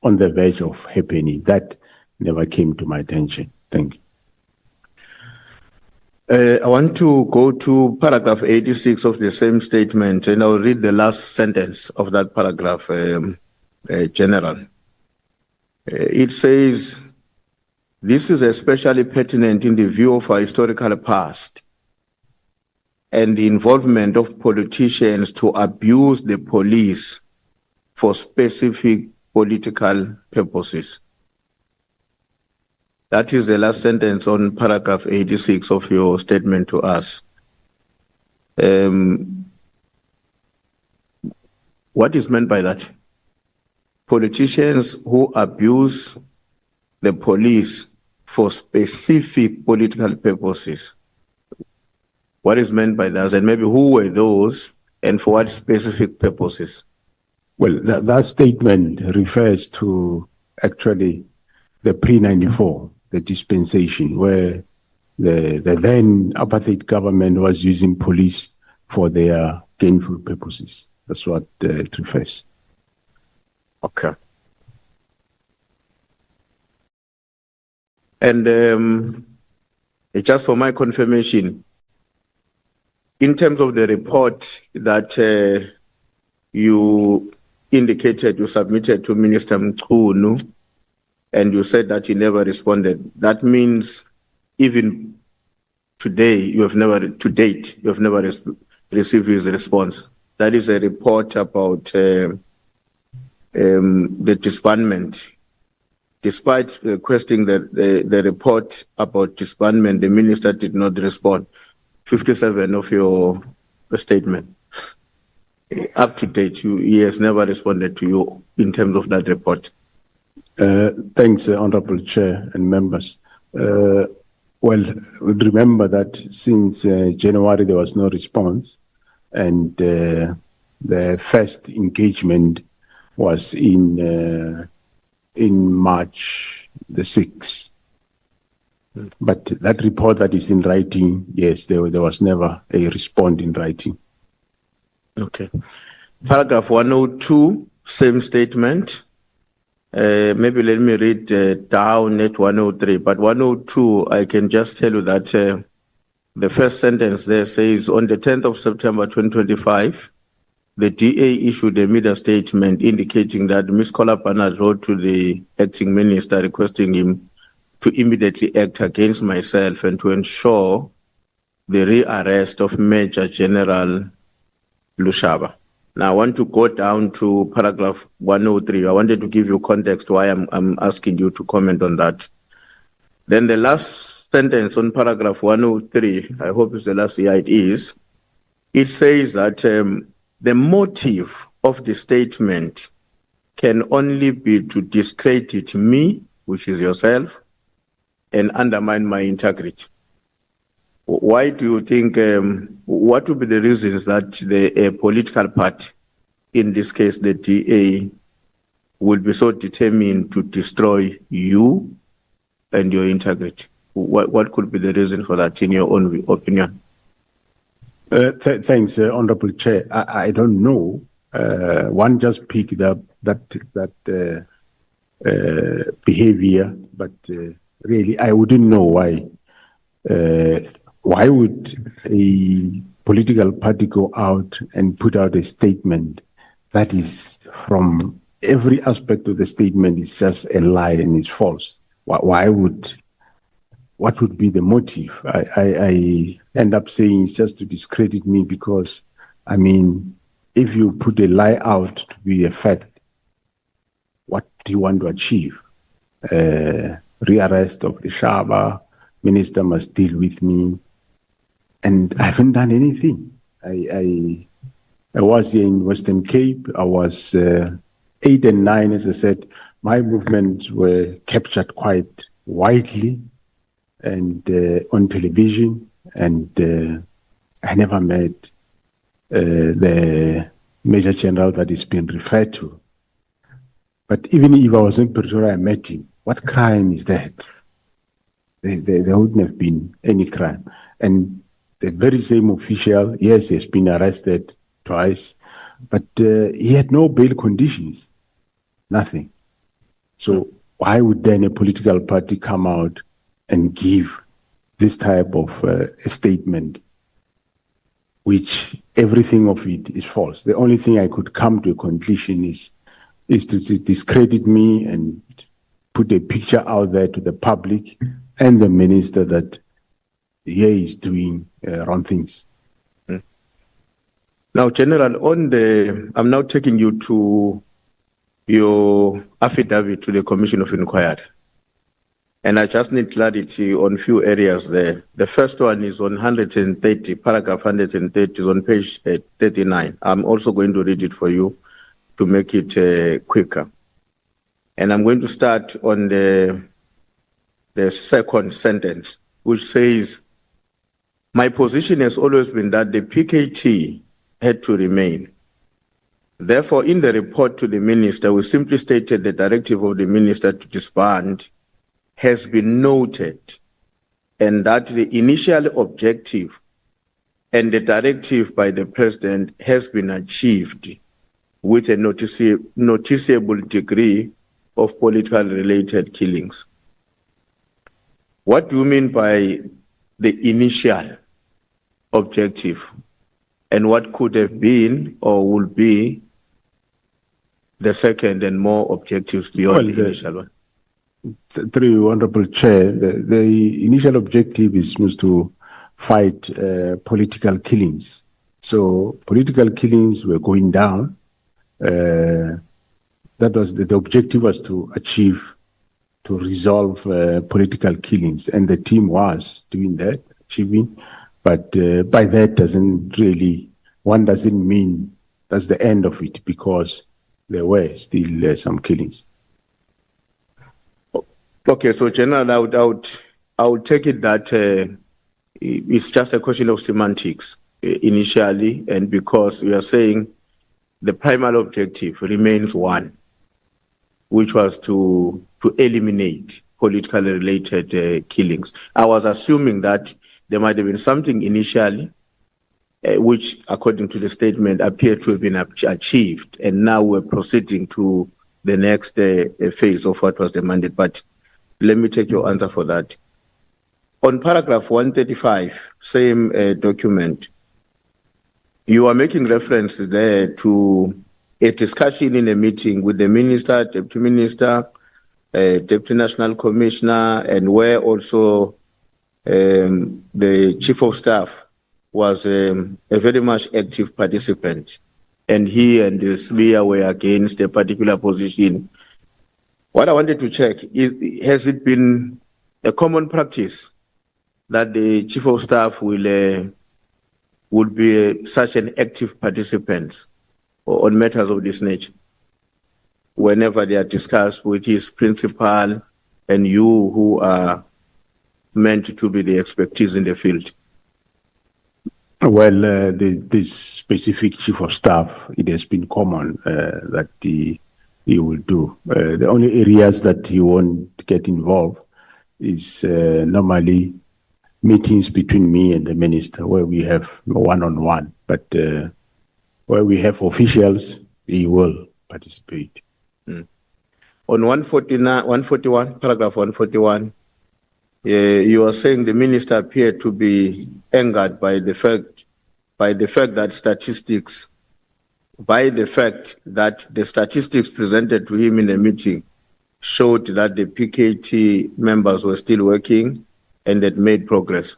on the verge of happening. That never came to my attention. Thank you. I want to go to paragraph 86 of the same statement, and I'll read the last sentence of that paragraph, General. It says, this is especially pertinent in the view of our historical past and the involvement of politicians to abuse the police for specific political purposes. That is the last sentence on paragraph 86 of your statement to us. What is meant by that? Politicians who abuse the police for specific political purposes. What is meant by that? And maybe who were those and for what specific purposes? Well, that statement refers to actually the pre-94, the dispensation, where the then apartheid government was using police for their gainful purposes. That's what it refers. Okay. And just for my confirmation, in terms of the report that you indicated you submitted to Minister Mkhwanazi, and you said that he never responded, that means even today, to date, you have never received his response. That is a report about the disbandment. Despite requesting the report about disbandment, the minister did not respond. 57 of your statement. Up to date, he has never responded to you in terms of that report. Thanks, Honorable Chair and members. Well, remember that since January there was no response, and the first engagement was in March the 6th. But that report that is in writing, yes, there was never a response in writing. Okay. Paragraph 102, same statement. Maybe let me read down at 103, but 102, I can just tell you that the first sentence there says, on the 10th of September 2025, the DA issued a media statement indicating that Ms. Kolapana wrote to the acting minister requesting him to immediately act against myself and to ensure the rearrest of Major General Lushaba. Now I want to go down to paragraph 103. I wanted to give you context why I'm asking you to comment on that. Then the last sentence on paragraph 103, I hope it's the last year it is, it says that the motive of the statement can only be to discredit me, which is yourself, and undermine my integrity. Why do you think, what would be the reasons that the political party, in this case the DA, will be so determined to destroy you and your integrity? What could be the reason for that, in your own opinion? Thanks, Honorable Chair. I don't know. One just picked up that behavior, but really, I wouldn't know why. Why would a political party go out and put out a statement that is, from every aspect of the statement, is just a lie and is false? Why would? What would be the motive? I end up saying it's just to discredit me because, I mean, if you put a lie out to be a fact, what do you want to achieve? Rearrest of the Shaba, minister must deal with me, and I haven't done anything. I was in Western Cape. I was 8 and 9, as I said. My movements were captured quite widely and on television, and I never met the Major General that is being referred to. But even if I was in Pretoria, I met him. What crime is that? There wouldn't have been any crime. And the very same official, yes, he has been arrested twice, but he had no bail conditions, nothing. So why would then a political party come out and give this type of a statement, which everything of it is false? The only thing I could come to a conclusion is to discredit me and put a picture out there to the public and the minister that he is doing wrong things. Now, General, I'm now taking you to your affidavit to the Commission of Inquiry. And I just need clarity on a few areas there. The first one is on 130, paragraph 130 is on page 39. I'm also going to read it for you to make it quicker. And I'm going to start on the second sentence, which says, my position has always been that the PKT had to remain. Therefore, in the report to the minister, we simply stated the directive of the minister to disband has been noted, and that the initial objective and the directive by the president has been achieved with a noticeable degree of political related killings. What do you mean by the initial objective, and what could have been or will be the second and more objectives beyond the initial one? Through you, Honorable Chair, the initial objective is to fight political killings. So political killings were going down. That was the objective, was to resolve political killings, and the team was doing that, achieving. But by that one doesn't mean that's the end of it, because there were still some killings. Okay, so General, I would take it that it's just a question of semantics initially, and because we are saying the primary objective remains one, which was to eliminate politically related killings. I was assuming that there might have been something initially, which, according to the statement, appeared to have been achieved, and now we're proceeding to the next phase of what was demanded. But let me take your answer for that. On paragraph 135, same document, you are making reference there to a discussion in a meeting with the minister, deputy minister, deputy national commissioner, and where also the chief of staff was a very much active participant. and he and the SBIA were against a particular position. What I wanted to check is, has it been a common practice that the chief of staff would be such an active participant on matters of this nature whenever they are discussed with his principal and you who are meant to be the expertise in the field? Well, the specific chief of staff, it has been common that he will do. The only areas that he won't get involved is normally meetings between me and the minister where we have one-on-one. But where we have officials, he will participate. On 141, paragraph 141, you are saying the minister appeared to be angered by the fact that the statistics presented to him in the meeting showed that the PKT members were still working and had made progress.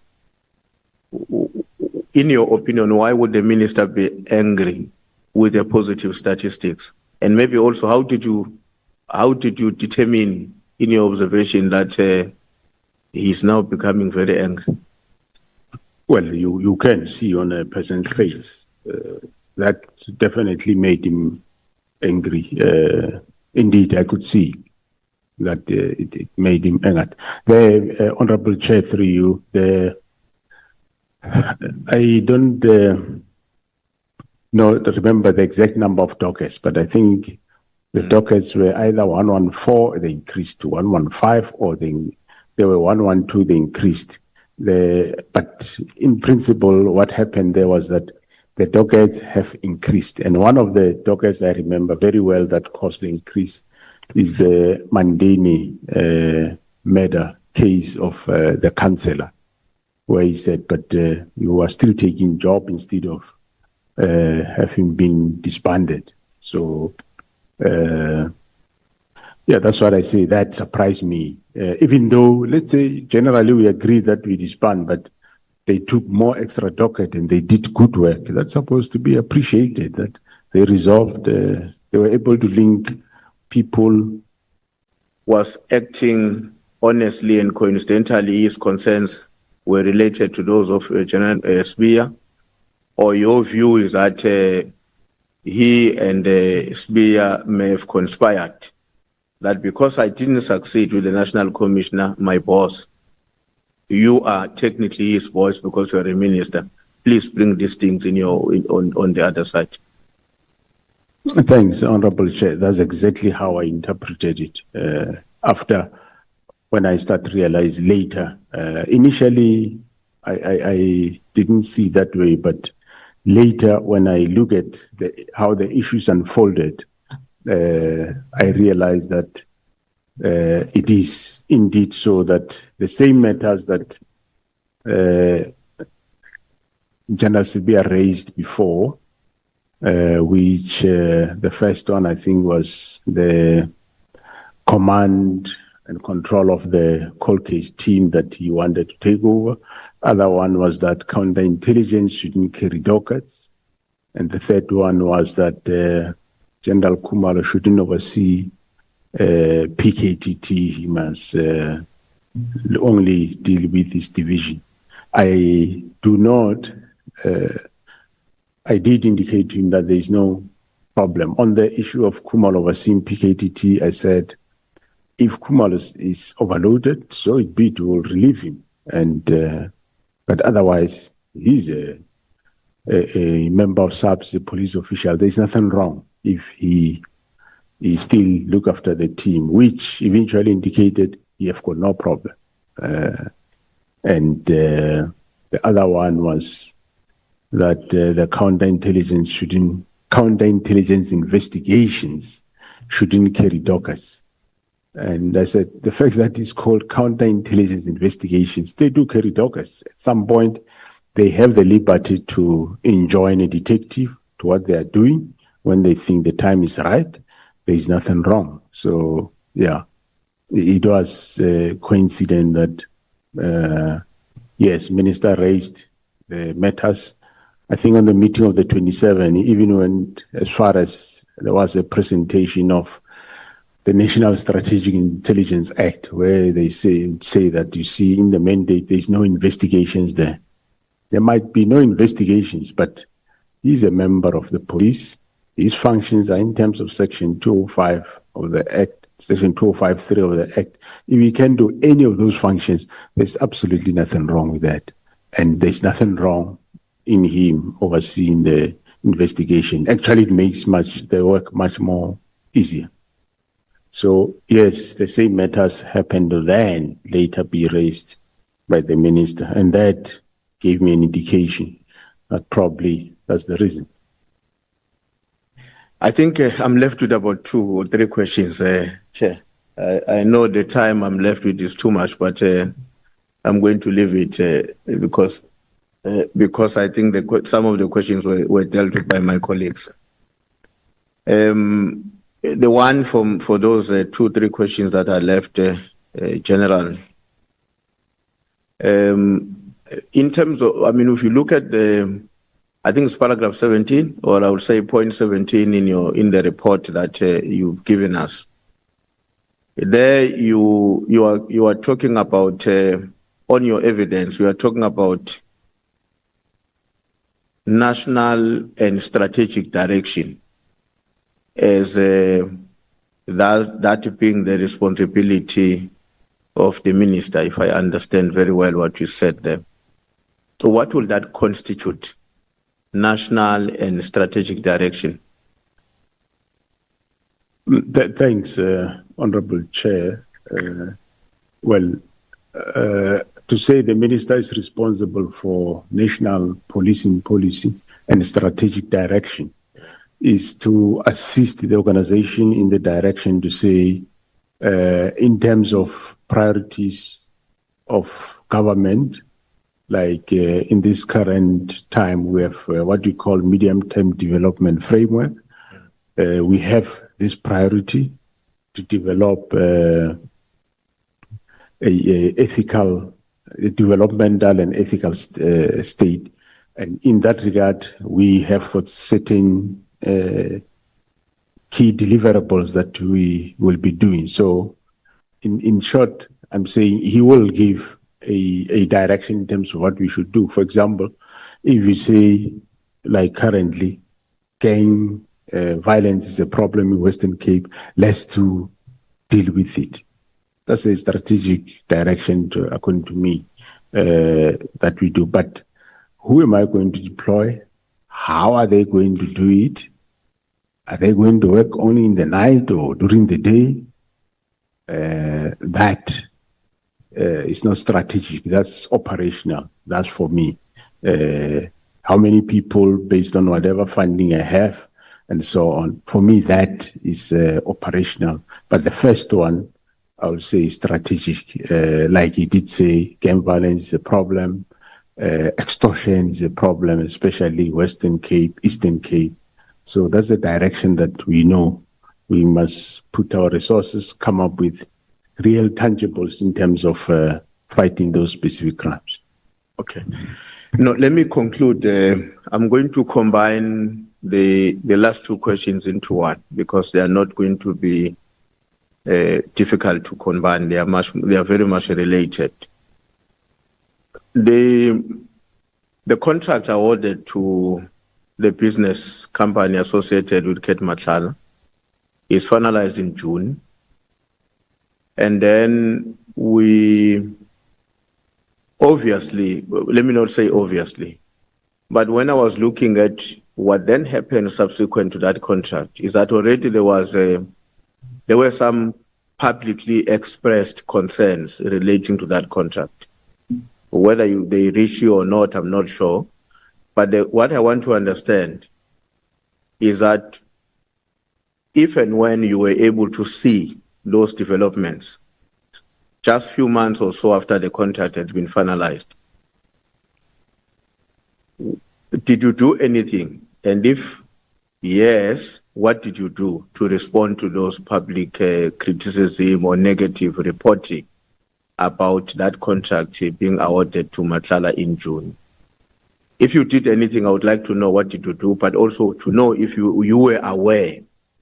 In your opinion, why would the minister be angry with the positive statistics? And maybe also, how did you determine in your observation that he's now becoming very angry? Well, you can see on a person's face that definitely made him angry. Indeed, I could see that it made him angry. The Honorable Chair, through you, I don't remember the exact number of dockets, but I think the dockets were either 114, they increased to 115, or they were 112, they increased. But in principle, what happened there was that the dockets have increased. And one of the dockets I remember very well that caused the increase is the Mandeni murder case of the councillor, where he said, but you are still taking job instead of having been disbanded. So, yeah, that's what I say. That surprised me. Even though, let's say, generally we agree that we disband, but they took more extra docket and they did good work. That's supposed to be appreciated, that they resolved, they were able to link people. Was acting honestly and coincidentally, his concerns were related to those of General SBIA? Or your view is that he and SBIA may have conspired, that because I didn't succeed with the National Commissioner, my boss, you are technically his boss because you're a minister. Please bring these things on the other side. Thanks, Honorable Chair. That's exactly how I interpreted it. After, when I start to realize later, initially I didn't see that way, but later when I look at how the issues unfolded, I realized that it is indeed so that the same matters that General SBIA raised before, which the first one I think was the command and control of the cold case team that he wanted to take over. Other one was that counterintelligence shouldn't carry dockets. And the third one was that General Khumalo shouldn't oversee PKTT. He must only deal with this division. I did indicate to him that there is no problem. On the issue of Khumalo overseeing PKTT, I said, if Khumalo is overloaded, so it be, it will relieve him. And but otherwise, he's a member of SAPS, a police official. There's nothing wrong if he still look after the team, which eventually indicated he have got no problem. And the other one was that the counterintelligence investigations shouldn't carry dockets. And I said, the fact that it's called counterintelligence investigations, they do carry dockets. At some point, they have the liberty to enjoin a detective to what they are doing when they think the time is right. There is nothing wrong. So, yeah, it was coincident that, yes, Minister raised the matters I think on the meeting of the 27, even went as far as there was a presentation of the National Strategic Intelligence Act, where they say that, you see, in the mandate, there's no investigations there. There might be no investigations, but he's a member of the police. His functions are in terms of Section 205 of the Act, Section 205(3) of the Act. If he can do any of those functions, there's absolutely nothing wrong with that. And there's nothing wrong in him overseeing the investigation. Actually, it makes the work much more easier. So, yes, the same matters happened then, later be raised by the minister. And that gave me an indication that probably that's the reason. I think I'm left with about 2 or 3 questions, Chair. I know the time I'm left with is too much, but I'm going to leave it because I think some of the questions were dealt with by my colleagues. The one for those 2, 3 questions that are left, General, in terms of, I mean, if you look at I think it's paragraph 17, or I would say point 17 in the report that you've given us. There you are talking about on your evidence, you are talking about national and strategic direction as that being the responsibility of the minister, if I understand very well what you said there. So what will that constitute? National and strategic direction? Thanks, Honorable Chair. To say the minister is responsible for national policing policy and strategic direction is to assist the organization in the direction to say, in terms of priorities of government, like in this current time, we have what we call medium-term development framework. We have this priority to develop a ethical, developmental and ethical state. And in that regard, we have got certain key deliverables that we will be doing. So in short, I'm saying he will give a direction in terms of what we should do. For example, if you say, like currently, gang violence is a problem in Western Cape, let's to deal with it. That's a strategic direction, according to me, that we do. But who am I going to deploy? How are they going to do it? Are they going to work only in the night or during the day? That is not strategic. That's operational. That's for me. How many people, based on whatever funding I have, and so on. For me, that is operational. But the first one, I would say, is strategic. Like he did say, gang violence is a problem. Extortion is a problem, especially Western Cape, Eastern Cape. So that's the direction that we know we must put our resources, come up with real tangibles in terms of fighting those specific crimes. Okay. No, let me conclude. I'm going to combine the last 2 questions into one because they are not going to be difficult to combine. They are very much related. The contract awarded to the business company associated with Nhlanhla is finalized in June. And then we obviously, let me not say obviously, but when I was looking at what then happened subsequent to that contract, is that already there were some publicly expressed concerns relating to that contract. Whether they reach you or not, I'm not sure. But what I want to understand is that if and when you were able to see those developments, just a few months or so after the contract had been finalized, did you do anything? And if yes, what did you do to respond to those public criticism or negative reporting about that contract being awarded to Nhlanhla in June? If you did anything, I would like to know what did you do, but also to know if you were aware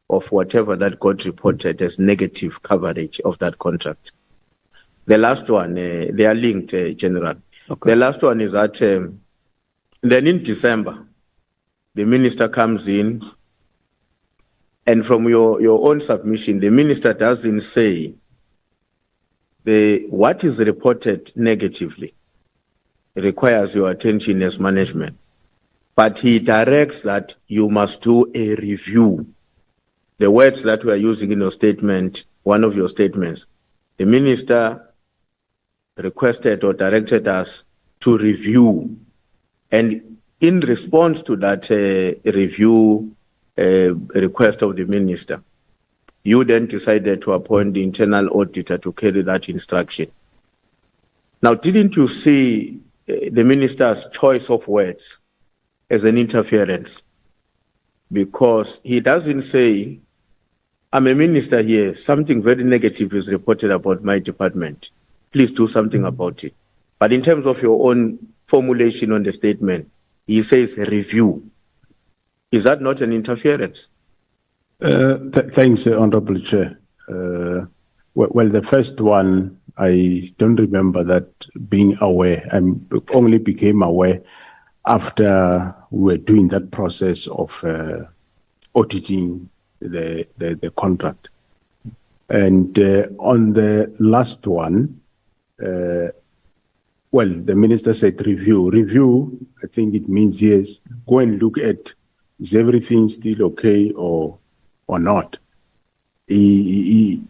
of whatever that got reported as negative coverage of that contract. The last one, they are linked, General. Okay. The last one is that then in December, the minister comes in, and from your own submission, the minister doesn't say what is reported negatively requires your attention as management, but he directs that you must do a review. The words that we are using in your statement, one of your statements, the minister requested or directed us to review. And in response to that review request of the minister, you then decided to appoint the internal auditor to carry that instruction. Now, didn't you see the minister's choice of words as an interference? Because he doesn't say, I'm a minister here, something very negative is reported about my department. Please do something about it. But in terms of your own formulation on the statement, he says review. Is that not an interference? Thanks, Honorable Chair. Well, the first one, I don't remember that being aware. I only became aware after we were doing that process of auditing the contract. And on the last one, well, the minister said review. Review, I think it means yes, go and look at, is everything still okay or not? He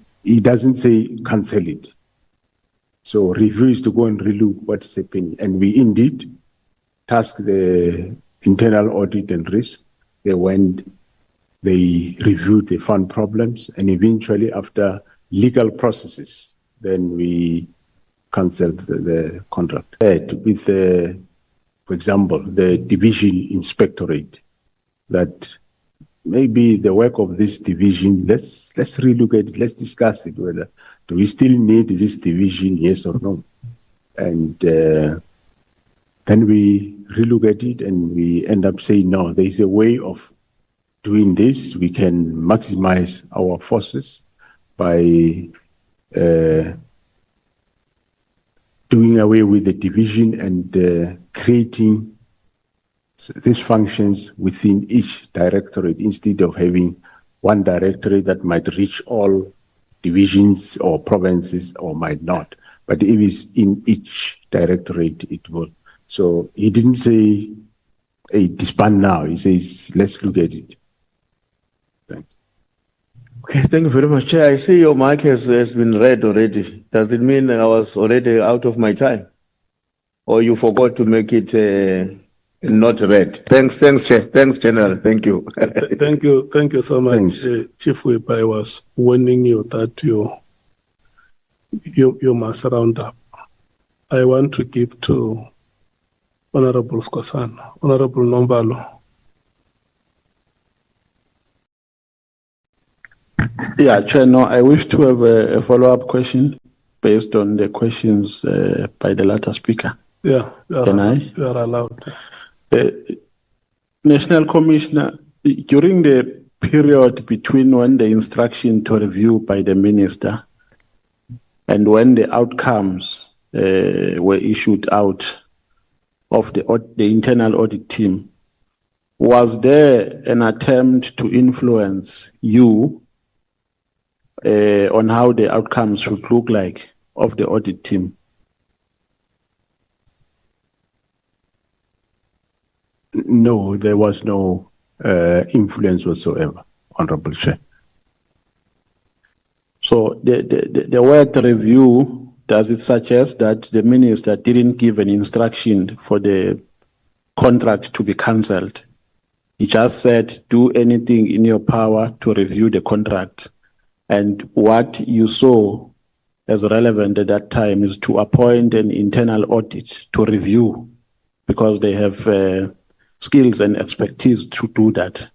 doesn't say cancel it. So review is to go and relook what is happening. And we indeed tasked the internal audit and risk. They went, they reviewed, they found problems, and eventually after legal processes, then we canceled the contract. With the, for example, the division inspectorate, that maybe the work of this division, let's relook at it, let's discuss it, whether do we still need this division, yes or no? And then we relook at it and we end up saying, no, there is a way of doing this. We can maximize our forces by doing away with the division and creating these functions within each directorate instead of having one directorate that might reach all divisions or provinces or might not. But if it's in each directorate, it will. So he didn't say, hey, disband now. He says, let's look at it. Thanks. Okay, thank you very much, Chair. I see your mic has been read already. Does it mean I was already out of my time? Or you forgot to make it not read? Thanks, Chair. Thanks, General. Thank you. Thank you so much, Chief Whip. I was warning you that you must round up. I want to give to Honorable Skosana, Honorable Nombalo. Yeah, Chair, no, I wish to have a follow-up question based on the questions by the latter speaker. Yeah, Can I? You are allowed. National Commissioner, during the period between when the instruction to review by the minister and when the outcomes were issued out of the internal audit team, was there an attempt to influence you on how the outcomes should look like of the audit team? No, there was no influence whatsoever, Honorable Chair. So the word review, does it suggest that the minister didn't give an instruction for the contract to be cancelled? He just said, do anything in your power to review the contract. And what you saw as relevant at that time is to appoint an internal audit to review, because they have skills and expertise to do that.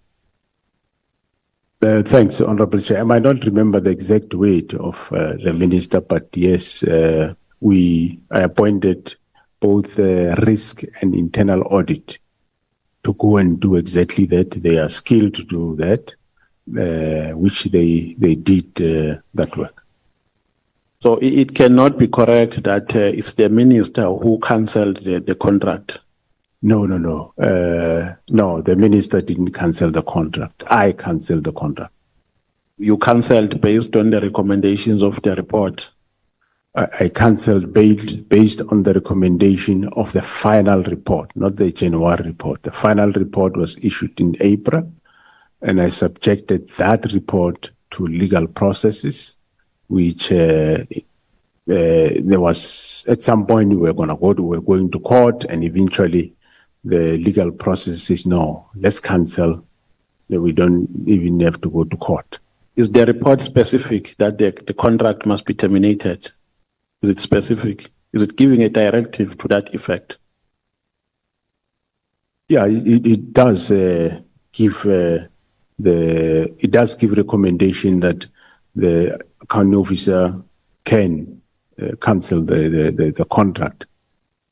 Thanks, Honorable Chair. I might not remember the exact weight of the minister, but yes, I appointed both risk and internal audit to go and do exactly that. They are skilled to do that, which they did that work. So it cannot be correct that it's the minister who cancelled the contract. No, the minister didn't cancel the contract. I canceled the contract. You cancelled based on the recommendations of the report. I cancelled based on the recommendation of the final report, not the January report. The final report was issued in April, and I subjected that report to legal processes, which there was at some point we were going to court, and eventually the legal process says no, let's cancel. We don't even have to go to court. Is the report specific that the contract must be terminated? Is it specific? Is it giving a directive to that effect? Yeah, it does give recommendation that the accounting officer can cancel the contract,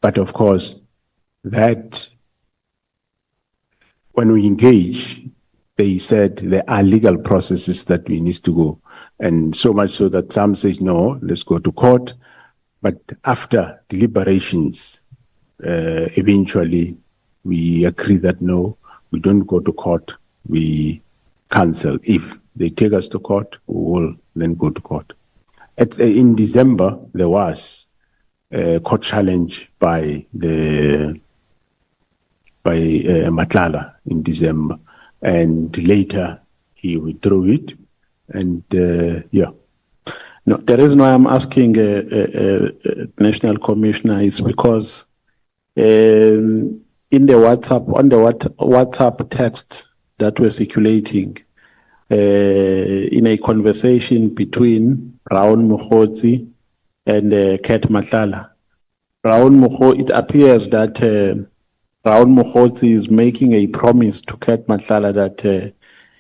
but of course that when we engage, they said there are legal processes that we need to go, and so much so that some says no, let's go to court. But after deliberations, eventually we agree that no, we don't go to court, we cancel. If they take us to court, we will then go to court. In December, there was a court challenge by Nhlanhla in December, and later he withdrew it, and yeah. No, the reason why I'm asking National Commissioner is because in the WhatsApp text that we're circulating, in a conversation between Mkhwanazi and Nhlanhla, it appears that Mkhwanazi is making a promise to Nhlanhla that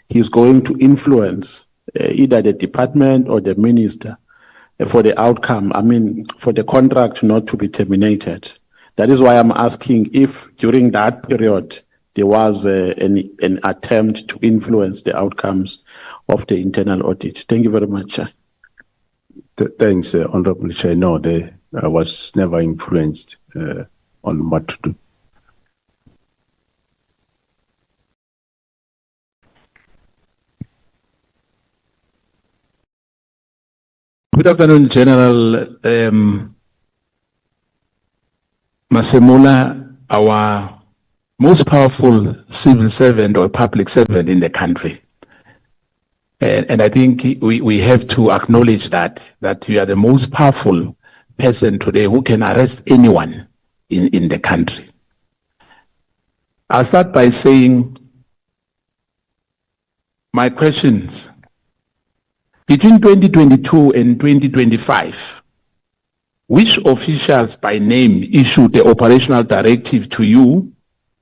he's going to influence either the department or the minister for the outcome, for the contract not to be terminated. That is why I'm asking if during that period there was an attempt to influence the outcomes of the internal audit. Thank you very much. Thanks, Honorable Chair. No, I was never influenced on what to do. Good afternoon, General Masemula, our most powerful civil servant or public servant in the country. And I think we have to acknowledge that you are the most powerful person today who can arrest anyone in the country. I'll start by saying my questions. Between 2022 and 2025, which officials by name issued the operational directive to you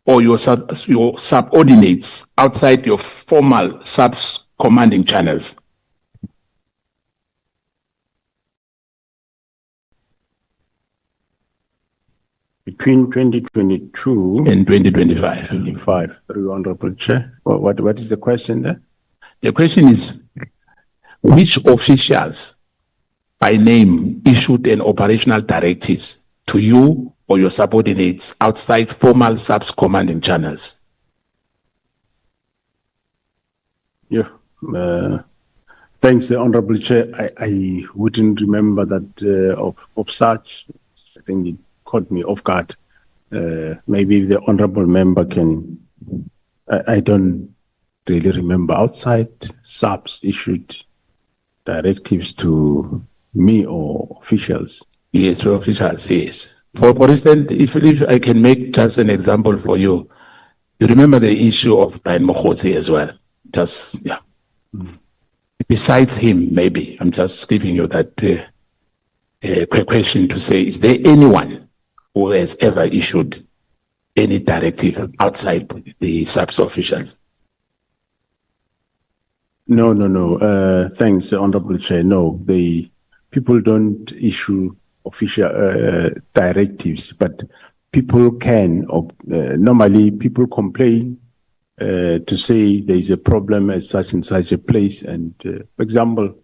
or your subordinates outside your formal subs commanding channels? Between 2022 and 2025. 25, through Honorable Chair. What is the question there? The question is, which officials by name issued an operational directives to you or your subordinates outside formal subs commanding channels? Yeah. Thanks, Honorable Chair. I wouldn't remember that of such. I think it caught me off guard. Maybe the Honorable Member can. I don't really remember outside subs issued directives to me or officials. Yes, to officials, yes. For instance, if I can make just an example for you, you remember the issue of Brian Mkhwanazi as well. Just, yeah. Besides him, maybe, I'm just giving you that question to say, is there anyone who has ever issued any directive outside the subs officials? No. Thanks, Honorable Chair. No, the people don't issue official directives, but people can, normally people complain to say there is a problem at such and such a place. And for example,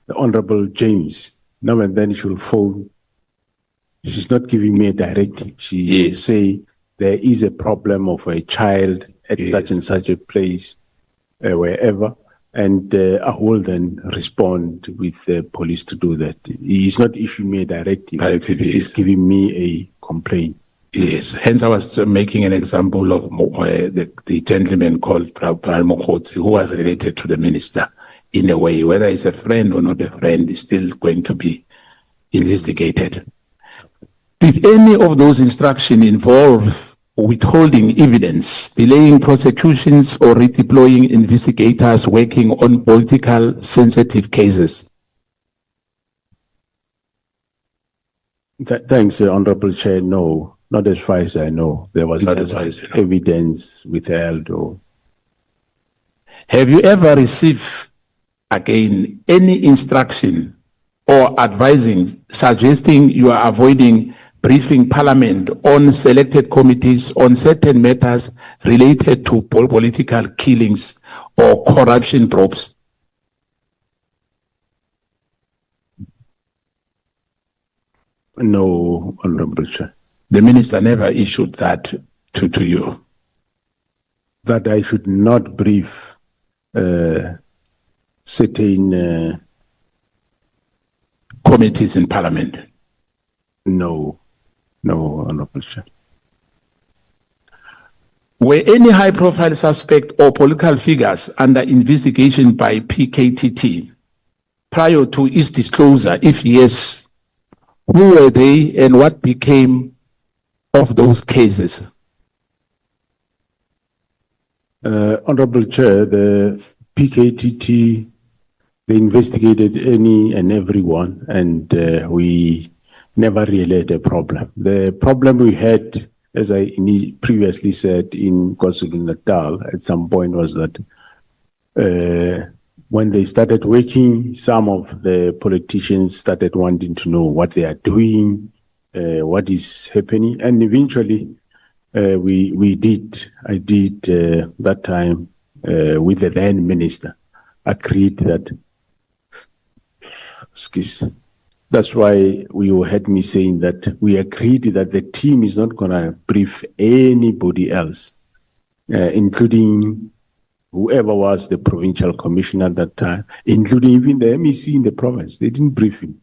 the Honorable James, now and then she'll phone. She's not giving me a directive. She will say there is a problem of a child at such and such a place, wherever. And I will then respond with the police to do that. He is not issuing me a directive. He is giving me a complaint. Yes, hence I was making an example of the gentleman called Mkhwanazi, who was related to the minister in a way. Whether he's a friend or not a friend is still going to be investigated. Did any of those instructions involve withholding evidence, delaying prosecutions, or redeploying investigators working on political sensitive cases? Thanks, Honorable Chair. No, not as far as I know. There was Not no as far as you know. evidence withheld or. Have you ever received, again, any instruction or advising, suggesting you are avoiding briefing Parliament on selected committees on certain matters related to political killings or corruption probes? No, Honorable Chair. The minister never issued that to you. That I should not brief certain committees in Parliament. No, Honorable Chair. Were any high-profile suspect or political figures under investigation by PKTT prior to its disclosure? If yes, who were they and what became of those cases? Honorable Chair, the PKTT, they investigated any and everyone, and we never really had a problem. The problem we had, as I previously said in KwaZulu-Natal at some point, was that when they started working, some of the politicians started wanting to know what they are doing, what is happening, and eventually I did that time with the then minister, agreed that, that's why you heard me saying that we agreed that the team is not going to brief anybody else, including whoever was the provincial commissioner at that time, including even the MEC in the province. They didn't brief him.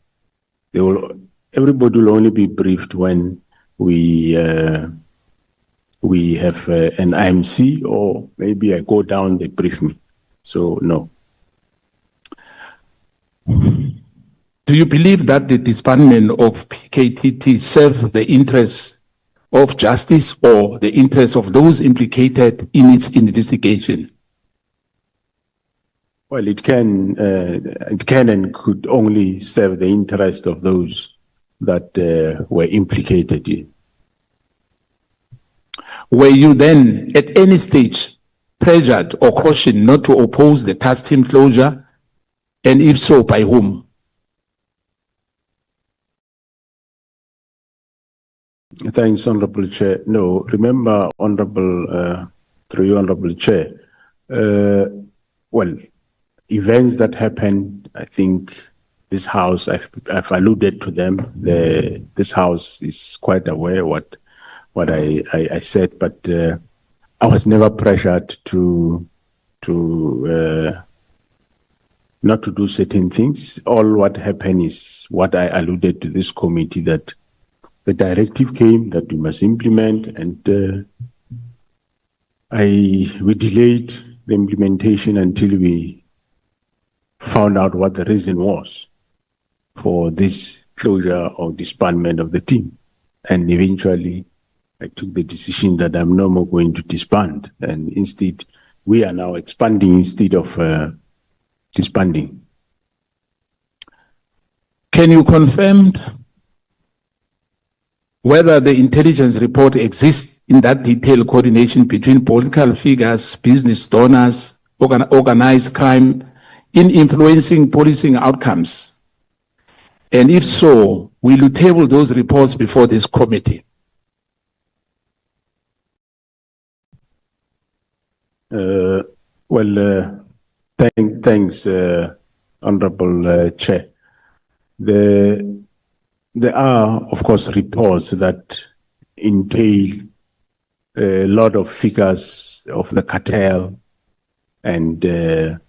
Everybody will only be briefed when we have an IMC, or maybe I go down, they brief me. So, no. Do you believe that the disbandment of PKTT served the interests of justice or the interests of those implicated in its investigation? Well, it can and could only serve the interest of those that were implicated in. Were you then at any stage pressured or cautioned not to oppose the task team closure? And if so, by whom? Thanks, Honorable Chair. No, remember, through you, Honorable Chair, well, events that happened, I think this House, I've alluded to them. This House is quite aware what I said, but I was never pressured to not to do certain things. All what happened is what I alluded to this committee, that the directive came that we must implement, and we delayed the implementation until we found out what the reason was for this closure or disbandment of the team. And eventually, I took the decision that I'm no more going to disband, and instead, we are now expanding instead of disbanding. Can you confirm whether the intelligence report exists in that detailed coordination between political figures, business donors, organized crime in influencing policing outcomes? And if so, will you table those reports before this committee? Thanks, Honorable Chair. There are, of course, reports that entail a lot of figures of the cartel, and that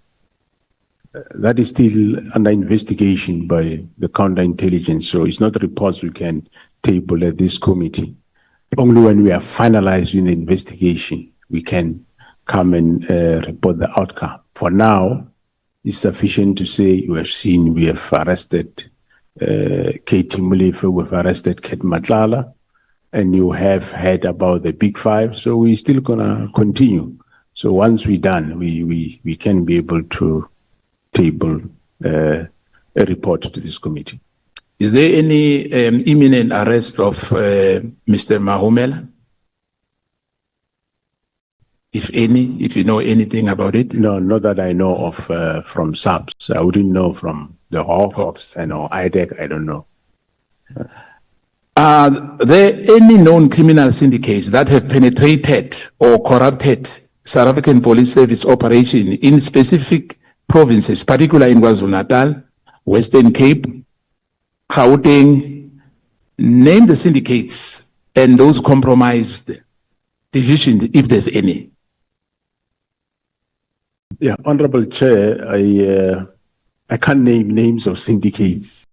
is still under investigation by the counterintelligence. So it's not reports we can table at this committee. Only when we are finalizing the investigation, we can come and report the outcome. For now, it's sufficient to say you have seen we have arrested Katie Mulefe, we've arrested Ket Nhlanhla, and you have heard about the Big Five. So we're still gonna continue. So once we're done, we can be able to table a report to this committee. Is there any imminent arrest of Mr. Mahumela? If any, if you know anything about it? No, not that I know of from SAPS. I wouldn't know from the Hawks and or IDEC, I don't know. Are there any known criminal syndicates that have penetrated or corrupted South African Police Service operation in specific provinces, particularly in KwaZulu-Natal, Western Cape, Gauteng? Name the syndicates and those compromised divisions, if there's any. Yeah, Honorable Chair, I can't name names of syndicates.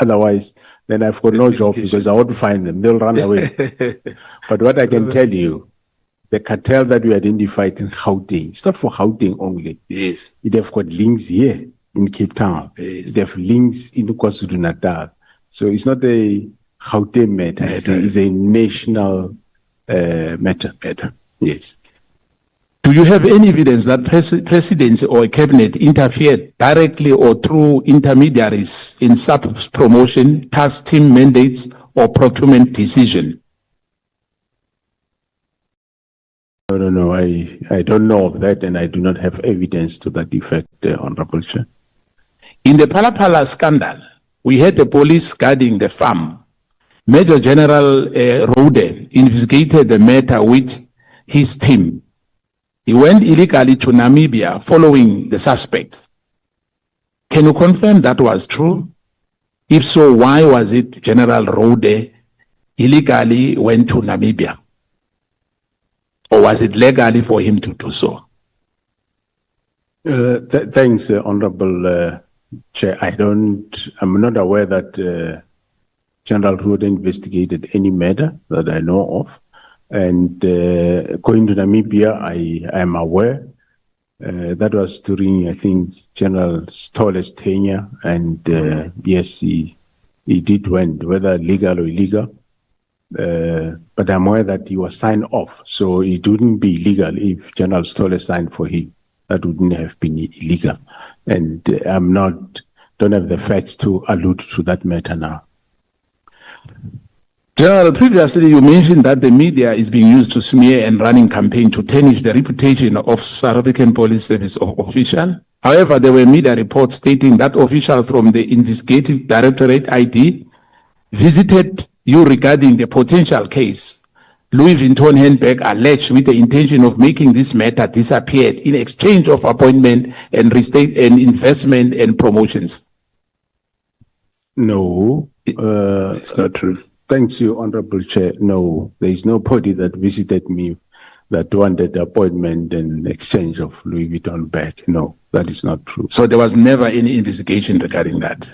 Otherwise, then I've got no job because I want to find them. They'll run away. But what I can tell you, the cartel that we identified in Gauteng, it's not for Gauteng only. Yes. It have got links here in Cape Town. Yes. It have links in KwaZulu-Natal. So it's not a Gauteng matter. It's a national matter. Yes. Do you have any evidence that presidents or cabinet interfered directly or through intermediaries in SAP's promotion, task team mandates, or procurement decision? No, I don't know of that, and I do not have evidence to that effect, Honorable Chair. In the Palapala scandal, we had the police guarding the farm. Major General Rode investigated the matter with his team. He went illegally to Namibia following the suspects. Can you confirm that was true? If so, why was it General Rode illegally went to Namibia? Or was it legally for him to do so? Thanks, Honorable Chair. I'm not aware that General Rode investigated any matter that I know of. And going to Namibia, I am aware that was during, I think, General Stolle's tenure. And yes, he did went, whether legal or illegal. But I'm aware that he was signed off. So it wouldn't be illegal if General Stolle signed for him. That wouldn't have been illegal. And don't have the facts to allude to that matter now. General, previously you mentioned that the media is being used to smear and running campaign to tarnish the reputation of South African Police Service official. However, there were media reports stating that officials from the Investigative Directorate ID visited you regarding the potential case. Louis Vuitton handbag alleged with the intention of making this matter disappear in exchange of appointment and investment and promotions. No, it's not true. Thanks you, Honorable Chair. No, there is nobody that visited me that wanted appointment and exchange of Louis Vuitton bag. No, that is not true. So there was never any investigation regarding that?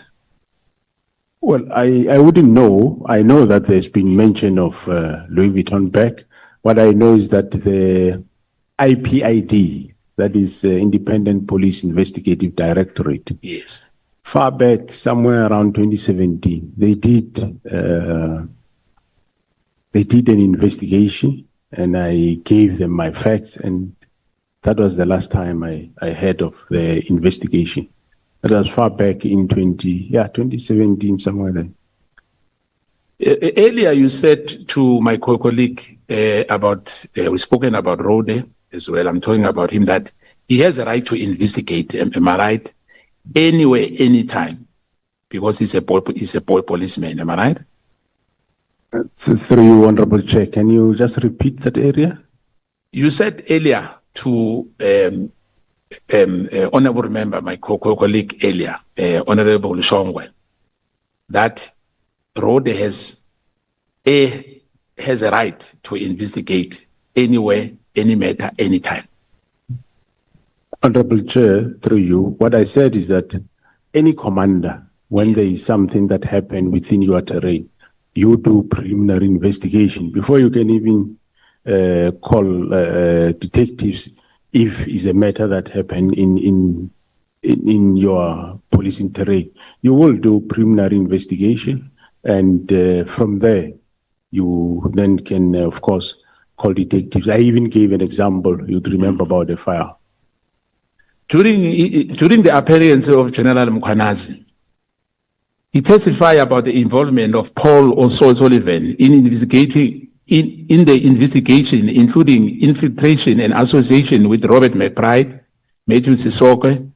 Well, I wouldn't know. I know that there's been mention of Louis Vuitton bag. What I know is that the IPID, that is Independent Police Investigative Directorate. Yes. Far back, somewhere around 2017, they did an investigation, and I gave them my facts, and that was the last time I heard of the investigation. That was far back in 2017, somewhere then. Earlier, you said to my colleague about, we've spoken about Rode as well. I'm talking about him, that he has a right to investigate. Am I right? Anywhere, anytime, because he's a policeman. Am I right? Through you, Honorable Chair, can you just repeat that area? You said earlier to honorable member, my colleague earlier, Honorable Shongwe, that Rode has a right to investigate anywhere, any matter, anytime. Honorable Chair, through you, what I said is that any commander, when there is something that happened within your terrain, you do preliminary investigation before you can even call detectives if it's a matter that happened in your policing terrain. You will do preliminary investigation, and from there, you then can, of course, call detectives. I even gave an example, you'd remember, about the fire. During the appearance of General Mkhwanazi, he testified about the involvement of Paul O'Sullivan in the investigation, including infiltration and association with Robert McBride, Matthew Sissoke,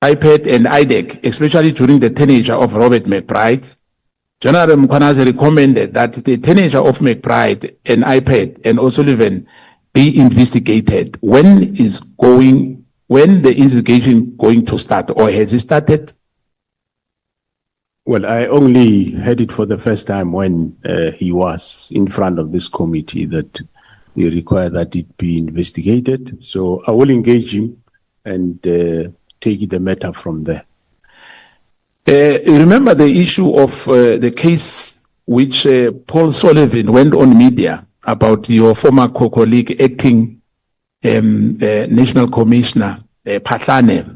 IPAD and IDEC, especially during the tenure of Robert McBride. General Mkhwanazi recommended that the tenure of McBride and IPAD and O'Sullivan be investigated. When the investigation going to start, or has it started? Well, I only heard it for the first time when he was in front of this committee that he required that it be investigated. So I will engage him and take the matter from there. Remember the issue of the case which Paul Sullivan went on media about your former colleague, acting National Commissioner Patlane.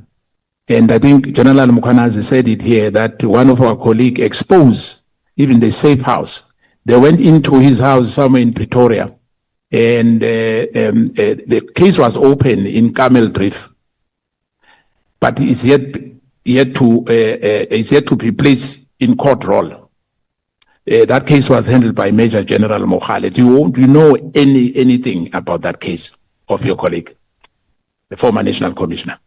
And I think General Mkhwanazi said it here that one of our colleagues exposed even the safe house. They went into his house somewhere in Pretoria, and the case was open in Camel Drift, but it's yet to be placed in court roll. That case was handled by Major General Mohale. Do you know anything about that case of your colleague, the former National Commissioner?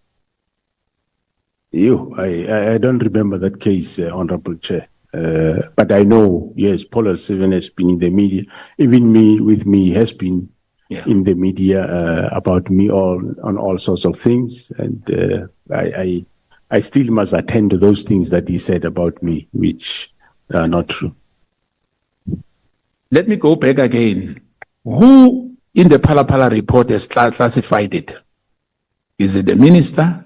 I don't remember that case, Honorable Chair. But I know, yes, Paul O'Sullivan has been in the media. Even me has been in the media about me on all sorts of things. And I still must attend to those things that he said about me, which are not true. Let me go back again. Who in the Phala report has classified it? Is it the minister?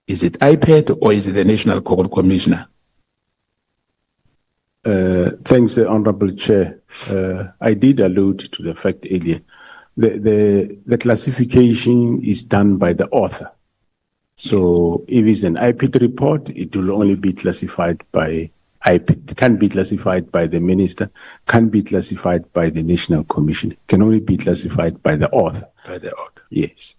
Is it IPAD, or is it the National Commissioner? Thanks, Honorable Chair. I did allude to the fact earlier. The classification is done by the author. So if it's an IPAD report, it will only be classified by IPAD. It can't be classified by the minister, can't be classified by the National Commission. It can only be classified by the author. By the author. Yes.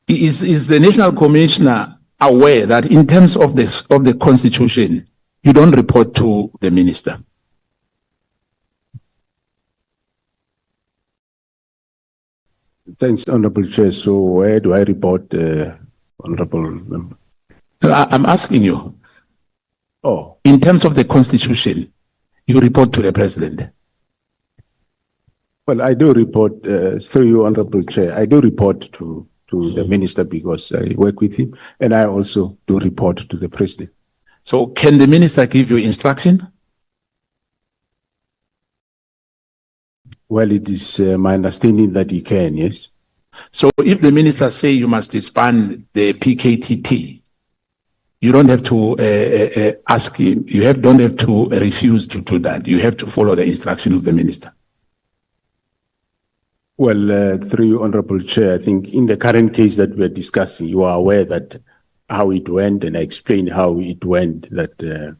Is the National Commissioner aware that in terms of the Constitution, you don't report to the minister? Thanks, Honorable Chair. So where do I report, Honorable Member? I'm asking you. Oh. In terms of the Constitution, you report to the President. Well, I do report, through you, Honorable Chair, I do report to the minister because I work with him, and I also do report to the President. So can the minister give you instruction? Well, it is my understanding that he can, yes. So if the minister say you must disband the PKTT, you don't have to ask him, don't have to refuse to do that. You have to follow the instruction of the minister. Well, through you, Honorable Chair, I think in the current case that we're discussing, you are aware that how it went, and I explained how it went, that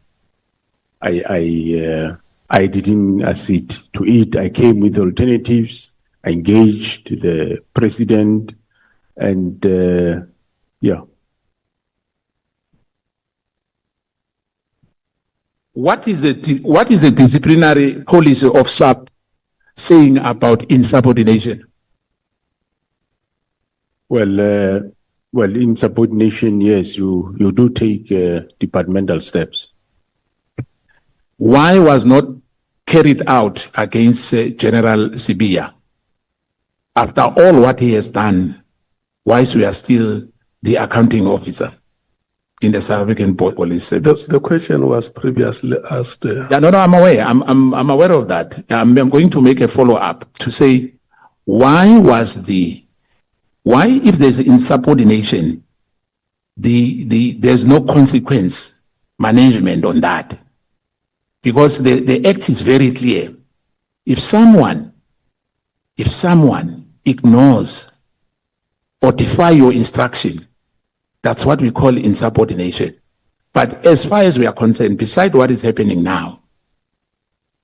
I didn't accede to it. I came with alternatives, I engaged the President, and yeah. What is the disciplinary policy of SAP saying about insubordination? Well, insubordination, yes, you do take departmental steps. Why was not carried out against General Sibiya? after all what he has done, whilst we are still the accounting officer in the South African Police Service. The question was previously asked. Yeah, no, I'm aware. I'm aware of that. I'm going to make a follow-up to say, why, if there's insubordination, there's no consequence management on that? Because the act is very clear. If someone ignores or defy your instruction, that's what we call insubordination. But as far as we are concerned, beside what is happening now,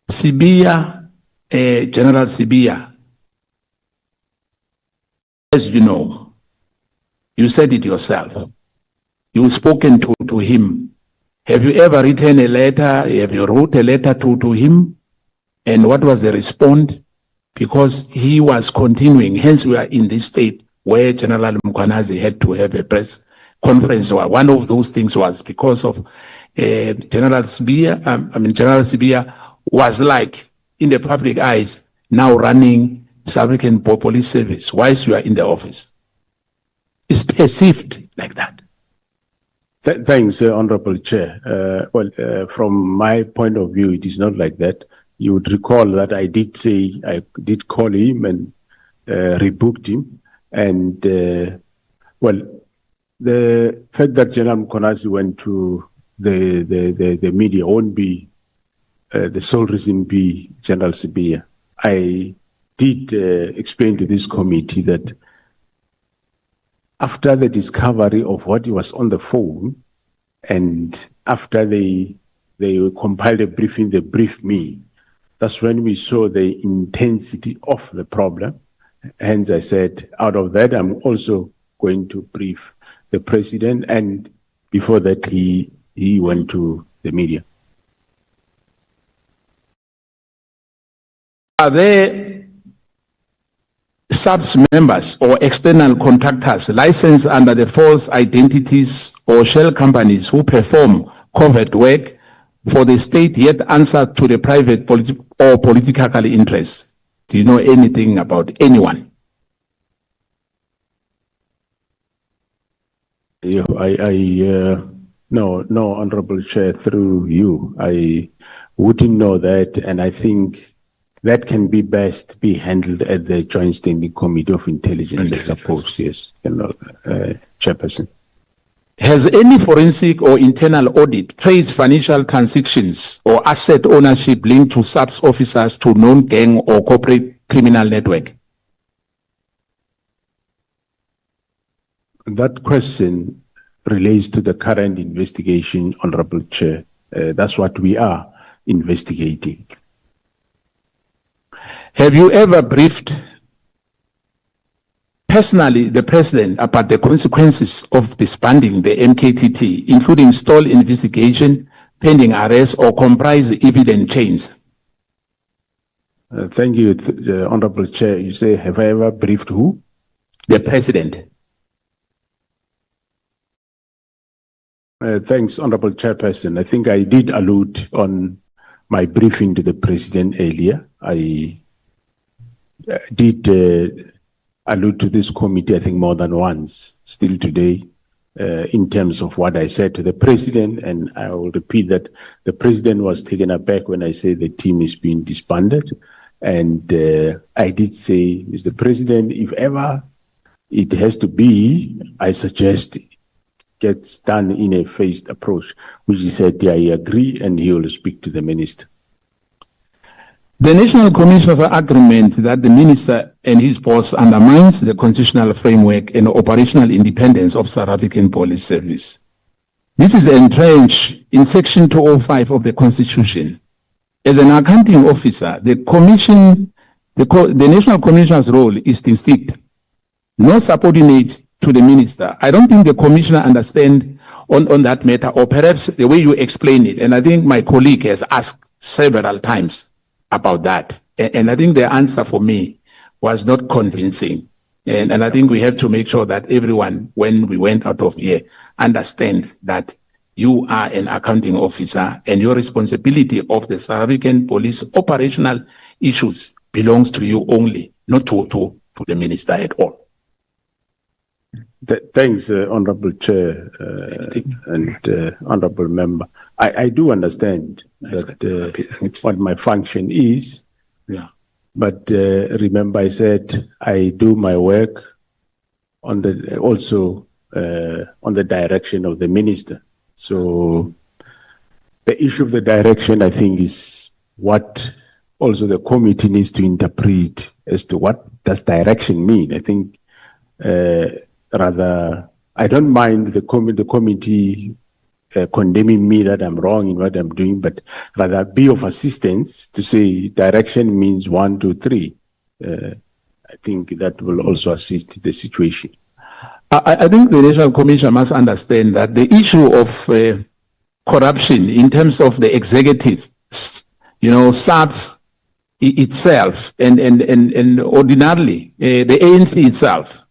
General Sibiya, as you know, you said it yourself. You've spoken to him. Have you ever written a letter? Have you wrote a letter to him? And what was the response? Because he was continuing, hence we are in this state where General Mkhwanazi had to have a press conference. One of those things was because of General Sibiya. General Sibiya was like, in the public eyes, now running South African Police Service whilst you are in the office. It's perceived like that. Thanks, Honorable Chair. From my point of view, it is not like that. You would recall that I did say, I did call him and rebooked him. And, the fact that General Mkhwanazi went to the media won't be the sole reason be General Sibiya. I did explain to this committee that after the discovery of what was on the phone, and after they compiled a briefing, they briefed me. That's when we saw the intensity of the problem. Hence, I said, out of that, I'm also going to brief the president. And before that, he went to the media. Are there SAPS members or external contractors licensed under the false identities or shell companies who perform covert work for the state yet answer to the private or political interests? Do you know anything about anyone? No, Honorable Chair, through you, I wouldn't know that, and I think that can be best be handled at the Joint Standing Committee of Intelligence, I suppose, yes, Chairperson. Has any forensic or internal audit traced financial transactions or asset ownership linked to SAPS officers to known gang or corporate criminal network? That question relates to the current investigation, Honorable Chair. That's what we are investigating. Have you ever briefed personally the President about the consequences of disbanding the MKTT, including stall investigation, pending arrest, or comprise evidence chains? Thank you, Honorable Chair. You say, have I ever briefed who? The President. Thanks, Honorable Chairperson. I think I did allude on my briefing to the President earlier. I did allude to this committee, I think, more than once, still today, in terms of what I said to the President, and I will repeat that the President was taken aback when I say the team is being disbanded. And I did say, Mr. President, if ever it has to be, I suggest it gets done in a phased approach, which he said, yeah, I agree, and he will speak to the minister. The National Commission's agreement that the minister and his boss undermines the constitutional framework and operational independence of South African Police Service. This is entrenched in Section 205 of the Constitution. As an accounting officer, the National Commissioner's role is distinct, not subordinate to the minister. I don't think the commissioner understands on that matter, or perhaps the way you explain it. And I think my colleague has asked several times about that. And I think the answer for me was not convincing. And I think we have to make sure that everyone, when we went out of here, understand that you are an accounting officer and your responsibility of the South African police operational issues belongs to you only, not to to the minister at all. Thanks, Honorable Chair and Honorable Member. I do understand that what my function is. Yeah. But remember, I said I do my work on the also on the direction of the minister. So the issue of the direction, I think, is what also the committee needs to interpret as to what does direction mean. I think rather, I don't mind the committee condemning me that I'm wrong in what I'm doing, but rather be of assistance to say direction means 1, 2, 3. I think that will also assist the situation. I think the National Commission must understand that the issue of corruption in terms of the executive, SARS itself and ordinarily the ANC itself,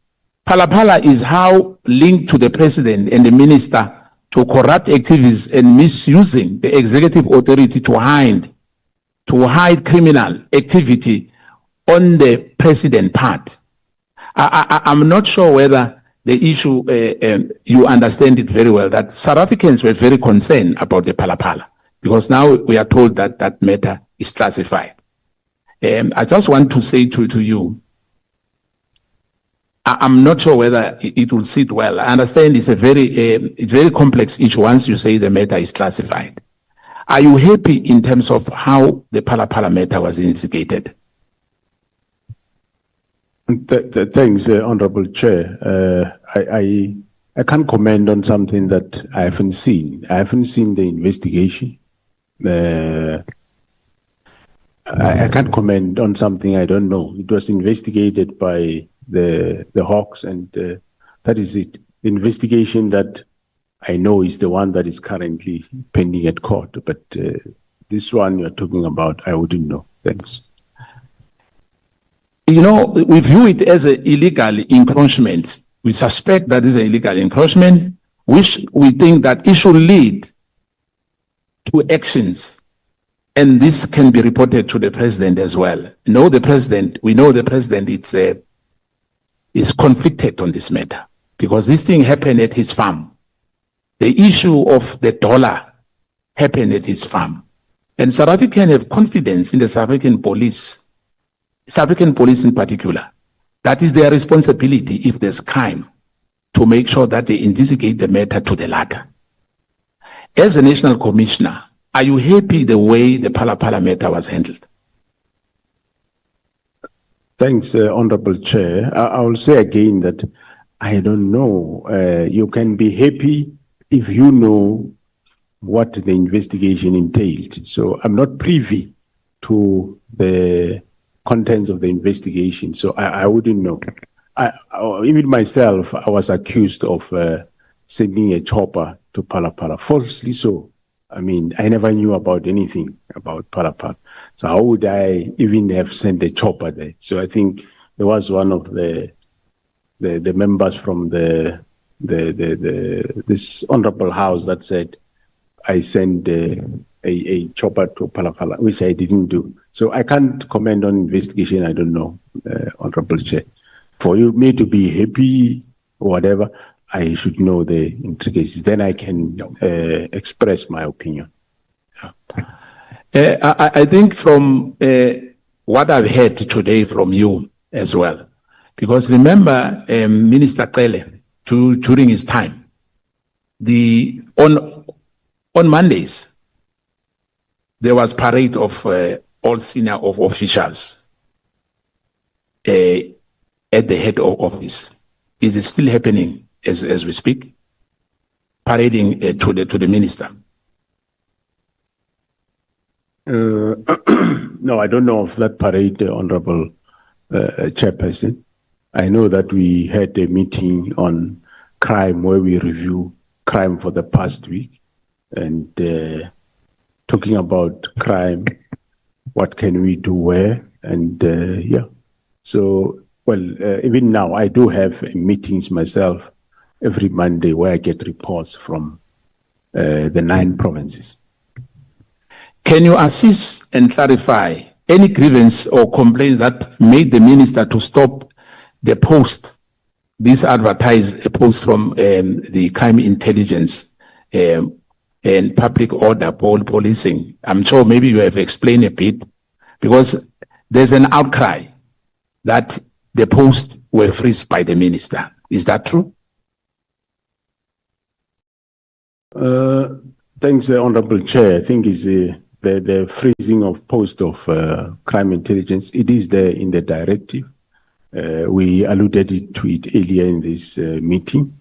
Phala is how linked to the president and the minister to corrupt activities and misusing the executive authority to hide criminal activity on the president part. I'm not sure whether the issue, you understand it very well, that South Africans were very concerned about the Phala, because now we are told that that matter is classified. I just want to say to you, I'm not sure whether it will sit well. I understand it's a very complex issue once you say the matter is classified. Are you happy in terms of how the Phala matter was investigated? Thanks, Honorable Chair. I can't comment on something that I haven't seen. I haven't seen the investigation. I can't comment on something I don't know. It was investigated by the Hawks, and that is it. The investigation that I know is the one that is currently pending at court, but this one you're talking about, I wouldn't know. Thanks. We view it as an illegal encroachment. We suspect that is an illegal encroachment, which we think that it should lead to actions. And this can be reported to the president as well. We know the president is conflicted on this matter because this thing happened at his farm. The issue of the dollar happened at his farm. And South Africans have confidence in the South African police in particular. That is their responsibility if there's crime, to make sure that they investigate the matter to the latter. As a national commissioner, are you happy the way the Phala matter was handled? Thanks, Honorable Chair. I will say again that I don't know. You can be happy if you know what the investigation entailed. So I'm not privy to the contents of the investigation, so I wouldn't know. Even myself, I was accused of sending a chopper to Phala, falsely so. I mean, I never knew about anything about Phala. So how would I even have sent a chopper there? So I think there was one of the members from this honorable house that said I sent a chopper to Phala, which I didn't do. So I can't comment on investigation. I don't know, Honorable Chair. For me to be happy or whatever, I should know the intricacies. Then I can express my opinion. I think from what I've heard today from you as well, because remember Minister Cele, during his time, on Mondays, there was parade of all senior officials at the head of office. Is it still happening as we speak? Parading to the minister? No, I don't know of that parade, Honorable Chairperson. I know that we had a meeting on crime where we review crime for the past week and talking about crime, what can we do where, and yeah. So, well, even now I do have meetings myself every Monday where I get reports from the 9 provinces. Can you assist and clarify any grievance or complaints that made the minister to stop the post, this advertised a post from the crime intelligence and public order policing. I'm sure maybe you have explained a bit, because there's an outcry that the posts were freezed by the minister. Is that true? Thanks, Honorable Chair. I think is the freezing of post of crime intelligence. It is there in the directive. We alluded to it earlier in this meeting.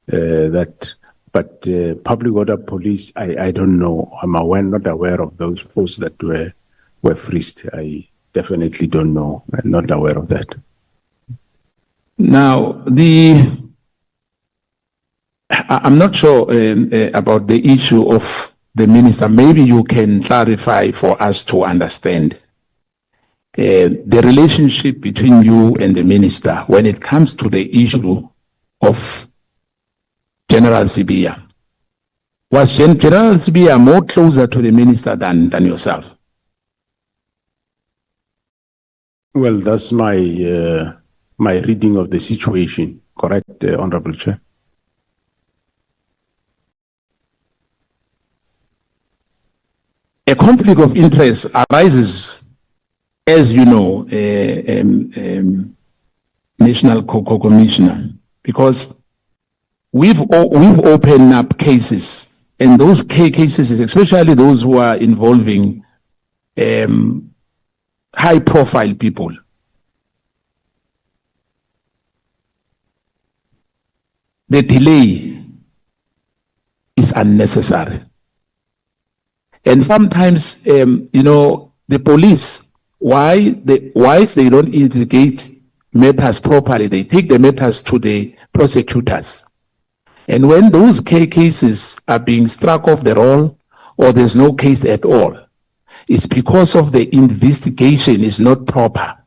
But public order police, I don't know. I'm not aware of those posts that were freezed. I definitely don't know. I'm not aware of that. Now, I'm not sure about the issue of the minister. Maybe you can clarify for us to understand the relationship between you and the minister when it comes to the issue of General Sibiya. Was General Sibiya more closer to the minister than yourself? Well, that's my my reading of the situation. Correct, Honorable Chair. A conflict of interest arises, as you know, National Commissioner, because we've opened up cases, and those cases, especially those who are involving high-profile people. The delay is unnecessary. And sometimes, the police, why they don't investigate matters properly, they take the matters to the prosecutors. And when those cases are being struck off the roll, or there's no case at all, it's because of the investigation is not proper.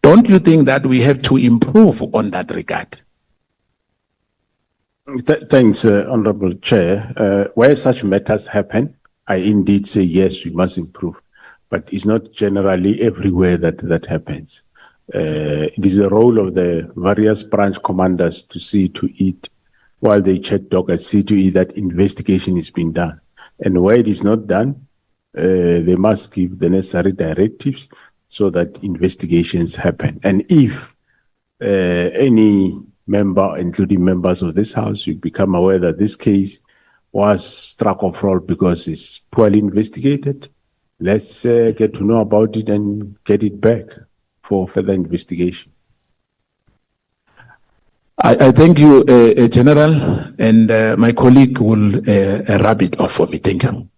Don't you think that we have to improve on that regard? Thanks, Honorable Chair. Where such matters happen, I indeed say yes, we must improve. But it's not generally everywhere that happens. It is the role of the various branch commanders to see to it, while they check dockets, see to it that investigation is being done. And where it is not done, they must give the necessary directives so that investigations happen. And if any member, including members of this House, you become aware that this case was struck off roll because it's poorly investigated, let's get to know about it and get it back for further investigation. I thank you, General, and my colleague will wrap it off for me. Thank you.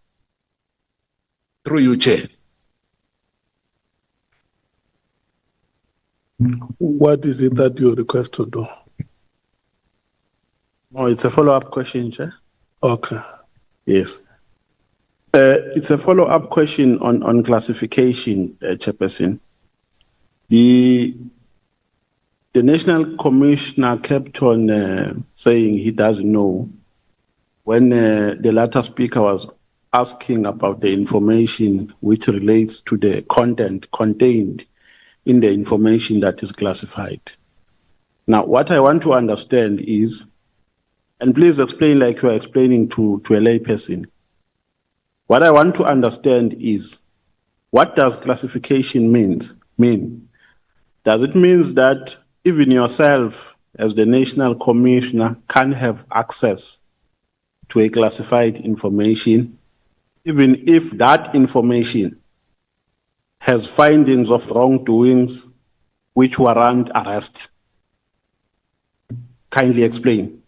Through you, Chair. What is it that you request to do? Oh, it's a follow-up question, Chair. Okay. Yes. It's a follow-up question on classification, Chairperson. The National Commissioner kept on saying he doesn't know when the latter speaker was asking about the information which relates to the content contained in the information that is classified. Now, what I want to understand is, and please explain like you are explaining to a layperson. What I want to understand is, what does classification mean? Does it mean that even yourself, as the National Commissioner, can have access to a classified information, even if that information has findings of wrongdoings which warrant arrest? Kindly explain.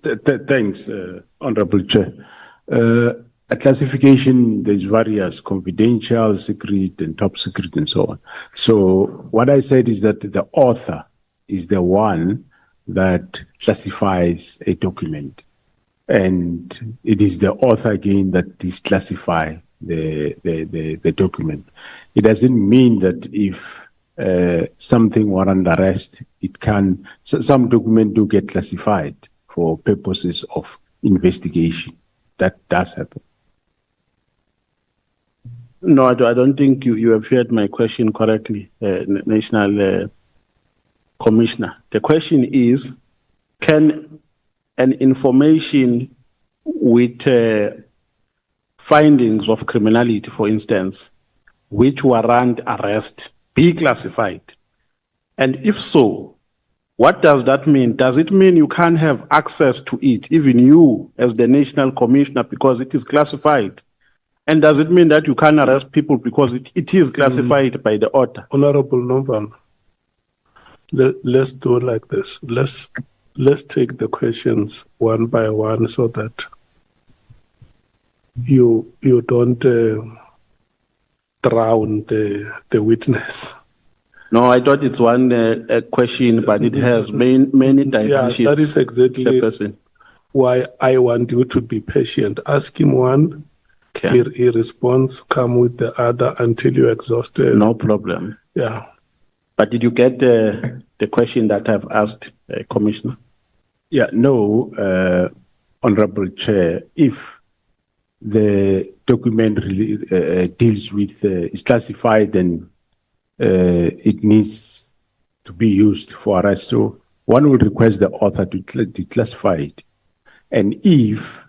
Thanks, Honorable Chair. A classification, there's various confidential, secret, and top secret, and so on. So what I said is that the author is the one that classifies a document. And it is the author again that declassify the document. It doesn't mean that if something warrant arrest, it can, some documents do get classified for purposes of investigation. That does happen. No, I don't think you have heard my question correctly, National Commissioner. The question is, can an information with findings of criminality, for instance, which warrant arrest, be classified? And if so, what does that mean? Does it mean you can't have access to it, even you as the National Commissioner, because it is classified? And does it mean that you can't arrest people because it is classified by the order? Honorable Novan, let's do it like this. Let's take the questions one by one so that you don't drown the witness. No, I thought it's one question, but it has many dimensions. Yeah, that is exactly why I want you to be patient. Ask him one, he responds, come with the other until you're exhausted. No problem. Yeah. But did you get the question that I've asked, Commissioner? Yeah, no, Honorable Chair, if the document really, deals with, is classified and it needs to be used for arrest, so one would request the author to declassify it. And if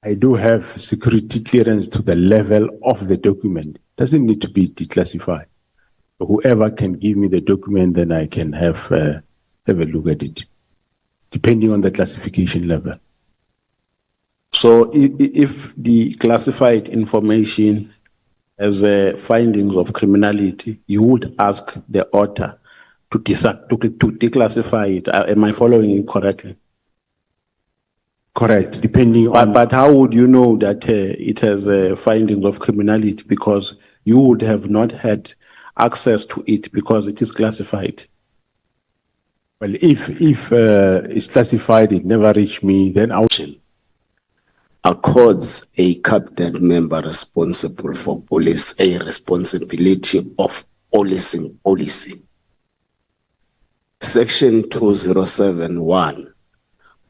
I do have security clearance to the level of the document, it doesn't need to be declassified. Whoever can give me the document, then I can have a look at it, depending on the classification level. So if the classified information has findings of criminality, you would ask the author to declassify it. Am I following you correctly? Correct, depending on... But how would you know that it has findings of criminality? Because you would have not had access to it because it is classified. Well, if it's classified, it never reached me, then I'll... Accords a cabinet member responsible for police a responsibility of policing policy. Section 2071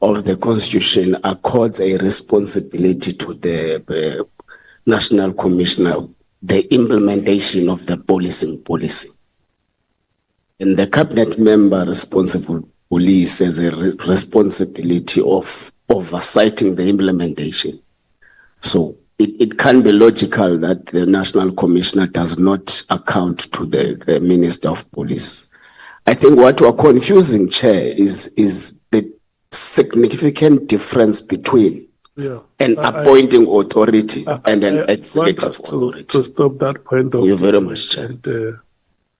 of the Constitution accords a responsibility to the National Commissioner, the implementation of the policing policy. And the cabinet member responsible police has a responsibility of oversighting the implementation. So it can be logical that the National Commissioner does not account to the Minister of Police. I think what we're confusing, Chair, is the significant difference between an appointing authority and an executive authority. To stop that point of... Thank you very much, Chair.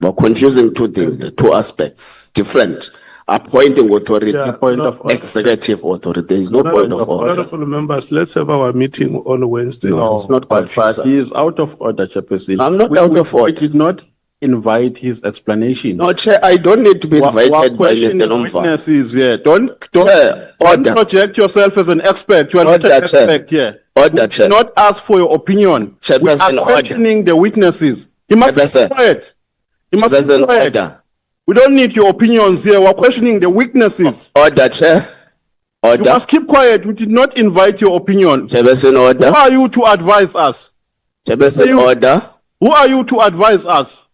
We're confusing two things, two aspects, different. Appointing authority, executive authority. There is no point of order. Honorable members, let's have our meeting on Wednesday. No, it's not quite fast. He is out of order, Chairperson. I'm not out of order. We did not invite his explanation. No, Chair, I don't need to be invited by Mr. Nomva. Witnesses here. Don't project yourself as an expert. You are not an expert here. Order, Chair. Do not ask for your opinion. We are questioning the witnesses. He must be quiet. He must be quiet. We don't need your opinions here. We're questioning the witnesses. Order, Chair. Order. You must keep quiet. We did not invite your opinion. Chairperson, order. Who are you to advise us? Chairperson, order. Who are you to advise us?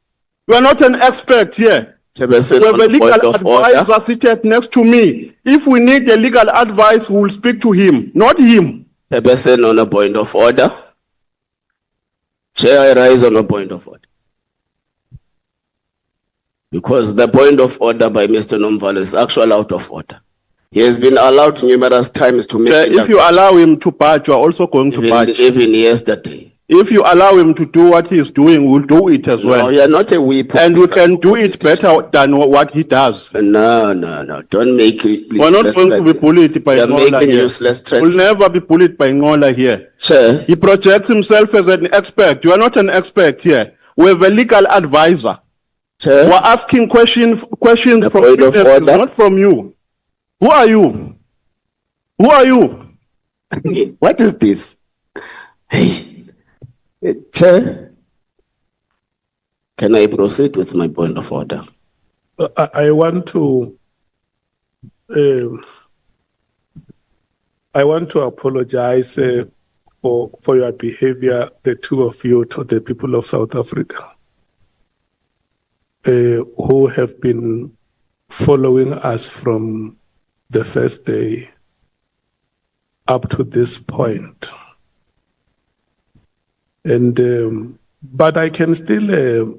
You are not an expert here. Chairperson, we have a legal advisor seated next to me. If we need a legal advice, we will speak to him, not him. Chairperson, on a point of order. Chair, I rise on a point of order. Because the point of order by Mr. Nomva is actually out of order. He has been allowed numerous times to make... If you allow him to patch, you are also going to patch. Even yesterday. If you allow him to do what he is doing, we'll do it as well. No, you are not a whip. And we can do it better than what he does. No. Don't make it... We're not going to be bullied by Nhlanhla here. Making useless threats. We'll never be bullied by Nhlanhla here. Sir. He projects himself as an expert. You are not an expert here. We have a legal advisor. Sir. We're asking questions from witnesses, not from you. Who are you? Who are you? What is this? Hey, Chair, can I proceed with my point of order? I want to apologize for your behavior, the two of you, to the people of South Africa, who have been following us from the first day up to this point. And but I can still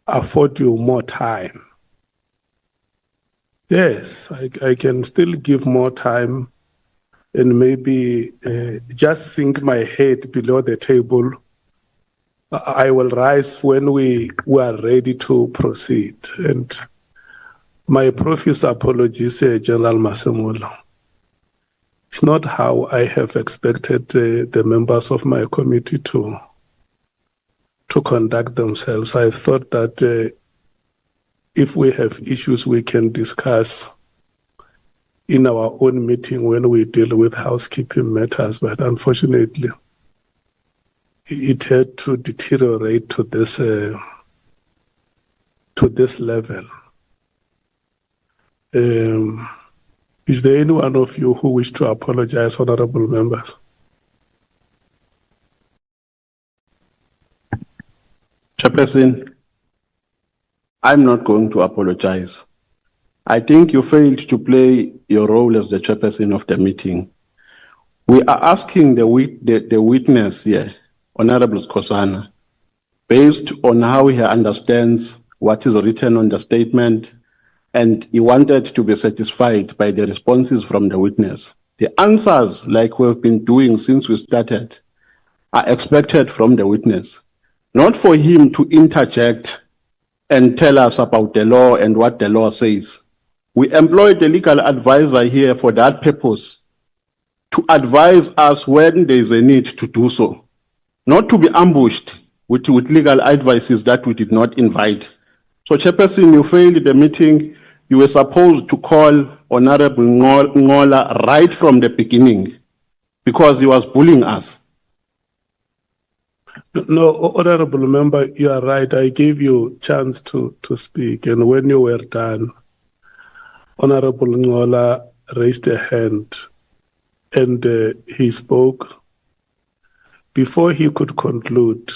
afford you more time. Yes, I can still give more time and maybe just sink my head below the table. I will rise when we are ready to proceed. And my profuse apologies, General Masemola. It's not how I have expected the members of my committee to conduct themselves. I thought that if we have issues we can discuss in our own meeting when we deal with housekeeping matters, but unfortunately, it had to deteriorate to this level. Is there any one of you who wish to apologize, honorable members? Chairperson, I'm not going to apologize. I think you failed to play your role as the chairperson of the meeting. We are asking the witness here, Honorable Skosana, based on how he understands what is written on the statement, and he wanted to be satisfied by the responses from the witness. The answers, like we've been doing since we started, are expected from the witness, not for him to interject and tell us about the law and what the law says. We employed a legal advisor here for that purpose, to advise us when there is a need to do so, not to be ambushed with legal advices that we did not invite. So, Chairperson, you failed the meeting. You were supposed to call Honorable Nhlanhla right from the beginning because he was bullying us. No, honorable member, you are right. I gave you a chance to speak, and when you were done, Honorable Nhlanhla raised a hand and he spoke. Before he could conclude,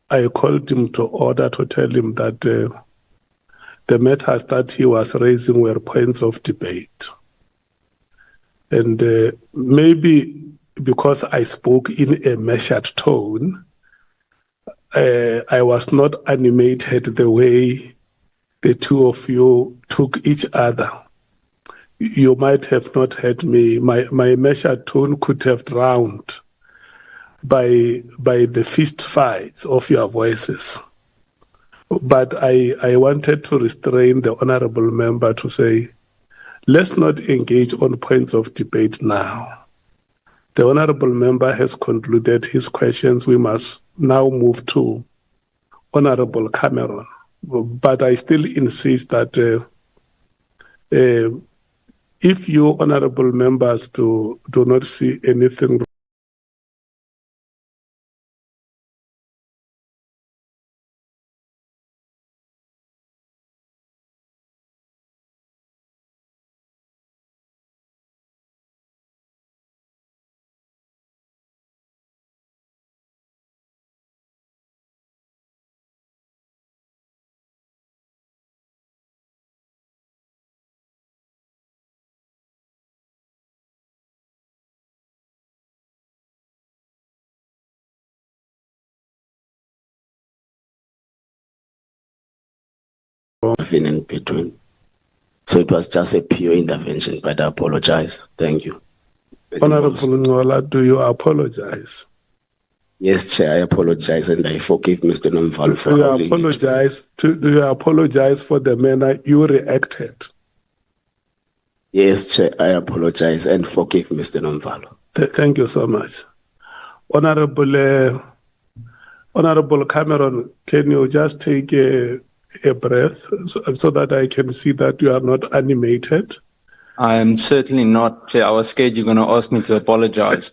I called him to order to tell him that the matters that he was raising were points of debate. And maybe because I spoke in a measured tone, I was not animated the way the two of you took each other. You might have not heard me. My measured tone could have drowned by the fist fights of your voices. But I wanted to restrain the honorable member to say, let's not engage on points of debate now. The honorable member has concluded his questions. We must now move to Honorable Cameron. But I still insist that if you honorable members do not see anything in between. So it was just a pure intervention, but I apologize. Thank you. Honorable Nhlanhla, do you apologize? Yes, Chair, I apologize and I forgive Mr. Nomvalo for Do you apologize for the manner you reacted? Yes, Chair, I apologize and forgive Mr. Nomvalo. Thank you so much. Honorable Cameron, can you just take a breath so that I can see that you are not animated? I am certainly not, Chair. I was scared you're going to ask me to apologize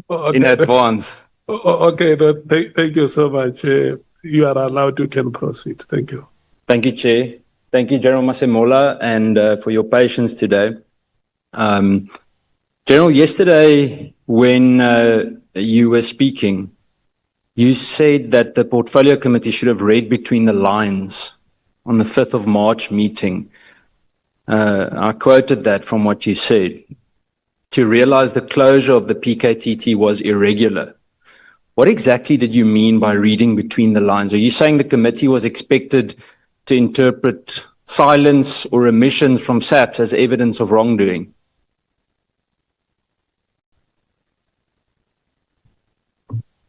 in advance. Okay, no, thank you so much. You are allowed, you can proceed. Thank you. Thank you, Chair. Thank you, General Masemola, and for your patience today. General, yesterday when you were speaking, you said that the portfolio committee should have read between the lines on the 5th of March meeting. I quoted that from what you said. To realize the closure of the PKTT was irregular. What exactly did you mean by reading between the lines? Are you saying the committee was expected to interpret silence or omissions from SAPS as evidence of wrongdoing?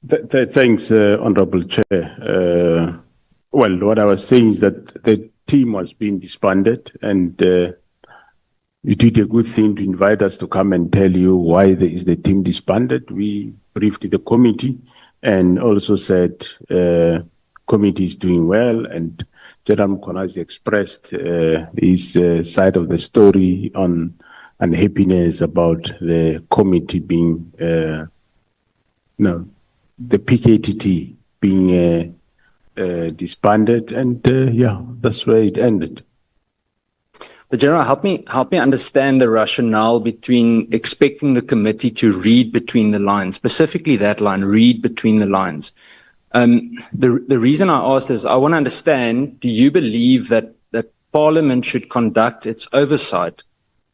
Thanks, Honorable Chair. Well, what I was saying is that the team was being disbanded, and you did a good thing to invite us to come and tell you why is the team disbanded. We briefed the committee and also said committee is doing well, and General Mkhwanazi expressed his side of the story on unhappiness about the committee being, the PKTT being disbanded, and yeah, that's where it ended. But General, help me understand the rationale between expecting the committee to read between the lines, specifically that line, read between the lines. The reason I ask is I want to understand, do you believe that Parliament should conduct its oversight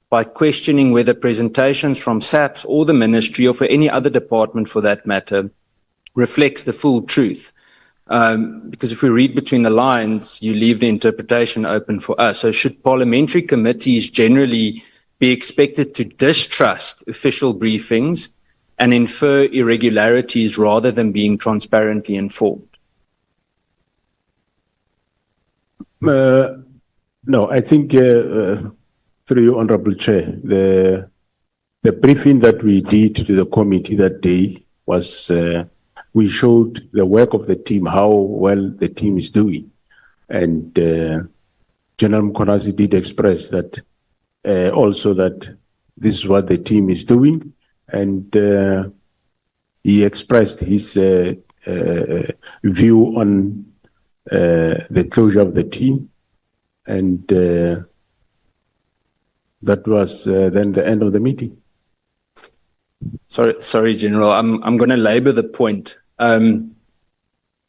by questioning whether presentations from SAPS or the ministry, or for any other department for that matter, reflects the full truth? Because if we read between the lines, you leave the interpretation open for us. So should parliamentary committees generally be expected to distrust official briefings and infer irregularities rather than being transparently informed? No, I think through you, Honorable Chair, the briefing that we did to the committee that day was we showed the work of the team, how well the team is doing. And General Mkhwanazi did express that also that this is what the team is doing. And he expressed his view on the closure of the team. And that was then the end of the meeting. Sorry, General, I'm going to labor the point.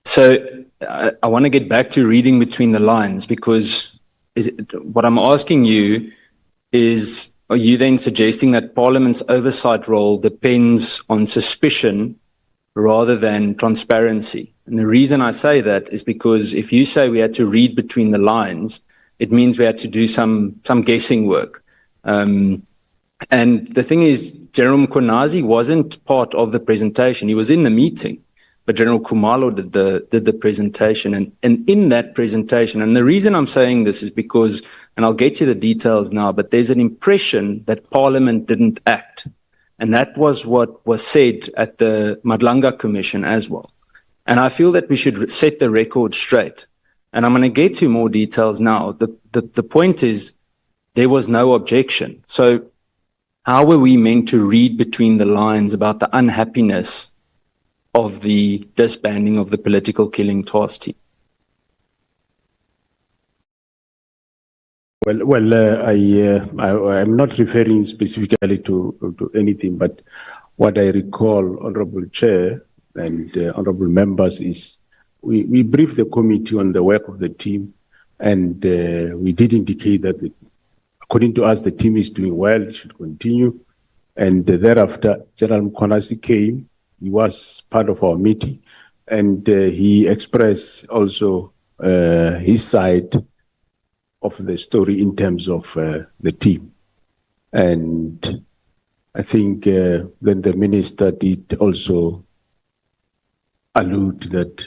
So I want to get back to reading between the lines, because what I'm asking you is, are you then suggesting that Parliament's oversight role depends on suspicion rather than transparency? And the reason I say that is because if you say we had to read between the lines, it means we had to do some guessing work. And the thing is, General Mkhwanazi wasn't part of the presentation. He was in the meeting, but General Khumalo did the presentation. And in that presentation, and the reason I'm saying this is because, and I'll get to the details now, but there's an impression that Parliament didn't act. And that was what was said at the Nhlanhla Commission as well. And I feel that we should set the record straight. And I'm going to get to more details now. The point is, there was no objection. So how were we meant to read between the lines about the unhappiness of the disbanding of the political killing task team? I'm not referring specifically to anything, but what I recall, Honorable Chair and Honorable Members, is we briefed the committee on the work of the team, and we did indicate that according to us, the team is doing well, it should continue. And thereafter, General Mkhwanazi came, he was part of our meeting, and he expressed also his side of the story in terms of the team. And I think then the minister did also allude that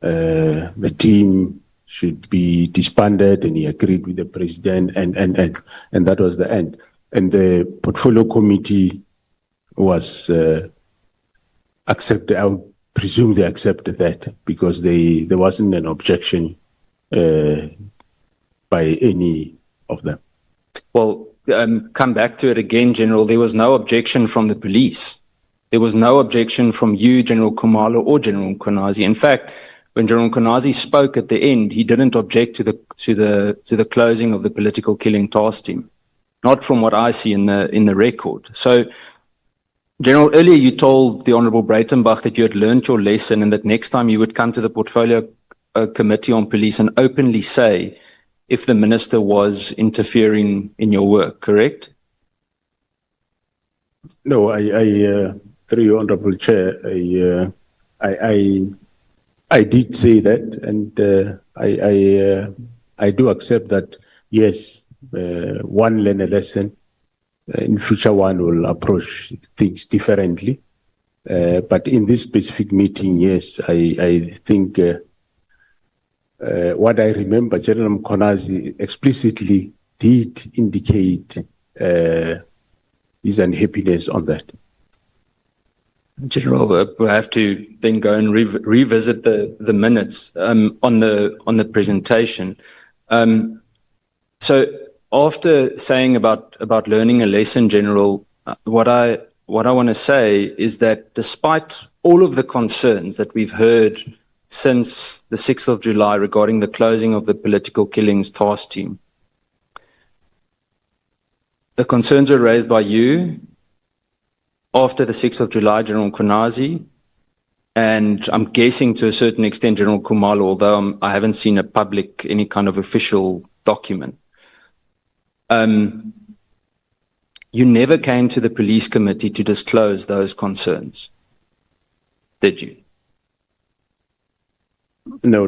the team should be disbanded, and he agreed with the president, and that was the end. And the portfolio committee was accepted. I would presume they accepted that because there wasn't an objection by any of them. Well, come back to it again, General. There was no objection from the police. There was no objection from you, General Khumalo, or General Mkhwanazi. In fact, when General Mkhwanazi spoke at the end, he didn't object to the closing of the political killing task team. not from what I see in the record. So, General, earlier you told the Honourable Breitenbach that you had learned your lesson and that next time you would come to the Portfolio Committee on Police and openly say if the Minister was interfering in your work, correct? No, through you, Honourable Chair, I did say that, and I do accept that, yes, one learn a lesson. In future, one will approach things differently. But in this specific meeting, yes, I think what I remember, General Mkhwanazi explicitly did indicate his unhappiness on that. General, we'll have to then go and revisit the minutes on the presentation. So after saying about learning a lesson, General, what I want to say is that despite all of the concerns that we've heard since the 6th of July regarding the closing of the political killings task team, the concerns were raised by you after the 6th of July, General Mkhwanazi, and I'm guessing to a certain extent General Khumalo, although I haven't seen any kind of official document. You never came to the police committee to disclose those concerns, did you? No.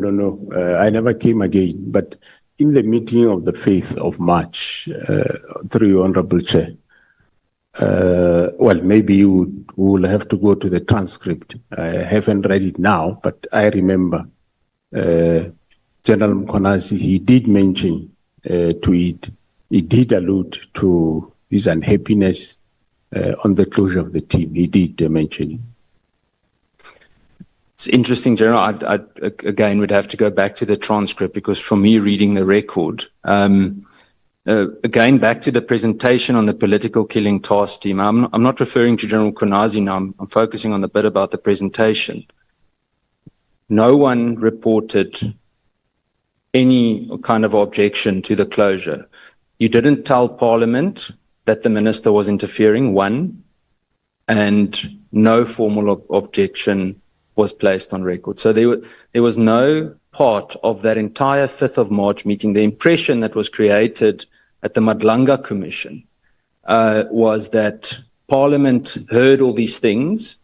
I never came again. But in the meeting of the 5th of March, through your Honourable Chair, well, maybe you will have to go to the transcript. I haven't read it now, but I remember General Mkhwanazi, he did mention to it. He did allude to his unhappiness on the closure of the team. He did mention it. It's interesting, General. I again would have to go back to the transcript because from me reading the record, again back to the presentation on the political killing task team. I'm not referring to General Mkhwanazi now. I'm focusing on the bit about the presentation. No one reported any kind of objection to the closure. You didn't tell Parliament that the Minister was interfering, one, and no formal objection was placed on record. So there was no part of that entire 5th of March meeting. The impression that was created at the Nhlanhla Commission was that Parliament heard all these things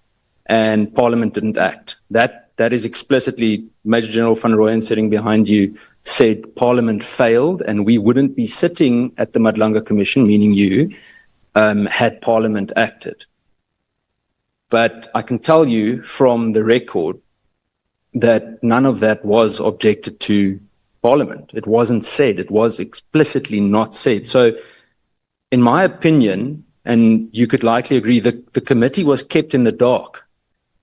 and Parliament didn't act. That is explicitly, Major General van Rooyen sitting behind you said Parliament failed and we wouldn't be sitting at the Nhlanhla Commission, meaning you, had Parliament acted. But I can tell you from the record that none of that was objected to Parliament. It wasn't said. It was explicitly not said. So in my opinion, and you could likely agree, the committee was kept in the dark.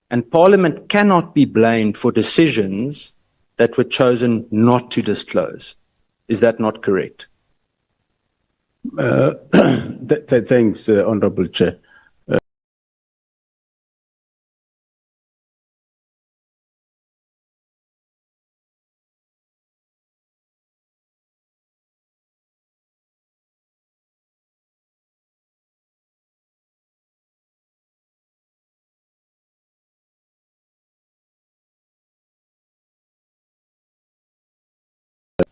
And Parliament cannot be blamed for decisions that were chosen not to disclose. Is that not correct? Thanks, Honourable Chair.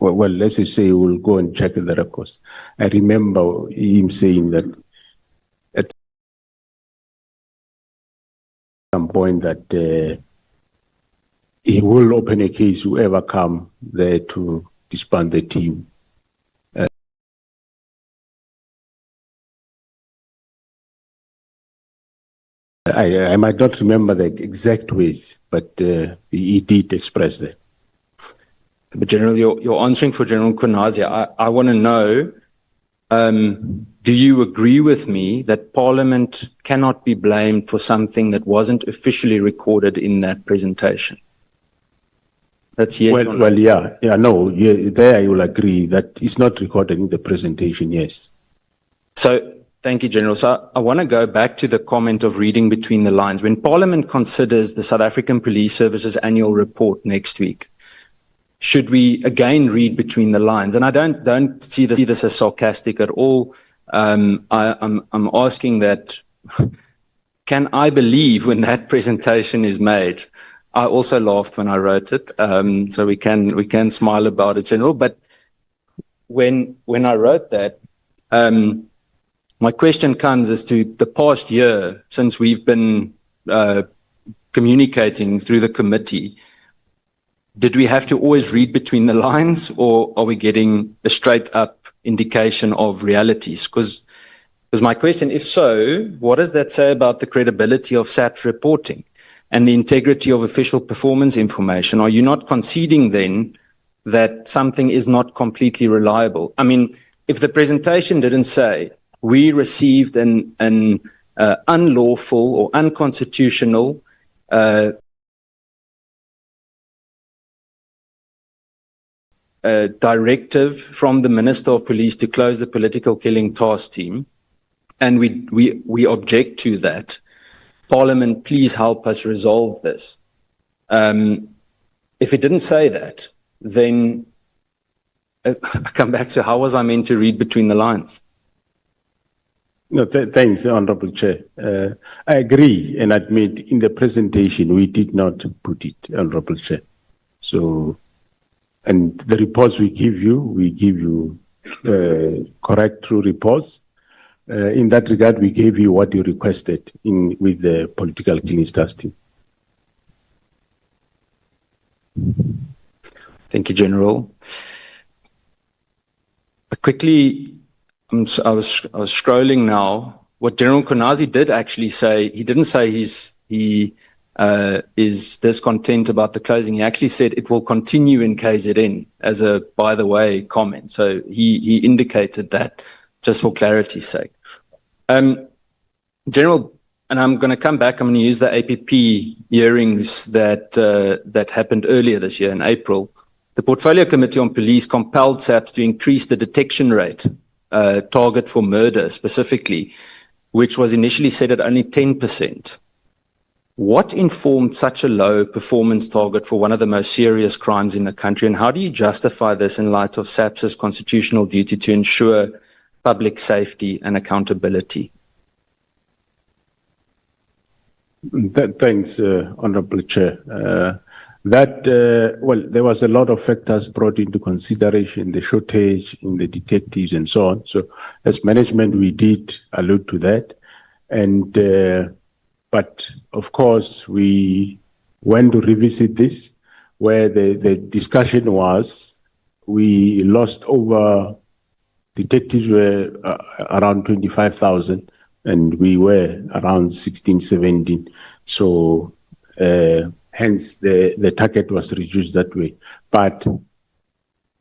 Well, let's just say we'll go and check the records. I remember him saying that at some point that he will open a case, whoever come there to disband the team. I might not remember the exact ways, but he did express that. But General, you're answering for General Mkhwanazi. I want to know, do you agree with me that Parliament cannot be blamed for something that wasn't officially recorded in that presentation? That's yes. Well, yeah, there I will agree that it's not recorded in the presentation, yes. So, thank you, General. So I want to go back to the comment of reading between the lines. When Parliament considers the South African Police Service's annual report next week, should we again read between the lines? And I don't see this as sarcastic at all. I'm asking that, can I believe when that presentation is made? I also laughed when I wrote it, so we can smile about it, General. But when I wrote that, my question comes as to the past year since we've been communicating through the committee. Did we have to always read between the lines, or are we getting a straight up indication of realities? Because my question, if so, what does that say about the credibility of SAP's reporting and the integrity of official performance information? Are you not conceding then that something is not completely reliable? I mean, if the presentation didn't say we received an unlawful or unconstitutional directive from the Minister of Police to close the political killing task team, and we object to that, Parliament, please help us resolve this. If it didn't say that, then I come back to how was I meant to read between the lines? No, thanks, Honorable Chair. I agree and admit in the presentation we did not put it, Honorable Chair. So, and the reports we give you correct true reports. In that regard, we gave you what you requested with the political killing task team. Thank you, General. Quickly, I was scrolling now. What General Mkhwanazi did actually say, he didn't say he is discontent about the closing. He actually said it will continue in KZN as a by the way comment. So he indicated that just for clarity's sake. General, and I'm going to come back, I'm going to use the APP hearings that happened earlier this year in April. The Portfolio Committee on Police compelled SAPS to increase the detection rate target for murder specifically, which was initially set at only 10%. What informed such a low performance target for one of the most serious crimes in the country, and how do you justify this in light of SAPS's constitutional duty to ensure public safety and accountability? Thanks, Honorable Chair. Well, there was a lot of factors brought into consideration, the shortage in the detectives and so on. So as management, we did allude to that. And, but of course, we went to revisit this, where the discussion was, we lost over, detectives were around 25,000 and we were around 16, 17. So, hence, the target was reduced that way. But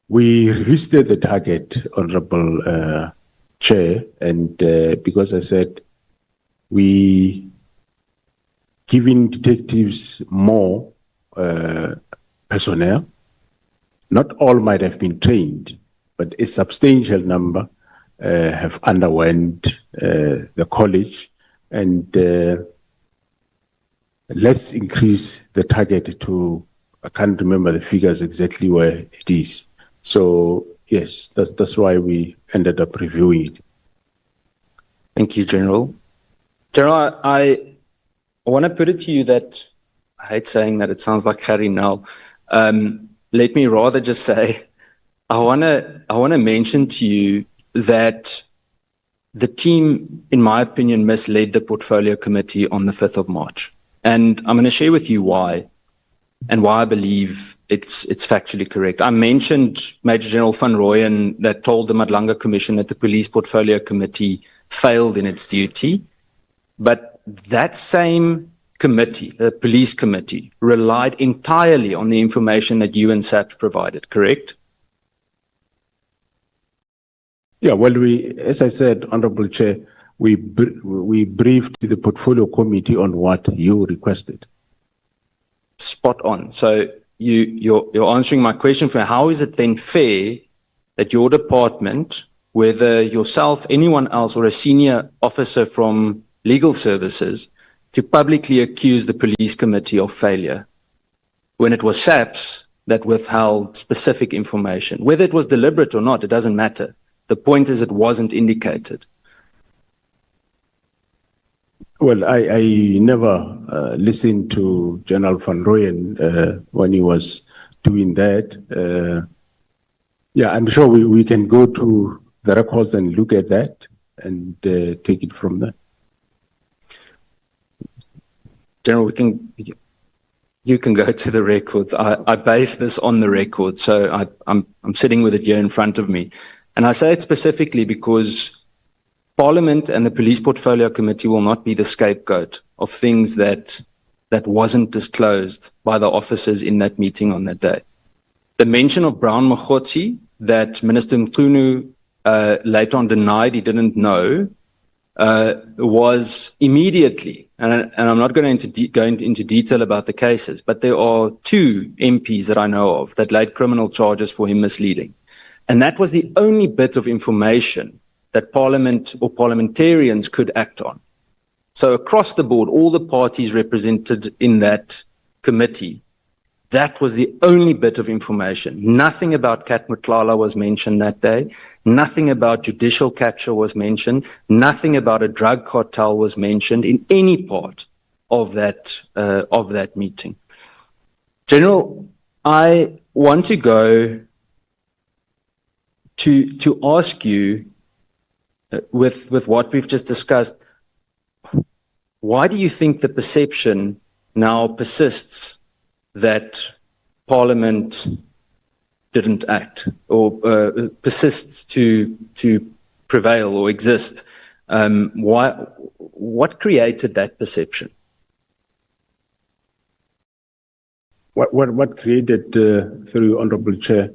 we revisited the target, Honorable Chair, and because I said we giving detectives more personnel. Not all might have been trained, but a substantial number have underwent the college, and let's increase the target to, I can't remember the figures exactly where it is. So yes, that's why we ended up reviewing it. Thank you, General. General, I want to put it to you that, I hate saying that, it sounds like Harry now. Let me rather just say, I want to mention to you that the team, in my opinion, misled the Portfolio Committee on the 5th of March. And I'm going to share with you why, and why I believe it's factually correct. I mentioned Major General Van Rooyen that told the Nhlanhla Commission that the Police Portfolio Committee failed in its duty. But that same committee, the Police Committee, relied entirely on the information that you and SAPS provided, correct? Yeah, well, as I said, Honorable Chair, we briefed the Portfolio Committee on what you requested. Spot on. So you're answering my question for how is it then fair that your department, whether yourself, anyone else, or a senior officer from legal services, to publicly accuse the Police Committee of failure when it was SAPS that withheld specific information? Whether it was deliberate or not, it doesn't matter. The point is it wasn't indicated. Well, I never listened to General van Rooyen when he was doing that. Yeah, I'm sure we can go to the records and look at that and take it from there. General, you can go to the records. I base this on the records, so I'm sitting with it here in front of me. And I say it specifically because Parliament and the Police Portfolio Committee will not be the scapegoat of things that wasn't disclosed by the officers in that meeting on that day. The mention of Brown Mkhwanazi that Minister Mkhwanazi later on denied he didn't know was immediately, and I'm not going to go into detail about the cases, but there are 2 MPs that I know of that laid criminal charges for him misleading. And that was the only bit of information that Parliament or parliamentarians could act on. So across the board, all the parties represented in that committee, that was the only bit of information. Nothing about Kat Nhlanhla was mentioned that day. Nothing about judicial capture was mentioned. Nothing about a drug cartel was mentioned in any part of that meeting. General, I want to go to ask you, with what we've just discussed, why do you think the perception now persists that Parliament didn't act, or persists to prevail or exist? What created that perception? What created, through Honourable Chair,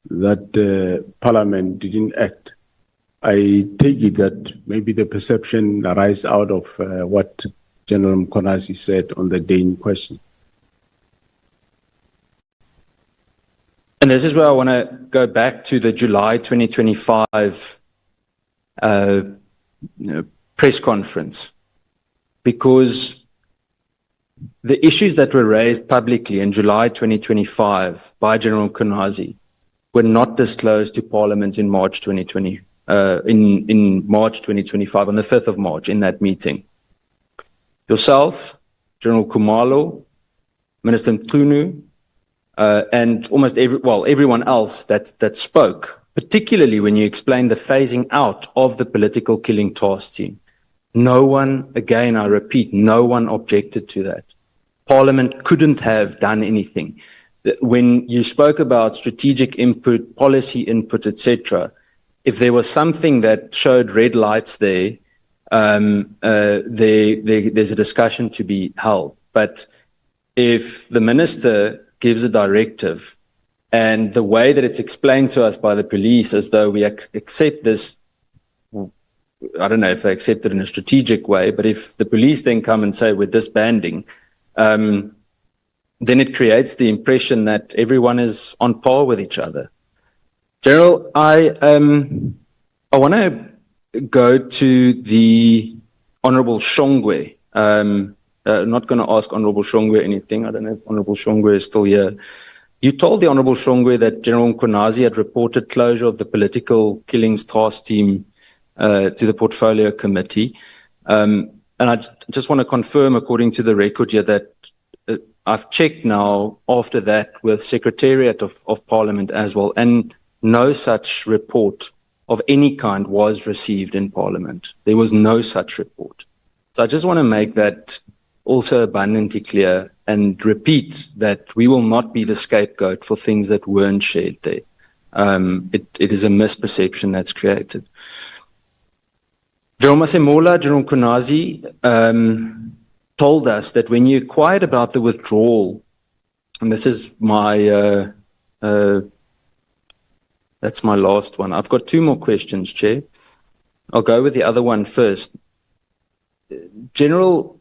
that Parliament didn't act? I take it that maybe the perception arises out of what General Mkhwanazi said on the day in question. And this is where I want to go back to the July 2025 press conference, because the issues that were raised publicly in July 2025 by General Mkhwanazi were not disclosed to Parliament in March 2020. In March 2025, on the 5th of March, in that meeting. Yourself, General Khumalo, Minister Mkhwanazi, and almost everyone else that spoke, particularly when you explained the phasing out of the political killing task team. No one, again, I repeat, no one objected to that. Parliament couldn't have done anything. When you spoke about strategic input, policy input, etc., if there was something that showed red lights there, there's a discussion to be held. But if the minister gives a directive, and the way that it's explained to us by the police as though we accept this, I don't know if they accept it in a strategic way, but if the police then come and say we're disbanding, then it creates the impression that everyone is on par with each other. General, I want to go to the Honourable Shongwe. I'm not going to ask Honourable Shongwe anything. I don't know if Honourable Shongwe is still here. You told the Honourable Shongwe that General Mkhwanazi had reported closure of the political killings task team to the Portfolio Committee. And I just want to confirm, according to the record here, that I've checked now after that with Secretariat of Parliament as well, and no such report of any kind was received in Parliament. There was no such report. So I just want to make that also abundantly clear and repeat that we will not be the scapegoat for things that weren't shared there. It is a misperception that's created. General Masemola, General Mkhwanazi told us that when you inquired about the withdrawal, and this is my that's my last one. I've got 2 more questions, Chair. I'll go with the other one first. General,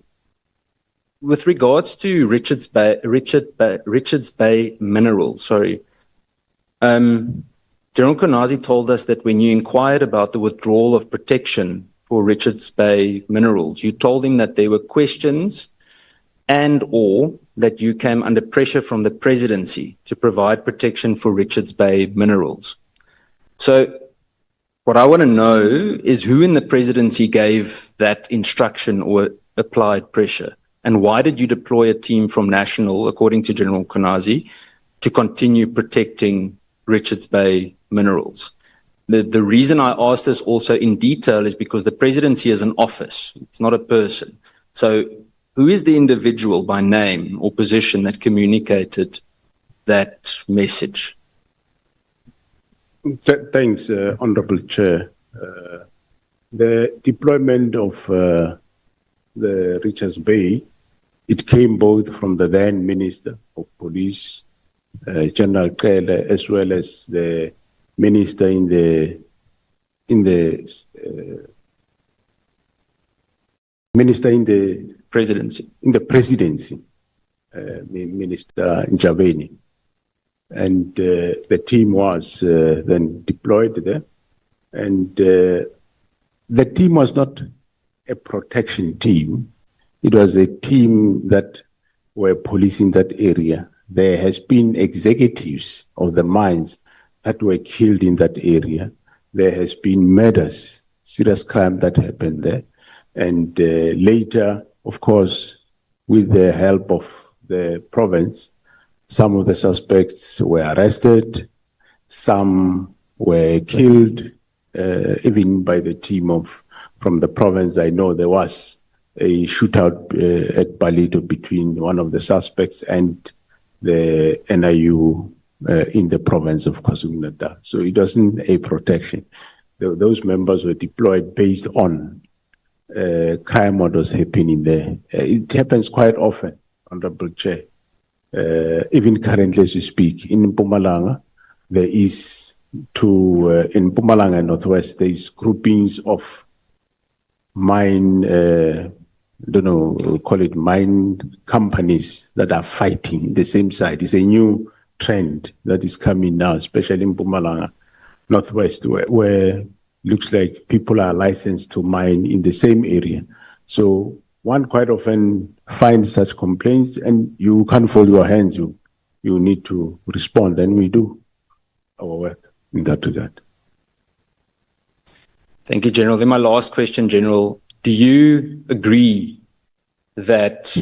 with regards to Richards Bay Minerals, General Mkhwanazi told us that when you inquired about the withdrawal of protection for Richards Bay Minerals, you told him that there were questions and/or that you came under pressure from the presidency to provide protection for Richards Bay Minerals. So What I want to know is who in the presidency gave that instruction or applied pressure, and why did you deploy a team from National, according to General Mkhwanazi, to continue protecting Richards Bay minerals? The reason I ask this also in detail is because the presidency is an office, it's not a person. So who is the individual by name or position that communicated that message? Thanks, Honorable Chair. The deployment of the Richards Bay, it came both from the then Minister of Police, General Kele, as well as the Minister in the presidency. Minister Njaveni. And the team was then deployed there. And the team was not a protection team. It was a team that were policing that area. There has been executives of the mines that were killed in that area. There has been murders, serious crime that happened there. And later, of course, with the help of the province, some of the suspects were arrested, some were killed, even by the team from the province. I know there was a shootout at Palito between one of the suspects and the NIU in the province of KwaZulu-Natal. So it wasn't a protection. Those members were deployed based on crime what was happening there. It happens quite often, Honorable Chair. Even currently as we speak, in Mpumalanga, there is in Mpumalanga and Northwest, there is groupings of mine, call it mine companies that are fighting the same side. It's a new trend that is coming now, especially in Mpumalanga, Northwest, where looks like people are licensed to mine in the same area. So one quite often finds such complaints and you can't fold your hands. You need to respond, and we do our work in that regard. Thank you, General. Then my last question, General. Do you agree that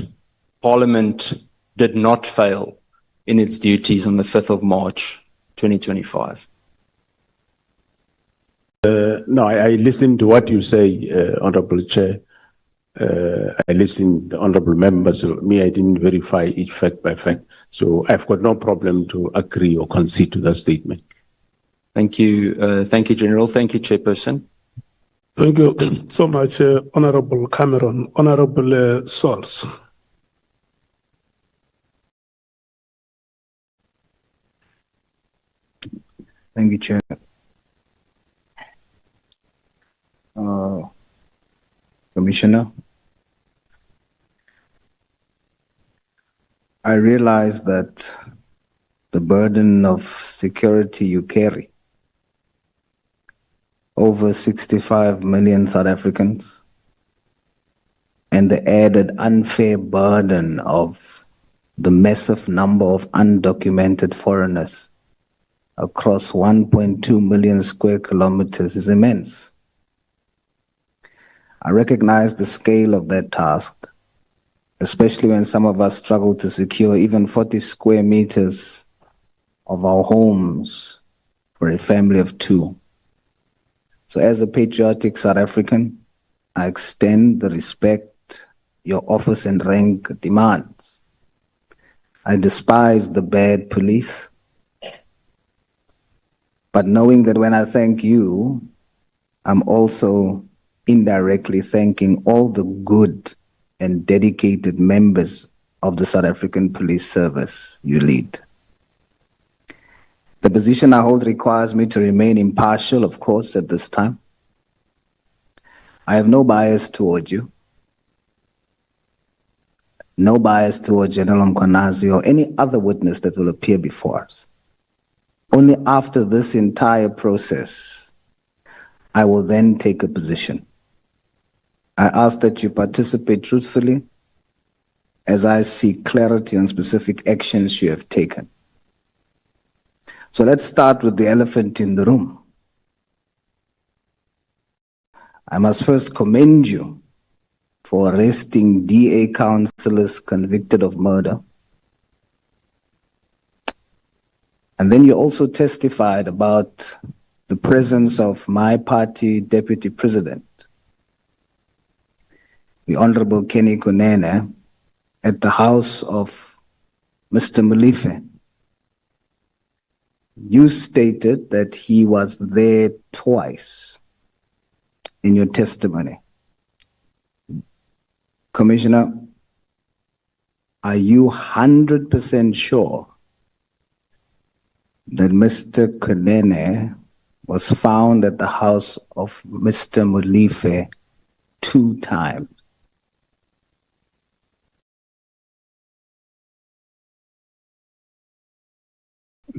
Parliament did not fail in its duties on the 5th of March, 2025? No, I listened to what you say, Honorable Chair. I listened to honorable members. So I didn't verify each fact by fact. So I've got no problem to agree or concede to that statement. Thank you. Thank you, General. Thank you, Chairperson. Thank you so much, Honorable Cameron. Honorable Sols. Thank you, Chair. Commissioner, I realize that the burden of security you carry, over 65 million South Africans, and the added unfair burden of the massive number of undocumented foreigners across 1.2 million square kilometers is immense. I recognize the scale of that task, especially when some of us struggle to secure even 40 square meters of our homes for a family of two. So as a patriotic South African, I extend the respect your office and rank demands. I despise the bad police, but knowing that when I thank you, I'm also indirectly thanking all the good and dedicated members of the South African Police Service you lead. The position I hold requires me to remain impartial, of course, at this time. I have no bias toward you, no bias toward General Mkhwanazi or any other witness that will appear before us. Only after this entire process, I will then take a position. I ask that you participate truthfully as I seek clarity on specific actions you have taken. So let's start with the elephant in the room. I must first commend you for arresting DA councillors convicted of murder. And then you also testified about the presence of my party deputy president, the Honorable Kenny Kunene, at the house of Mr. Molefe. You stated that he was there twice in your testimony. Commissioner, are you 100% sure that Mr. Kunene was found at the house of Mr. Molefe 2 times?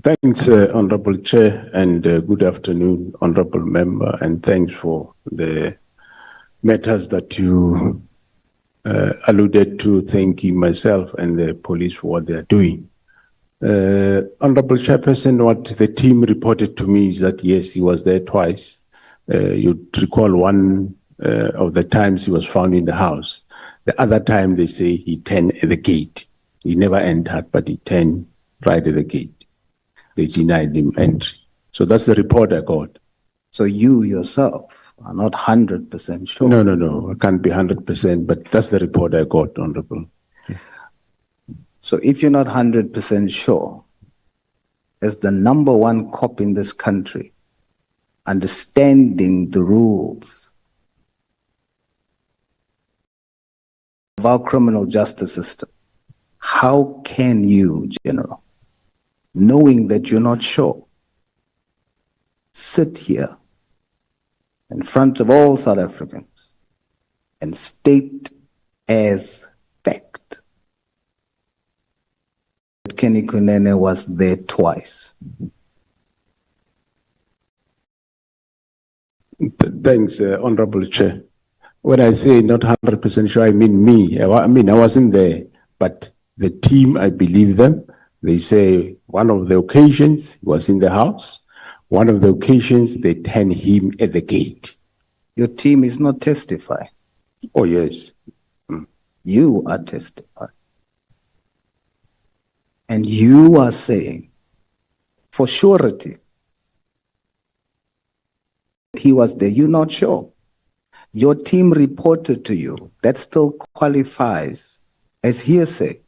Thanks, Honorable Chair, and good afternoon, Honorable Member, and thanks for the matters that you alluded to, thanking myself and the police for what they are doing. Honorable Chairperson, what the team reported to me is that yes, he was there twice. You recall one of the times he was found in the house. The other time they say he turned at the gate. He never entered, but he turned right at the gate. They denied him entry. So that's the report I got. So you yourself are not 100% sure? No. I can't be 100%, but that's the report I got, Honorable. So if you're not 100% sure, as the #1 cop in this country, understanding the rules of our criminal justice system, how can you, General, knowing that you're not sure, sit here in front of all South Africans and state as fact that Kenny Kunene was there twice? Thanks, Honorable Chair. When I say not 100% sure, I mean me. I wasn't there, but the team, I believe them. They say one of the occasions he was in the house, one of the occasions they turned him at the gate. Your team is not testifying. Oh, yes. You are testifying. And you are saying, for surety, he was there. You're not sure. Your team reported to you. That still qualifies as hearsay.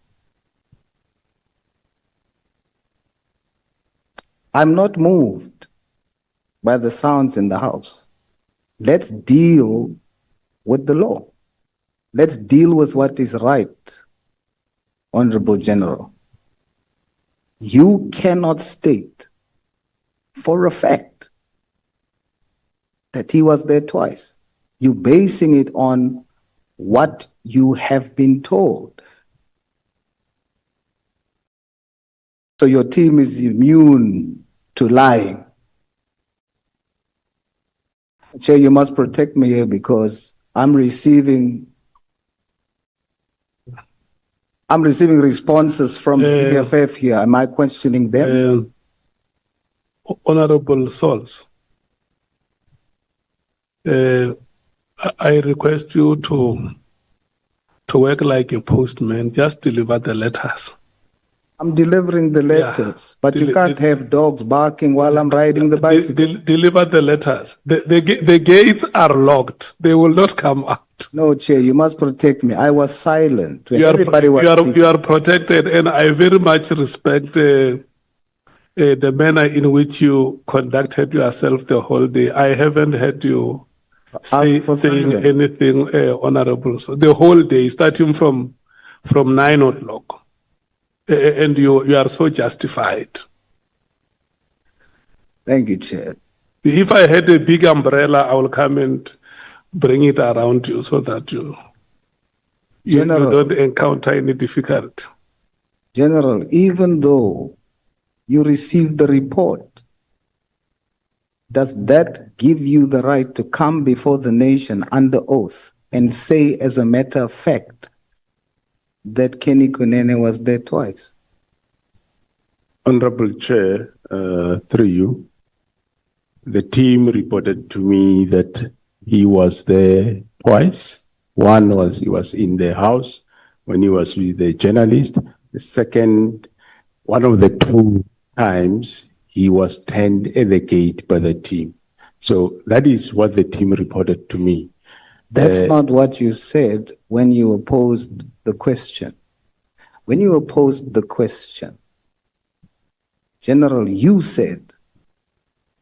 I'm not moved by the sounds in the house. Let's deal with the law. Let's deal with what is right, Honorable General. You cannot state for a fact that he was there twice. You're basing it on what you have been told. So your team is immune to lying. Chair, you must protect me here because I'm receiving responses from the EFF here. Am I questioning them? Honorable Souls, I request you to work like a postman, just deliver the letters. I'm delivering the letters, but you can't have dogs barking while I'm riding the bicycle. Deliver the letters. The gates are locked. They will not come out. No, Chair, you must protect me. I was silent when You everybody was speaking. are protected, and I very much respect the manner in which you conducted yourself the whole day. I haven't heard you saying anything honorable. So the whole day, starting from 9 o'clock. And you are so justified. Thank you, Chair. If I had a big umbrella, I will come and bring it around you so that you don't encounter any difficulty. General, even though you received the report, does that give you the right to come before the nation under oath and say, as a matter of fact, that Kenny Kunene was there twice? Honorable Chair, through you, the team reported to me that he was there twice. One was he was in the house when he was with the journalist. The second, one of the two times, he was turned at the gate by the team. So that is what the team reported to me. That's not what you said when you opposed the question. When you opposed the question, General, you said,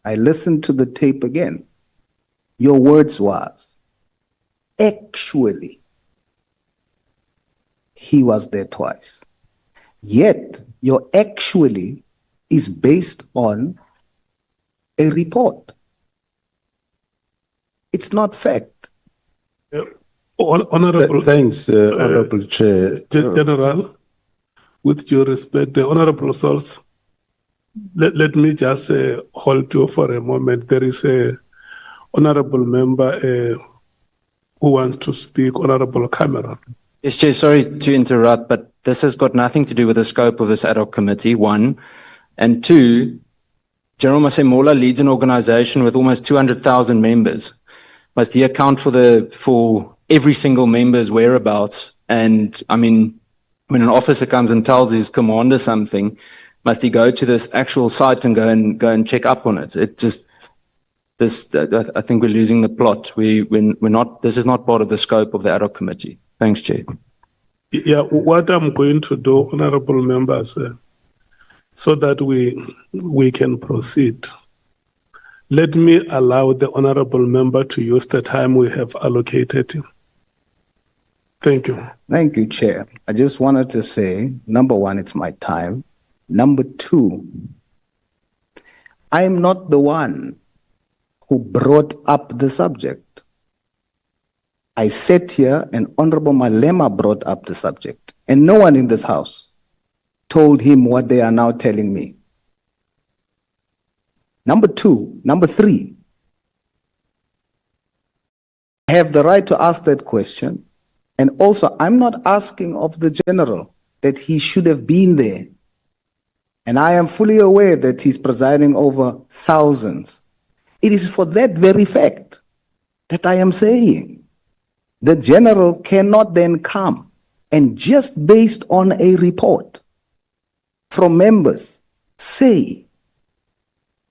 I listened to the tape again. Your words was, actually, he was there twice. Yet, your actually is based on a report. It's not fact. Honorable. Thanks, Honorable Chair. General, with due respect, the Honorable source, let me just hold you for a moment. There is a Honorable member who wants to speak, Honorable Cameron. Yes, Chair, sorry to interrupt, but this has got nothing to do with the scope of this ad hoc committee, one. And two, General Masemola leads an organization with almost 200,000 members. Must he account for every single member's whereabouts? And I mean, when an officer comes and tells his commander something, must he go to this actual site and go and check up on it? It just, I think we're losing the plot. We're not, this is not part of the scope of the ad hoc committee. Thanks, Chair. Yeah, what I'm going to do, honorable members, so that we can proceed, let me allow the honorable member to use the time we have allocated him. Thank you. Thank you, Chair. I just wanted to say, number one, it's my time. Number two, I'm not the one who brought up the subject. I sat here and Honorable Malema brought up the subject, and no one in this house told him what they are now telling me. Number three, I have the right to ask that question. And also, I'm not asking of the general that he should have been there. And I am fully aware that he's presiding over thousands. It is for that very fact that I am saying the general cannot then come and just based on a report from members say,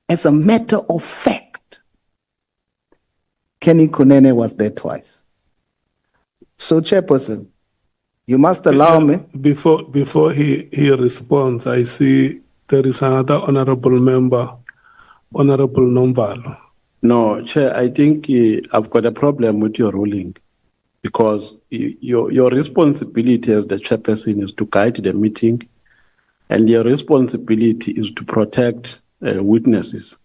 as a matter of fact, Kenny Kunene was there twice. So, Chairperson, you must allow me. Before he responds, I see there is another honorable member, Honorable Nombalo. No, Chair, I think I've got a problem with your ruling because your responsibility as the chairperson is to guide the meeting and your responsibility is to protect witnesses.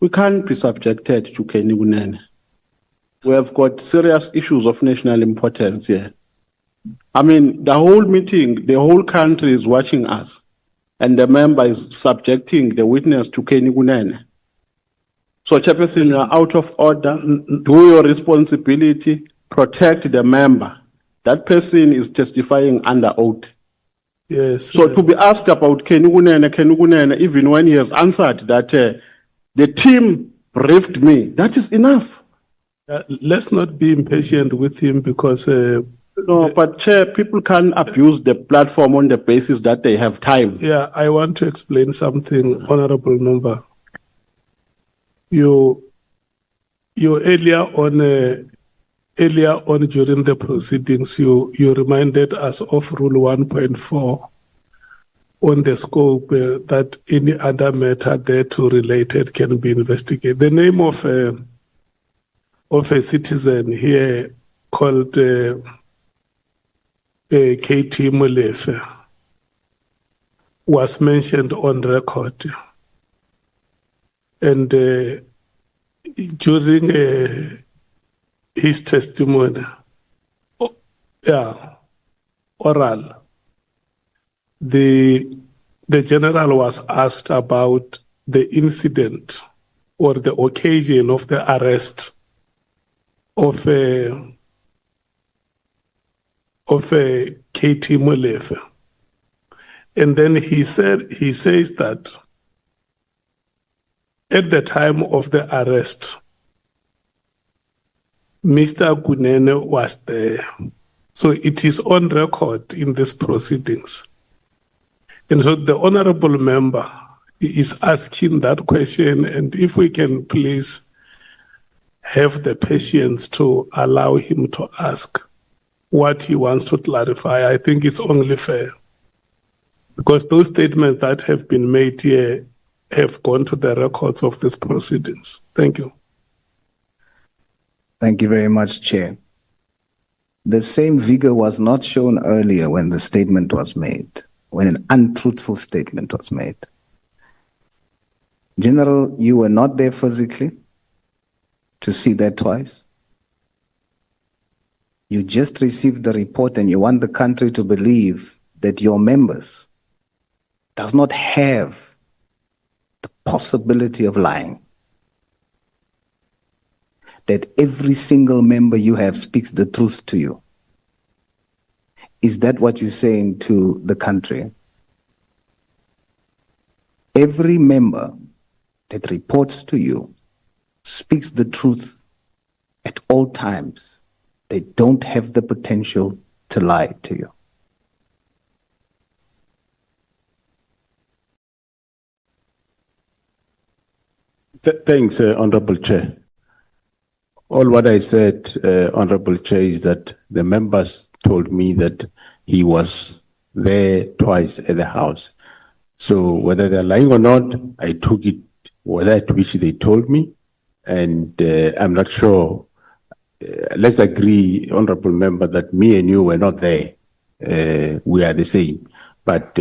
We can't be subjected to Kenny Kunene. We have got serious issues of national importance here. I mean, the whole meeting, the whole country is watching us, and the member is subjecting the witness to Kenny Kunene. So, Chairperson, you are out of order. Do your responsibility, protect the member. That person is testifying under oath. Yes. So, to be asked about Kenny Kunene, even when he has answered that the team briefed me, that is enough. Let's not be impatient with him because... no, but Chair, people can abuse the platform on the basis that they have time. Yeah, I want to explain something, Honorable Member. You earlier on during the proceedings, you reminded us of Rule 1.4 on the scope that any other matter thereto related can be investigated. The name of a citizen here called KT Molefe was mentioned on record. And during his testimony, oral, the general was asked about the incident or the occasion of the arrest of KT Molefe. And then he says that at the time of the arrest, Mr. Kunene was there. So it is on record in these proceedings. And so the honorable member is asking that question, and if we can please have the patience to allow him to ask what he wants to clarify, I think it's only fair. Because those statements that have been made here have gone to the records of these proceedings. Thank you. Thank you very much, Chair. The same vigor was not shown earlier when the statement was made, when an untruthful statement was made. General, you were not there physically to see that twice. You just received the report and you want the country to believe that your members does not have the possibility of lying. That every single member you have speaks the truth to you. Is that what you're saying to the country? Every member that reports to you speaks the truth at all times. They don't have the potential to lie to you. Thanks, Honorable Chair. All what I said, Honorable Chair, is that the members told me that he was there twice at the house. So whether they're lying or not, I took it that which they told me, and I'm not sure. Let's agree, Honorable Member, that me and you were not there. We are the same. But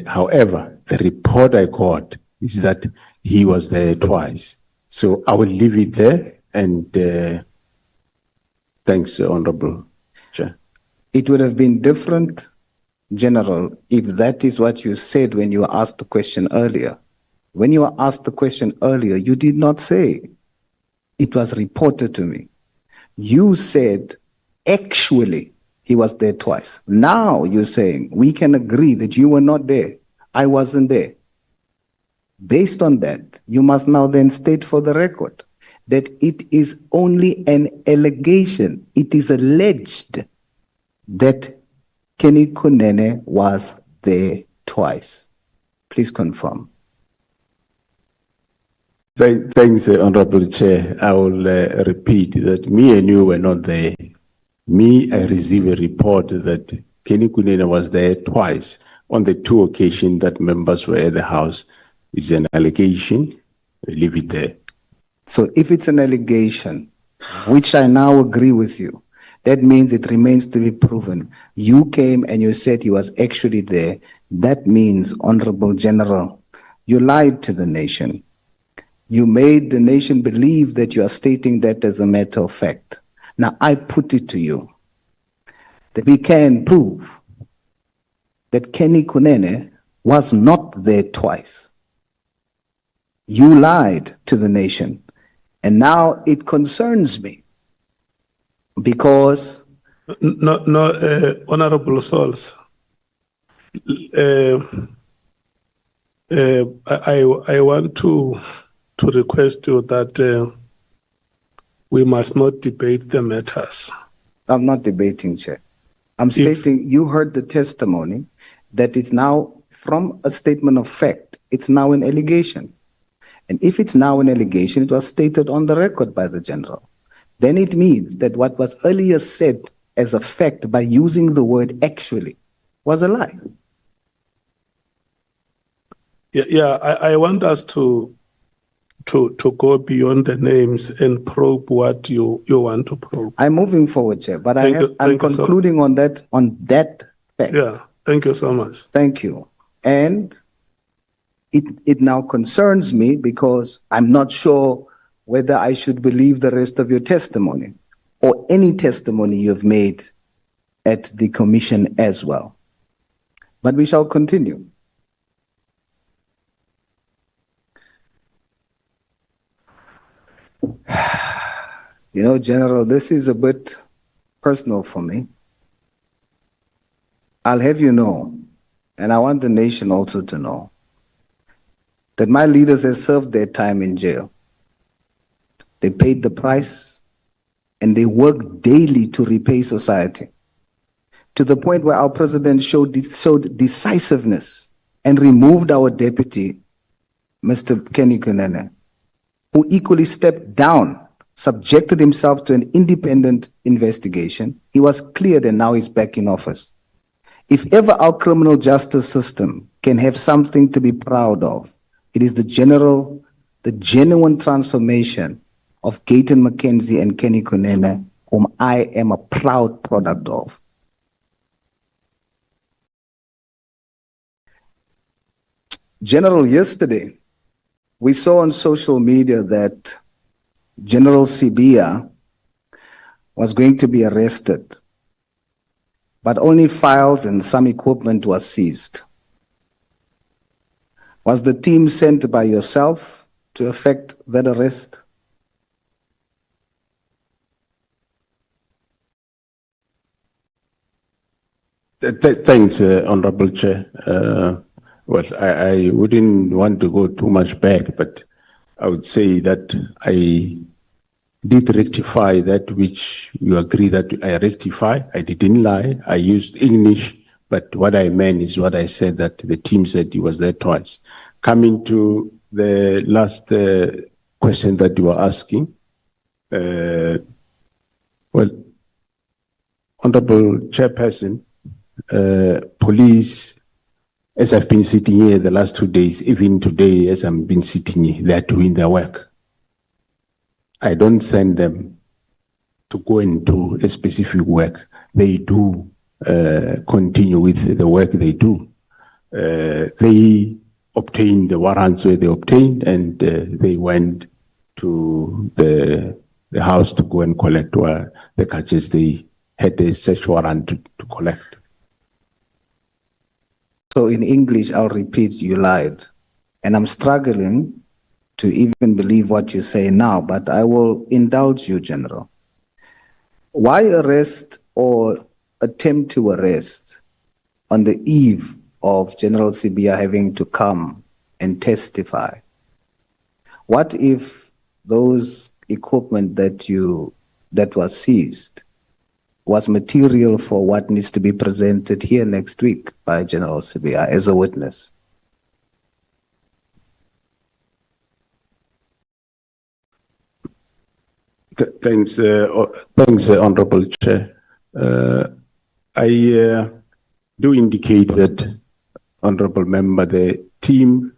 however, the report I got is that he was there twice. So I will leave it there, and thanks, Honorable Chair. It would have been different, General, if that is what you said when you were asked the question earlier. When you were asked the question earlier, you did not say, it was reported to me. You said, actually, he was there twice. Now you're saying, we can agree that you were not there. I wasn't there. Based on that, you must now then state for the record that it is only an allegation. It is alleged that Kenny Kunene was there twice. Please confirm. Thanks, Honorable Chair. I will repeat that me and you were not there. I received a report that Kenny Kunene was there twice on the two occasions that members were at the house. It's an allegation. I leave it there. So if it's an allegation, which I now agree with you, that means it remains to be proven. You came and you said he was actually there. That means, Honorable General, you lied to the nation. You made the nation believe that you are stating that as a matter of fact. Now, I put it to you that we can prove that Kenny Kunene was not there twice. You lied to the nation. And now it concerns me because... Honorable Souls. I want to request you that we must not debate the matters. I'm not debating, Chair. I'm stating you heard the testimony that it's now from a statement of fact. It's now an allegation. And if it's now an allegation, it was stated on the record by the General. Then it means that what was earlier said as a fact by using the word actually was a lie. I want us to go beyond the names and probe what you want to probe. I'm moving forward, Chair, but I'm concluding on that fact. Yeah, thank you so much. Thank you. And it now concerns me because I'm not sure whether I should believe the rest of your testimony or any testimony you've made at the commission as well. But we shall continue. You know, General, this is a bit personal for me. I'll have you know, and I want the nation also to know, that my leaders have served their time in jail. they paid the price, and they worked daily to repay society. To the point where our president showed decisiveness and removed our deputy, Mr. Kenny Kunene, who equally stepped down, subjected himself to an independent investigation. He was cleared and now he's back in office. If ever our criminal justice system can have something to be proud of, it is the genuine transformation of Gayton McKenzie and Kenny Kunene, whom I am a proud product of. General, yesterday, we saw on social media that General Sibia was going to be arrested, but only files and some equipment was seized. Was the team sent by yourself to effect that arrest? Thanks, Honorable Chair. Well, I wouldn't want to go too much back, but I would say that I did rectify that which you agree that I rectify. I didn't lie. I used English, but what I meant is what I said, that the team said he was there twice. Coming to the last question that you were asking, well, Honorable Chairperson, police, as I've been sitting here the last 2 days, even today as I've been sitting here, they're doing their work. I don't send them to go and do a specific work. They do continue with the work they do. They obtained the warrants where they obtained, and they went to the house to go and collect where the catches they had a search warrant to collect. So in English, I'll repeat, you lied. And I'm struggling to even believe what you say now, but I will indulge you, General. Why arrest or attempt to arrest on the eve of General Sibia having to come and testify? What if those equipment that was seized was material for what needs to be presented here next week by General Sibia as a witness? Thanks, Honorable Chair. I do indicate that, Honorable Member, the team,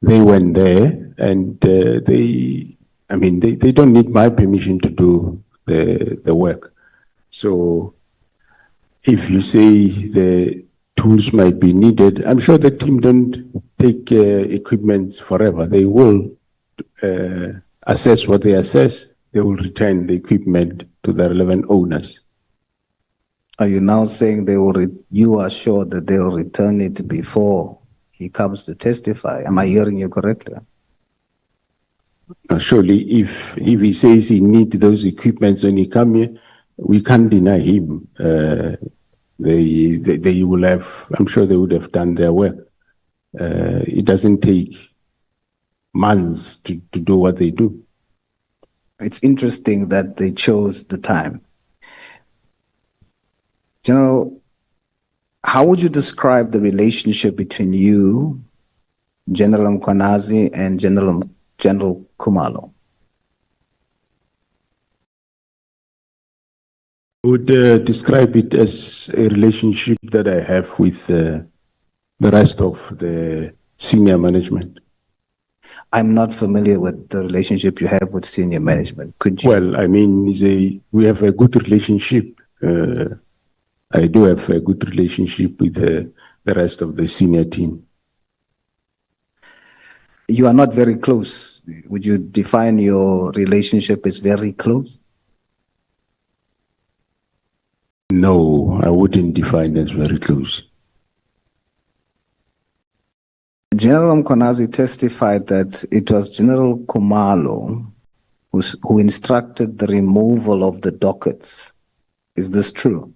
they went there, and they don't need my permission to do the work. So if you say the tools might be needed, I'm sure the team don't take equipment forever. They will assess what they assess. They will return the equipment to the relevant owners. Are you now saying you are sure that they will return it before he comes to testify? Am I hearing you correctly? Surely, if he says he needs those equipments when he comes here, we can't deny him. They will have, I'm sure they would have done their work. It doesn't take months to do what they do. It's interesting that they chose the time. General, how would you describe the relationship between you, General Mkhwanazi, and General Khumalo? I would describe it as a relationship that I have with the rest of the senior management. I'm not familiar with the relationship you have with senior management. Could you? Well, I mean, we have a good relationship. I do have a good relationship with the rest of the senior team. You are not very close. Would you define your relationship as very close? No, I wouldn't define as very close. General Mkhwanazi testified that it was General Khumalo who instructed the removal of the dockets. Is this true?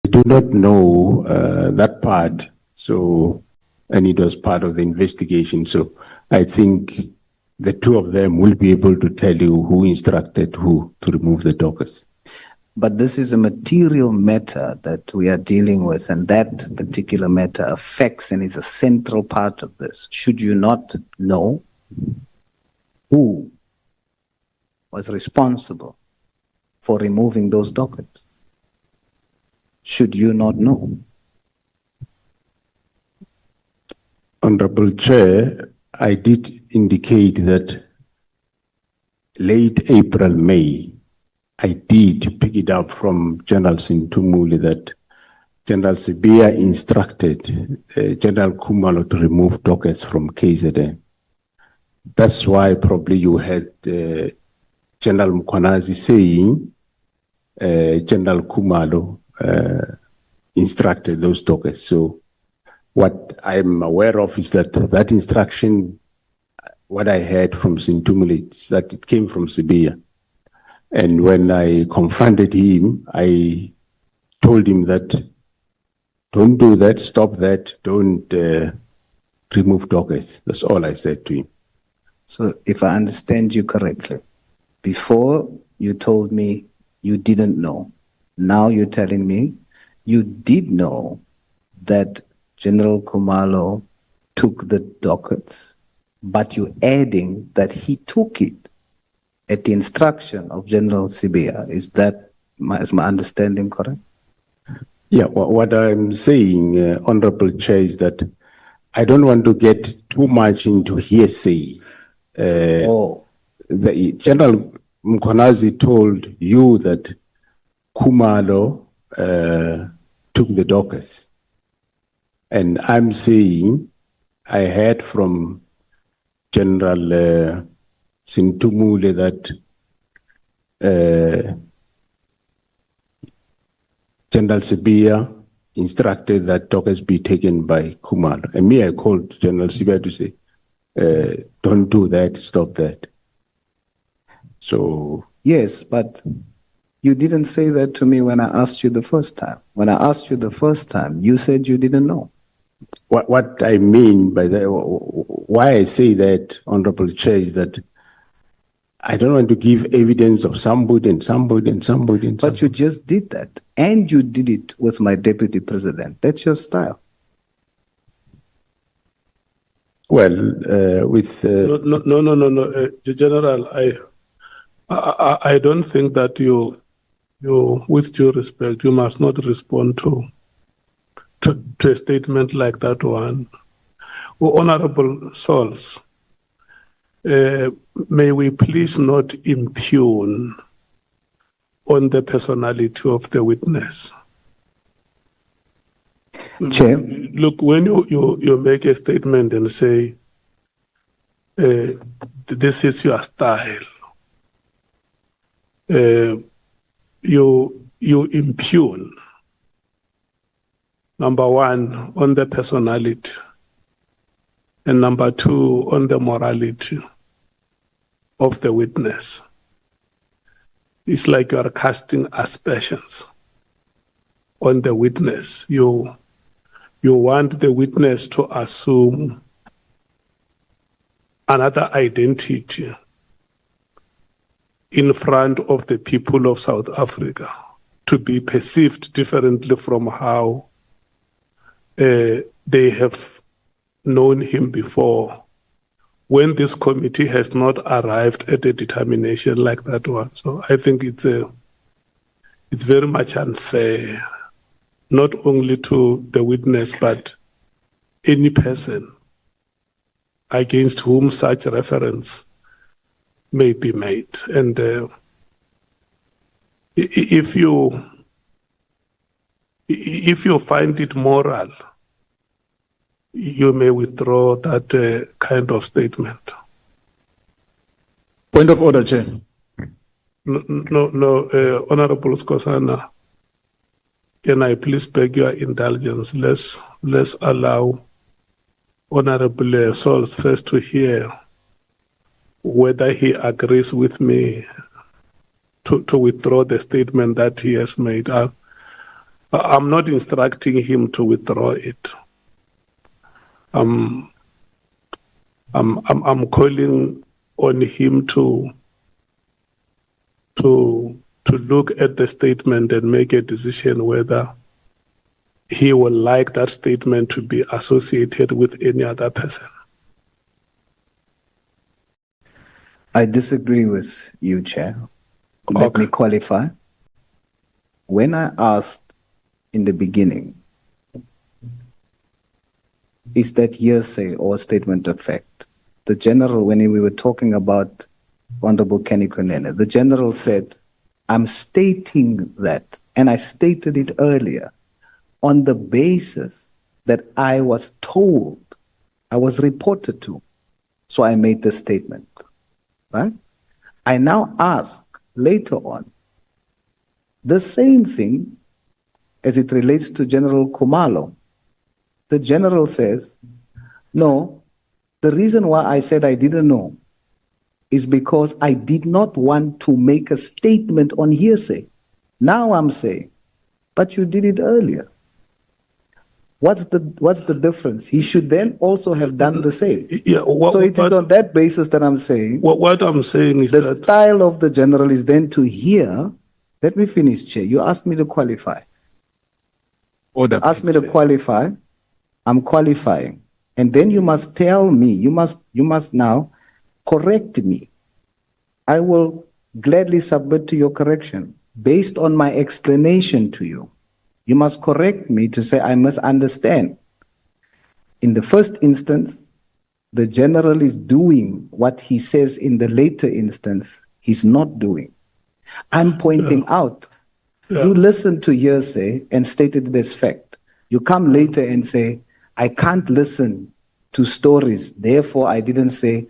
I do not know that part, so and it was part of the investigation. So I think the two of them will be able to tell you who instructed who to remove the dockets. But this is a material matter that we are dealing with, and that particular matter affects and is a central part of this. Should you not know who was responsible for removing those dockets? Should you not know? Honorable Chair, I did indicate that late April, May, I did pick it up from General Sintumuli that General Sibia instructed General Khumalo to remove dockets from KZN. That's why probably you had General Mkhwanazi saying General Khumalo instructed those dockets. So what I'm aware of is that that instruction, what I heard from Sintumuli, is that it came from Sibia. And when I confronted him, I told him that, don't do that, stop that, don't remove dockets. That's all I said to him. So if I understand you correctly, before you told me you didn't know, now you're telling me you did know that General Khumalo took the dockets, but you're adding that he took it at the instruction of General Sibia. Is my understanding correct? Yeah, what I'm saying, Honorable Chair, is that I don't want to get too much into hearsay. The General Mkhwanazi told you that Khumalo took the dockets. And I'm saying I heard from General Sintumule that General Sibia instructed that dockets be taken by Khumalo. And me, I called General Sibia to say, don't do that, stop that. So. Yes, but you didn't say that to me when I asked you the first time. When I asked you the first time, you said you didn't know. What I mean by that, why I say that, Honorable Chair, is that I don't want to give evidence of somebody and somebody and somebody and somebody. But you just did that, and you did it with my deputy president. That's your style. Well, with No, General, I don't think that you, with due respect, you must not respond to a statement like that one. Honorable Souls, may we please not impugn on the personality of the witness. Chair. Look, when you make a statement and say, this is your style, you impugn, number one, on the personality, and number two, on the morality of the witness. It's like you are casting aspersions on the witness. You want the witness to assume another identity in front of the people of South Africa, to be perceived differently from how they have known him before, when this committee has not arrived at a determination like that one. So I think it's very much unfair, not only to the witness, but any person against whom such reference may be made. And if you find it moral, you may withdraw that kind of statement. Point of order, Chair. No, Honorable Skosana, can I please beg your indulgence? Let's allow Honorable Souls first to hear whether he agrees with me to withdraw the statement that he has made. I'm not instructing him to withdraw it. I'm calling on him to look at the statement and make a decision whether he would like that statement to be associated with any other person. I disagree with you, Chair. Let me qualify. When I asked in the beginning, is that hearsay or statement of fact? The general, when we were talking about Honorable Kenny Kunene, the general said, I'm stating that, and I stated it earlier, on the basis that I was told, I was reported to. So I made the statement, right? I now ask later on the same thing as it relates to General Kumalo. The general says, no, the reason why I said I didn't know is because I did not want to make a statement on hearsay. Now I'm saying, but you did it earlier. What's the difference? He should then also have done the same. Yeah, so it is on that basis that I'm saying. What I'm saying is the that style of the general is then to hear. Let me finish, Chair. You asked me to qualify. Order. You asked me to qualify. I'm qualifying, and then you must tell me. You must now correct me. I will gladly submit to your correction based on my explanation to you. You must correct me to say I must understand. In the first instance, the general is doing what he says in the later instance he's not doing. I'm pointing out, you listen to hearsay and stated it as fact. You come later and say, I can't listen to stories, therefore I didn't say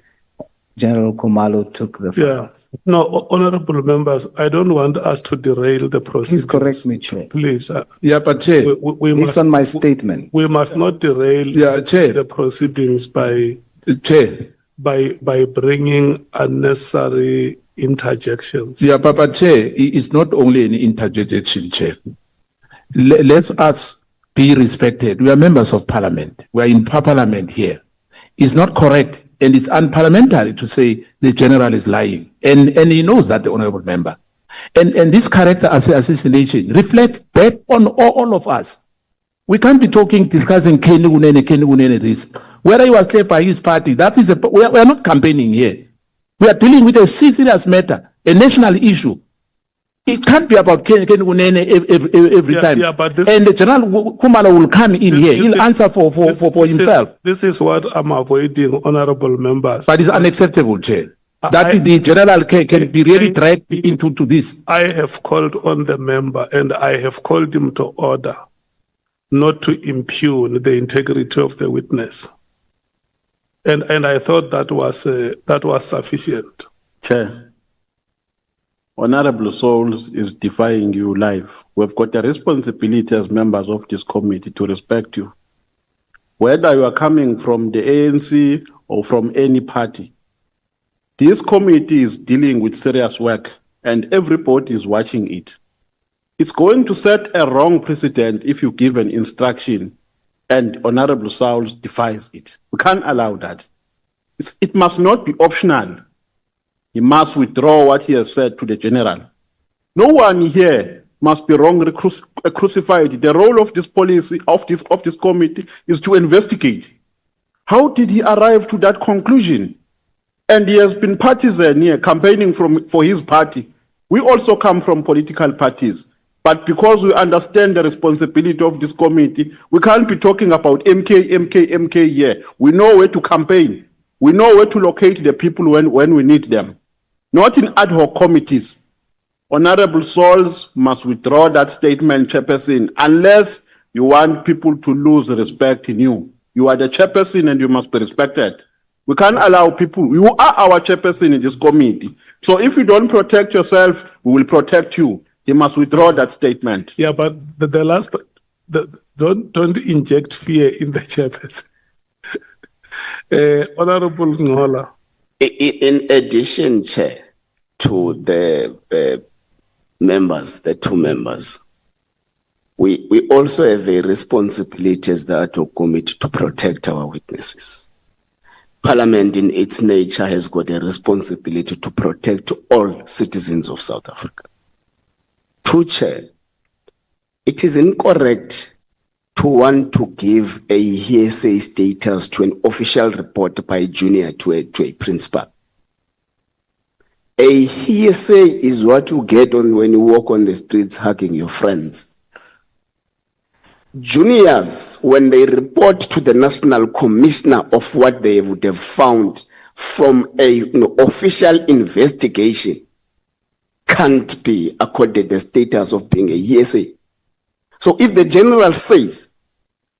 General Kumalo took the files. No, honorable members, I don't want us to derail the proceedings. Please correct me, Chair. Please. But Chair, based on my statement. We must not derail the proceedings by bringing unnecessary interjections. Yeah, but Chair, it's not only an interjection, Chair. Let's us be respected. We are members of Parliament. We are in Parliament here. It's not correct and it's unparliamentary to say the general is lying. And he knows that, the honorable member. And this character assassination reflects back on all of us. We can't be discussing Kenny Kunene this. Whether he was killed by his party, that is we are not campaigning here. We are dealing with a serious matter, a national issue. It can't be about Kenny Kunene every time. And the General Kumalo will come in here. He'll answer for himself. This is what I'm avoiding, honorable members. But it's unacceptable, Chair. That the general can be really dragged into this. I have called on the member and I have called him to order not to impugn the integrity of the witness. And I thought that was sufficient. Chair. Honorable Souls is defying you live. We've got a responsibility as members of this committee to respect you. Whether you are coming from the ANC or from any party, this committee is dealing with serious work and everybody is watching it. It's going to set a wrong precedent if you give an instruction and Honorable Souls defies it. We can't allow that. It must not be optional. He must withdraw what he has said to the general. No one here must be wrongly crucified. The role of this policy, of this committee, is to investigate. How did he arrive to that conclusion? And he has been partisan here, campaigning for his party. We also come from political parties. But because we understand the responsibility of this committee, we can't be talking about MK here. We know where to campaign. We know where to locate the people when we need them. Not in ad hoc committees. Honorable Souls must withdraw that statement, Chairperson, unless you want people to lose respect in you. You are the Chairperson and you must be respected. We can't allow people, you are our Chairperson in this committee. So if you don't protect yourself, we will protect you. He must withdraw that statement. Yeah, but the last, don't inject fear in the Chairperson. Honorable Nhlanhla. In addition, Chair, to the members, the two members, we also have a responsibility as the ad hoc committee to protect our witnesses. Parliament in its nature has got a responsibility to protect all citizens of South Africa. To Chair, it is incorrect to want to give a hearsay status to an official report by a junior to a principal. A hearsay is what you get on when you walk on the streets hugging your friends. Juniors, when they report to the National Commissioner of what they would have found from a official investigation, can't be accorded the status of being a hearsay. So if the general says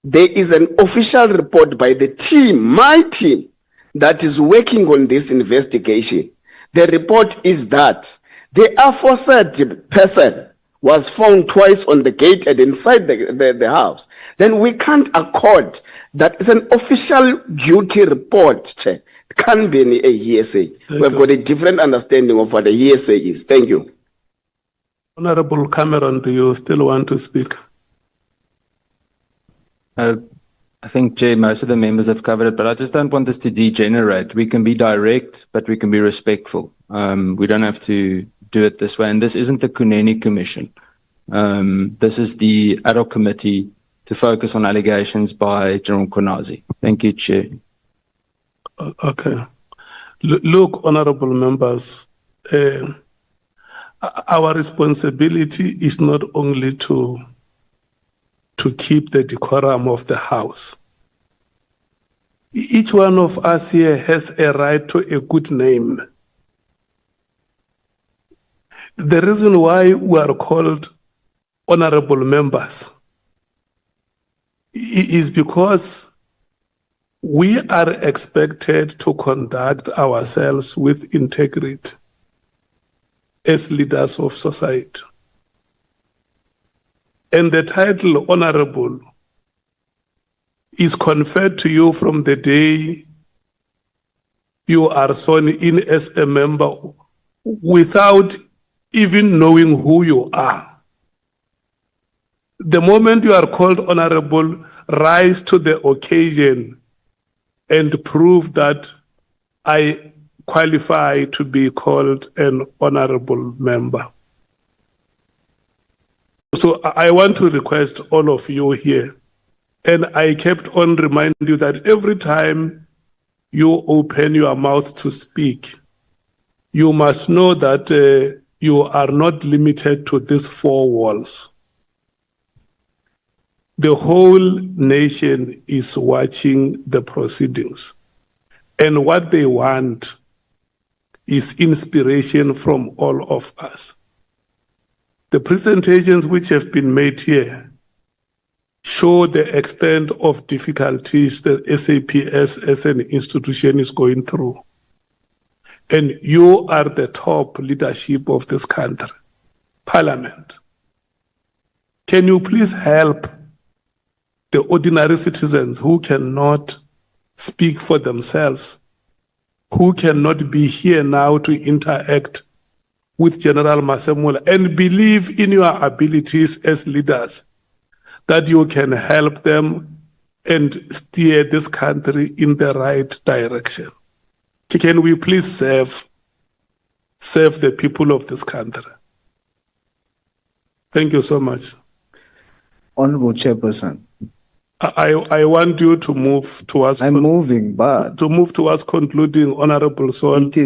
there is an official report by the team, my team, that is working on this investigation, the report is that the aforesaid person was found twice on the gate and inside the house, then we can't accord that it's an official duty report, Chair. It can't be a hearsay. We've got a different understanding of what a hearsay is. Thank you. Honorable Cameron, do you still want to speak? I think, Chair, most of the members have covered it, but I just don't want this to degenerate. We can be direct, but we can be respectful. We don't have to do it this way. And this isn't the Kunene Commission. This is the ad hoc committee to focus on allegations by General Mkhwanazi. Thank you, Chair. Okay. Look, honorable members, our responsibility is not only to keep the decorum of the House. Each one of us here has a right to a good name. The reason why we are called honorable members is because we are expected to conduct ourselves with integrity as leaders of society. And the title honorable is conferred to you from the day you are sworn in as a member without even knowing who you are. The moment you are called honorable, rise to the occasion and prove that I qualify to be called an honorable member. So I want to request all of you here, and I kept on reminding you that every time you open your mouth to speak, you must know that you are not limited to these four walls. The whole nation is watching the proceedings, and what they want is inspiration from all of us. The presentations which have been made here show the extent of difficulties that SAPS as an institution is going through. And you are the top leadership of this country, Parliament. Can you please help the ordinary citizens who cannot speak for themselves, who cannot be here now to interact with General Masemola, and believe in your abilities as leaders, that you can help them and steer this country in the right direction? Can we please serve the people of this country? Thank you so much. Honorable Chairperson. I want you to move towards. I'm moving, but to move towards concluding, Honorable Sol. It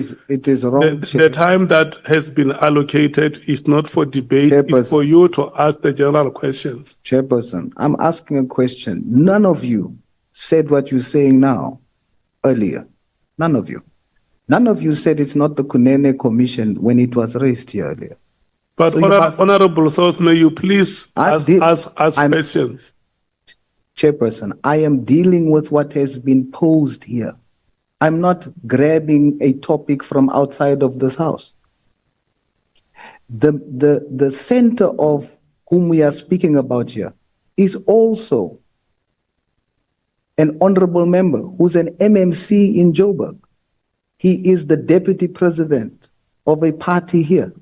is wrong. The time that has been allocated is not for debate. It's for you to ask the general questions. Chairperson, I'm asking a question. None of you said what you're saying now earlier. None of you. None of you said it's not the Kunene Commission when it was raised here earlier. But so Honorable Source, may you please ask questions? Chairperson, I am dealing with what has been posed here. I'm not grabbing a topic from outside of this house. The center of whom we are speaking about here is also an honorable member who's an MMC in Joburg. He is the deputy president of a party here.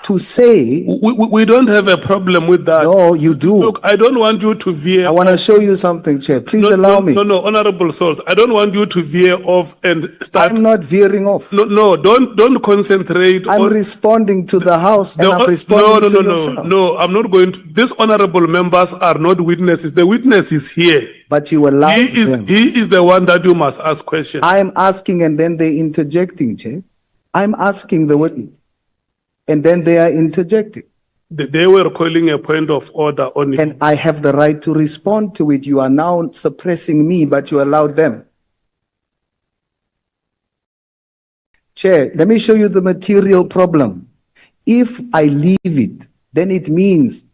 to say. We don't have a problem with that. No, you do. Look, I don't want you to veer. I want to show you something, Chair. Please No, allow no, me. No, Honorable Source, I don't want you to veer off and start. I'm not veering off. No, don't concentrate. I'm responding to the House and I'm responding to yourself. No, I'm not going to. These honorable members are not witnesses. The witness is here. But you allow them. He is the one that you must ask questions. I'm asking and then they interjecting, Chair. I'm asking the witness. And then they are interjecting. They were calling a point of order on it. And I have the right to respond to it. You are now suppressing me, but you allowed them. Chair, let me show you the material problem. If I leave it, then it means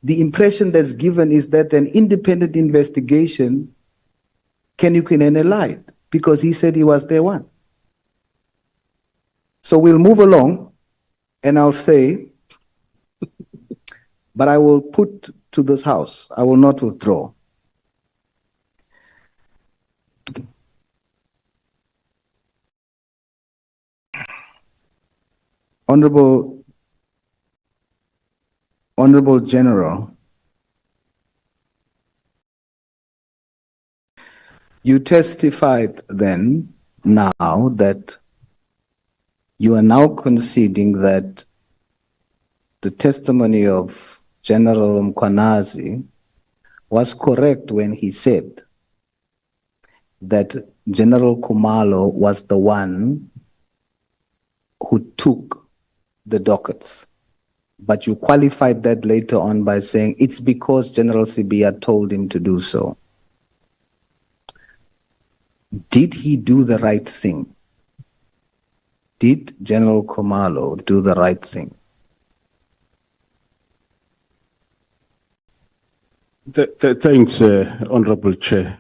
the impression that's given is that an independent investigation can lied because he said he was there one. So we'll move along. And I'll say, but I will put to this House, I will not withdraw. Honorable General, you testified then, now that you are now conceding that the testimony of General Mkhwanazi was correct when he said that General Khumalo was the one who took the dockets. But you qualified that later on by saying it's because General Sibiya told him to do so. Did he do the right thing? Did General Khumalo do the right thing? Thanks, Honorable Chair.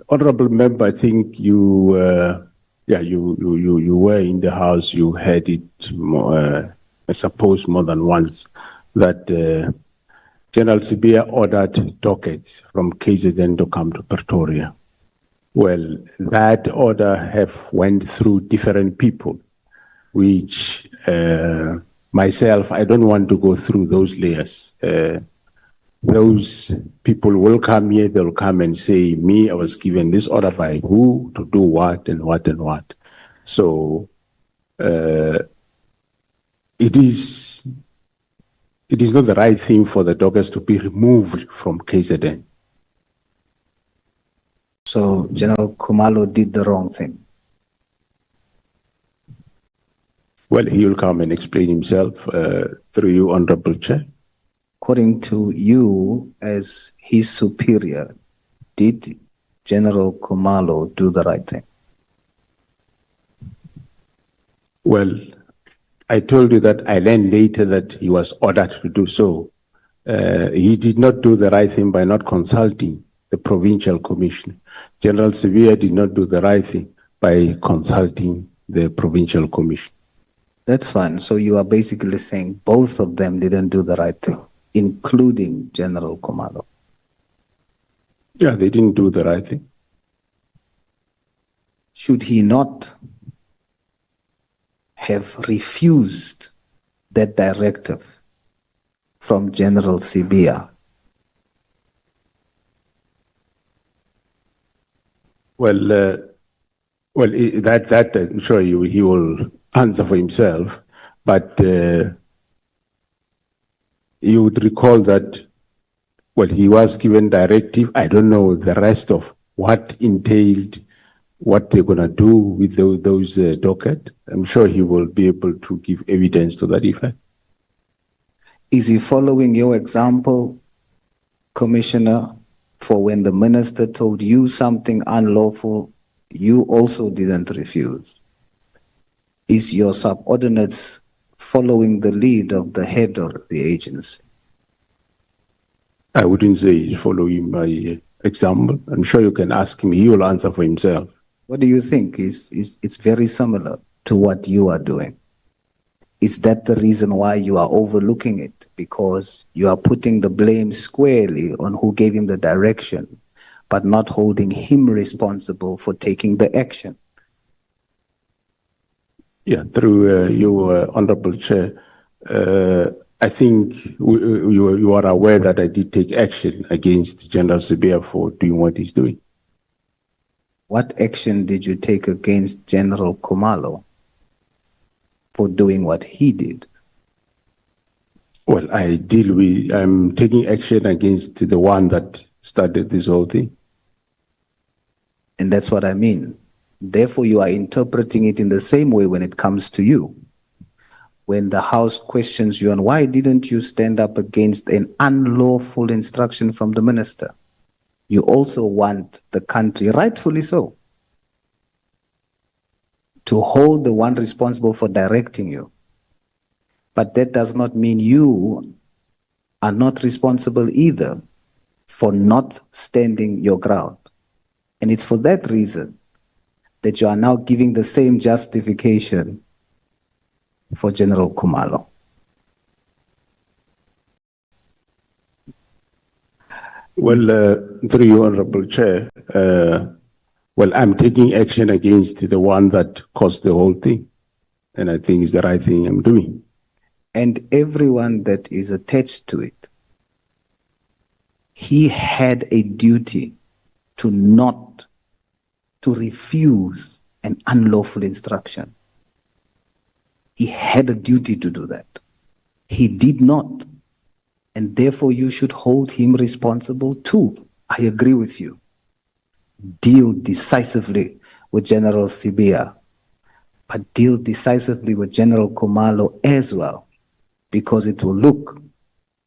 Honorable Member, I think you were in the House. You heard it, I suppose, more than once that General Sibiya ordered dockets from KZN to come to Pretoria. Well, that order have went through different people, which myself, I don't want to go through those layers. Those people will come here, they'll come and say, me, I was given this order by who to do what and what and what. So it is not the right thing for the dockets to be removed from KZN. So General Khumalo did the wrong thing. Well, he will come and explain himself through you, Honorable Chair. According to you as his superior, did General Khumalo do the right thing? Well, I told you that I learned later that he was ordered to do so. He did not do the right thing by not consulting the provincial commissioner. General Sibiya did not do the right thing by consulting the provincial commission. That's fine. So you are basically saying both of them didn't do the right thing, including General Khumalo. Yeah, they didn't do the right thing. Should he not have refused that directive from General Sibiya? Well, that I'm sure he will answer for himself, but you would recall that, well, he was given directive. I don't know the rest of what entailed, what they're going to do with those docket. I'm sure he will be able to give evidence to that effect. Is he following your example, Commissioner, for when the minister told you something unlawful, you also didn't refuse? Is your subordinates following the lead of the head of the agency? I wouldn't say he's following my example. I'm sure you can ask him. He will answer for himself. What do you think? It's very similar to what you are doing. Is that the reason why you are overlooking it? Because you are putting the blame squarely on who gave him the direction, but not holding him responsible for taking the action. Yeah, through you, Honorable Chair, I think you are aware that I did take action against General Sibia for doing what he's doing. What action did you take against General Khumalo for doing what he did? Well, I'm taking action against the one that started this whole thing. And that's what I mean. Therefore, you are interpreting it in the same way when it comes to you. When the House questions you on why didn't you stand up against an unlawful instruction from the minister? You also want the country, rightfully so, to hold the one responsible for directing you. But that does not mean you are not responsible either for not standing your ground. And it's for that reason that you are now giving the same justification for General Khumalo. Well, through you, Honorable Chair, well, I'm taking action against the one that caused the whole thing. And I think it's the right thing I'm doing. And everyone that is attached to it, he had a duty to refuse an unlawful instruction. He had a duty to do that. He did not. And therefore you should hold him responsible too. I agree with you. Deal decisively with General Sibia, but deal decisively with General Khumalo as well, because it will look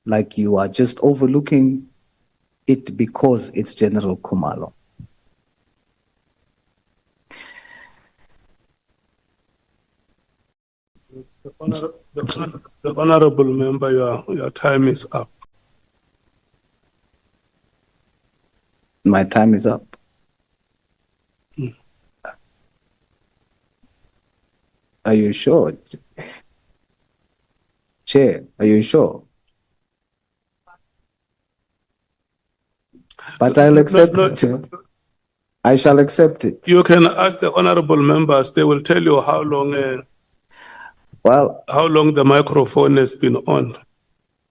like you are just overlooking it because it's General Khumalo. The honorable member, your time is up. My time is up. Are you sure? Chair, are you sure? But I'll accept it, Chair. I shall accept it. You can ask the honorable members, they will tell you how long how long the microphone has been on.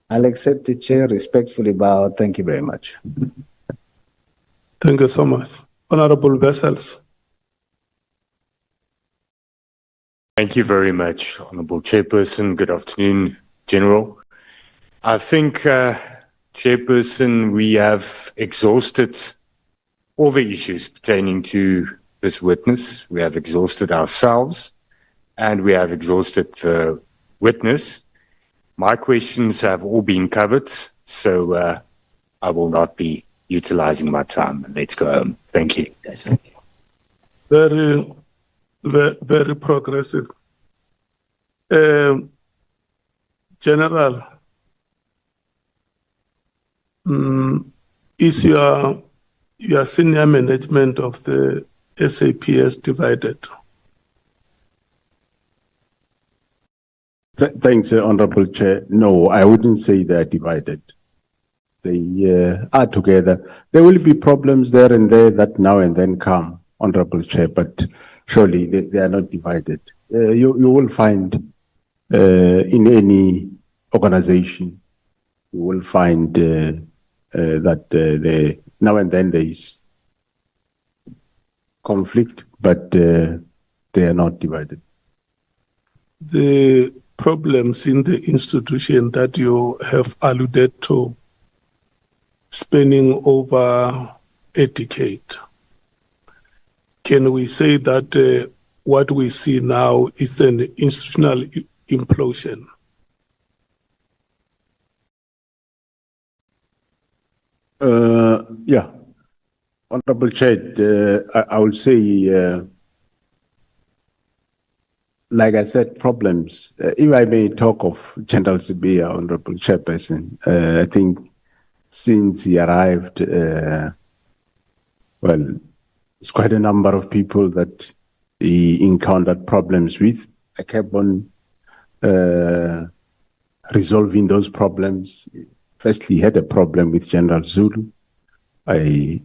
I'll accept it, Chair, respectfully bow. Thank you very much. Thank you so much. Honorable Vessels. Thank you very much, Honorable Chairperson. Good afternoon, General. I think, Chairperson, we have exhausted all the issues pertaining to this witness. We have exhausted ourselves and we have exhausted the witness. My questions have all been covered, so I will not be utilizing my time. Let's go home. Thank you. Very, very progressive. General, is your senior management of the SAPS divided? Thanks, Honorable Chair. No, I wouldn't say they're divided. They are together. There will be problems there and there that now and then come, Honorable Chair, but surely they are not divided. You will find in any organization, you will find that now and then there is conflict, but they are not divided. The problems in the institution that you have alluded to, spanning over a decade, can we say that what we see now is an institutional implosion? Yeah, Honorable Chair, I would say, like I said, problems. If I may talk of General Sibia, Honorable Chairperson, I think since he arrived, well, it's quite a number of people that he encountered problems with. I kept on resolving those problems. Firstly, he had a problem with General Zulu. I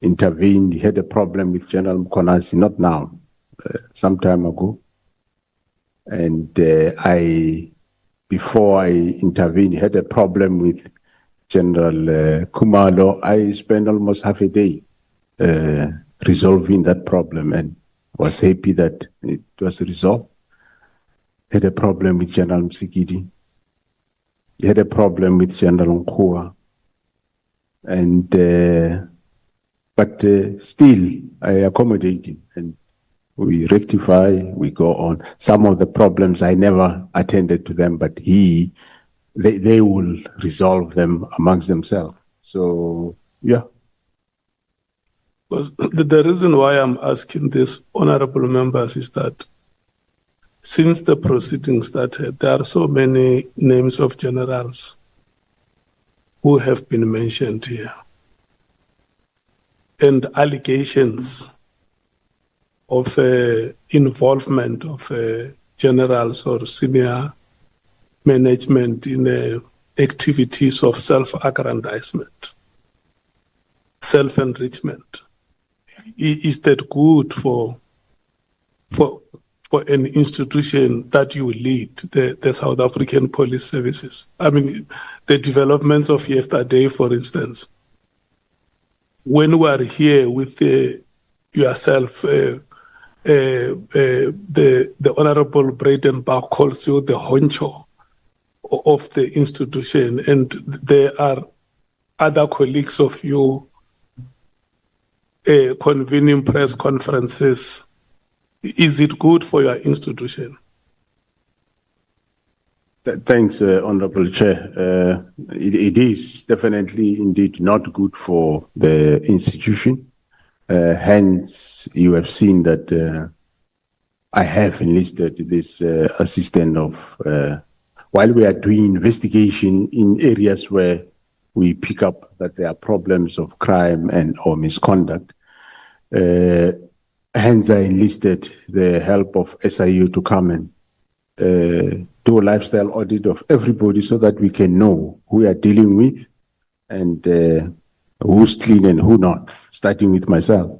intervened. He had a problem with General Mkhwanazi, not now, some time ago. And before I intervened, had a problem with General Kumalo. I spent almost half a day resolving that problem and was happy that it was resolved. Had a problem with General Msikidi. Had a problem with General Nkua. And but still I accommodate him and we rectify, we go on. Some of the problems I never attended to them, but they will resolve them amongst themselves. So yeah. The reason why I'm asking this, honorable members, is that since the proceedings started, there are so many names of generals who have been mentioned here, and allegations of involvement of generals or senior management in activities of self-aggrandizement, self-enrichment. Is that good for an institution that you lead, the South African Police Services? I mean, the developments of yesterday, for instance, when we are here with yourself, the Honorable Bradenbach calls you the honcho of the institution, and there are other colleagues of you convening press conferences. Is it good for your institution? Thanks, Honorable Chair. It is definitely indeed not good for the institution. Hence, you have seen that I have enlisted this assistant of, while we are doing investigation in areas where we pick up that there are problems of crime and or misconduct. Hence, I enlisted the help of SIU to come and do a lifestyle audit of everybody so that we can know who we are dealing with and who's clean and who not, starting with myself.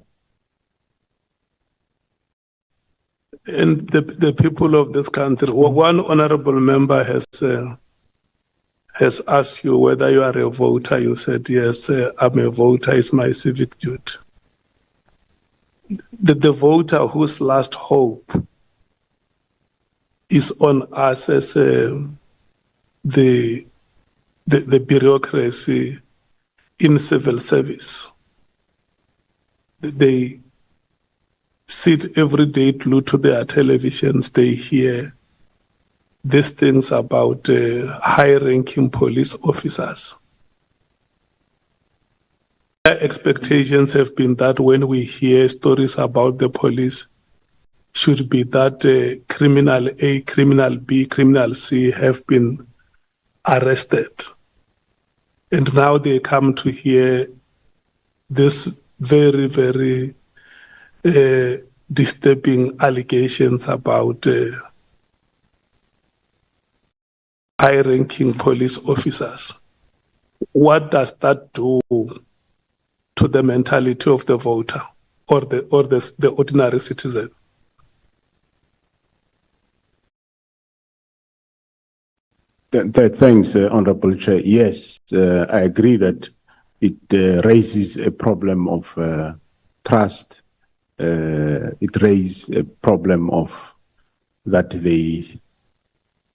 And the people of this country, one honorable member has asked you whether you are a voter. You said, yes, I'm a voter, it's my civic duty. The voter whose last hope is on us as the bureaucracy in civil service. They sit every day glued to their televisions, they hear these things about high-ranking police officers. Their expectations have been that when we hear stories about the police, should be that criminal A, criminal B, criminal C have been arrested. And now they come to hear this very, very disturbing allegations about high-ranking police officers. What does that do to the mentality of the voter or the ordinary citizen? Thanks, Honorable Chair. Yes, I agree that it raises a problem of trust. It raises a problem of that the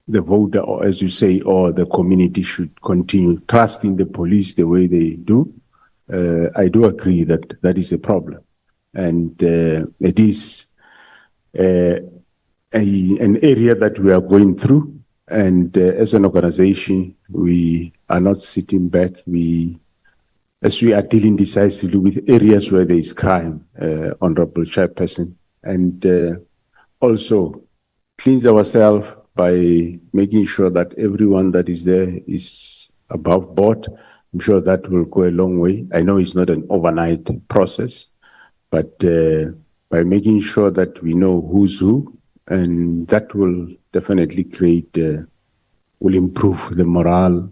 voter, or as you say, or the community should continue trusting the police the way they do. I do agree that that is a problem. And it is an area that we are going through. And as an organization, we are not sitting back. As we are dealing decisively with areas where there is crime, Honorable Chairperson, and also cleanse ourselves by making sure that everyone that is there is above board. I'm sure that will go a long way. I know it's not an overnight process, but by making sure that we know who's who, and that will definitely will improve the morale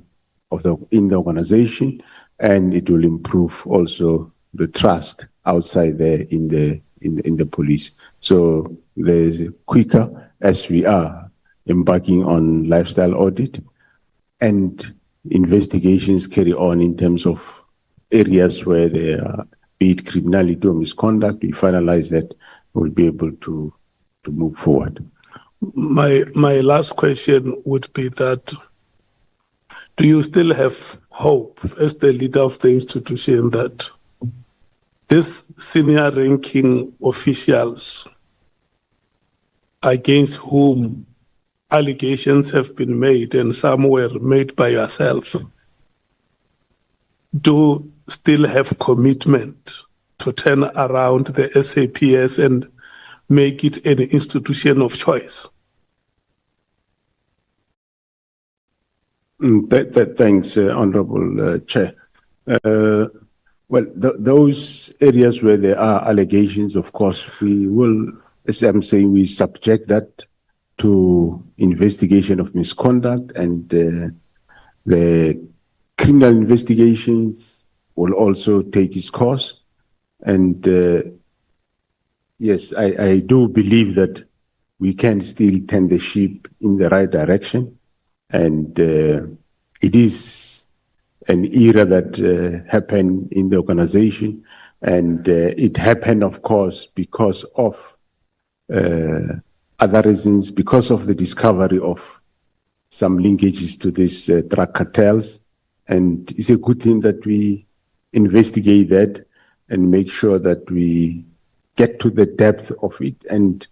of in the organization, and it will improve also the trust outside there in the police. So the quicker as we are embarking on lifestyle audit, and investigations carry on in terms of areas where there are, be it criminality or misconduct. We finalize that, we'll be able to move forward. My last question would be that, do you still have hope as the leader of the institution that these senior ranking officials against whom allegations have been made, and some were made by yourself, do still have commitment to turn around the SAPS and make it an institution of choice? Thanks, Honorable Chair. Those areas where there are allegations, of course, we will, as I'm saying, we subject that to investigation of misconduct, and the criminal investigations will also take its course. And yes, I do believe that we can still turn the ship in the right direction. And it is an era that happened in the organization, and it happened, of course, because of other reasons, because of the discovery of some linkages to these drug cartels. And it's a good thing that we investigate that and make sure that we get to the depth of it and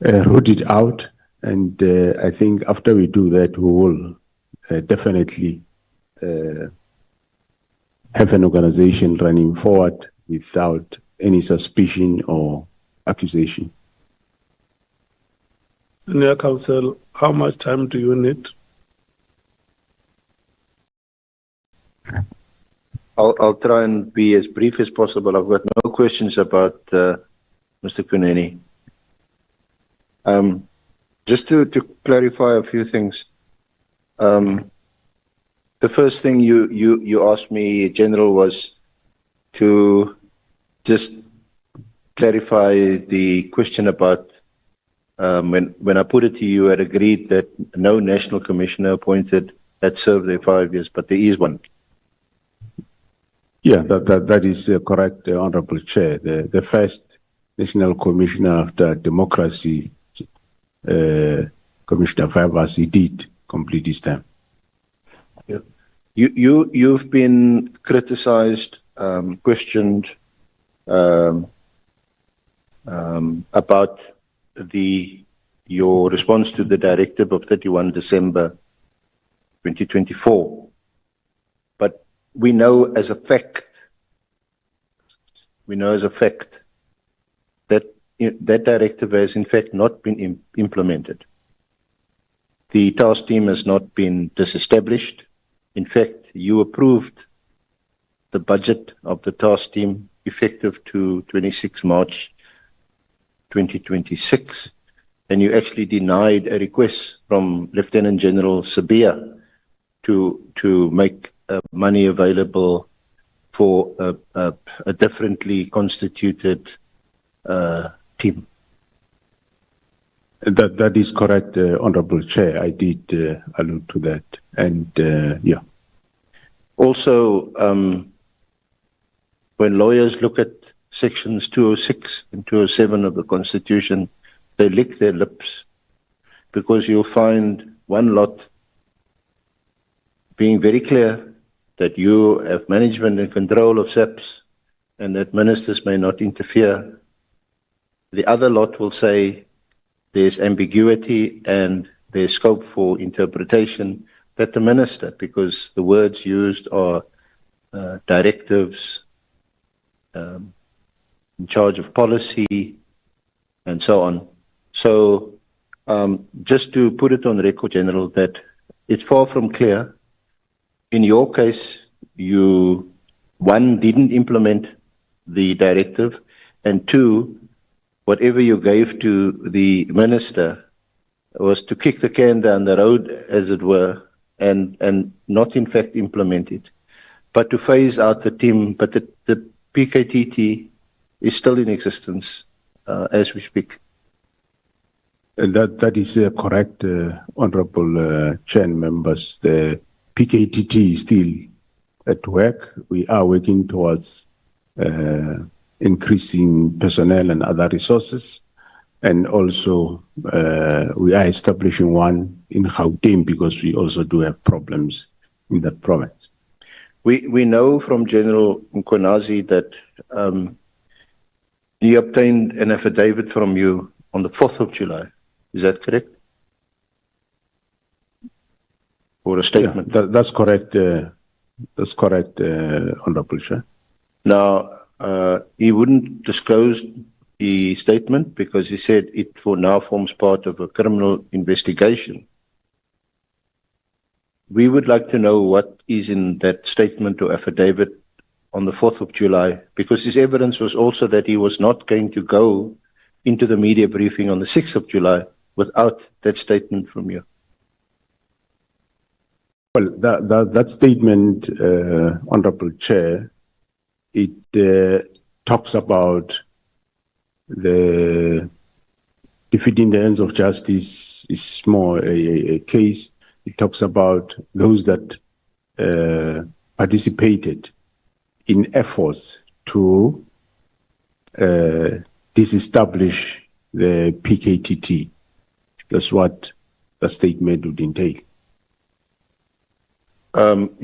root it out. And I think after we do that, we will definitely have an organization running forward without any suspicion or accusation. Senior Counsel, how much time do you need? I'll try and be as brief as possible. I've got no questions about Mr. Kuneni. Just to clarify a few things. The first thing you asked me, General, was to just clarify the question about when I put it to you, I had agreed that no national commissioner appointed had served their 5 years, but there is one. Yeah, that is correct, Honorable Chair. The first national commissioner after democracy, Commissioner Favasi, did complete his term. Yeah. You've been criticized, questioned about your response to the directive of 31 December 2024. But we know as a fact that that directive has in fact not been implemented. The task team has not been disestablished. In fact, you approved the budget of the task team effective to 26 March 2026, and you actually denied a request from Lieutenant General Sabia to make money available for a differently constituted team. That is correct, Honorable Chair. I did allude to that, and yeah. Also, when lawyers look at sections 206 and 207 of the Constitution, they lick their lips, because you'll find one lot being very clear that you have management and control of SAPS and that ministers may not interfere. The other lot will say there's ambiguity and there's scope for interpretation, that the minister, because the words used are directives, in charge of policy, and so on. So just to put it on record, General, that it's far from clear. In your case, you, one, didn't implement the directive, and two, whatever you gave to the minister was to kick the can down the road, as it were, and not in fact implement it, but to phase out the team. But the PKTT is still in existence as we speak. And that is correct, Honorable Chair and members. The PKTT is still at work. We are working towards increasing personnel and other resources. And also, we are establishing one in Gauteng because we also do have problems in that province. We know from General Mkhwanazi that he obtained an affidavit from you on the 4th of July. Is that correct? Or a statement? Yeah, that's correct. That's correct, Honorable Chair. Now, he wouldn't disclose the statement because he said it now forms part of a criminal investigation. We would like to know what is in that statement or affidavit on the 4th of July, because his evidence was also that he was not going to go into the media briefing on the 6th of July without that statement from you. Well, that statement, Honorable Chair, it talks about the defeating the ends of justice is more a case. It talks about those that participated in efforts to disestablish the PKTT. That's what the statement would entail. Would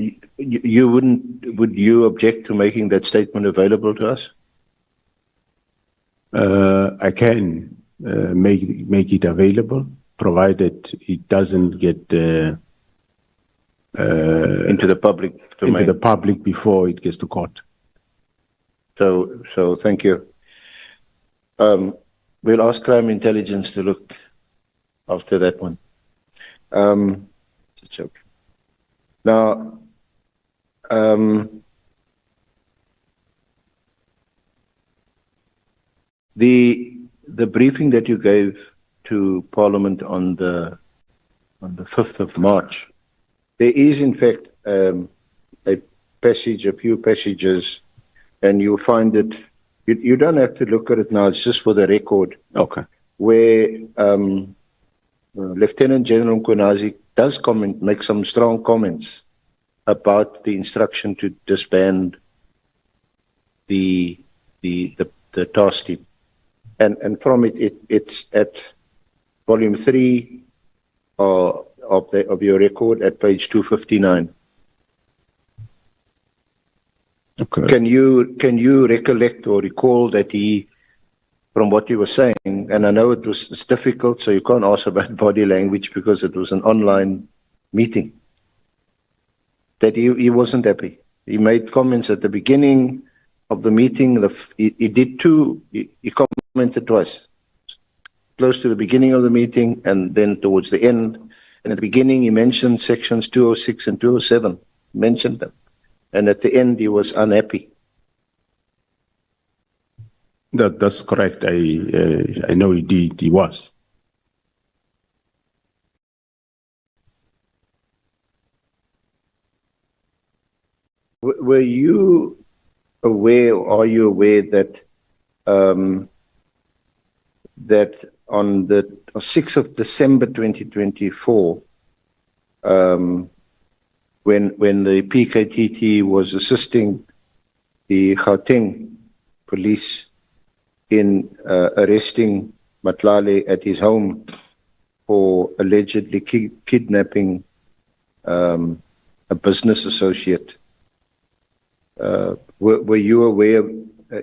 you object to making that statement available to us? I can make it available, provided it doesn't get into the public domain. Into the public before it gets to court. So thank you. We'll ask crime intelligence to look after that one. It's okay. Now, the briefing that you gave to Parliament on the 5th of March, there is in fact a few passages, and you'll find it. You don't have to look at it now. It's just for the record. Okay. Where Lieutenant General Mkhwanazi does make some strong comments about the instruction to disband the task team, and from it's at volume 3 of your record at page 259. Okay. Can you recollect or recall that he, from what you were saying, and I know it's difficult, so you can't ask about body language because it was an online meeting, that he wasn't happy. He made comments at the beginning of the meeting. He commented twice, close to the beginning of the meeting and then towards the end. And at the beginning, he mentioned sections 206 and 207, mentioned them. And at the end, he was unhappy. That's correct. I know he did. He was. Were you aware, or are you aware that that on the 6th of December 2024, when the PKTT was assisting the Gauteng police in arresting Nhlanhla at his home for allegedly kidnapping a business associate, were you aware of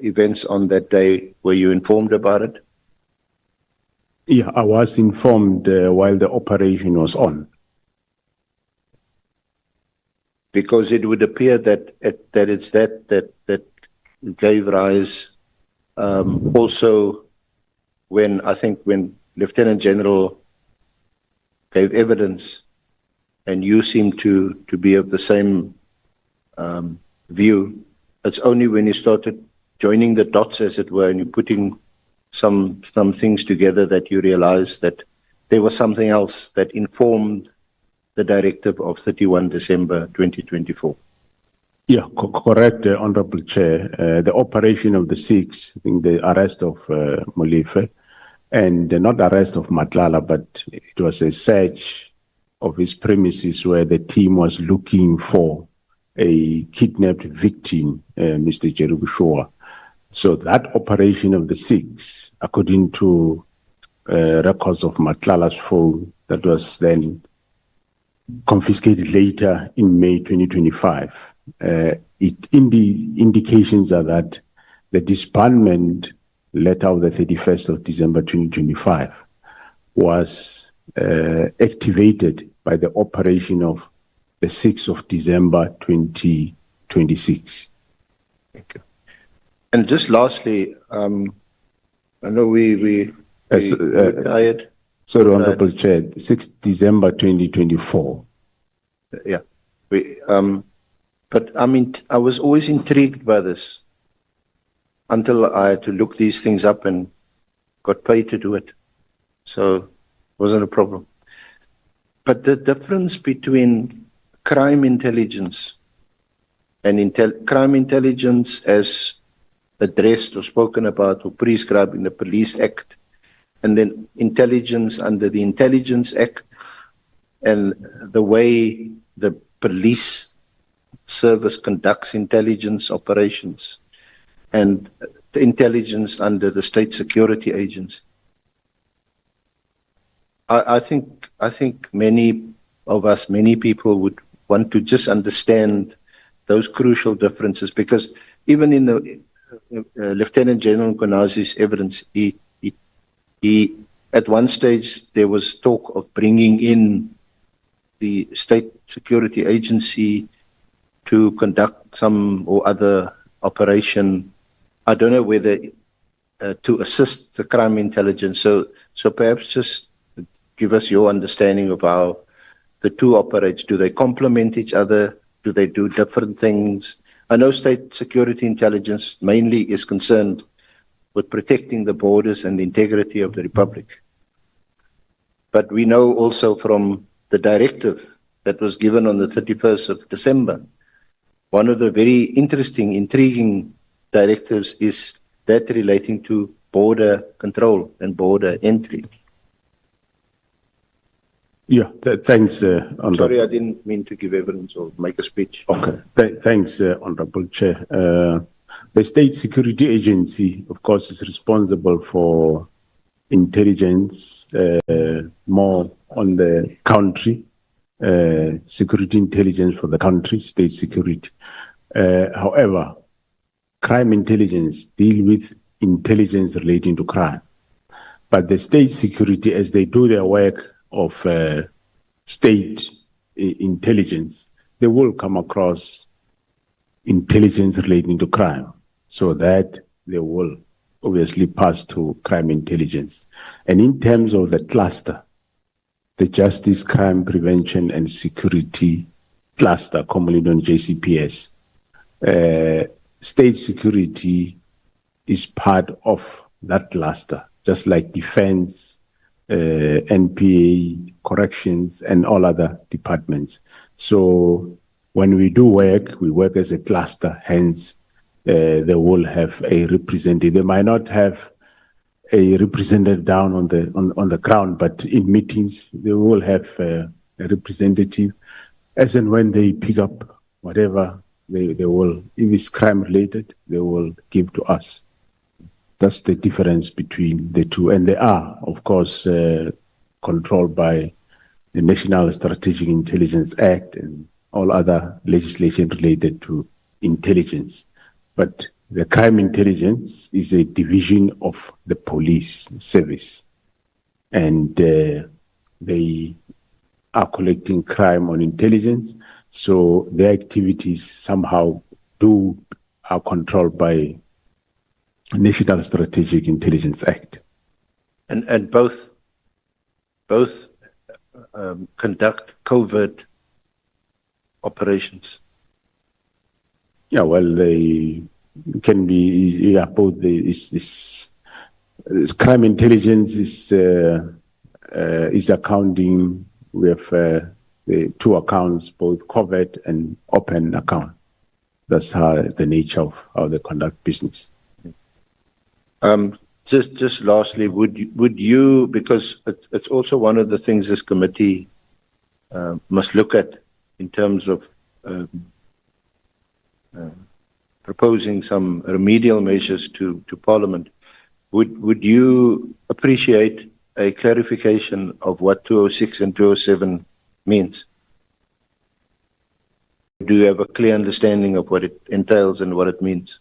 events on that day? Were you informed about it? Yeah, I was informed while the operation was on. Because it would appear that it's that gave rise also when Lieutenant General gave evidence, and you seem to be of the same view. It's only when you started joining the dots, as it were, and you're putting some things together that you realize that there was something else that informed the directive of 31 December 2024. Yeah, correct, Honorable Chair. The operation of the 6th, I think the arrest of Molefe, and not arrest of Nhlanhla, but it was a search of his premises where the team was looking for a kidnapped victim, Mr. Jerubushoa. So that operation of the 6, according to records of Nhlanhla's phone, that was then confiscated later in May 2025. Indications are that the disbandment letter of the 31st of December 2025 was activated by the operation of the 6th of December 2026. Thank you. And just lastly, I know we retired. Sorry, Honorable Chair, 6th December 2024. Yeah. But I mean, I was always intrigued by this until I had to look these things up and got paid to do it. So it wasn't a problem. But the difference between crime intelligence and crime intelligence as addressed or spoken about or prescribed in the Police Act, and then intelligence under the Intelligence Act, and the way the police service conducts intelligence operations, and the intelligence under the State Security Agency. I think many of us, many people would want to just understand those crucial differences, because even in the Lieutenant General Mkhwanazi's evidence, he at one stage there was talk of bringing in the State Security Agency to conduct some or other operation. I don't know whether to assist the crime intelligence. So perhaps just give us your understanding of how the two operate. Do they complement each other? Do they do different things? I know State Security Intelligence mainly is concerned with protecting the borders and the integrity of the Republic. But we know also from the directive that was given on the 31st of December, one of the very interesting, intriguing directives is that relating to border control and border entry. Yeah, thanks, Honorable. Sorry, I didn't mean to give evidence or make a speech. Okay, thanks, Honorable Chair. The State Security Agency, of course, is responsible for intelligence, more on the country, security intelligence for the country, state security. However, crime intelligence deal with intelligence relating to crime. But the state security, as they do their work of state intelligence, they will come across intelligence relating to crime, so that they will obviously pass to crime intelligence. And in terms of the cluster, the Justice, Crime Prevention and Security Cluster, commonly known JCPS, state security is part of that cluster, just like defense, NPA, corrections, and all other departments. So when we do work, we work as a cluster, hence they will have a representative. They might not have a representative down on the ground, but in meetings, they will have a representative. As and when they pick up whatever, they will, if it's crime related, they will give to us. That's the difference between the two. And they are, of course, controlled by the National Strategic Intelligence Act and all other legislation related to intelligence. But the crime intelligence is a division of the police service. And they are collecting crime on intelligence. So their activities somehow are controlled by National Strategic Intelligence Act. And both conduct covert operations. Yeah, well, they can be both. Crime intelligence is accounting. We have the two accounts, both covert and open account. That's how the nature of how they conduct business. Just lastly, would you, because it's also one of the things this committee must look at in terms of proposing some remedial measures to Parliament, would you appreciate a clarification of what 206 and 207 means? Do you have a clear understanding of what it entails and what it means?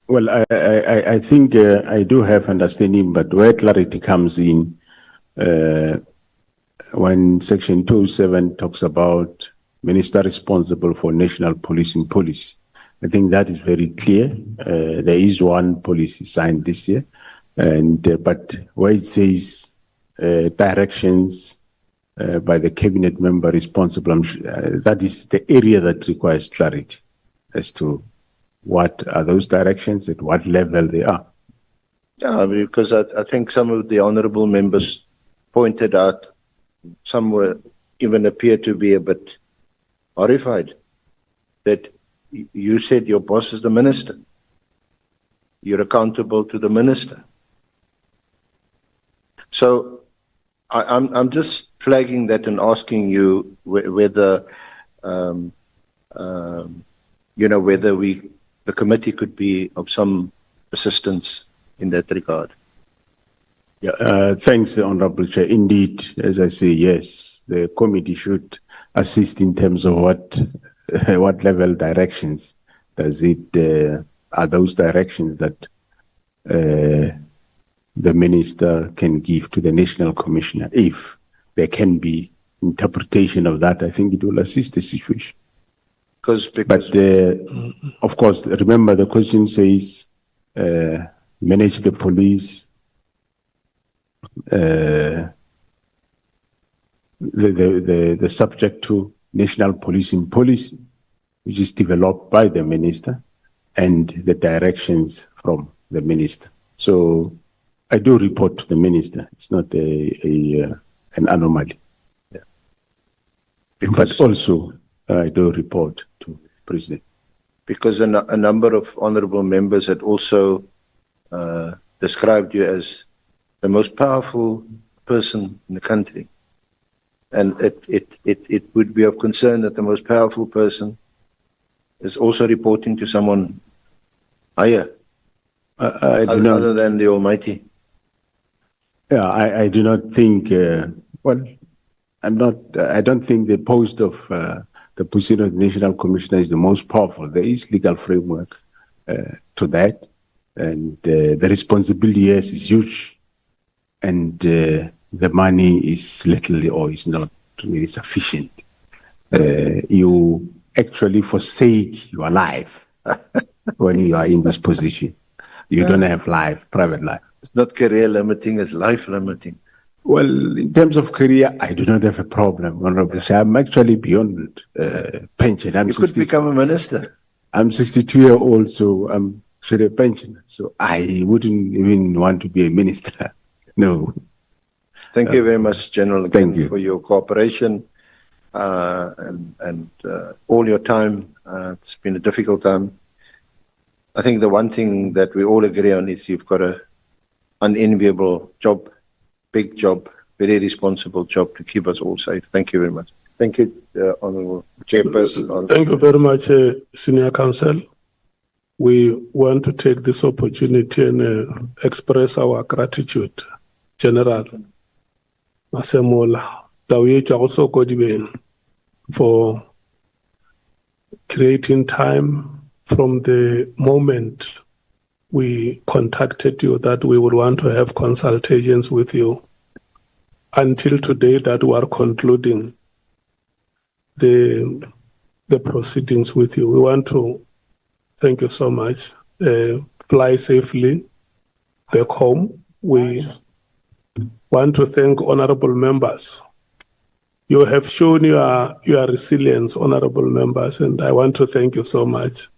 Well, I think I do have understanding, but where clarity comes in, when Section 207 talks about minister responsible for national policing policy, I think that is very clear. There is one policy signed this year, and but where it says directions by the cabinet member responsible, that is the area that requires clarity as to what are those directions, at what level they are. Yeah, because I think some of the honourable members pointed out, some were even appear to be a bit horrified that you said your boss is the minister. You're accountable to the minister. So I'm just flagging that and asking you whether whether the committee could be of some assistance in that regard. Yeah, thanks, Honourable Chair. Indeed, as I say, yes, the committee should assist in terms of what level directions does it are those directions that the minister can give to the national commissioner. If there can be interpretation of that, I think it will assist the situation. But of course, remember the question says manage the police. The subject to national policing policy, which is developed by the minister, and the directions from the minister. So I do report to the minister. It's not an anomaly. Yeah. But also I do report to the president. Because a number of honourable members had also described you as the most powerful person in the country. And it would be of concern that the most powerful person is also reporting to someone higher, other than the Almighty. Yeah, I do not think, I don't think the post of the position of the National Commissioner is the most powerful. There is legal framework to that. And the responsibility, yes, is huge. And the money is little or is not really sufficient. You actually forsake your life when you are in this position. You don't have life, private life. It's not career limiting, it's life limiting. Well, in terms of career, I do not have a problem, Honorable Chair. I'm actually beyond pension. You could become a minister. I'm 62-year-old, so I'm actually a pensioner. So I wouldn't even want to be a minister. No. Thank you very much, General, again, for your cooperation and all your time. It's been a difficult time. I think the one thing that we all agree on is you've got an unenviable job, big job, very responsible job to keep us all safe. Thank you very much. Thank you, Honourable Chairperson. Thank you very much, Senior Counsel. We want to take this opportunity and express our gratitude, General Masemola, also for creating time from the moment we contacted you that we would want to have consultations with you until today that we are concluding the proceedings with you. We want to thank you so much. Fly safely back home. We want to thank honorable members. You have shown your resilience, honorable members, and I want to thank you so much.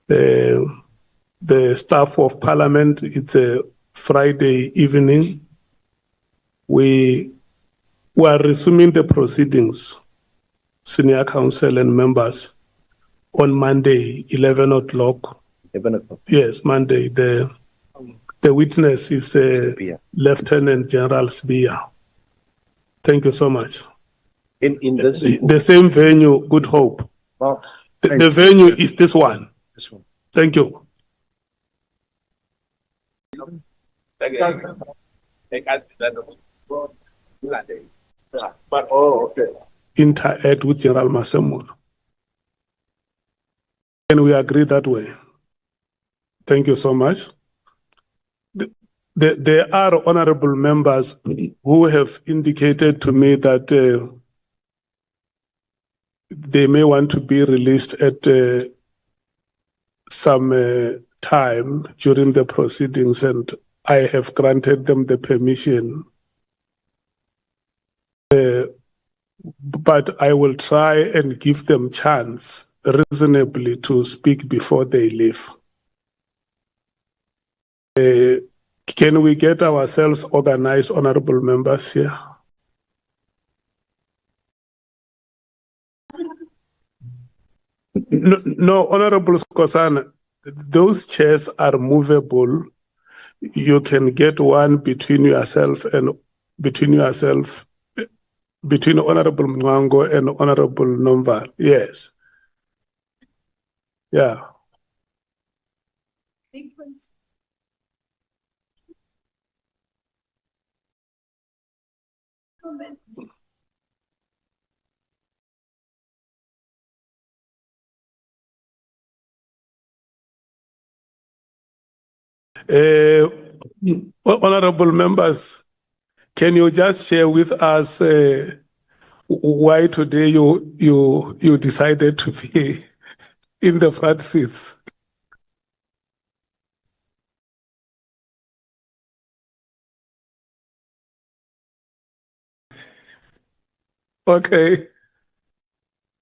The staff of Parliament, it's a Friday evening. We are resuming the proceedings, Senior Counsel and members, on Monday, 11 o'clock. 11 o'clock. Yes, Monday, the The witness is Lieutenant General Sbiya. Thank you so much. In this, The same venue, Good Hope. well, The venue is this one. this one. Thank you. Interact with General Masemur. Can we agree that way? Thank you so much. There are honorable members who have indicated to me that they may want to be released at some time during the proceedings, and I have granted them the permission. But I will try and give them chance reasonably to speak before they leave. Can we get ourselves organized, honorable members here? No, Honorable Skosana, those chairs are movable. You can get one between between Honorable Mwango and Honorable Nomva. Yes. Yeah. Honorable members, can you just share with us why today you decided to be in the front seats? Okay.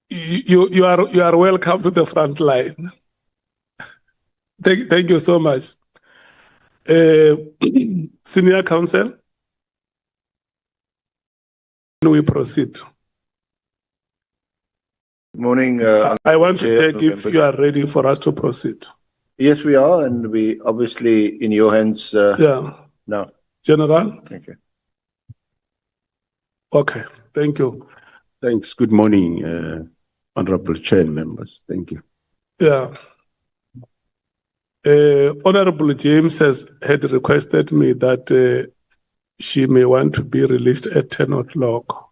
You are welcome to the front line. Thank you so much. Senior Counsel, can we proceed? Morning. I want to check if you are ready for us to proceed. Yes, we are, and we obviously in your hands. Yeah. Now. General? Thank you. Okay, thank you. Thanks. Good morning, Honorable Chair and members. Thank you. Yeah. Honorable James had requested me that she may want to be released at 10 o'clock.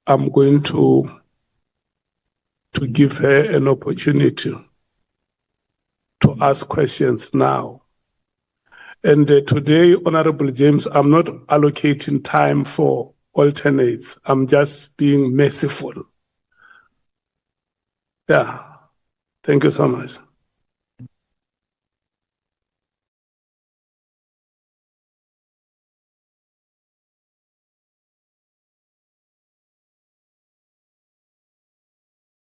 I'm going to give her an opportunity to ask questions now. And today, Honorable James, I'm not allocating time for alternates. I'm just being merciful. Yeah. Thank you so much.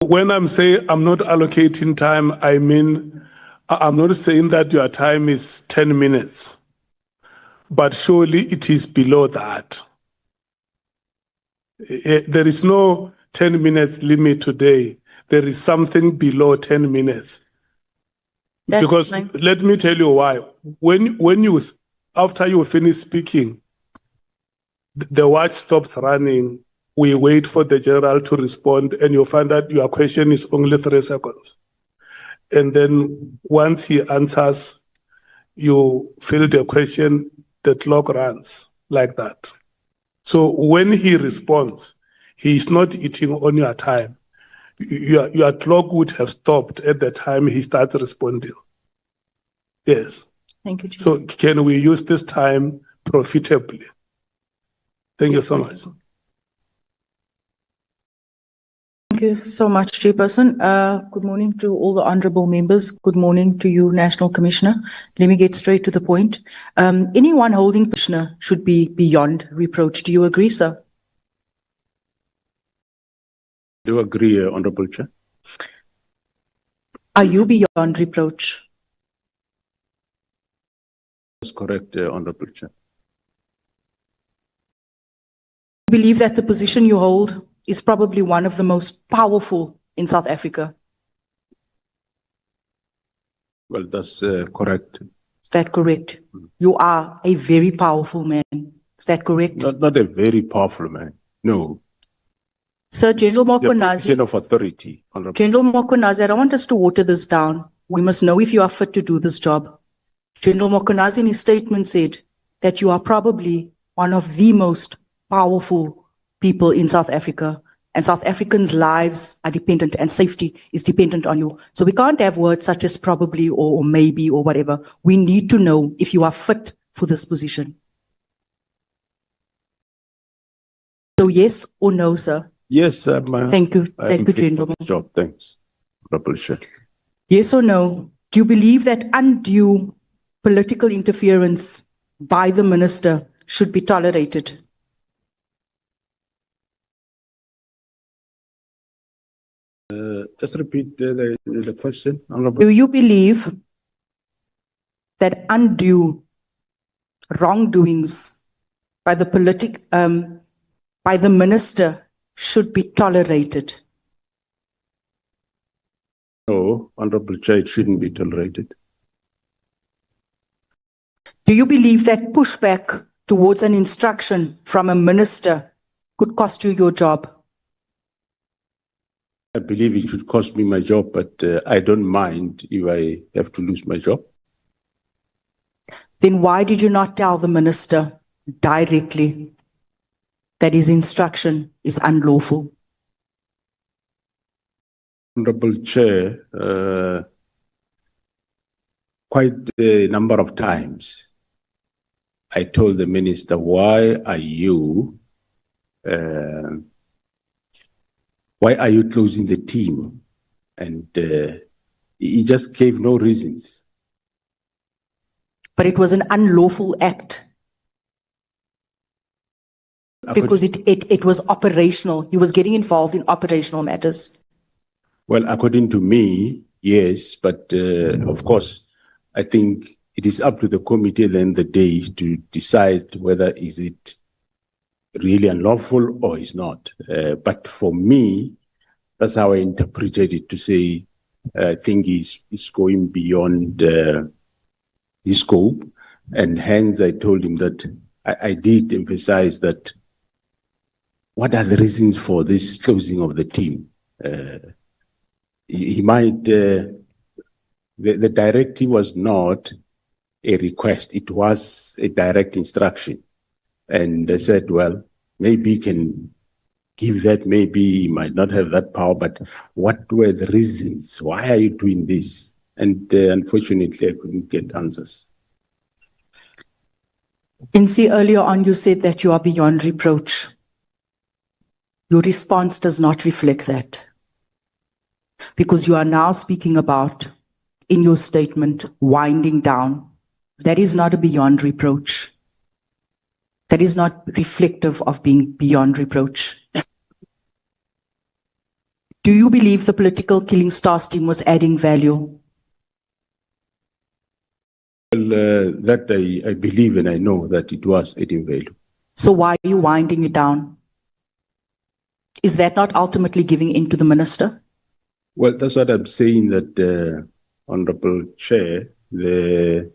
When I'm saying I'm not allocating time, I mean, I'm not saying that your time is 10 minutes, but surely it is below that. There is no 10 minutes limit today. There is something below 10 minutes. Because let me tell you why. When you, after you finish speaking, the watch stops running. We wait for the general to respond, and you find that your question is only 3 seconds. And then once he answers, you fill the question, the clock runs like that. So when he responds, he is not eating on your time. Your clock would have stopped at the time he starts responding. Yes. Thank you, Chief. So can we use this time profitably? Thank you so much. Thank you so much, Chairperson. Good morning to all the honourable members. Good morning to you, National Commissioner. Let me get straight to the point. Anyone holding Commissioner should be beyond reproach. Do you agree, sir? Do you agree, Honourable Chair? Are you beyond reproach? That's correct, Honourable Chair. I believe that the position you hold is probably one of the most powerful in South Africa. Well, that's correct. Is that correct? You are a very powerful man. Is that correct? Not a very powerful man. No. Sir, General The Mkhwanazi, position of authority. Honorable. General Mkhwanazi, I don't want us to water this down. We must know if you are fit to do this job. General Mkhwanazi in his statement said that you are probably one of the most powerful people in South Africa, and South Africans' lives are dependent and safety is dependent on you. So we can't have words such as probably or maybe or whatever. We need to know if you are fit for this position. So yes or no, sir? Yes, Thank you. Thank you, gentlemen. Job. Thanks. Honorable Chair. Yes or no? Do you believe that undue political interference by the minister should be tolerated? Just repeat the question, Honorable. Do you believe that undue wrongdoings by the by the minister should be tolerated? No, Honorable Chair, it shouldn't be tolerated. Do you believe that pushback towards an instruction from a minister could cost you your job? I believe it should cost me my job, but I don't mind if I have to lose my job. Then why did you not tell the minister directly that his instruction is unlawful? Honorable Chair, quite a number of times, I told the minister, why are you closing the team? And he just gave no reasons. But it was an unlawful act. Because it was operational. He was getting involved in operational matters. Well, according to me, yes, but of course, I think it is up to the committee at the end of the day to decide whether is it really unlawful or is not. But for me, that's how I interpreted it, to say, I think he's going beyond his scope. And hence I told him that I did emphasize that what are the reasons for this closing of the team? He might, the directive was not a request, it was a direct instruction. And they said, well, maybe he can give that, maybe he might not have that power, but what were the reasons? Why are you doing this? And unfortunately, I couldn't get answers. NC, earlier on you said that you are beyond reproach. Your response does not reflect that. Because you are now speaking about, in your statement, winding down. That is not a beyond reproach. That is not reflective of being beyond reproach. Do you believe the political killing stars team was adding value? Well, that I believe and I know that it was adding value. So why are you winding it down? Is that not ultimately giving in to the minister? Well, that's what I'm saying, that Honorable Chair, the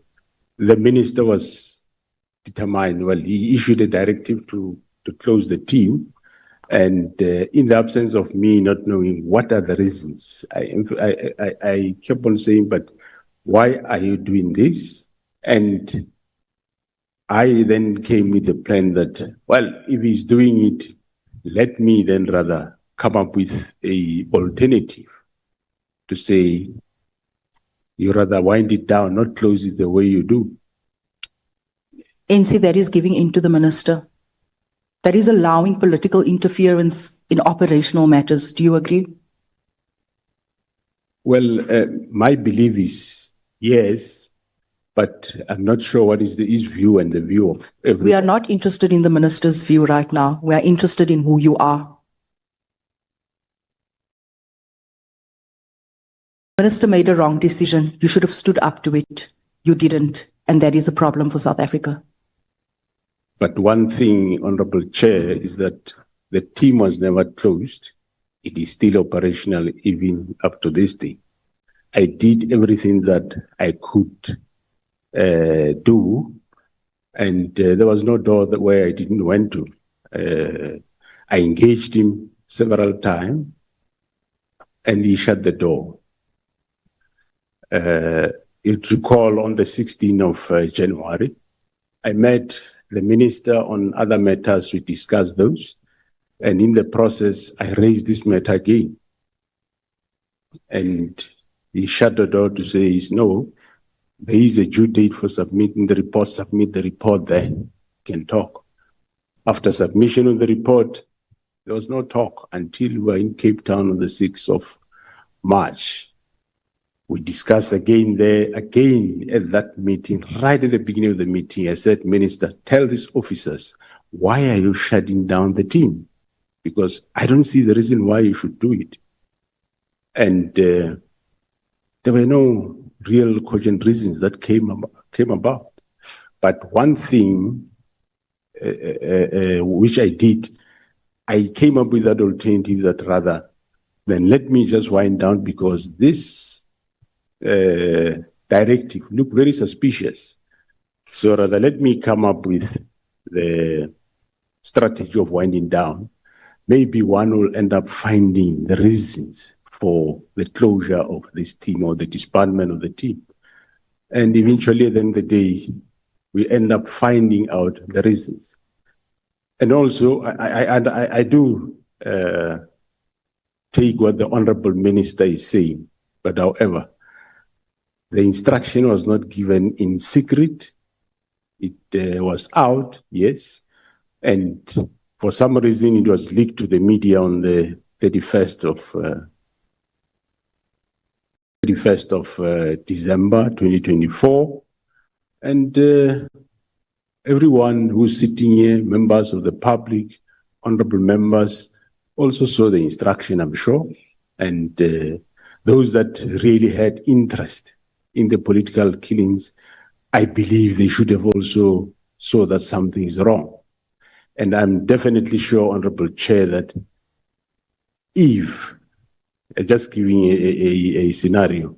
minister was determined. Well, he issued a directive to close the team. And in the absence of me not knowing what are the reasons, I kept on saying, but why are you doing this? And I then came with the plan that, well, if he's doing it, let me then rather come up with an alternative to say, you rather wind it down, not close it the way you do. NC, that is giving in to the minister. That is allowing political interference in operational matters. Do you agree? Well, my belief is yes, but I'm not sure what is his view and the view of everyone. We are not interested in the minister's view right now. We are interested in who you are. The minister made a wrong decision. You should have stood up to it. You didn't. And that is a problem for South Africa. But one thing, Honorable Chair, is that the team was never closed. It is still operational even up to this day. I did everything that I could do. And there was no door where I didn't went to. I engaged him several times, and he shut the door. You'd recall on the 16th of January, I met the minister on other matters. We discussed those. And in the process, I raised this matter again. And he shut the door to say, no, there is a due date for submitting the report. Submit the report, then can talk. After submission of the report, there was no talk until we were in Cape Town on the 6th of March. We discussed again there, again at that meeting, right at the beginning of the meeting, I said, Minister, tell these officers, why are you shutting down the team? Because I don't see the reason why you should do it. And there were no real cogent reasons that came about. But one thing which I did, I came up with that alternative that rather than let me just wind down because this directive looked very suspicious. So rather let me come up with the strategy of winding down. Maybe one will end up finding the reasons for the closure of this team or the disbandment of the team. And eventually at the end of the day, we end up finding out the reasons. And also, I do take what the Honorable Minister is saying, but however, the instruction was not given in secret. It was out, yes, and for some reason it was leaked to the media on the 31st of December 2024, and everyone who's sitting here, members of the public, honorable members, also saw the instruction, I'm sure, and those that really had interest in the political killings, I believe they should have also saw that something is wrong. And I'm definitely sure, Honorable Chair, that if, just giving a scenario,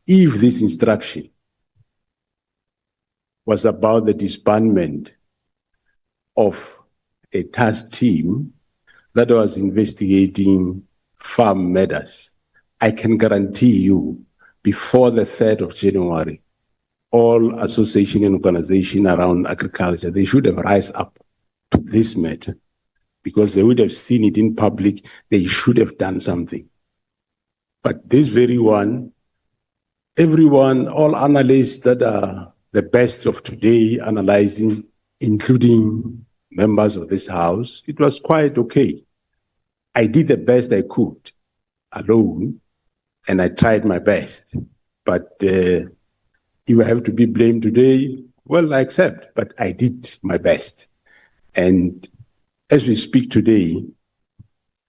if this instruction was about the disbandment of a task team that was investigating farm matters, I can guarantee you before the 3rd of January, all association and organization around agriculture, they should have rise up to this matter because they would have seen it in public. They should have done something. But this very one, everyone, all analysts that are the best of today analyzing, including members of this house, it was quite okay. I did the best I could alone, and I tried my best. But if I have to be blamed today, well, I accept, but I did my best. And as we speak today,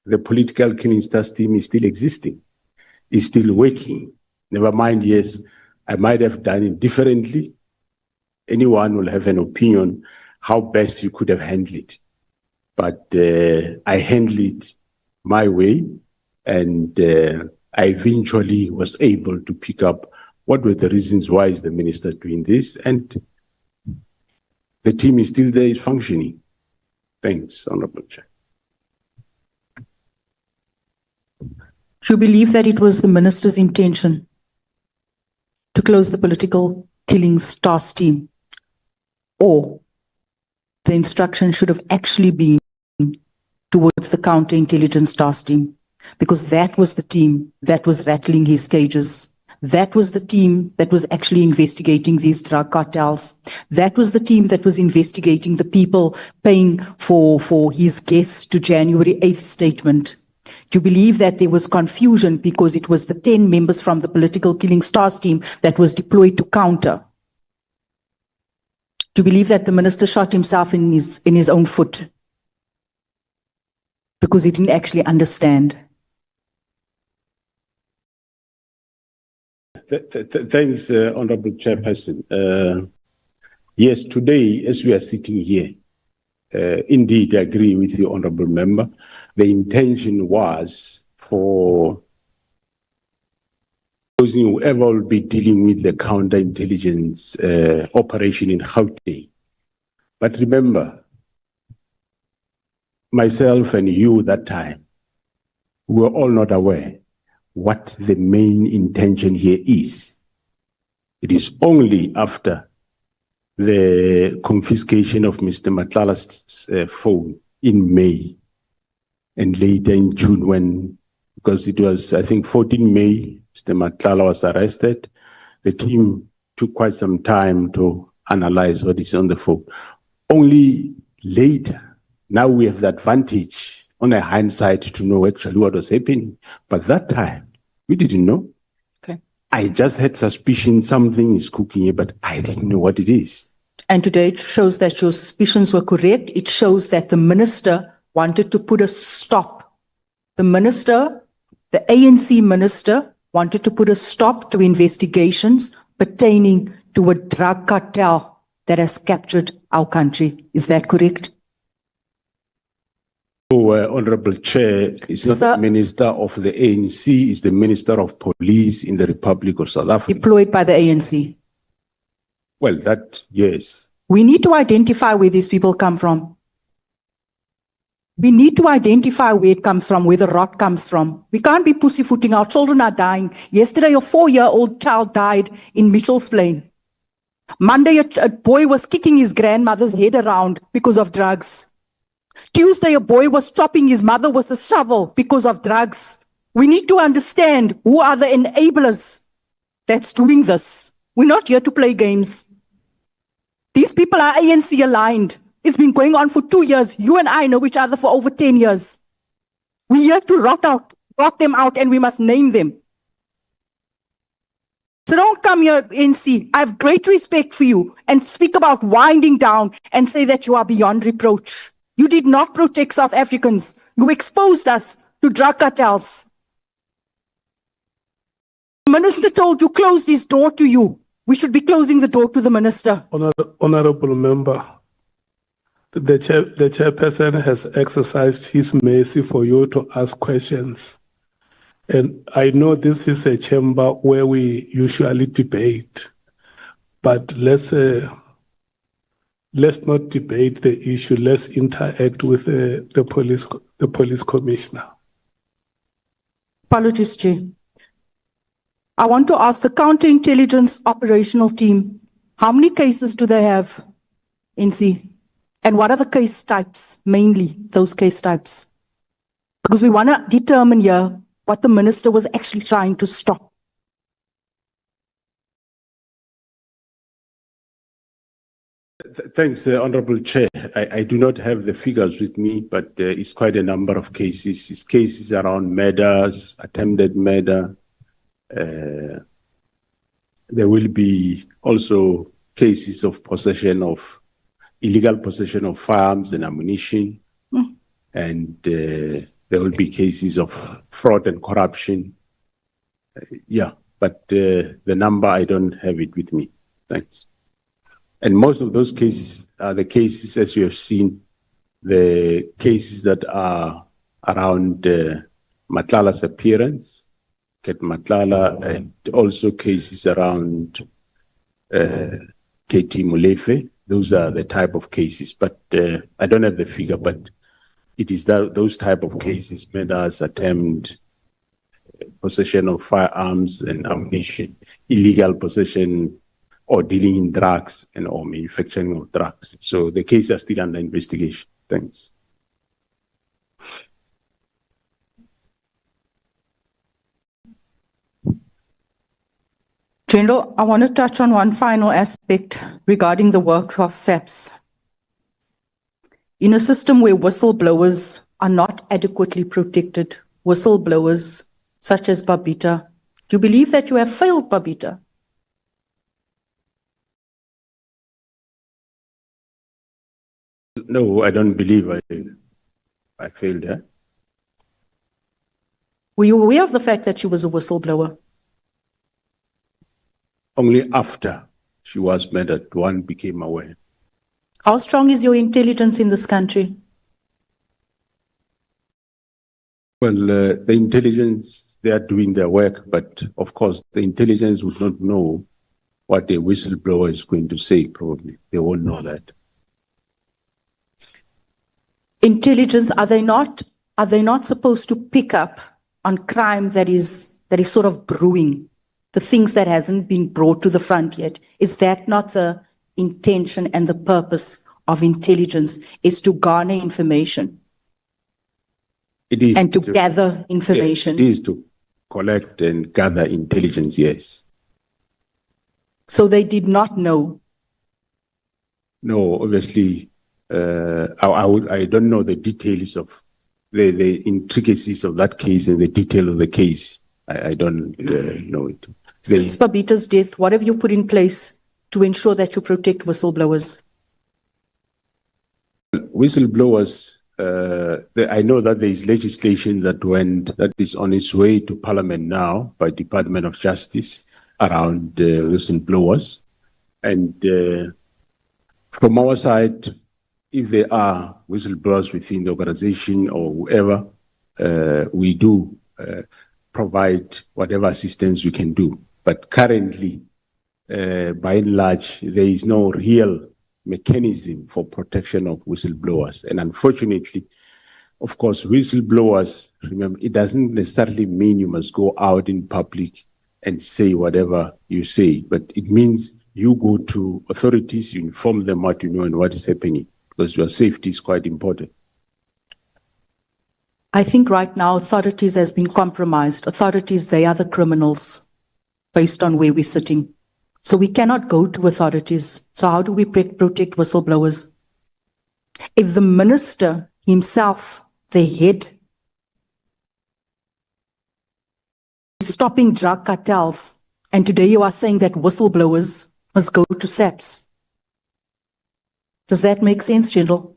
the political killing task team is still existing, is still working. Never mind, yes, I might have done it differently. Anyone will have an opinion how best you could have handled it. But I handled it my way, and I eventually was able to pick up what were the reasons why is the minister doing this, and the team is still there, is functioning. Thanks, Honorable Chair. Do you believe that it was the minister's intention to close the political killings task team, or the instruction should have actually been towards the counterintelligence task team? Because that was the team that was rattling his cages. That was the team that was actually investigating these drug cartels. That was the team that was investigating the people paying for his guests to January 8th statement. Do you believe that there was confusion because it was the 10 members from the political killings task team that was deployed to counter? Do you believe that the minister shot himself in his own foot because he didn't actually understand? Thanks, Honorable Chairperson. Yes, today, as we are sitting here, indeed, I agree with you, Honorable Member. The intention was for whoever will be dealing with the counterintelligence operation in Gauteng. But remember, myself and you that time, we were all not aware what the main intention here is. It is only after the confiscation of Mr. Matlala's phone in May and later in June because it was, I think, 14 May, Mr. Matlala was arrested. The team took quite some time to analyze what is on the phone. Only later, now we have the advantage on a hindsight to know actually what was happening. But that time, we didn't know. Okay. I just had suspicion something is cooking here, but I didn't know what it is. And today it shows that your suspicions were correct. It shows that the minister wanted to put a stop. The minister, the ANC minister, wanted to put a stop to investigations pertaining to a drug cartel that has captured our country. Is that correct? So, Honorable Chair, is not the Minister of the ANC, is the Minister of Police in the Republic of South Africa. Deployed by the ANC. Well, that, yes. We need to identify where these people come from. We need to identify where it comes from, where the rot comes from. We can't be pussyfooting. Our children are dying. Yesterday, a 4-year-old child died in Mitchell's Plain. Monday, a boy was kicking his grandmother's head around because of drugs. Tuesday, a boy was chopping his mother with a shovel because of drugs. We need to understand who are the enablers that's doing this. We're not here to play games. These people are ANC aligned. It's been going on for 2 years. You and I know each other for over 10 years. We're here to rot them out, and we must name them. So don't come here, ANC. I have great respect for you and speak about winding down and say that you are beyond reproach. You did not protect South Africans. You exposed us to drug cartels. The minister told you, close this door to you. We should be closing the door to the minister. Honorable member, the chairperson has exercised his mercy for you to ask questions. And I know this is a chamber where we usually debate, but let's not debate the issue. Let's interact with the police commissioner. Apologies, Chair. I want to ask the counterintelligence operational team, how many cases do they have, NC? And what are the case types, mainly those case types? Because we want to determine here what the minister was actually trying to stop. Thanks, Honorable Chair. I do not have the figures with me, but it's quite a number of cases. It's cases around murders, attempted murder. There will be also cases of illegal possession of firearms and ammunition. And there will be cases of fraud and corruption. But the number, I don't have it with me. Thanks. And most of those cases are the cases, as you have seen, the cases that are around Matlala's appearance, Ket Matlala, and also cases around KT Molefe. Those are the type of cases, but I don't have the figure, but it is those type of cases, murders, attempt, possession of firearms and ammunition, illegal possession, or dealing in drugs and or manufacturing of drugs. So the cases are still under investigation. Thanks. General, I want to touch on one final aspect regarding the work of SAPS. In a system where whistleblowers are not adequately protected, whistleblowers such as Babita, do you believe that you have failed Babita? No, I don't believe I failed her. Were you aware of the fact that she was a whistleblower? Only after she was murdered, one became aware. How strong is your intelligence in this country? Well, the they are doing their work, but of course the intelligence would not know what the whistleblower is going to say, probably. They won't know that. Intelligence, are they not supposed to pick up on crime that is sort of brewing, the things that hasn't been brought to the front yet? Is that not the intention and the purpose of intelligence, is to garner information? It is and to gather information. Yes, it is to collect and gather intelligence, yes. So they did not know? No, obviously, I don't know the details of the intricacies of that case and the detail of the case. I don't know it. Since Babita's death, what have you put in place to ensure that you protect whistleblowers? Whistleblowers, I know that there is legislation that is on its way to Parliament now by Department of Justice around whistleblowers. And from our side, if there are whistleblowers within the organization or whoever, we do provide whatever assistance we can do. But currently, by and large, there is no real mechanism for protection of whistleblowers. And unfortunately, of course, whistleblowers, remember, it doesn't necessarily mean you must go out in public and say whatever you say, but it means you go to authorities, you inform them what you know and what is happening, because your safety is quite important. I think right now authorities has been compromised. Authorities, they are the criminals based on where we're sitting. So we cannot go to authorities. So how do we protect whistleblowers? If the minister himself, the head, is stopping drug cartels, and today you are saying that whistleblowers must go to SAPS. Does that make sense, General?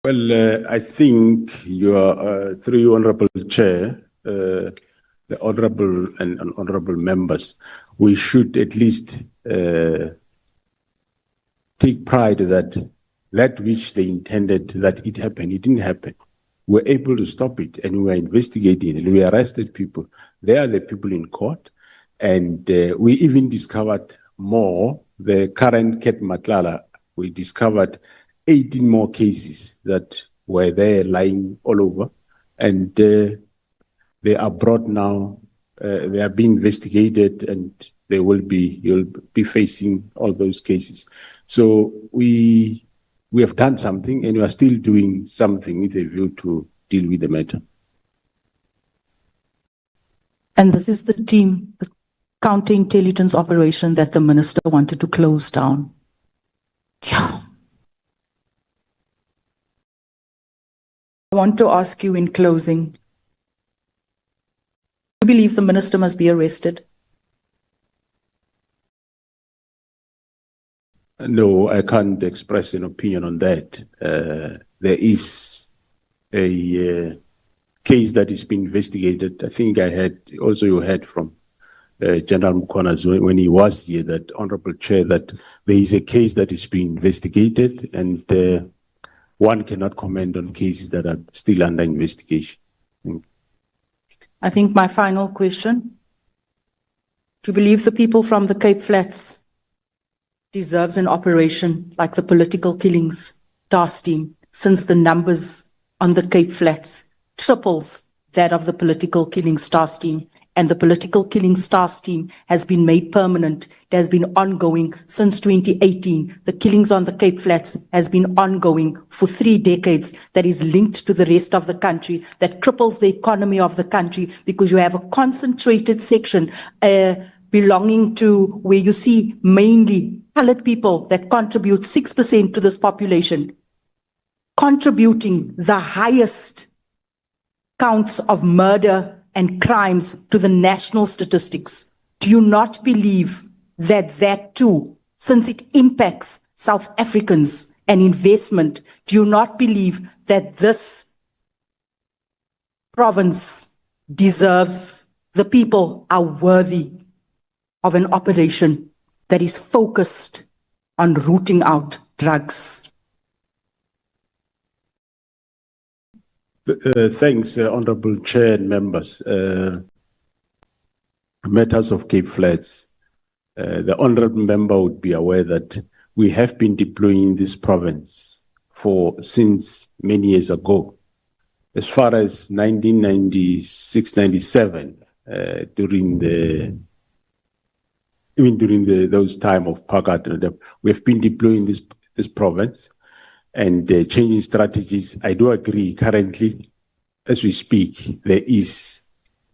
Well, I think you are, through your Honorable Chair, the honorable and honorable members, we should at least take pride that which they intended that it happened, it didn't happen. We're able to stop it, and we are investigating it. We arrested people. They are the people in court, and we even discovered more. The current Ket Nhlanhla, we discovered 18 more cases that were there lying all over, and they are brought now, they are being investigated, and you'll be facing all those cases. So we have done something, and we are still doing something with a view to deal with the matter. And this is the team, the counterintelligence operation that the minister wanted to close down. Yeah. I want to ask you in closing, do you believe the minister must be arrested? No, I can't express an opinion on that. There is a case that is being investigated. I think you heard from General Mkhwanazi when he was here, that Honorable Chair, that there is a case that is being investigated, and one cannot comment on cases that are still under investigation. I think my final question, do you believe the people from the Cape Flats deserves an operation like the political killings task team, since the numbers on the Cape Flats triples that of the political killings task team, and the political killings task team has been made permanent. It has been ongoing since 2018. The killings on the Cape Flats has been ongoing for 3 decades. That is linked to the rest of the country, that cripples the economy of the country, because you have a concentrated section belonging to where you see mainly colored people that contribute 6% to this population, contributing the highest counts of murder and crimes to the national statistics. Do you not believe that too, since it impacts South Africans and investment, do you not believe that this province deserves, the people are worthy of an operation that is focused on rooting out drugs? Thanks, Honorable Chair and members. Matters of Cape Flats. The Honorable Member would be aware that we have been deploying this province since many years ago. As far as 1996-97, during those time of Pagat, we have been deploying this province and changing strategies. I do agree. Currently, as we speak, there is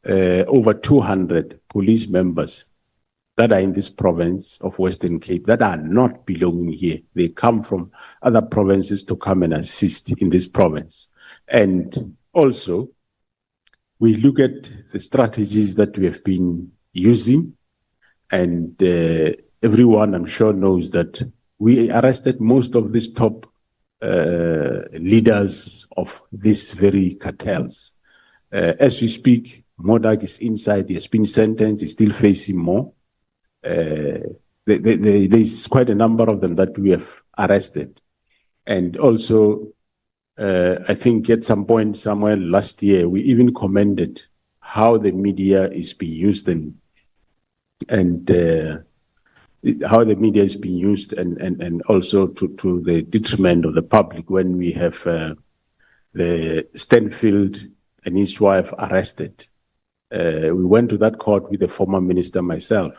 over 200 police members that are in this province of Western Cape that are not belonging here. They come from other provinces to come and assist in this province. And also, we look at the strategies that we have been using, and everyone, I'm sure, knows that we arrested most of these top leaders of these very cartels. As we speak, Modak is inside, he has been sentenced, he's still facing more. There's quite a number of them that we have arrested. And also, I think at some point somewhere last year, we even commended how the media is being used and how the media is being used and also to the detriment of the public when we have the Stanfield and his wife arrested. We went to that court with the former minister myself.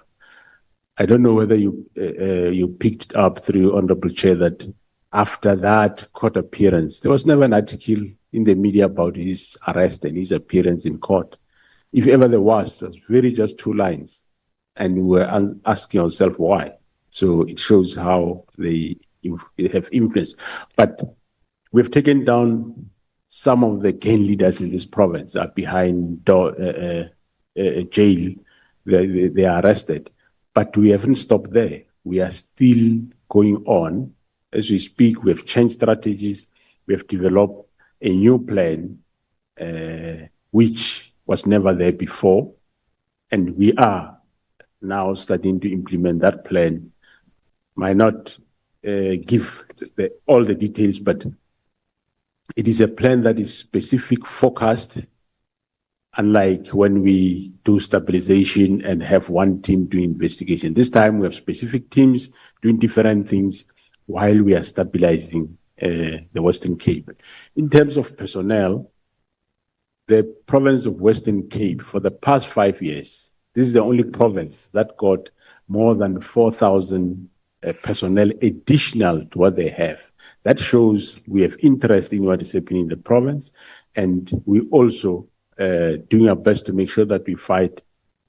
I don't know whether you picked up through Honorable Chair that after that court appearance, there was never an article in the media about his arrest and his appearance in court. If ever there was, it was really just 2 lines. And we were asking ourselves why. So it shows how they have influence. But we've taken down some of the gang leaders in this province are behind jail. They are arrested. But we haven't stopped there. We are still going on. As we speak, we have changed strategies. We have developed a new plan, which was never there before. And we are now starting to implement that plan. Might not give all the details, but it is a plan that is specific, focused, unlike when we do stabilization and have one team doing investigation. This time we have specific teams doing different things while we are stabilizing the Western Cape. In terms of personnel, the province of Western Cape for the past 5 years, this is the only province that got more than 4,000 personnel additional to what they have. That shows we have interest in what is happening in the province, and we also doing our best to make sure that we fight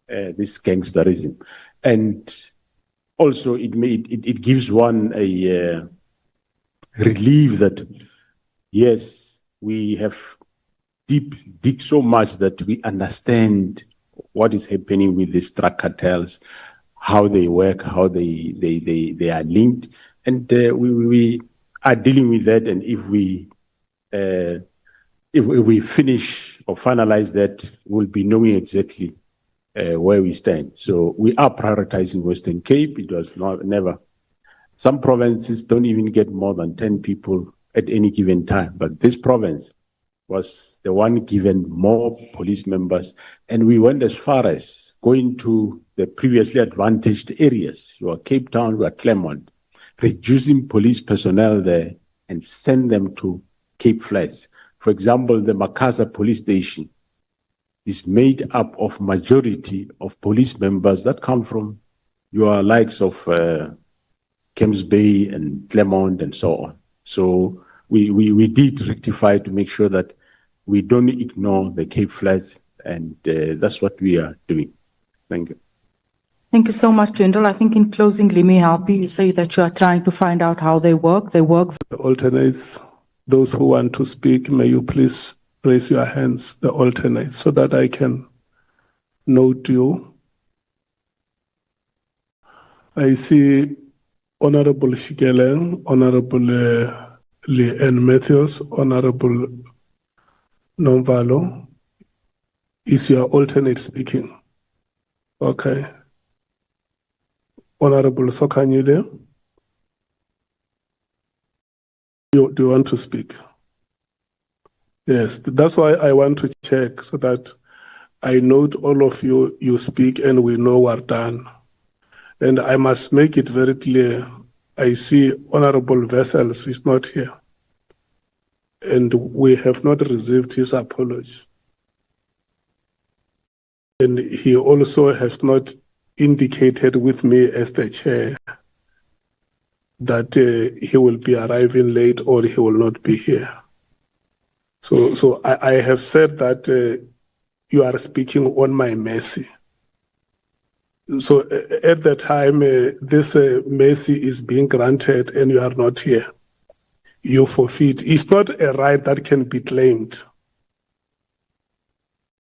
this gangsterism. And also it gives one a relief that, yes, we have dig so much that we understand what is happening with these drug cartels, how they work, how they are linked. And we are dealing with that, and if we finish or finalize that, we'll be knowing exactly where we stand. So we are prioritizing Western Cape. It was never. Some provinces don't even get more than 10 people at any given time, but this province was the one given more police members, and we went as far as going to the previously advantaged areas. You are Cape Town, you are Claremont, reducing police personnel there and send them to Cape Flats. For example, the Makaza police station is made up of majority of police members that come from your likes of Camps Bay and Claremont and so on. So we did rectify to make sure that we don't ignore the Cape Flats, and that's what we are doing. Thank you. Thank you so much, General. I think in closing, let me help you. You say that you are trying to find out how they work. They work. The alternates, those who want to speak, may you please raise your hands, the alternates, so that I can note you. I see Honorable Shikelen, Honorable Leanne Matthews, Honorable Nomvalo. Is your alternate speaking? Okay. Honorable Sokanyile, do you want to speak? Yes, that's why I want to check so that I note all of you speak and we know we're done. And I must make it very clear. I see Honorable Vessels is not here. And we have not received his apology. And he also has not indicated with me as the chair that he will be arriving late or he will not be here. So I have said that you are speaking on my mercy. So at the time this mercy is being granted and you are not here, you forfeit. It's not a right that can be claimed.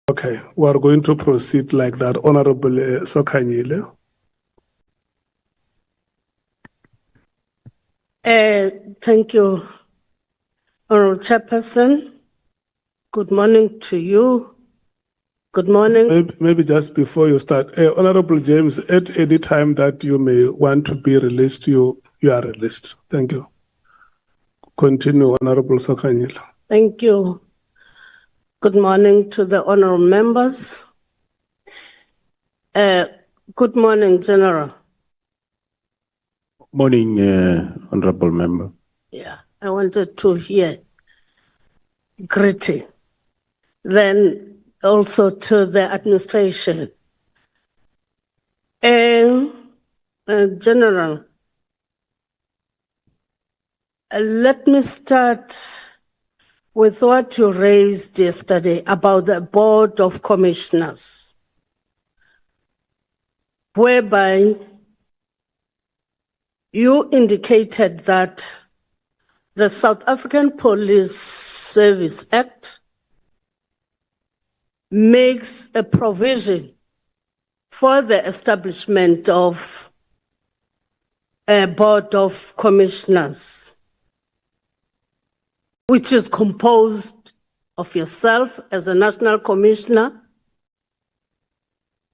Okay, we are going to proceed like that. Honorable Sokanyile. Thank you, Honorable Chairperson. Good morning to you. Good morning. Maybe just before you start, Honorable James, at any time that you may want to be released, you are released. Thank you. Continue, Honorable Sokanyile. Thank you. Good morning to the honorable members. Good morning, General. Morning, Honorable Member. Yeah, I wanted to hear greeting. Then also to the administration. General, let me start with what you raised yesterday about the Board of Commissioners, whereby you indicated that the South African Police Service Act makes a provision for the establishment of a Board of Commissioners, which is composed of yourself as a National Commissioner,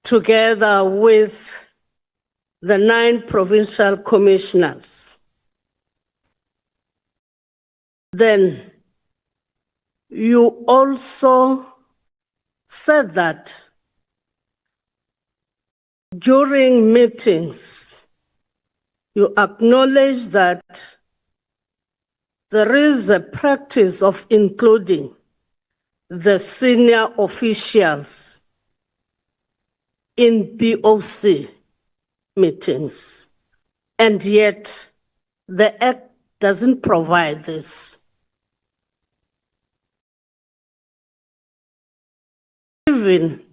together with the 9 provincial commissioners. Then you also said that during meetings, you acknowledge that there is a practice of including the senior officials in BOC meetings, and yet the Act doesn't provide this. Even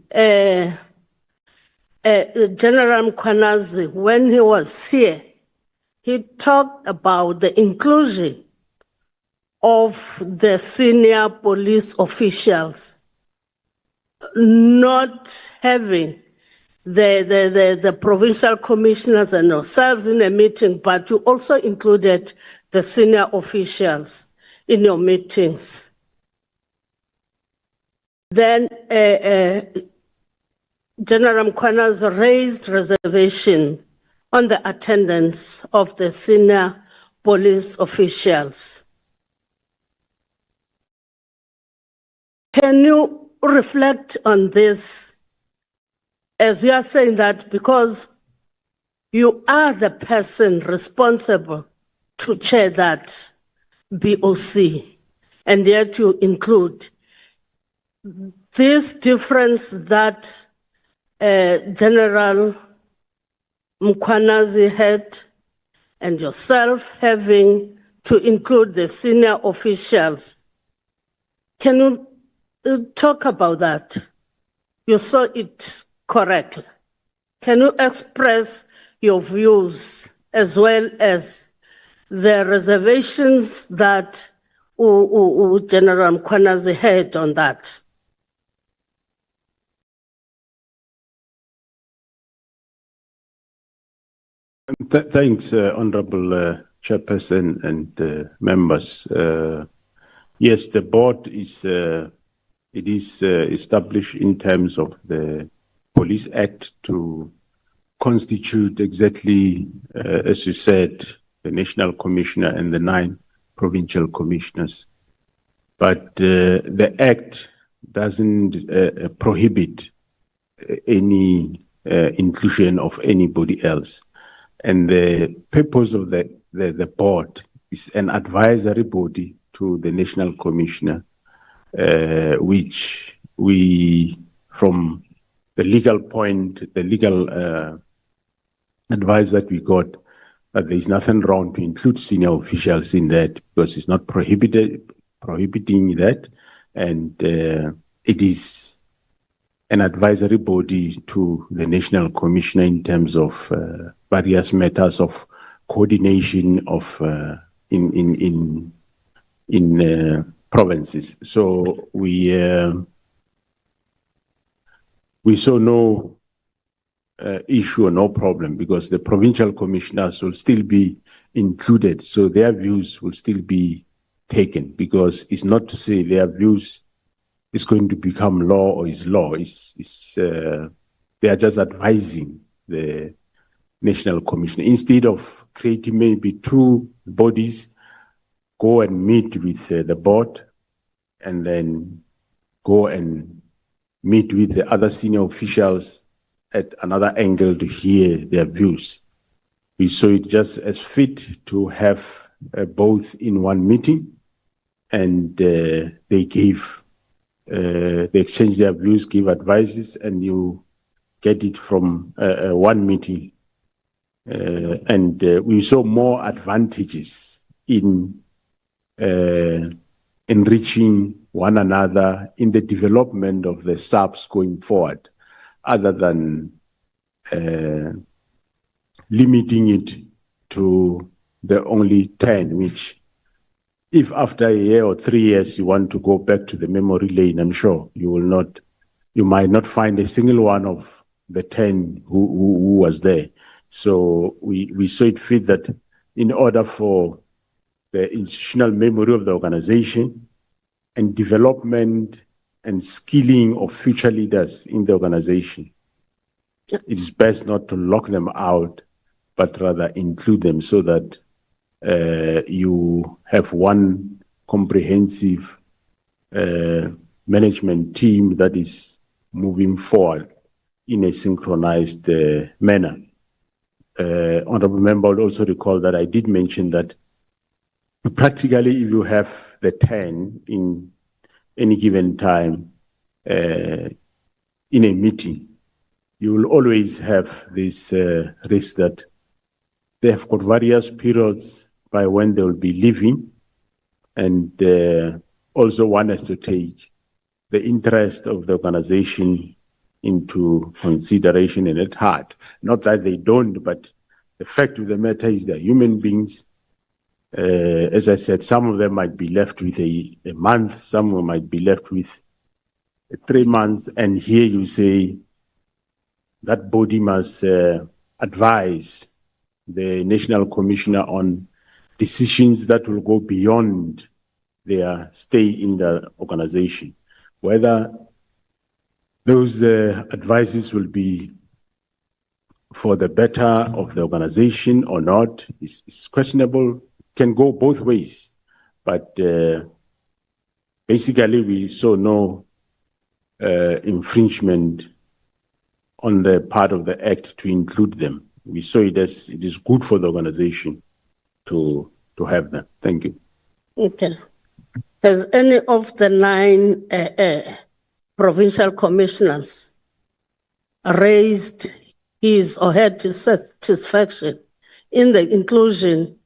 General Mkhwanazi, when he was here, he talked about the inclusion of the senior police officials not having the provincial commissioners and ourselves in a meeting, but you also included the senior officials in your meetings. Then General Mkhwanazi raised reservation on the attendance of the senior police officials. Can you reflect on this, as you are saying that because you are the person responsible to chair that BOC, and yet you include this difference that General Mkhwanazi had and yourself having to include the senior officials. Can you talk about that? You saw it correctly. Can you express your views as well as the reservations that General Mkhwanazi had on that? Thanks, Honorable Chairperson and members. Yes, the board is established in terms of the Police Act to constitute exactly, as you said, the National Commissioner and the 9 provincial commissioners. But the Act doesn't prohibit any inclusion of anybody else. And the purpose of the board is an advisory body to the National Commissioner, which we, from the legal point, the legal advice that we got, that there is nothing wrong to include senior officials in that because it's not prohibiting that, and it is an advisory body to the National Commissioner in terms of various matters of coordination of in provinces. So we saw no issue or no problem because the provincial commissioners will still be included, so their views will still be taken, because it's not to say their views is going to become law or is law. They are just advising the National Commissioner. Instead of creating maybe two bodies, go and meet with the board and then go and meet with the other senior officials at another angle to hear their views. We saw it just as fit to have both in one meeting, and they exchange their views, give advices, and you get it from one meeting. And we saw more advantages in enriching one another in the development of the subs going forward, other than limiting it to the only 10, which if after a year or 3 years you want to go back to the memory lane, I'm sure you might not find a single one of the 10 who was there. So we saw it fit that in order for the institutional memory of the organization and development and skilling of future leaders in the organization, it is best not to lock them out, but rather include them so that you have one comprehensive management team that is moving forward in a synchronized manner. Honorable Member will also recall that I did mention that practically if you have the 10 in any given time in a meeting, you will always have this risk that they have got various periods by when they will be leaving, and also one has to take the interest of the organization into consideration, and it's hard. Not that they don't, but the fact of the matter is they're human beings. As I said, some of them might be left with a month, some might be left with 3 months, and here you say that body must advise the National Commissioner on decisions that will go beyond their stay in the organization. Whether those advices will be for the better of the organization or not is questionable, can go both ways. But basically we saw no infringement on the part of the Act to include them. We saw it as it is good for the organization to have them. Thank you. Okay. Has any of the 9 provincial commissioners raised his or her dissatisfaction in the inclusion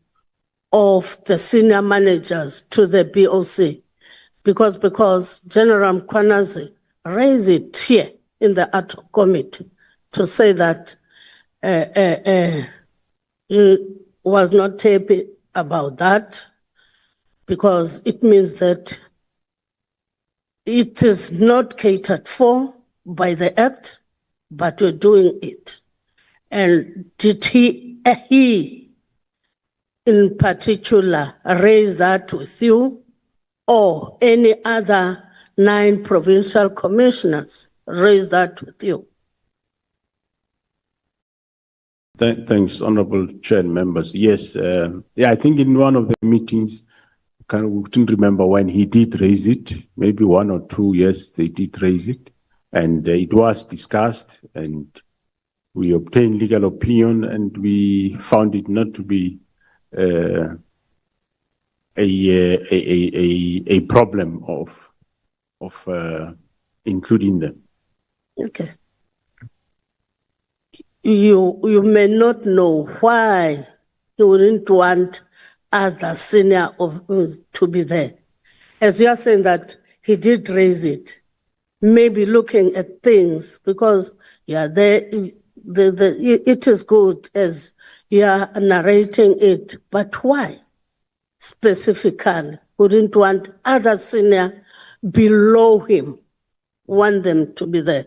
of the senior managers to the BOC? Because General Mkhwanazi raised it here in the ad hoc committee to say that he was not happy about that, because it means that it is not catered for by the Act, but we're doing it. And did he in particular raise that with you, or any other 9 provincial commissioners raise that with you? Thanks, Honorable Chair and members. Yes, I think in one of the meetings, couldn't remember when he did raise it, maybe 1 or 2 years they did raise it. And it was discussed and we obtained legal opinion and we found it not to be a problem of including them. Okay. You may not know why he wouldn't want other senior to be there. As you are saying that he did raise it, maybe looking at things because it is good as you are narrating it, but why specifically wouldn't want other senior below him, want them to be there?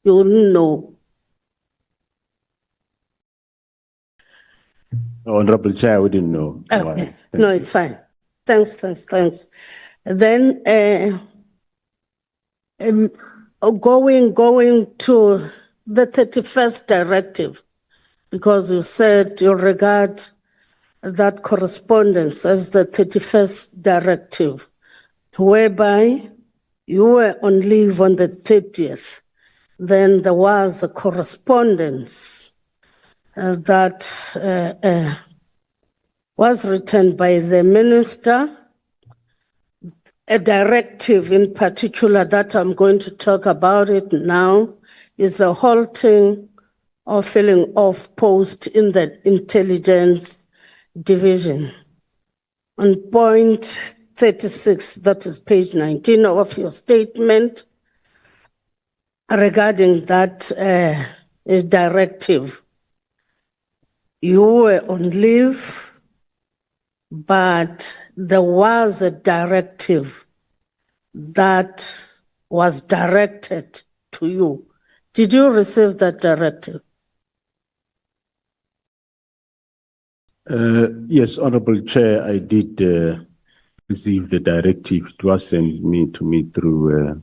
You wouldn't know. Honorable Chair, I wouldn't know. Okay. No, it's fine. Thanks. Then going to the 31st directive, because you said you regard that correspondence as the 31st directive, whereby you were on leave on the 30th. Then there was a correspondence that was written by the minister, a directive in particular that I'm going to talk about it now is the halting or filling of post in the intelligence division. On point 36, that is page 19 of your statement, regarding that directive, you were on leave, but there was a directive that was directed to you. Did you receive that directive? Yes, Honorable Chair, I did receive the directive. It was sent to me through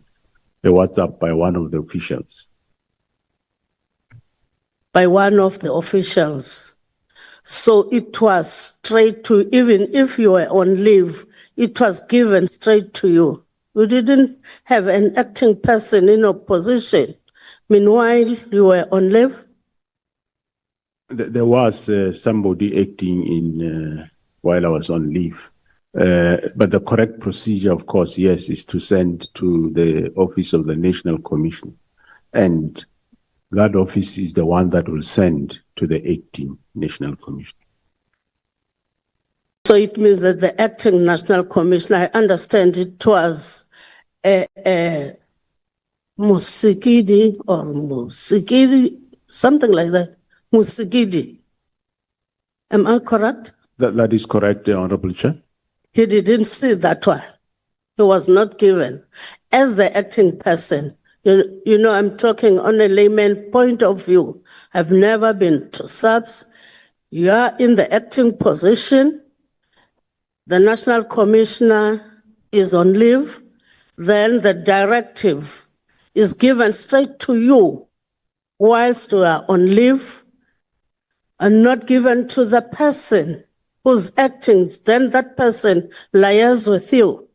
a WhatsApp by one of the officials. By one of the officials. So it was straight to, even if you were on leave, it was given straight to you. You didn't have an acting person in opposition. Meanwhile, you were on leave? There was somebody acting in while I was on leave. But the correct procedure, of course, yes, is to send to the Office of the National Commission. And that office is the one that will send to the acting National Commission. So it means that the acting National Commission, I understand it was Musikidi or Musikidi, something like that. Musikidi. Am I correct? That is correct, Honorable Chair. He didn't see that one. He was not given. As the acting person, you know, I'm talking on a layman point of view. I've never been to SAPS. You are in the acting position. The National Commissioner is on leave. Then the directive is given straight to you whilst you are on leave and not given to the person who's acting. Then that person liaises with you.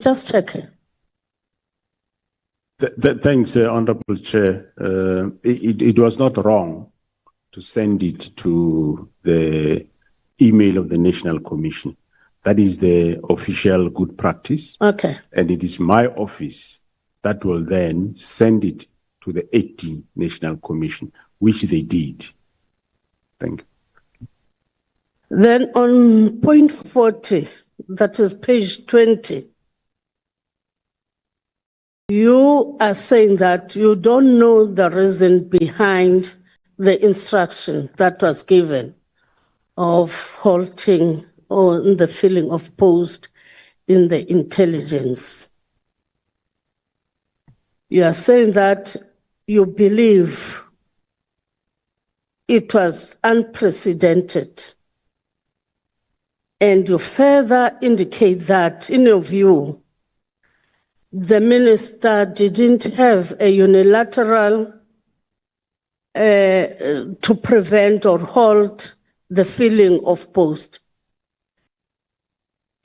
Just checking. Thanks, Honorable Chair. It was not wrong to send it to the email of the National Commission. That is the official good practice. Okay. And it is my office that will then send it to the acting National Commission, which they did. Thank you. Then on point 40, that is page 20, you are saying that you don't know the reason behind the instruction that was given of halting or the filling of post in the intelligence. You are saying that you believe it was unprecedented. And you further indicate that, in your view, the minister didn't have a unilateral to prevent or halt the filling of post.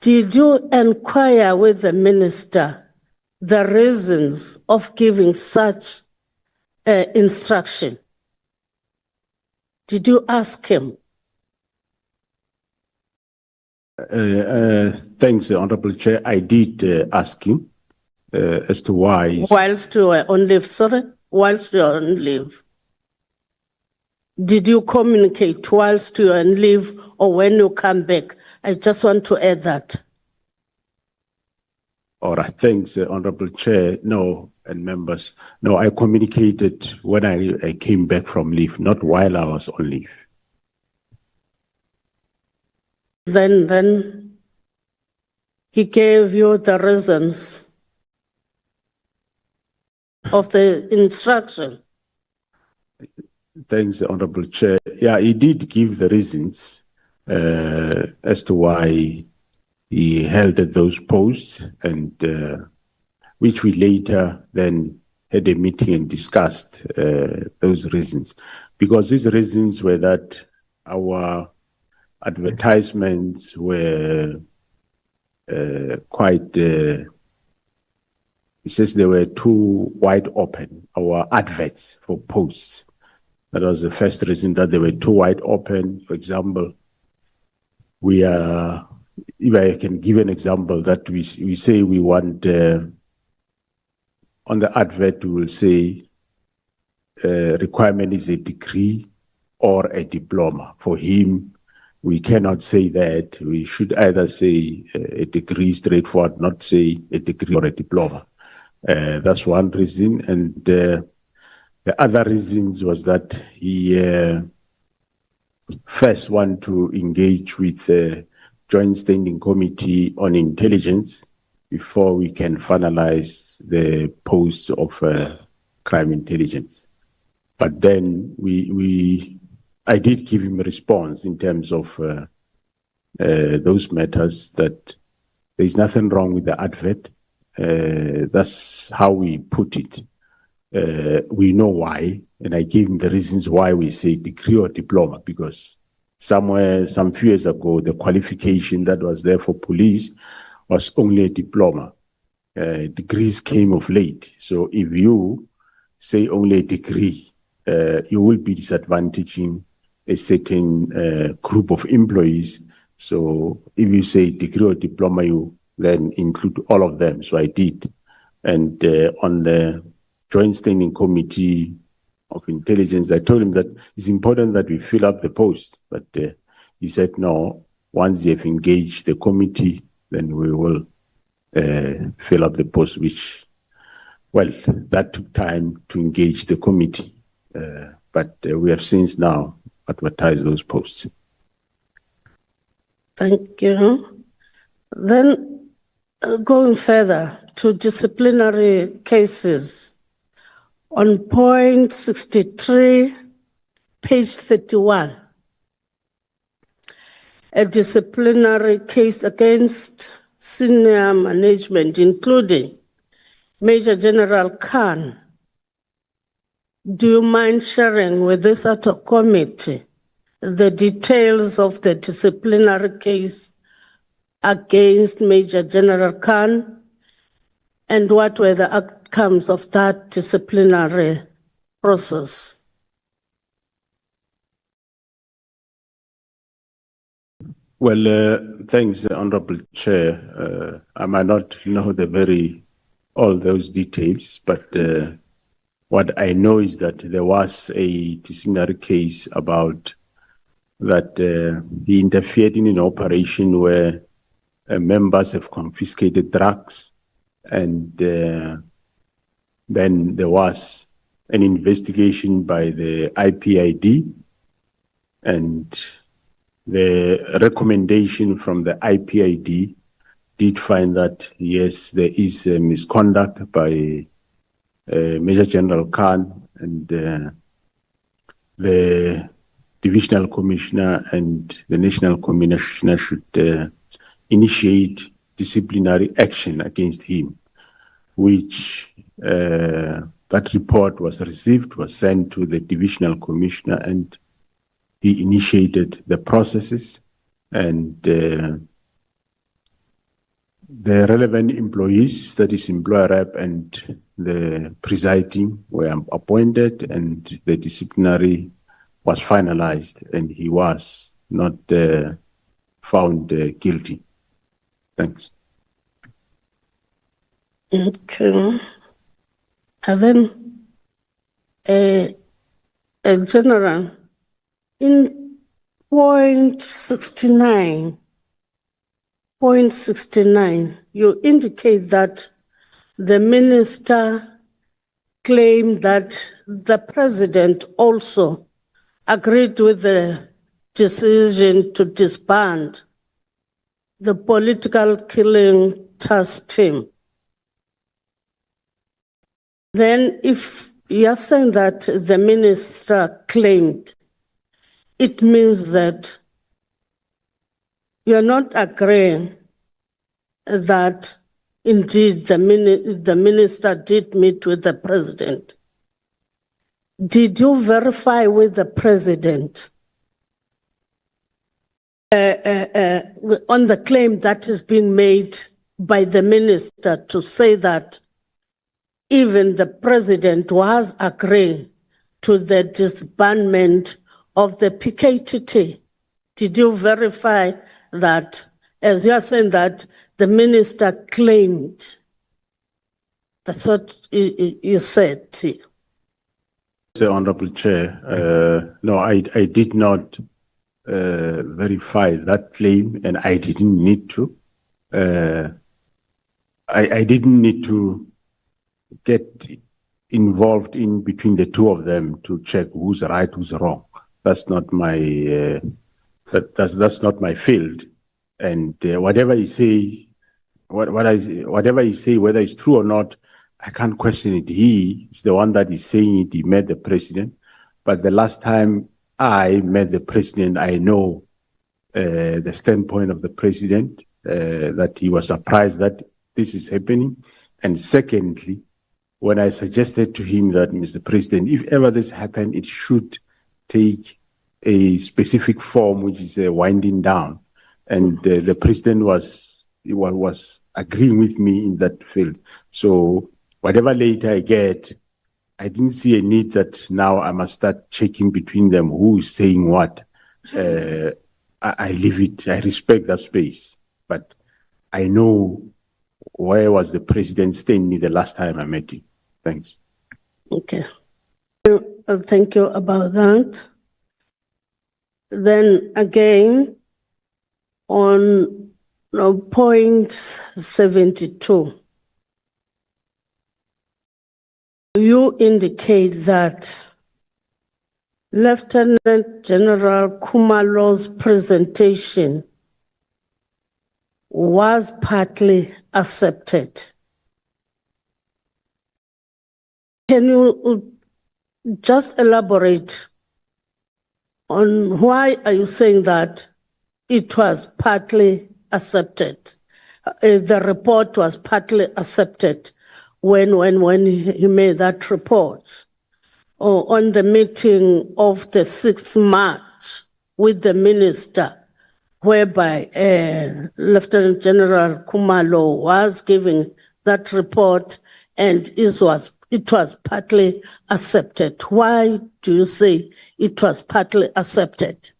Did you inquire with the minister the reasons of giving such instruction? Did you ask him? Thanks, Honorable Chair. I did ask him as to why. Whilst you were on leave, sorry? Whilst you were on leave. Did you communicate whilst you were on leave or when you come back? I just want to add that. All right, thanks, Honorable Chair. No, and members. No, I communicated when I came back from leave, not while I was on leave. Then he gave you the reasons of the instruction. Thanks, Honorable Chair. Yeah, he did give the reasons as to why he held those posts, and which we later then had a meeting and discussed those reasons. Because these reasons were that our advertisements were quite, it says they were too wide open, our adverts for posts. That was the first reason, that they were too wide open. For example, we are, if I can give an example, that we say we want, on the advert, we will say requirement is a degree or a diploma. For him, we cannot say that. We should either say a degree straightforward, not say a degree or a diploma. That's one reason. And the other reasons was that he first want to engage with the Joint Standing Committee on Intelligence before we can finalize the posts of crime intelligence. But then I did give him a response in terms of those matters, that there's nothing wrong with the advert. That's how we put it. We know why, and I gave him the reasons why we say degree or diploma, because some few years ago, the qualification that was there for police was only a diploma. Degrees came of late. So if you say only a degree, you will be disadvantaging a certain group of employees. So if you say degree or diploma, you then include all of them. So I did. And on the Joint Standing Committee of Intelligence, I told him that it's important that we fill up the post. But he said, no, once they have engaged the committee, then we will fill up the post, which, well, that took time to engage the committee. But we have since now advertised those posts. Thank you. Then going further to disciplinary cases, on point 63, page 31, a disciplinary case against senior management, including Major General Khan. Do you mind sharing with this ad hoc committee the details of the disciplinary case against Major General Khan, and what were the outcomes of that disciplinary process? Well, thanks, Honorable Chair. I might not know all those details, but what I know is that there was a disciplinary case about that he interfered in an operation where members have confiscated drugs, and then there was an investigation by the IPID, and the recommendation from the IPID did find that, yes, there is misconduct by Major General Khan, and the Divisional Commissioner and the National Commissioner should initiate disciplinary action against him, which the that report was received, was sent to the divisional commissioner, and he initiated the processes, and the relevant employees, that is employer rep and the presiding, were appointed, and the disciplinary was finalized, and he was not found guilty. Thanks. Okay. And then, a general, in point 69, you indicate that the minister claimed that the president also agreed with the decision to disband the political killing task team. Then if you're saying that the minister claimed, it means that you're not agreeing that indeed the minister did meet with the president. Did you verify with the president on the claim that is being made by the minister to say that even the president was agreeing to the disbandment of the PKTT? Did you verify that, as you are saying that the minister claimed? That's what you said. Honorable Chair, no, I did not verify that claim, and I didn't need to. I didn't need to get involved in between the two of them to check who's right, who's wrong. That's not my that's not my field. And whatever he say, whatever he say, whether it's true or not, I can't question it. He is the one that is saying it. He met the president, but the last time I met the president, I know the standpoint of the president, that he was surprised that this is happening. And secondly, when I suggested to him that, Mr. President, if ever this happened, it should take a specific form, which is a winding down. And the president was agreeing with me in that field. So whatever later I get, I didn't see a need that now I must start checking between them who is saying what. I leave it. I respect that space. But I know where was the president standing the last time I met him. Thanks. Okay. Thank you about that. Then again, on point 72, you indicate that Lieutenant General Khumalo's presentation was partly accepted. Can you just elaborate on why are you saying that it was partly accepted? The report was partly accepted when he made that report, or on the meeting of the 6th March with the minister, whereby Lieutenant General Khumalo was giving that report and it was partly accepted. Why do you say it was partly accepted?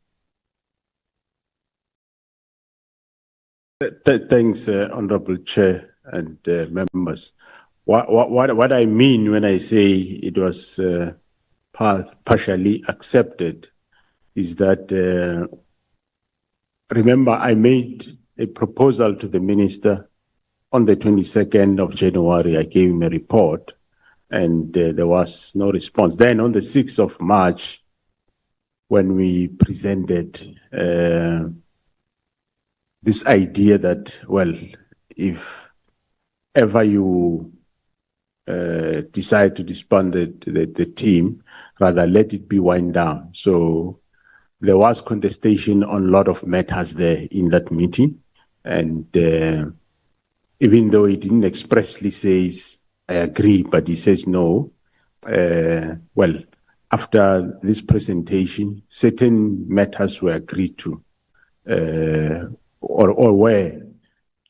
Thanks, Honorable Chair and members. What I mean when I say it was partially accepted is that, remember, I made a proposal to the minister on the 22nd of January. I gave him a report, and there was no response. Then on the 6th of March, when we presented this idea that, well, if ever you decide to disband the team, rather let it be wind down. So there was contestation on a lot of matters there in that meeting. And even though he didn't expressly say, I agree, but he says, no, well, after this presentation, certain matters were agreed to, or were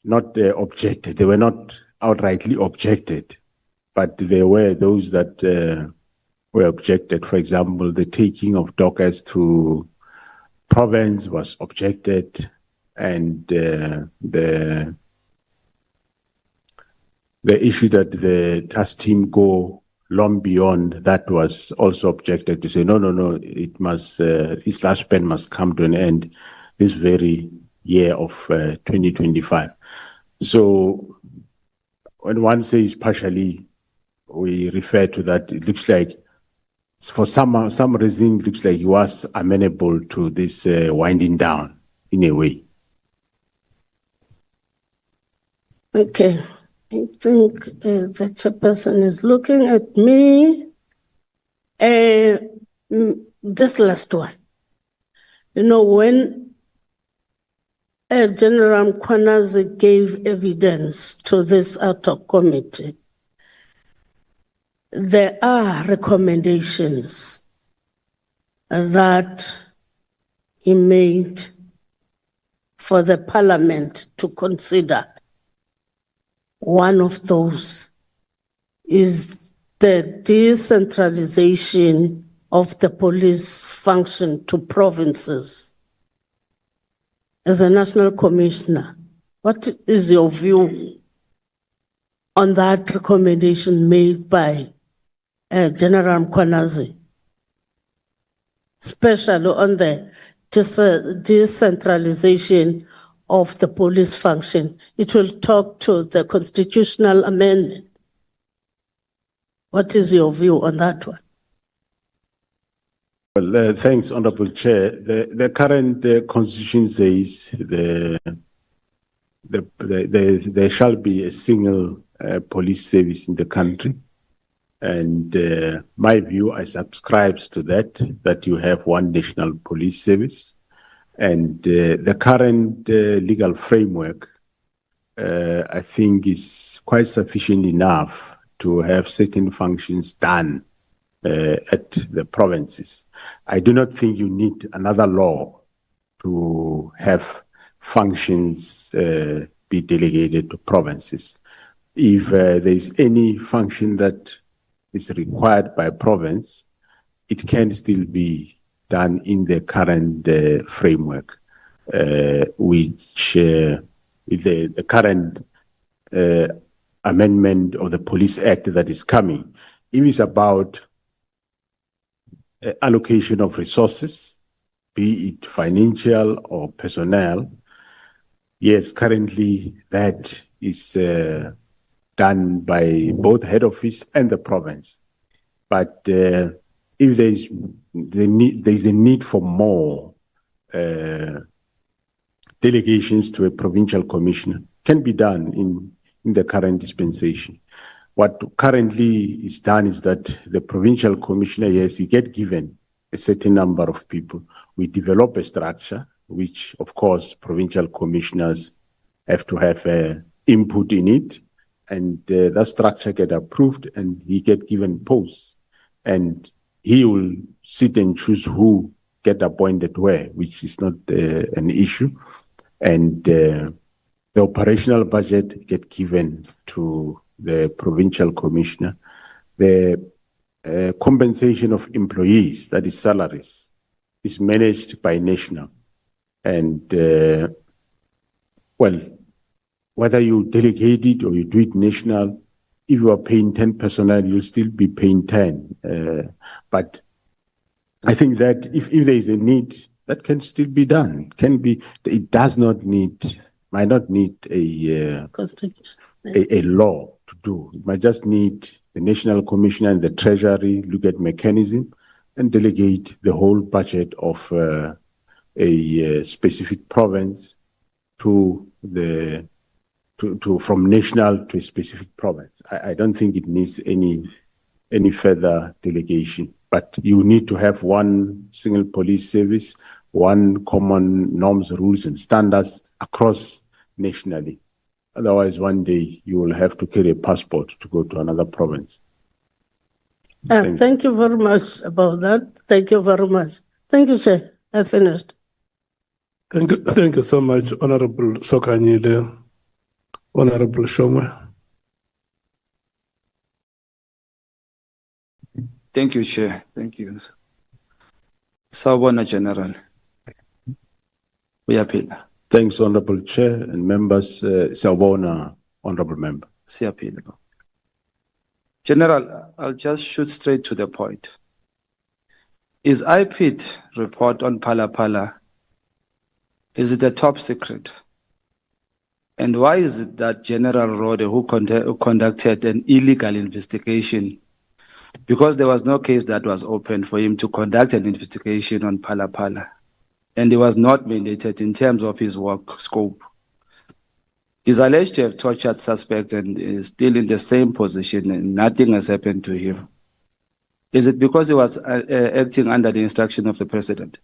not objected. They were not outrightly objected, but there were those that were objected. For example, the taking of dockers to province was objected, and the issue that the task team go long beyond that was also objected to say, no, it must, this last span must come to an end this very year of 2025. So when one says partially, we refer to that, it looks like for some reason, it looks like he was amenable to this winding down in a way. Okay. I think the chairperson is looking at me. This last one. You know, when General Mkhwanazi gave evidence to this ad hoc committee, there are recommendations that he made for the parliament to consider. One of those is the decentralization of the police function to provinces. As a national commissioner, what is your view on that recommendation made by General Mkhwanazi, especially on the decentralization of the police function? It will talk to the constitutional amendment. What is your view on that one? Well, thanks, Honorable Chair. The current constitution says there shall be a single police service in the country. And my view, I subscribe to that you have one national police service. And the current legal framework, I think, is quite sufficient enough to have certain functions done at the provinces. I do not think you need another law to have functions be delegated to provinces. If there is any function that is required by province, it can still be done in the current framework, which the current amendment of the Police Act that is coming. It is about allocation of resources, be it financial or personnel. Yes, currently that is done by both head office and the province. But if there is a need for more delegations to a provincial commissioner, can be done in the current dispensation. What currently is done is that the provincial commissioner, yes, he get given a certain number of people. We develop a structure, which of course provincial commissioners have to have input in it, and that structure get approved, and he get given posts, and he will sit and choose who get appointed where, which is not an issue, and the operational budget get given to the provincial commissioner. The compensation of employees, that is salaries, is managed by national. And well, whether you delegate it or you do it national, if you are paying 10 personnel, you'll still be paying 10. But I think that if there is a need, that can still be done. It does not need, might not need a law to do. It might just need the National Commissioner and the Treasury look at mechanism and delegate the whole budget of a specific province to from national to a specific province. I don't think it needs any further delegation, but you need to have one single police service, one common norms, rules, and standards across nationally. Otherwise, one day you will have to carry a passport to go to another province. Thank you very much about that. Thank you very much. Thank you, Chair. I finished. Thank you so much, Honorable Sokanyile. Honorable Shongwe. Thank you, Chair. Thank you. Sawubona, General. Uyaphila. Thanks, Honorable Chair and members. Sawubona, Honorable Member. Siyaphila. General, I'll just shoot straight to the point. Is IPID report on Phala Phala, is it a top secret? And why is it that General Rode, who conducted an illegal investigation, because there was no case that was open for him to conduct an investigation on Phala Phala, and he was not mandated in terms of his work scope. He's alleged to have tortured suspects and is still in the same position and nothing has happened to him. Is it because he was acting under the instruction of the president?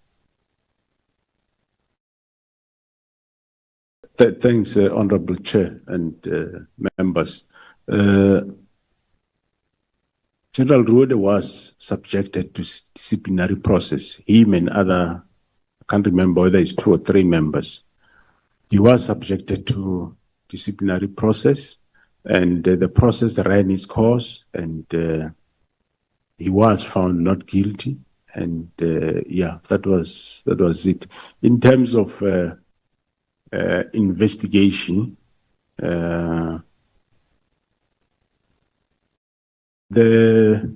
Thanks, Honorable Chair and members. General Rode was subjected to disciplinary process. Him and other, I can't remember whether it's 2 or 3 members. He was subjected to disciplinary process, and the process ran its course, and he was found not guilty. And yeah, that was it. In terms of investigation, the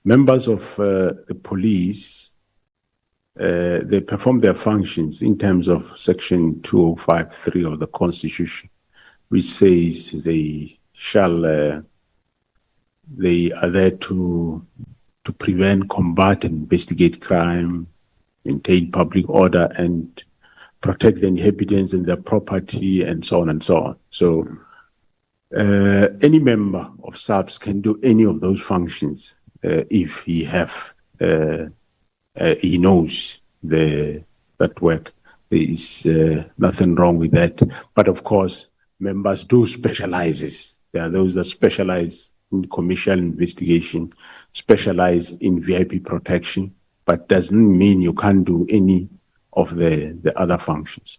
members of the police, they perform their functions in terms of Section 205(3) of the Constitution, which says they are there to prevent, combat, and investigate crime, maintain public order, and protect the inhabitants and their property, and so on and so on. So any member of SAPS can do any of those functions if he knows that work. There is nothing wrong with that. But of course, members do specialize. There are those that specialize in commercial investigation, specialize in VIP protection, but doesn't mean you can't do any of the other functions.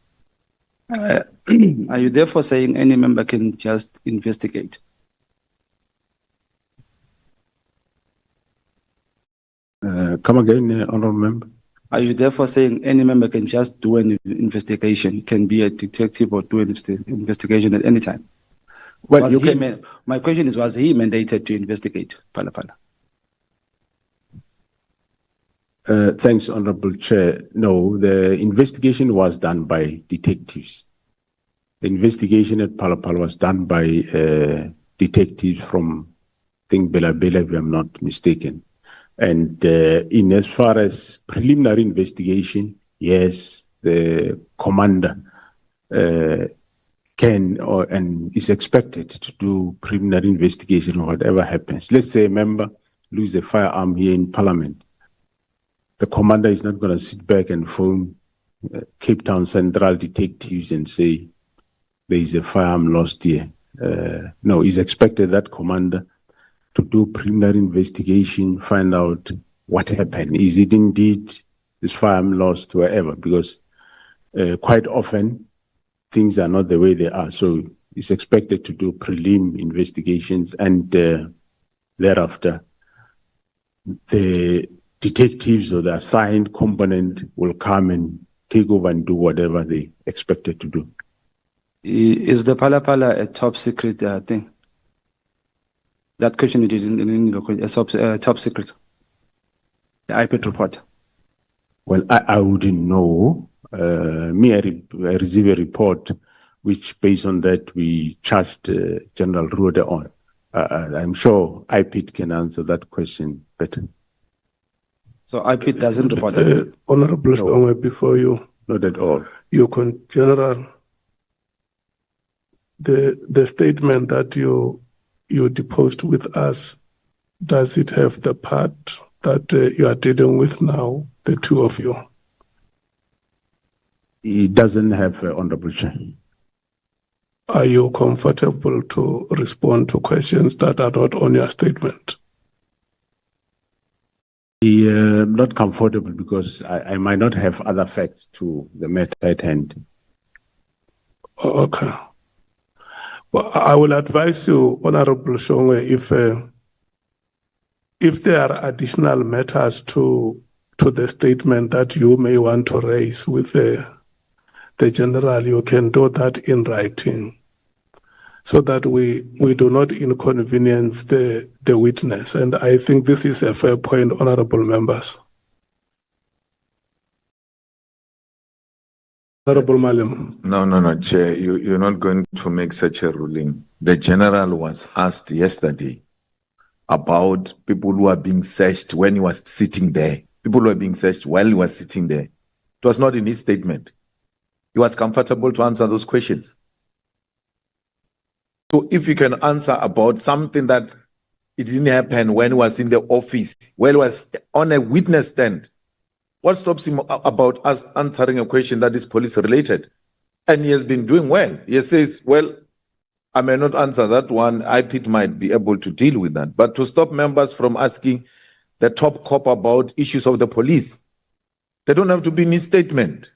Are you therefore saying any member can just investigate? Come again, Honourable Member. Are you therefore saying any member can just do an investigation, can be a detective or do an investigation at any time? Well, my question is, was he mandated to investigate Phala Phala? Thanks, Honourable Chair. No, the investigation was done by detectives. The investigation at Phala Phala was done by detectives from, I think, Bela Bela, if I'm not mistaken. And in as far as preliminary investigation, yes, the commander can and is expected to do preliminary investigation or whatever happens. Let's say a member loses a firearm here in Parliament. The commander is not going to sit back and phone Cape Town Central detectives and say there is a firearm lost here. No, he's expected that commander to do preliminary investigation, find out what happened. Is it indeed this firearm lost wherever? Because quite often things are not the way they are. So he's expected to do prelim investigations, and thereafter the detectives or the assigned component will come and take over and do whatever they expected to do. Is the Phala Phala a top secret thing? That question you didn't top secret. The IPID report. Well, I wouldn't know. I received a report which, based on that, we charged General Rode on. I'm sure IPID can answer that question better. So IPID doesn't report. Honorable Shongwe, before you. Not at all. General, the statement that you deposed with us, does it have the part that you are dealing with now, the two of you? It doesn't have, Honorable Chair. Are you comfortable to respond to questions that are not on your statement? I'm not comfortable because I might not have other facts to the matter at hand. Okay. Well, I will advise you, Honorable Shongwe, if there are additional matters to the statement that you may want to raise with the general, you can do that in writing, so that we do not inconvenience the witness. And I think this is a fair point, honorable members. Honorable Malim. No, Chair, you're not going to make such a ruling. The general was asked yesterday about people who are being searched when he was sitting there. People who are being searched while he was sitting there. It was not in his statement. He was comfortable to answer those questions. So if you can answer about something that it didn't happen when he was in the office, when he was on a witness stand, what stops him about us answering a question that is police related? And he has been doing well. He says, well, I may not answer that one. IPIT might be able to deal with that. But to stop members from asking the top cop about issues of the police, they don't have to be in his statement.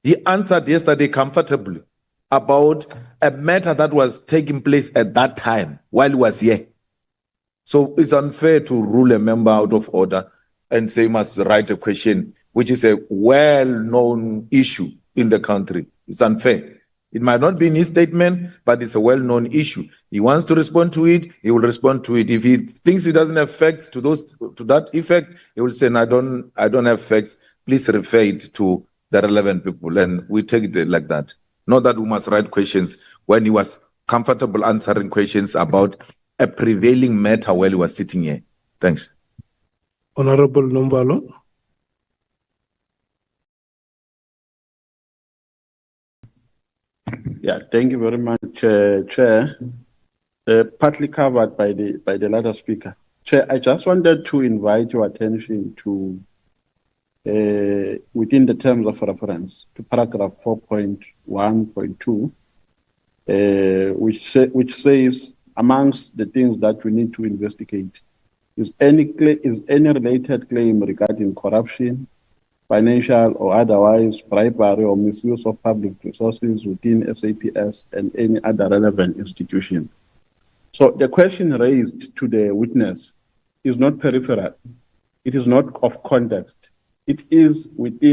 He answered yesterday comfortably about a matter that was taking place at that time while he was here. So it's unfair to rule a member out of order and say he must write a question, which is a well-known issue in the country. It's unfair. It might not be in his statement, but it's a well-known issue. He wants to respond to it, he will respond to it. If he thinks he doesn't have facts to that effect, he will say, no, I don't have facts. Please refer it to the relevant people. And we take it like that. Not that we must write questions when he was comfortable answering questions about a prevailing matter while he was sitting here. Thanks. Honorable Nombalo. Yeah, thank you very much, Chair. Partly covered by the latter speaker. Chair, I just wanted to invite your attention to, within the terms of reference, to paragraph 4.1.2, which says, amongst the things that we need to investigate is any related claim regarding corruption, financial or otherwise bribery or misuse of public resources within SAPS and any other relevant institution. So the question raised to the witness is not peripheral. It is not of context. It is within